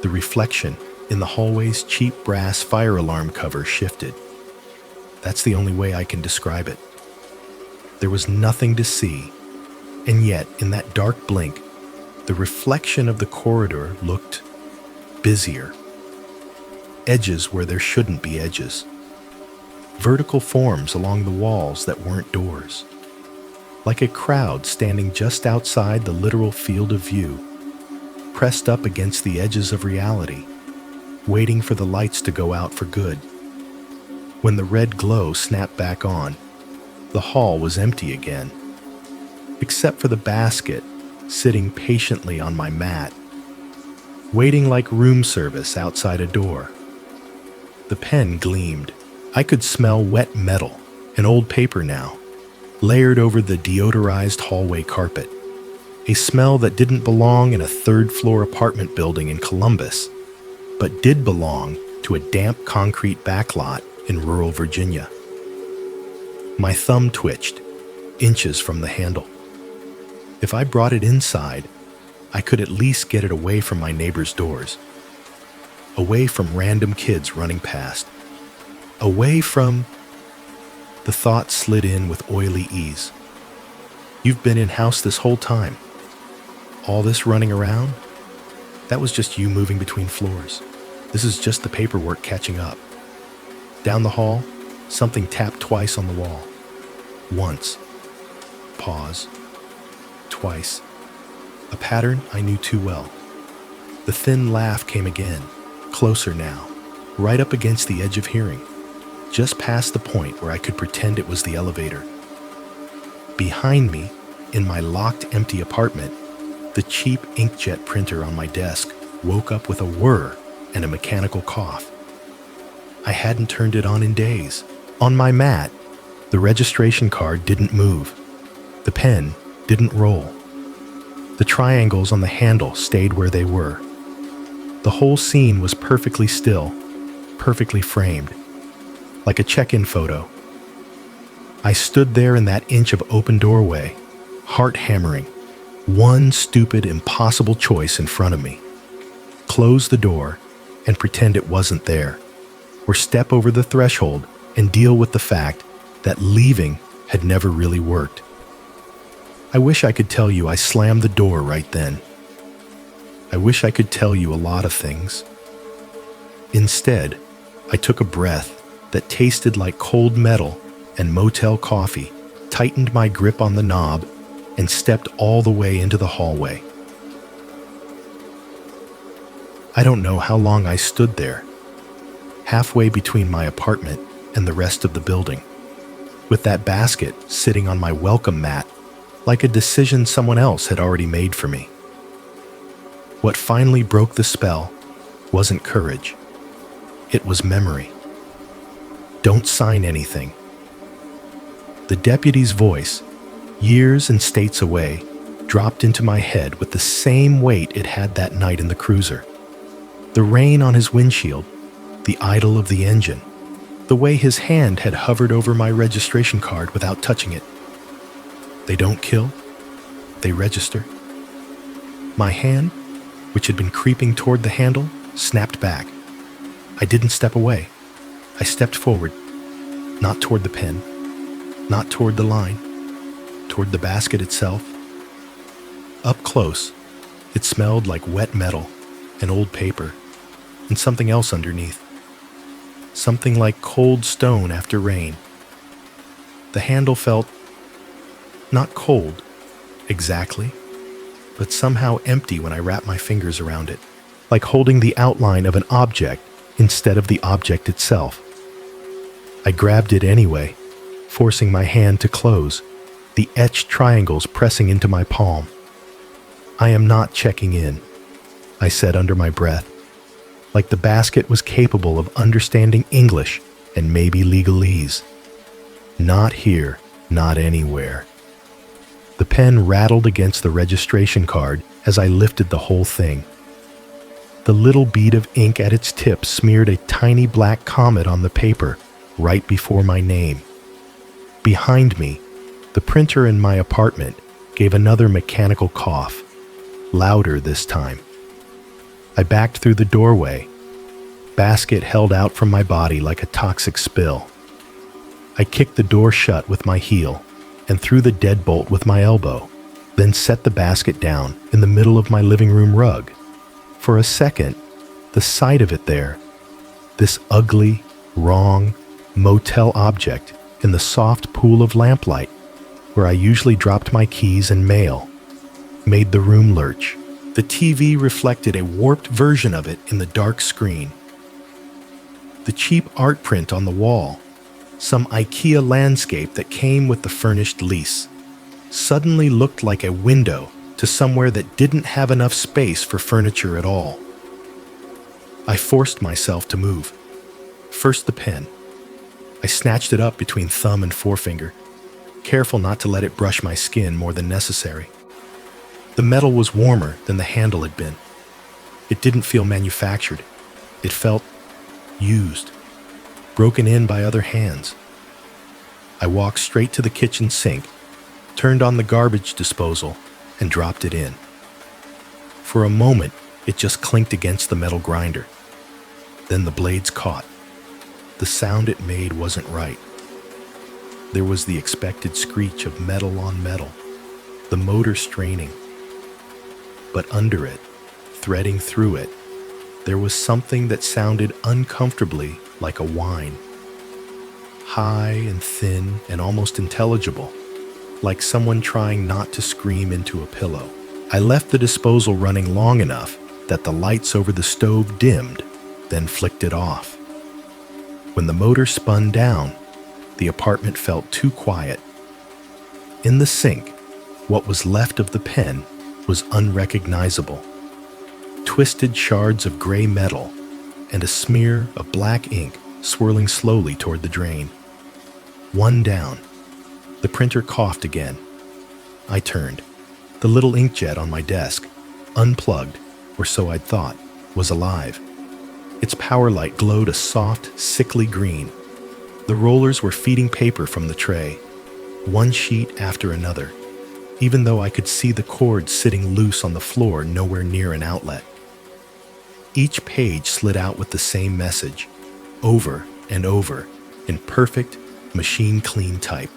the reflection in the hallway's cheap brass fire alarm cover shifted. That's the only way I can describe it. There was nothing to see, and yet in that dark blink, the reflection of the corridor looked busier. Edges where there shouldn't be edges. Vertical forms along the walls that weren't doors. Like a crowd standing just outside the literal field of view, pressed up against the edges of reality, waiting for the lights to go out for good. When the red glow snapped back on, the hall was empty again, except for the basket sitting patiently on my mat, waiting like room service outside a door. The pen gleamed. I could smell wet metal and old paper now, layered over the deodorized hallway carpet. A smell that didn't belong in a third-floor apartment building in Columbus, but did belong to a damp concrete backlot in rural Virginia. My thumb twitched, inches from the handle. If I brought it inside, I could at least get it away from my neighbors' doors. Away from random kids running past. Away from... The thought slid in with oily ease. You've been in-house this whole time. All this running around? That was just you moving between floors. This is just the paperwork catching up. Down the hall, something tapped twice on the wall. Once. Pause. Twice. A pattern I knew too well. The thin laugh came again, closer now, right up against the edge of hearing, just past the point where I could pretend it was the elevator. Behind me, in my locked, empty apartment, the cheap inkjet printer on my desk woke up with a whir and a mechanical cough. I hadn't turned it on in days. On my mat, the registration card didn't move. The pen didn't roll. The triangles on the handle stayed where they were. The whole scene was perfectly still, perfectly framed, like a check-in photo. I stood there in that inch of open doorway, heart hammering, one stupid, impossible choice in front of me. Close the door and pretend it wasn't there, or step over the threshold and deal with the fact that leaving had never really worked. I wish I could tell you I slammed the door right then. I wish I could tell you a lot of things. Instead, I took a breath that tasted like cold metal and motel coffee, tightened my grip on the knob, and stepped all the way into the hallway. I don't know how long I stood there, halfway between my apartment and the rest of the building, with that basket sitting on my welcome mat like a decision someone else had already made for me. What finally broke the spell wasn't courage. It was memory. Don't sign anything. The deputy's voice, years and states away, dropped into my head with the same weight it had that night in the cruiser. The rain on his windshield, the idle of the engine, the way his hand had hovered over my registration card without touching it. They don't kill, they register. My hand, which had been creeping toward the handle, snapped back. I didn't step away. I stepped forward, not toward the pen, not toward the line, toward the basket itself. Up close, it smelled like wet metal and old paper and something else underneath. Something like cold stone after rain. The handle felt not cold, exactly, but somehow empty when I wrapped my fingers around it, like holding the outline of an object instead of the object itself. I grabbed it anyway, forcing my hand to close, the etched triangles pressing into my palm. "I am not checking in," I said under my breath, like the basket was capable of understanding English and maybe legalese. "Not here, not anywhere." The pen rattled against the registration card as I lifted the whole thing. The little bead of ink at its tip smeared a tiny black comet on the paper right before my name. Behind me, the printer in my apartment gave another mechanical cough, louder this time. I backed through the doorway, basket held out from my body like a toxic spill. I kicked the door shut with my heel and threw the deadbolt with my elbow, then set the basket down in the middle of my living room rug. For a second, the sight of it there, this ugly, wrong, motel object in the soft pool of lamplight where I usually dropped my keys and mail, made the room lurch. The TV reflected a warped version of it in the dark screen. The cheap art print on the wall, some IKEA landscape that came with the furnished lease, suddenly looked like a window to somewhere that didn't have enough space for furniture at all. I forced myself to move. First the pen. I snatched it up between thumb and forefinger, careful not to let it brush my skin more than necessary. The metal was warmer than the handle had been. It didn't feel manufactured. It felt used, broken in by other hands. I walked straight to the kitchen sink, turned on the garbage disposal, and dropped it in. For a moment, it just clinked against the metal grinder. Then the blades caught. The sound it made wasn't right. There was the expected screech of metal on metal, the motor straining. But under it, threading through it, there was something that sounded uncomfortably like a whine. High and thin and almost intelligible, like someone trying not to scream into a pillow. I left the disposal running long enough that the lights over the stove dimmed, then flicked it off. When the motor spun down, the apartment felt too quiet. In the sink, what was left of the pen was unrecognizable. Twisted shards of gray metal and a smear of black ink swirling slowly toward the drain. One down. The printer coughed again. I turned. The little inkjet on my desk, unplugged, or so I'd thought, was alive. Its power light glowed a soft, sickly green. The rollers were feeding paper from the tray, one sheet after another, even though I could see the cord sitting loose on the floor nowhere near an outlet. Each page slid out with the same message, over and over, in perfect, machine-clean type.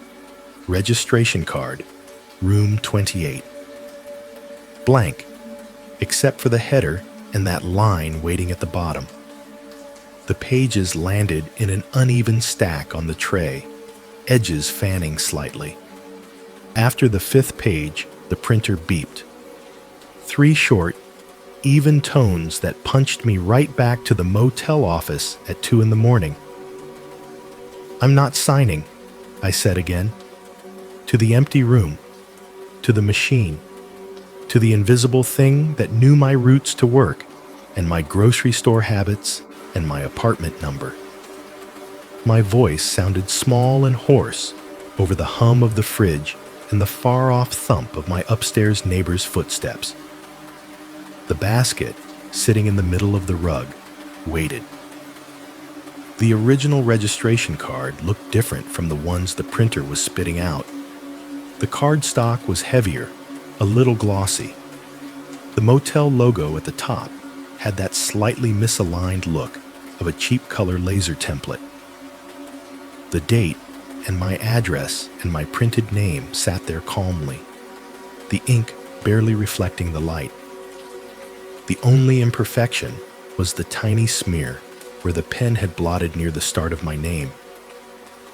Registration card, room 28. Blank, except for the header and that line waiting at the bottom. The pages landed in an uneven stack on the tray, edges fanning slightly. After the fifth page, the printer beeped. 3 short, even tones that punched me right back to the motel office at 2 in the morning. "I'm not signing," I said again. To the empty room, to the machine, to the invisible thing that knew my routes to work and my grocery store habits and my apartment number. My voice sounded small and hoarse over the hum of the fridge and the far-off thump of my upstairs neighbor's footsteps. The basket, sitting in the middle of the rug, waited. The original registration card looked different from the ones the printer was spitting out. The cardstock was heavier, a little glossy. The motel logo at the top had that slightly misaligned look of a cheap color laser template. The date and my address and my printed name sat there calmly, the ink barely reflecting the light. The only imperfection was the tiny smear where the pen had blotted near the start of my name.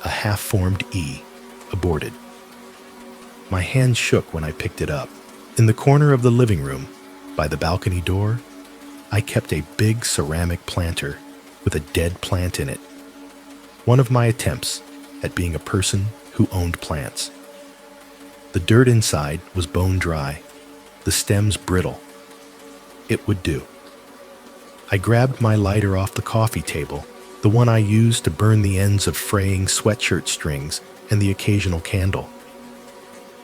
A half-formed E, aborted. My hand shook when I picked it up. In the corner of the living room, by the balcony door, I kept a big ceramic planter with a dead plant in it. One of my attempts at being a person who owned plants. The dirt inside was bone dry, the stems brittle. It would do. I grabbed my lighter off the coffee table, the one I used to burn the ends of fraying sweatshirt strings and the occasional candle.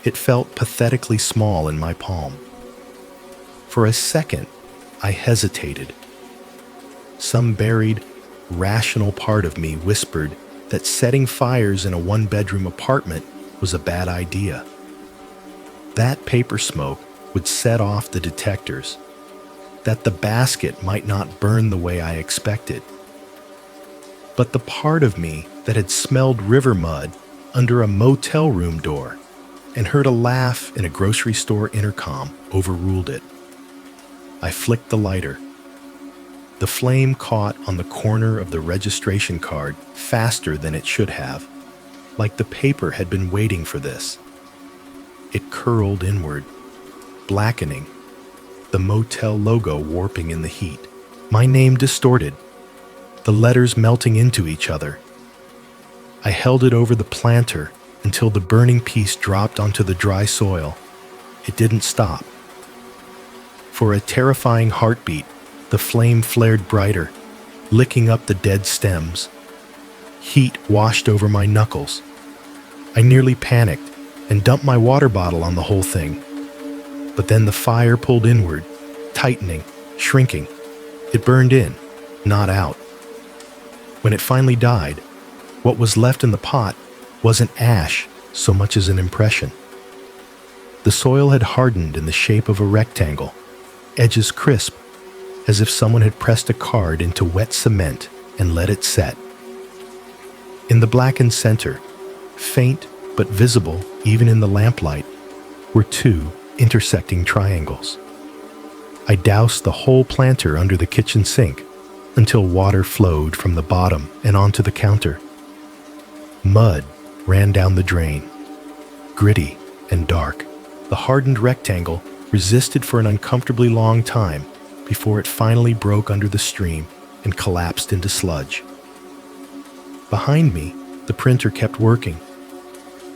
It felt pathetically small in my palm. For a second, I hesitated. Some buried, rational part of me whispered that setting fires in a one-bedroom apartment was a bad idea. That paper smoke would set off the detectors, that the basket might not burn the way I expected. But the part of me that had smelled river mud under a motel room door and heard a laugh in a grocery store intercom overruled it. I flicked the lighter. The flame caught on the corner of the registration card faster than it should have, like the paper had been waiting for this. It curled inward, blackening, the motel logo warping in the heat. My name distorted, the letters melting into each other. I held it over the planter until the burning piece dropped onto the dry soil. It didn't stop. For a terrifying heartbeat, the flame flared brighter, licking up the dead stems. Heat washed over my knuckles. I nearly panicked and dumped my water bottle on the whole thing. But then the fire pulled inward, tightening, shrinking. It burned in, not out. When it finally died, what was left in the pot wasn't ash so much as an impression. The soil had hardened in the shape of a rectangle, edges crisp, as if someone had pressed a card into wet cement and let it set. In the blackened center, faint but visible even in the lamplight, were two intersecting triangles. I doused the whole planter under the kitchen sink until water flowed from the bottom and onto the counter. Mud ran down the drain, gritty and dark. The hardened rectangle resisted for an uncomfortably long time before it finally broke under the stream and collapsed into sludge. Behind me, the printer kept working.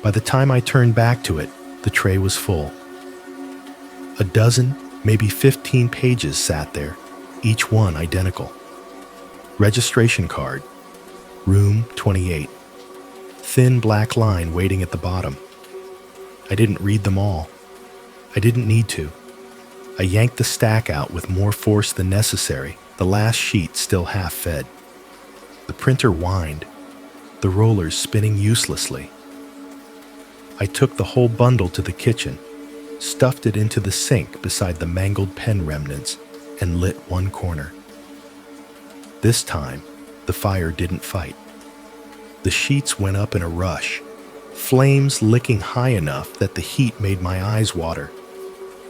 By the time I turned back to it, the tray was full. A dozen, maybe 15 pages sat there, each one identical. Registration card, room 28. Thin black line waiting at the bottom. I didn't read them all. I didn't need to. I yanked the stack out with more force than necessary, the last sheet still half fed. The printer whined, the rollers spinning uselessly. I took the whole bundle to the kitchen, stuffed it into the sink beside the mangled pen remnants, and lit one corner. This time, the fire didn't fight. The sheets went up in a rush, flames licking high enough that the heat made my eyes water.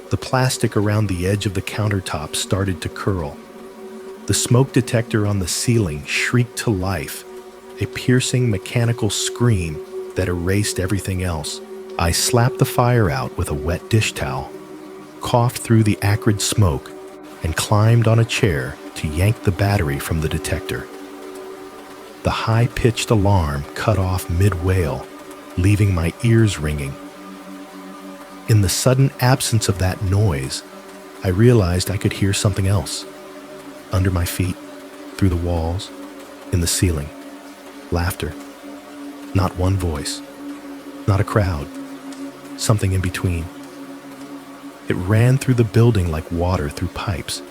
The plastic around the edge of the countertop started to curl. The smoke detector on the ceiling shrieked to life, a piercing mechanical scream that erased everything else. I slapped the fire out with a wet dish towel, coughed through the acrid smoke, and climbed on a chair to yank the battery from the detector. The high-pitched alarm cut off mid-wail, leaving my ears ringing. In the sudden absence of that noise, I realized I could hear something else. Under my feet, through the walls, in the ceiling. Laughter. Not one voice. Not a crowd. Something in between. It ran through the building like water through pipes.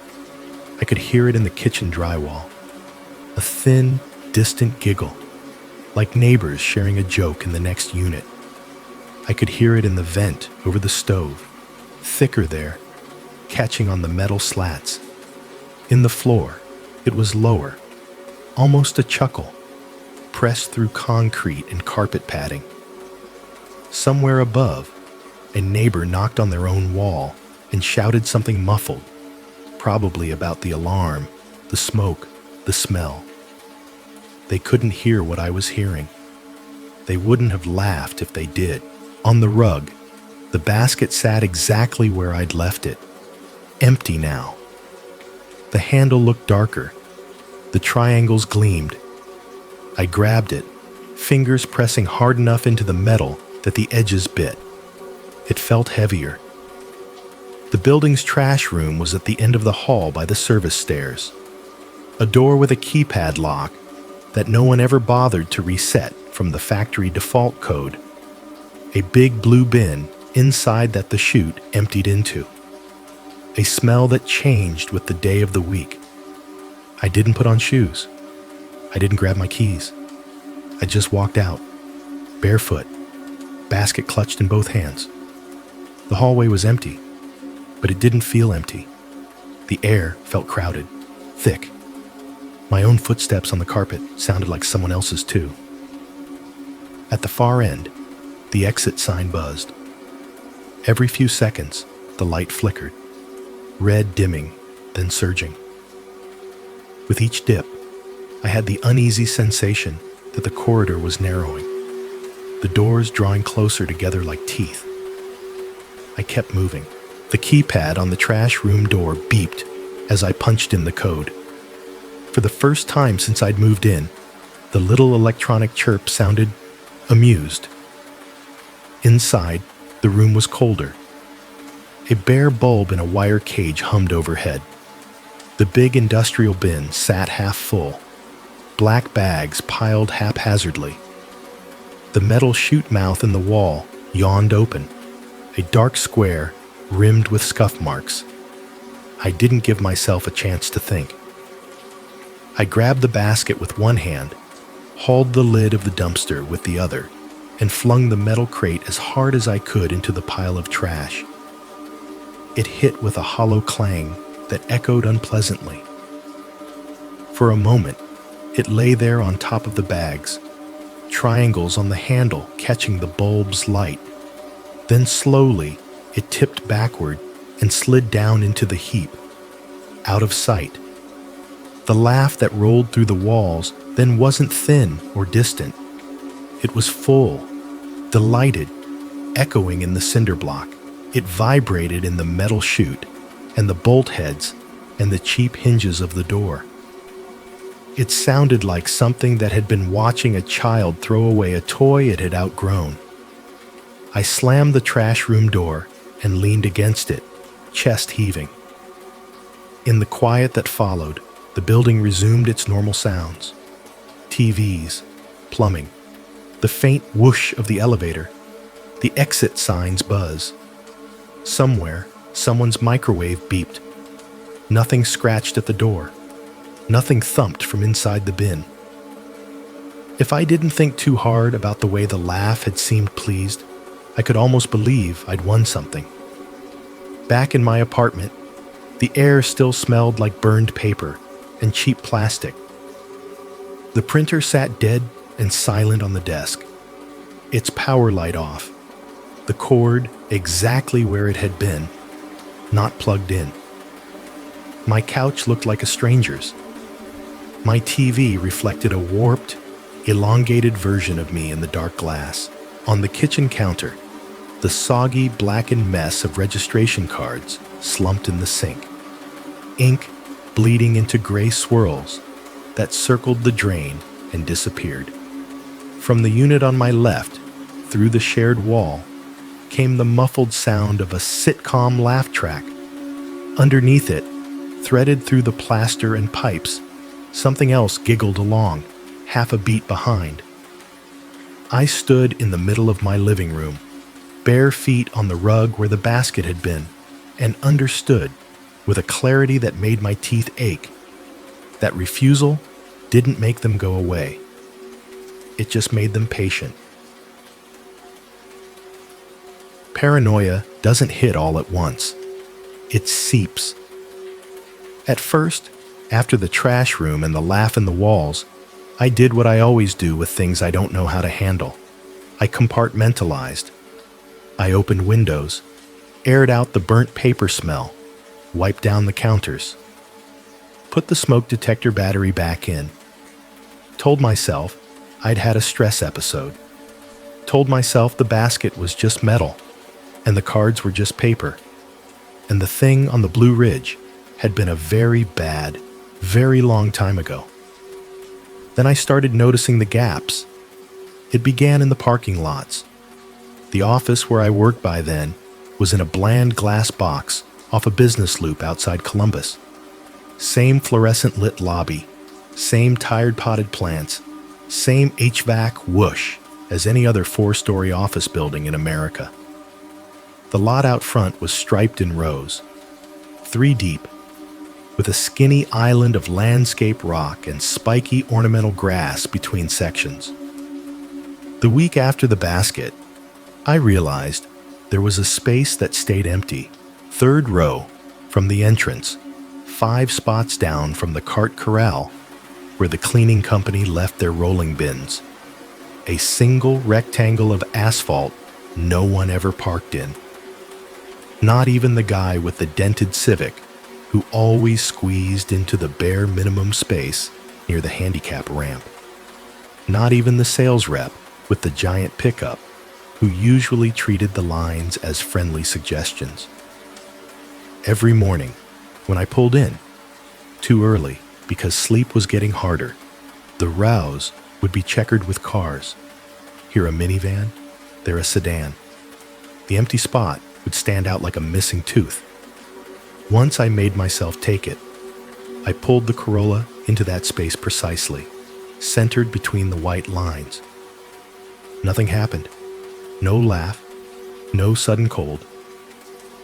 I could hear it in the kitchen drywall. A thin, distant giggle, like neighbors sharing a joke in the next unit. I could hear it in the vent over the stove, thicker there, catching on the metal slats. In the floor, it was lower, almost a chuckle, pressed through concrete and carpet padding. Somewhere above, a neighbor knocked on their own wall and shouted something muffled, probably about the alarm, the smoke, the smell. They couldn't hear what I was hearing. They wouldn't have laughed if they did. On the rug, the basket sat exactly where I'd left it, empty now. The handle looked darker. The triangles gleamed. I grabbed it, fingers pressing hard enough into the metal that the edges bit. It felt heavier. The building's trash room was at the end of the hall by the service stairs. A door with a keypad lock that no one ever bothered to reset from the factory default code. A big blue bin inside that the chute emptied into. A smell that changed with the day of the week. I didn't put on shoes. I didn't grab my keys. I just walked out, barefoot, basket clutched in both hands. The hallway was empty, but it didn't feel empty. The air felt crowded, thick. My own footsteps on the carpet sounded like someone else's too. At the far end, the exit sign buzzed. Every few seconds, the light flickered, red dimming, then surging. With each dip, I had the uneasy sensation that the corridor was narrowing, the doors drawing closer together like teeth. I kept moving. The keypad on the trash room door beeped as I punched in the code. For the first time since I'd moved in, the little electronic chirp sounded amused. Inside, the room was colder. A bare bulb in a wire cage hummed overhead. The big industrial bin sat half full, black bags piled haphazardly. The metal chute mouth in the wall yawned open, a dark square rimmed with scuff marks. I didn't give myself a chance to think. I grabbed the basket with one hand, hauled the lid of the dumpster with the other, and flung the metal crate as hard as I could into the pile of trash. It hit with a hollow clang that echoed unpleasantly. For a moment, it lay there on top of the bags, triangles on the handle catching the bulb's light. Then slowly, it tipped backward and slid down into the heap, out of sight. The laugh that rolled through the walls then wasn't thin or distant. It was full, delighted, echoing in the cinder block. It vibrated in the metal chute and the bolt heads and the cheap hinges of the door. It sounded like something that had been watching a child throw away a toy it had outgrown. I slammed the trash room door and leaned against it, chest heaving. In the quiet that followed, the building resumed its normal sounds. TVs, plumbing, the faint whoosh of the elevator, the exit sign's buzz. Somewhere, someone's microwave beeped. Nothing scratched at the door. Nothing thumped from inside the bin. If I didn't think too hard about the way the laugh had seemed pleased, I could almost believe I'd won something. Back in my apartment, the air still smelled like burned paper and cheap plastic. The printer sat dead and silent on the desk, its power light off, the cord exactly where it had been, not plugged in. My couch looked like a stranger's. My TV reflected a warped, elongated version of me in the dark glass. On the kitchen counter, the soggy, blackened mess of registration cards slumped in the sink, ink bleeding into gray swirls that circled the drain and disappeared. From the unit on my left, through the shared wall, came the muffled sound of a sitcom laugh track. Underneath it, threaded through the plaster and pipes, something else giggled along, half a beat behind. I stood in the middle of my living room, bare feet on the rug where the basket had been, and understood, with a clarity that made my teeth ache, that refusal didn't make them go away. It just made them patient. Paranoia doesn't hit all at once. It seeps. At first, after the trash room and the laugh in the walls, I did what I always do with things I don't know how to handle. I compartmentalized. I opened windows, aired out the burnt paper smell, wiped down the counters, put the smoke detector battery back in, told myself I'd had a stress episode, told myself the basket was just metal, and the cards were just paper, and the thing on the Blue Ridge had been a very bad, very long time ago. Then I started noticing the gaps, It began in the parking lots. The office where I worked by then was in a bland glass box off a business loop outside Columbus. Same fluorescent lit lobby, same tired potted plants, same HVAC whoosh as any other 4-story office building in America. The lot out front was striped in rows, 3 deep, with a skinny island of landscape rock and spiky ornamental grass between sections. The week after the basket, I realized there was a space that stayed empty, 3rd row from the entrance, 5 spots down from the cart corral where the cleaning company left their rolling bins. A single rectangle of asphalt no one ever parked in. Not even the guy with the dented Civic who always squeezed into the bare minimum space near the handicap ramp. Not even the sales rep with the giant pickup who usually treated the lines as friendly suggestions. Every morning, when I pulled in, too early because sleep was getting harder, the rows would be checkered with cars. Here a minivan, there a sedan. The empty spot would stand out like a missing tooth. Once I made myself take it. I pulled the Corolla into that space precisely, centered between the white lines. Nothing happened. No laugh, no sudden cold.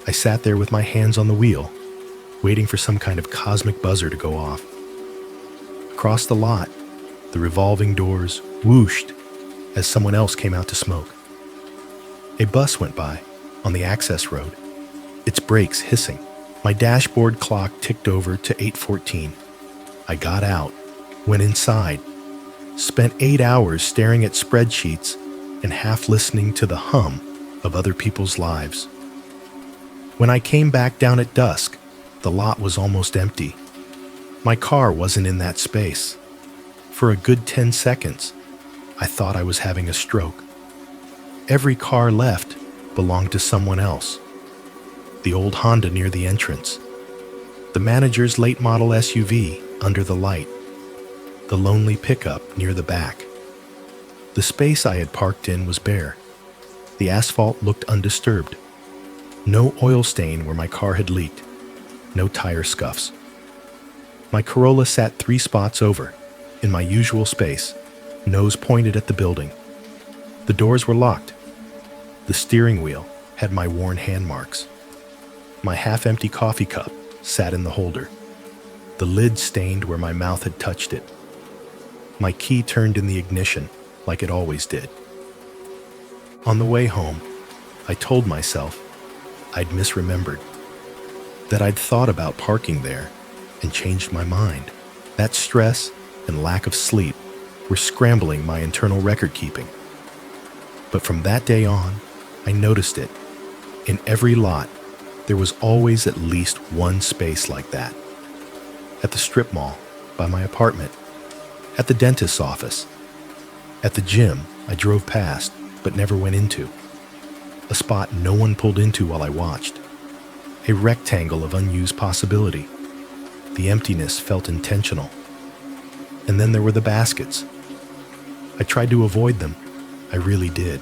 I sat there with my hands on the wheel, waiting for some kind of cosmic buzzer to go off. Across the lot, the revolving doors whooshed as someone else came out to smoke. A bus went by on the access road, its brakes hissing. My dashboard clock ticked over to 8:14. I got out, went inside, spent 8 hours staring at spreadsheets and half listening to the hum of other people's lives. When I came back down at dusk, the lot was almost empty. My car wasn't in that space. For a good 10 seconds, I thought I was having a stroke. Every car left belonged to someone else. The old Honda near the entrance, the manager's late model SUV under the light, the lonely pickup near the back. The space I had parked in was bare. The asphalt looked undisturbed. No oil stain where my car had leaked. No tire scuffs. My Corolla sat 3 spots over, in my usual space, nose pointed at the building. The doors were locked. The steering wheel had my worn hand marks. My half-empty coffee cup sat in the holder. The lid stained where my mouth had touched it. My key turned in the ignition, like it always did. On the way home, I told myself I'd misremembered, that I'd thought about parking there and changed my mind. That stress and lack of sleep were scrambling my internal record-keeping. But from that day on, I noticed it. In every lot, there was always at least one space like that. At the strip mall, by my apartment, at the dentist's office, at the gym I drove past but never went into, a spot no one pulled into while I watched, a rectangle of unused possibility. The emptiness felt intentional. And then there were the baskets. I tried to avoid them. I really did.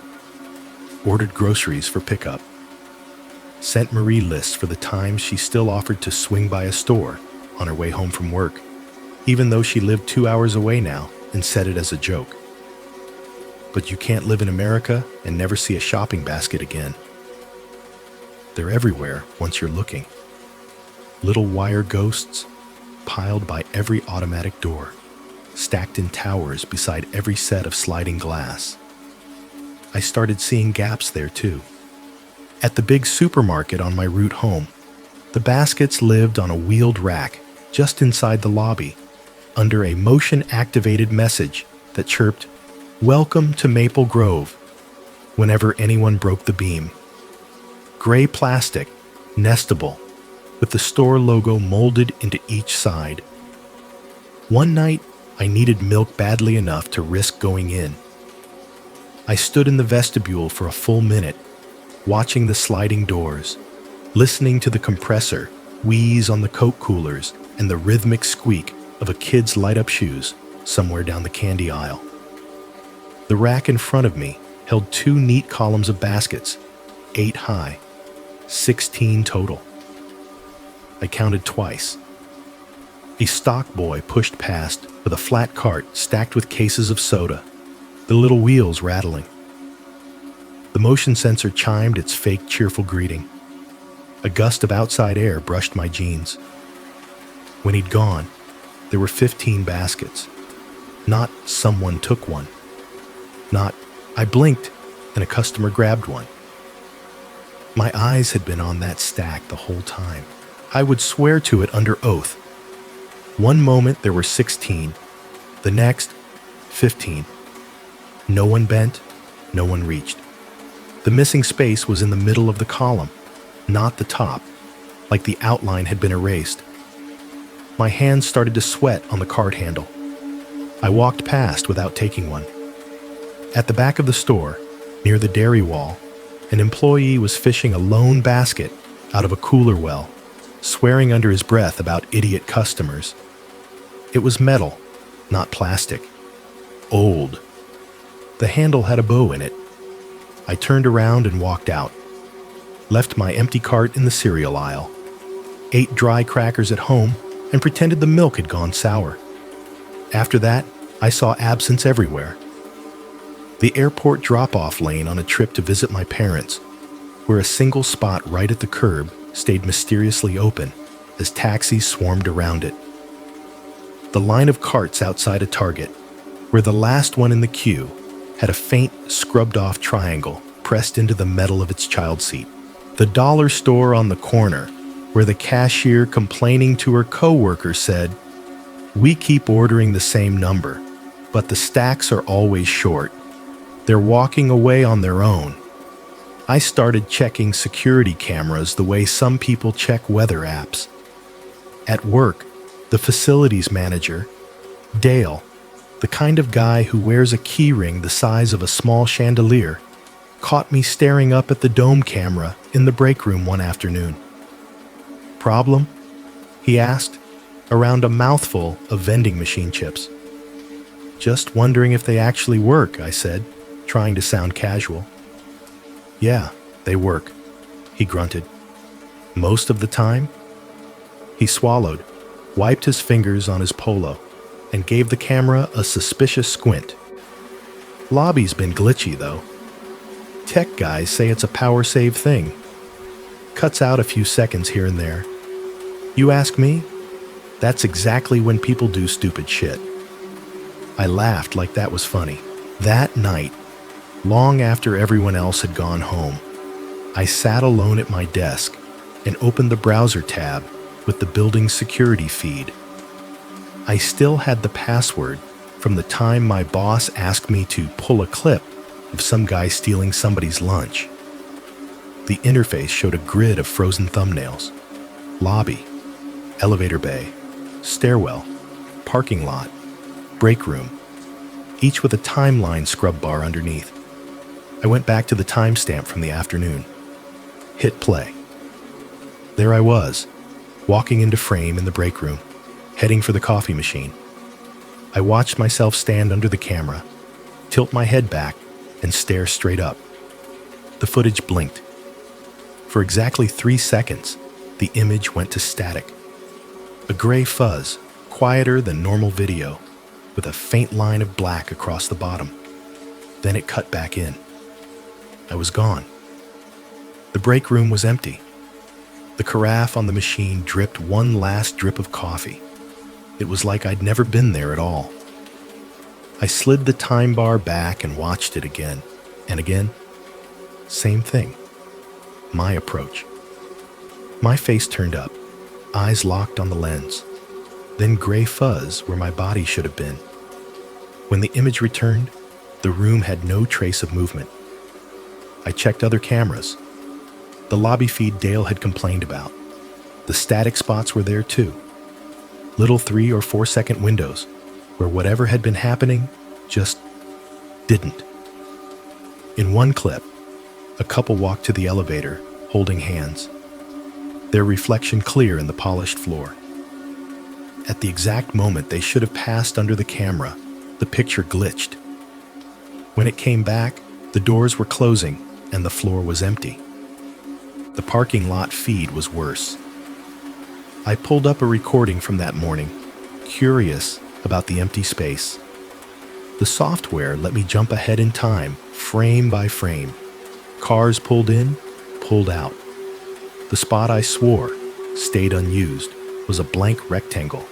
Ordered groceries for pickup. Sent Marie lists for the times she still offered to swing by a store on her way home from work, even though she lived 2 hours away now and said it as a joke. But you can't live in America and never see a shopping basket again. They're everywhere once you're looking. Little wire ghosts piled by every automatic door, stacked in towers beside every set of sliding glass. I started seeing gaps there too. At the big supermarket on my route home, the baskets lived on a wheeled rack just inside the lobby, under a motion-activated message that chirped, "Welcome to Maple Grove," whenever anyone broke the beam. Gray plastic, nestable, with the store logo molded into each side. One night, I needed milk badly enough to risk going in. I stood in the vestibule for a full minute, watching the sliding doors, listening to the compressor wheeze on the Coke coolers and the rhythmic squeak of a kid's light-up shoes somewhere down the candy aisle. The rack in front of me held 2 neat columns of baskets, 8 high, 16 total. I counted twice. A stock boy pushed past with a flat cart stacked with cases of soda, the little wheels rattling. The motion sensor chimed its fake cheerful greeting. A gust of outside air brushed my jeans. When he'd gone, there were 15 baskets. Not someone took one. Not I blinked and a customer grabbed one. My eyes had been on that stack the whole time. I would swear to it under oath. One moment there were 16, the next 15. No one bent, no one reached. The missing space was in the middle of the column, not the top, like the outline had been erased. My hands started to sweat on the cart handle. I walked past without taking one. At the back of the store, near the dairy wall, an employee was fishing a lone basket out of a cooler well, swearing under his breath about idiot customers. It was metal, not plastic. Old. The handle had a bow in it. I turned around and walked out. Left my empty cart in the cereal aisle. Ate dry crackers at home and pretended the milk had gone sour. After that, I saw absence everywhere. The airport drop-off lane on a trip to visit my parents, where a single spot right at the curb stayed mysteriously open as taxis swarmed around it. The line of carts outside a Target, where the last one in the queue had a faint, scrubbed-off triangle pressed into the metal of its child seat. The dollar store on the corner, where the cashier complaining to her coworker said, "We keep ordering the same number, but the stacks are always short. They're walking away on their own." I started checking security cameras the way some people check weather apps. At work, the facilities manager, Dale, the kind of guy who wears a keyring the size of a small chandelier, caught me staring up at the dome camera in the break room one afternoon. "Problem?" he asked, around a mouthful of vending machine chips. "Just wondering if they actually work," I said, trying to sound casual. "Yeah, they work," he grunted. "Most of the time?" He swallowed, wiped his fingers on his polo, and gave the camera a suspicious squint. "Lobby's been glitchy, though. Tech guys say it's a power-save thing. Cuts out a few seconds here and there. You ask me? That's exactly when people do stupid shit." I laughed like that was funny. That night, long after everyone else had gone home, I sat alone at my desk and opened the browser tab with the building's security feed. I still had the password from the time my boss asked me to pull a clip of some guy stealing somebody's lunch. The interface showed a grid of frozen thumbnails. Lobby, elevator bay, stairwell, parking lot, break room, each with a timeline scrub bar underneath. I went back to the timestamp from the afternoon. Hit play. There I was, walking into frame in the break room, heading for the coffee machine. I watched myself stand under the camera, tilt my head back, and stare straight up. The footage blinked. For exactly 3 seconds, the image went to static. A gray fuzz, quieter than normal video, with a faint line of black across the bottom. Then it cut back in. I was gone. The break room was empty. The carafe on the machine dripped one last drip of coffee. It was like I'd never been there at all. I slid the time bar back and watched it again and again. Same thing. My approach. My face turned up, eyes locked on the lens, then gray fuzz where my body should have been. When the image returned, the room had no trace of movement. I checked other cameras. The lobby feed Dale had complained about. The static spots were there too. Little 3 or 4 second windows where whatever had been happening just didn't. In one clip, a couple walked to the elevator, holding hands, their reflection clear in the polished floor. At the exact moment they should have passed under the camera, the picture glitched. When it came back, the doors were closing and the floor was empty. The parking lot feed was worse. I pulled up a recording from that morning, curious about the empty space. The software let me jump ahead in time, frame by frame. Cars pulled in, pulled out. The spot I swore stayed unused was a blank rectangle.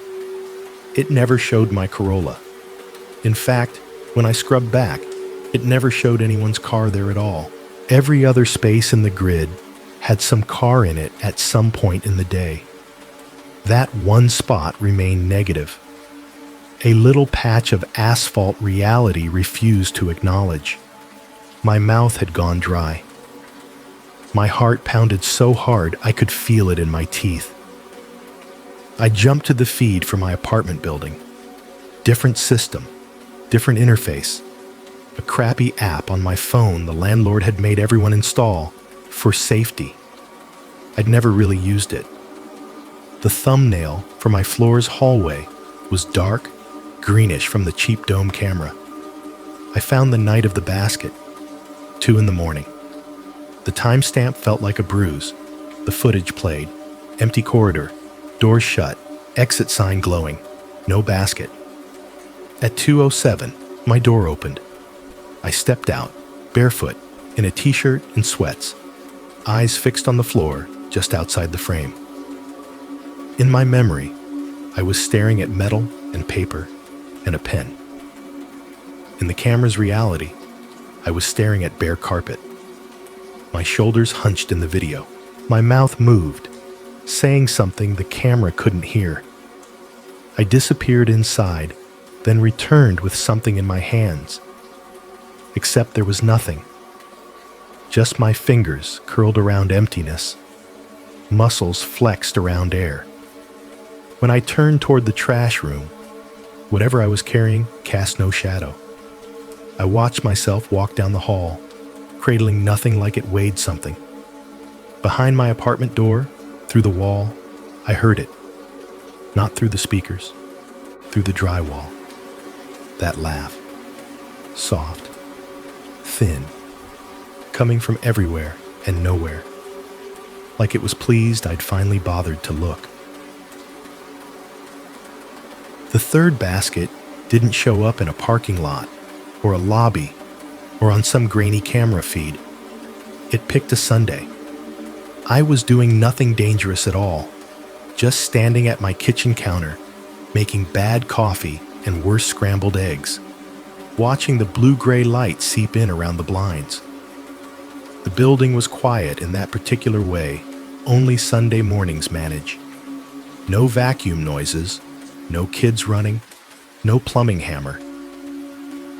It never showed my Corolla. In fact, when I scrubbed back, it never showed anyone's car there at all. Every other space in the grid had some car in it at some point in the day. That one spot remained negative. A little patch of asphalt reality refused to acknowledge. My mouth had gone dry. My heart pounded so hard I could feel it in my teeth. I jumped to the feed for my apartment building. Different system, different interface. A crappy app on my phone the landlord had made everyone install for safety. I'd never really used it. The thumbnail for my floor's hallway was dark, greenish from the cheap dome camera. I found the night of the basket, 2 a.m. The timestamp felt like a bruise. The footage played. Empty corridor, doors shut, exit sign glowing, no basket. At 2:07, my door opened. I stepped out, barefoot, in a t-shirt and sweats, eyes fixed on the floor just outside the frame. In my memory, I was staring at metal and paper and a pen. In the camera's reality, I was staring at bare carpet. My shoulders hunched in the video. My mouth moved, saying something the camera couldn't hear. I disappeared inside, then returned with something in my hands. Except there was nothing. Just my fingers curled around emptiness. Muscles flexed around air. When I turned toward the trash room, whatever I was carrying cast no shadow. I watched myself walk down the hall, cradling nothing like it weighed something. Behind my apartment door, through the wall, I heard it. Not through the speakers, through the drywall. That laugh. Soft, thin, coming from everywhere and nowhere. Like it was pleased I'd finally bothered to look. The third basket didn't show up in a parking lot, or a lobby, or on some grainy camera feed. It picked a Sunday. I was doing nothing dangerous at all, just standing at my kitchen counter, making bad coffee and worse scrambled eggs, watching the blue-gray light seep in around the blinds. The building was quiet in that particular way only Sunday mornings manage. No vacuum noises, no kids running, no plumbing hammer.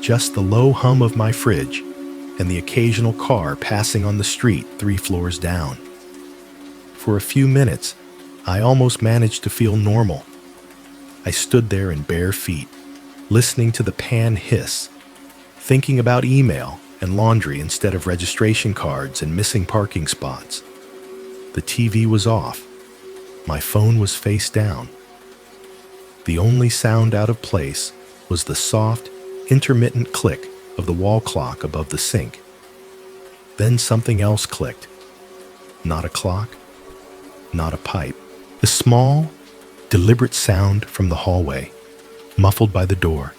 Just the low hum of my fridge and the occasional car passing on the street 3 floors down. For a few minutes, I almost managed to feel normal. I stood there in bare feet, listening to the pan hiss, thinking about email and laundry instead of registration cards and missing parking spots. The TV was off. My phone was face down. The only sound out of place was the soft, intermittent click of the wall clock above the sink. Then something else clicked. Not a clock, not a pipe. The small, deliberate sound from the hallway, muffled by the door.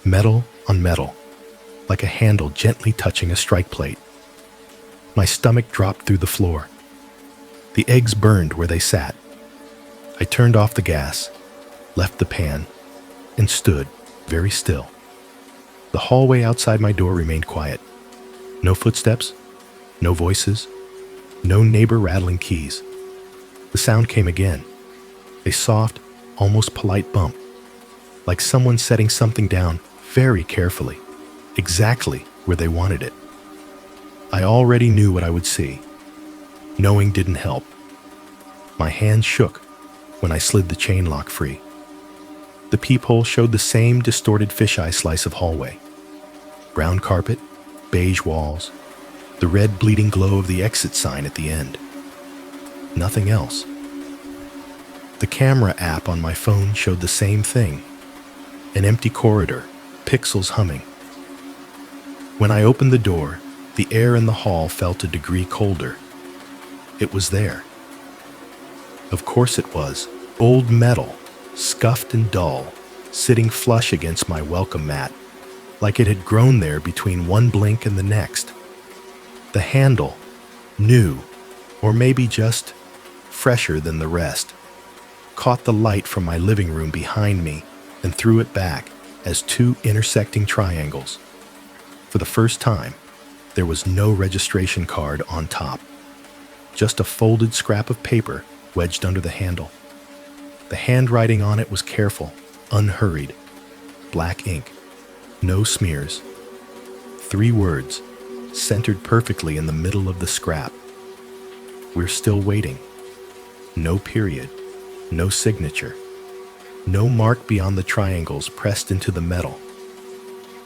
Metal on metal, like a handle gently touching a strike plate. My stomach dropped through the floor. The eggs burned where they sat. I turned off the gas, left the pan, and stood very still. The hallway outside my door remained quiet. No footsteps, no voices, no neighbor rattling keys. The sound came again, a soft, almost polite bump, like someone setting something down very carefully, exactly where they wanted it. I already knew what I would see. Knowing didn't help. My hand shook when I slid the chain lock free. The peephole showed the same distorted fisheye slice of hallway. Brown carpet, beige walls, the red bleeding glow of the exit sign at the end. Nothing else. The camera app on my phone showed the same thing. An empty corridor, pixels humming. When I opened the door, the air in the hall felt a degree colder. It was there. Of course it was. Old metal, scuffed and dull, sitting flush against my welcome mat, like it had grown there between one blink and the next. The handle, new, or maybe just fresher than the rest, caught the light from my living room behind me and threw it back as two intersecting triangles. For the first time, there was no registration card on top, just a folded scrap of paper wedged under the handle. The handwriting on it was careful, unhurried, black ink, no smears. 3 words, centered perfectly in the middle of the scrap. We're still waiting. No period, no signature, no mark beyond the triangles pressed into the metal.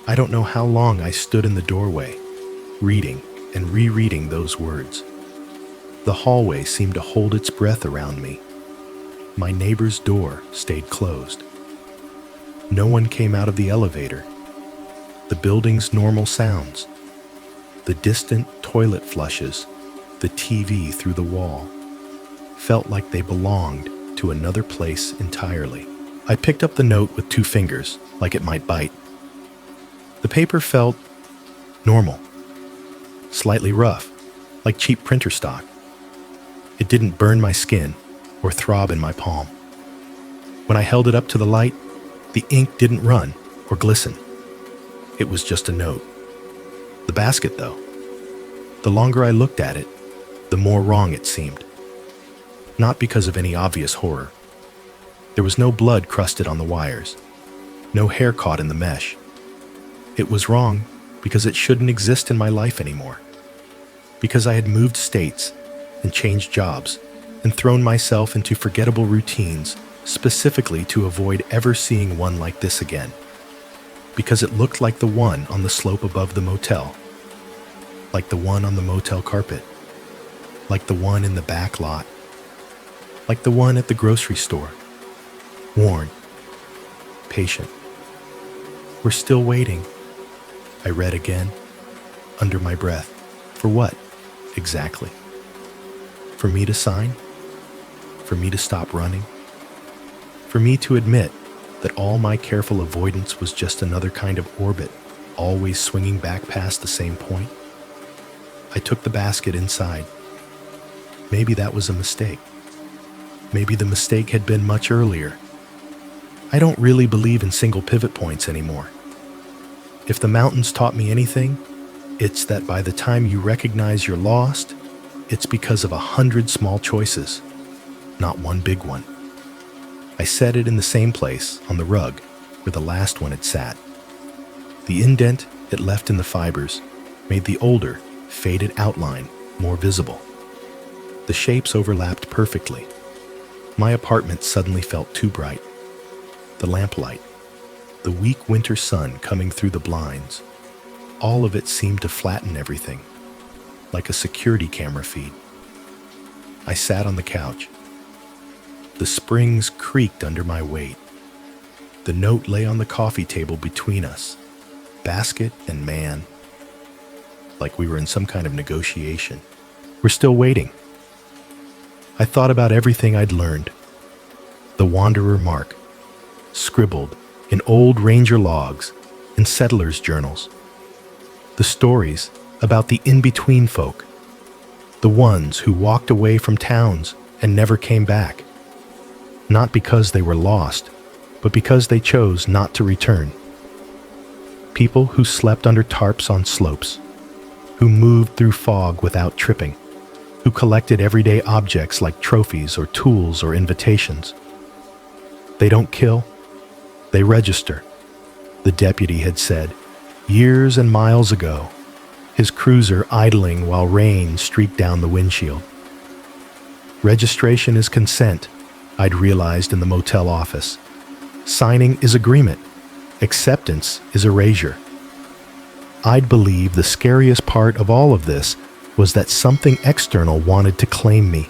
I don't know how long I stood in the doorway, reading and rereading those words. The hallway seemed to hold its breath around me. My neighbor's door stayed closed. No one came out of the elevator. The building's normal sounds, the distant toilet flushes, the TV through the wall, felt like they belonged to another place entirely. I picked up the note with 2 fingers, like it might bite. The paper felt normal, slightly rough, like cheap printer stock. It didn't burn my skin or throb in my palm. When I held it up to the light, the ink didn't run or glisten. It was just a note. The basket, though, the longer I looked at it, the more wrong it seemed. Not because of any obvious horror. There was no blood crusted on the wires, no hair caught in the mesh. It was wrong because it shouldn't exist in my life anymore. Because I had moved states and changed jobs and thrown myself into forgettable routines specifically to avoid ever seeing one like this again. Because it looked like the one on the slope above the motel, like the one on the motel carpet, like the one in the back lot, like the one at the grocery store. Worn, patient. We're still waiting, I read again, under my breath. For what, exactly? For me to sign? For me to stop running? For me to admit that all my careful avoidance was just another kind of orbit, always swinging back past the same point? I took the basket inside. Maybe that was a mistake. Maybe the mistake had been much earlier. I don't really believe in single pivot points anymore. If the mountains taught me anything, it's that by the time you recognize you're lost, it's because of 100 small choices, not one big one. I set it in the same place, on the rug, where the last one had sat. The indent it left in the fibers made the older, faded outline more visible. The shapes overlapped perfectly. My apartment suddenly felt too bright. The lamplight, the weak winter sun coming through the blinds, all of it seemed to flatten everything, like a security camera feed. I sat on the couch. The springs creaked under my weight. The note lay on the coffee table between us, basket and man, like we were in some kind of negotiation. We're still waiting. I thought about everything I'd learned. The wanderer mark, scribbled in old ranger logs and settlers' journals. The stories about the in-between folk, the ones who walked away from towns and never came back. Not because they were lost, but because they chose not to return. People who slept under tarps on slopes, who moved through fog without tripping, who collected everyday objects like trophies or tools or invitations. They don't kill, they register, the deputy had said, years and miles ago, his cruiser idling while rain streaked down the windshield. Registration is consent, I'd realized in the motel office. Signing is agreement. Acceptance is erasure. I'd believe the scariest part of all of this was that something external wanted to claim me,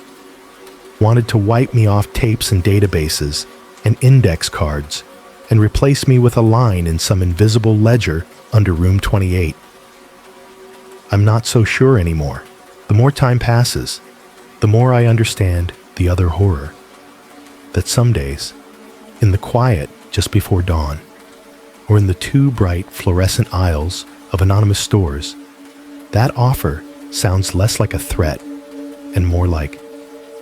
wanted to wipe me off tapes and databases and index cards and replace me with a line in some invisible ledger under room 28. I'm not so sure anymore. The more time passes, the more I understand the other horror. That some days, in the quiet just before dawn, or in the too bright fluorescent aisles of anonymous stores, that offer sounds less like a threat and more like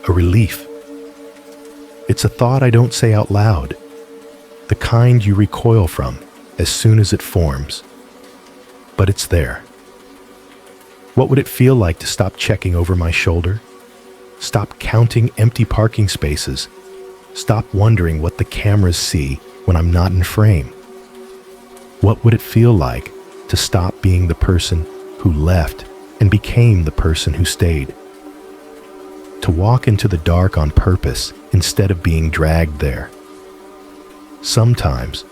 a relief. It's a thought I don't say out loud, the kind you recoil from as soon as it forms. But it's there. What would it feel like to stop checking over my shoulder? Stop counting empty parking spaces? Stop wondering what the cameras see when I'm not in frame? What would it feel like to stop being the person who left and became the person who stayed? To walk into the dark on purpose instead of being dragged there. Sometimes,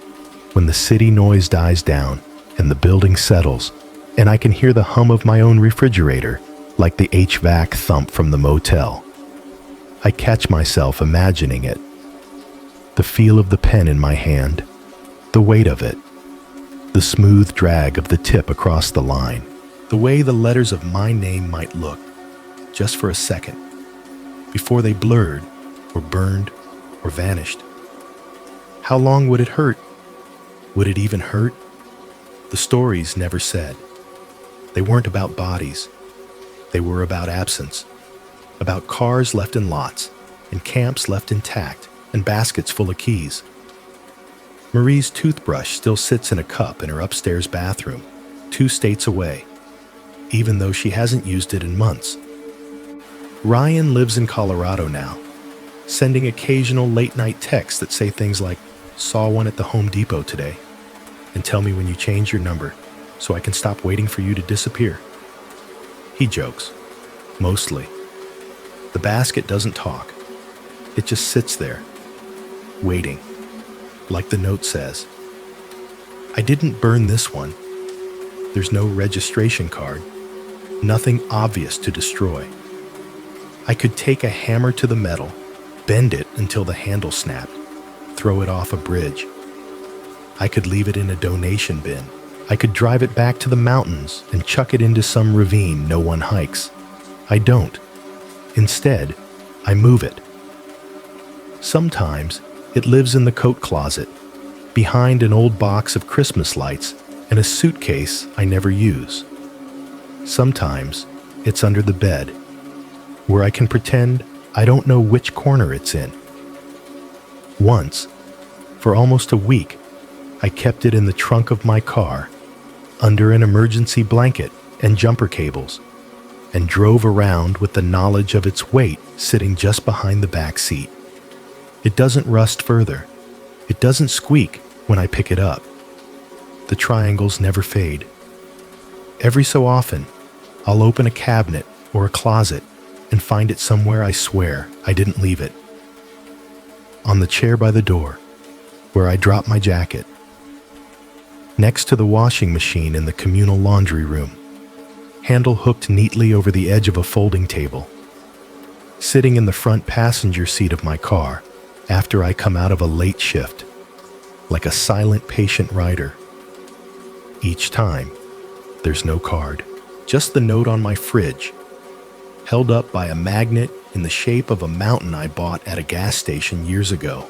when the city noise dies down and the building settles, and I can hear the hum of my own refrigerator like the HVAC thump from the motel, I catch myself imagining it. The feel of the pen in my hand, the weight of it, the smooth drag of the tip across the line, the way the letters of my name might look, just for a second, before they blurred or burned or vanished. How long would it hurt? Would it even hurt? The stories never said. They weren't about bodies. They were about absence, about cars left in lots, and camps left intact, and baskets full of keys. Marie's toothbrush still sits in a cup in her upstairs bathroom, 2 states away, even though she hasn't used it in months. Ryan lives in Colorado now, sending occasional late-night texts that say things like, "Saw one at the Home Depot today," and "Tell me when you change your number so I can stop waiting for you to disappear." He jokes, mostly. The basket doesn't talk. It just sits there, waiting, like the note says. I didn't burn this one. There's no registration card, nothing obvious to destroy. I could take a hammer to the metal, bend it until the handle snapped, throw it off a bridge. I could leave it in a donation bin. I could drive it back to the mountains and chuck it into some ravine no one hikes. I don't. Instead, I move it. Sometimes it lives in the coat closet, behind an old box of Christmas lights and a suitcase I never use. Sometimes it's under the bed, where I can pretend I don't know which corner it's in. Once, for almost a week, I kept it in the trunk of my car, under an emergency blanket and jumper cables, and drove around with the knowledge of its weight sitting just behind the back seat. It doesn't rust further. It doesn't squeak when I pick it up. The triangles never fade. Every so often, I'll open a cabinet or a closet and find it somewhere I swear I didn't leave it. On the chair by the door, where I drop my jacket. Next to the washing machine in the communal laundry room, handle hooked neatly over the edge of a folding table. Sitting in the front passenger seat of my car after I come out of a late shift, like a silent patient rider. Each time, there's no card, just the note on my fridge, held up by a magnet in the shape of a mountain I bought at a gas station years ago.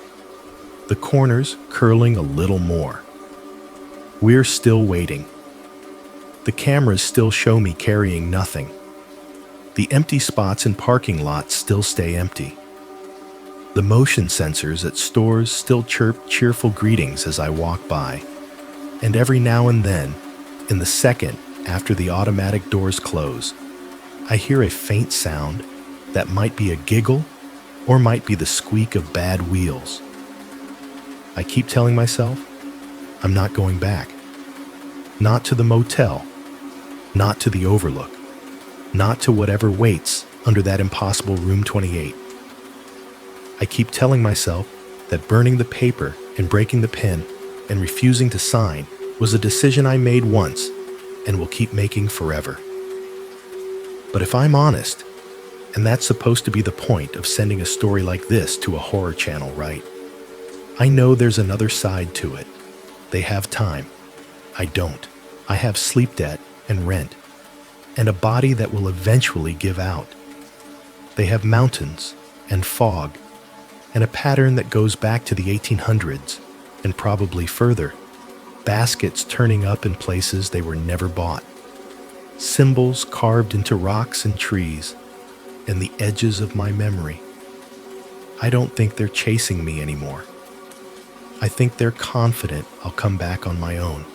The corners curling a little more. We're still waiting. The cameras still show me carrying nothing. The empty spots in parking lots still stay empty. The motion sensors at stores still chirp cheerful greetings as I walk by. And every now and then, in the second after the automatic doors close, I hear a faint sound that might be a giggle or might be the squeak of bad wheels. I keep telling myself, I'm not going back. Not to the motel. Not to the Overlook. Not to whatever waits under that impossible room 28. I keep telling myself that burning the paper and breaking the pen and refusing to sign was a decision I made once and will keep making forever. But if I'm honest, and that's supposed to be the point of sending a story like this to a horror channel, right? I know there's another side to it. They have time. I don't. I have sleep debt and rent. and a body that will eventually give out. They have mountains and fog and a pattern that goes back to the 1800s and probably further. Baskets turning up in places they were never bought. Symbols carved into rocks and trees and the edges of my memory. I don't think they're chasing me anymore. I think they're confident I'll come back on my own.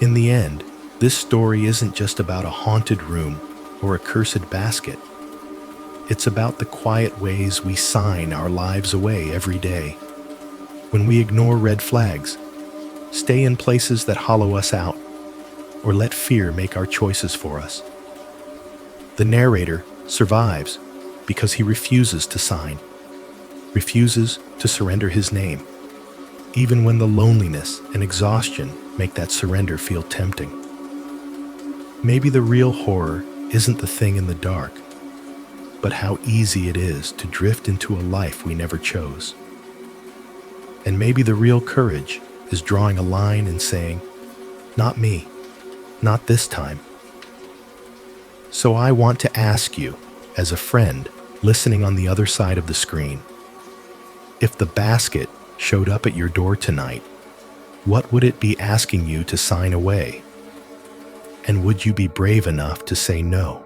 In the end, this story isn't just about a haunted room or a cursed basket. It's about the quiet ways we sign our lives away every day. When we ignore red flags, stay in places that hollow us out, or let fear make our choices for us. The narrator survives because he refuses to sign, refuses to surrender his name, even when the loneliness and exhaustion make that surrender feel tempting. Maybe the real horror isn't the thing in the dark, but how easy it is to drift into a life we never chose. And maybe the real courage is drawing a line and saying, "Not me, not this time." So I want to ask you, as a friend listening on the other side of the screen, if the basket showed up at your door tonight, what would it be asking you to sign away? And would you be brave enough to say no?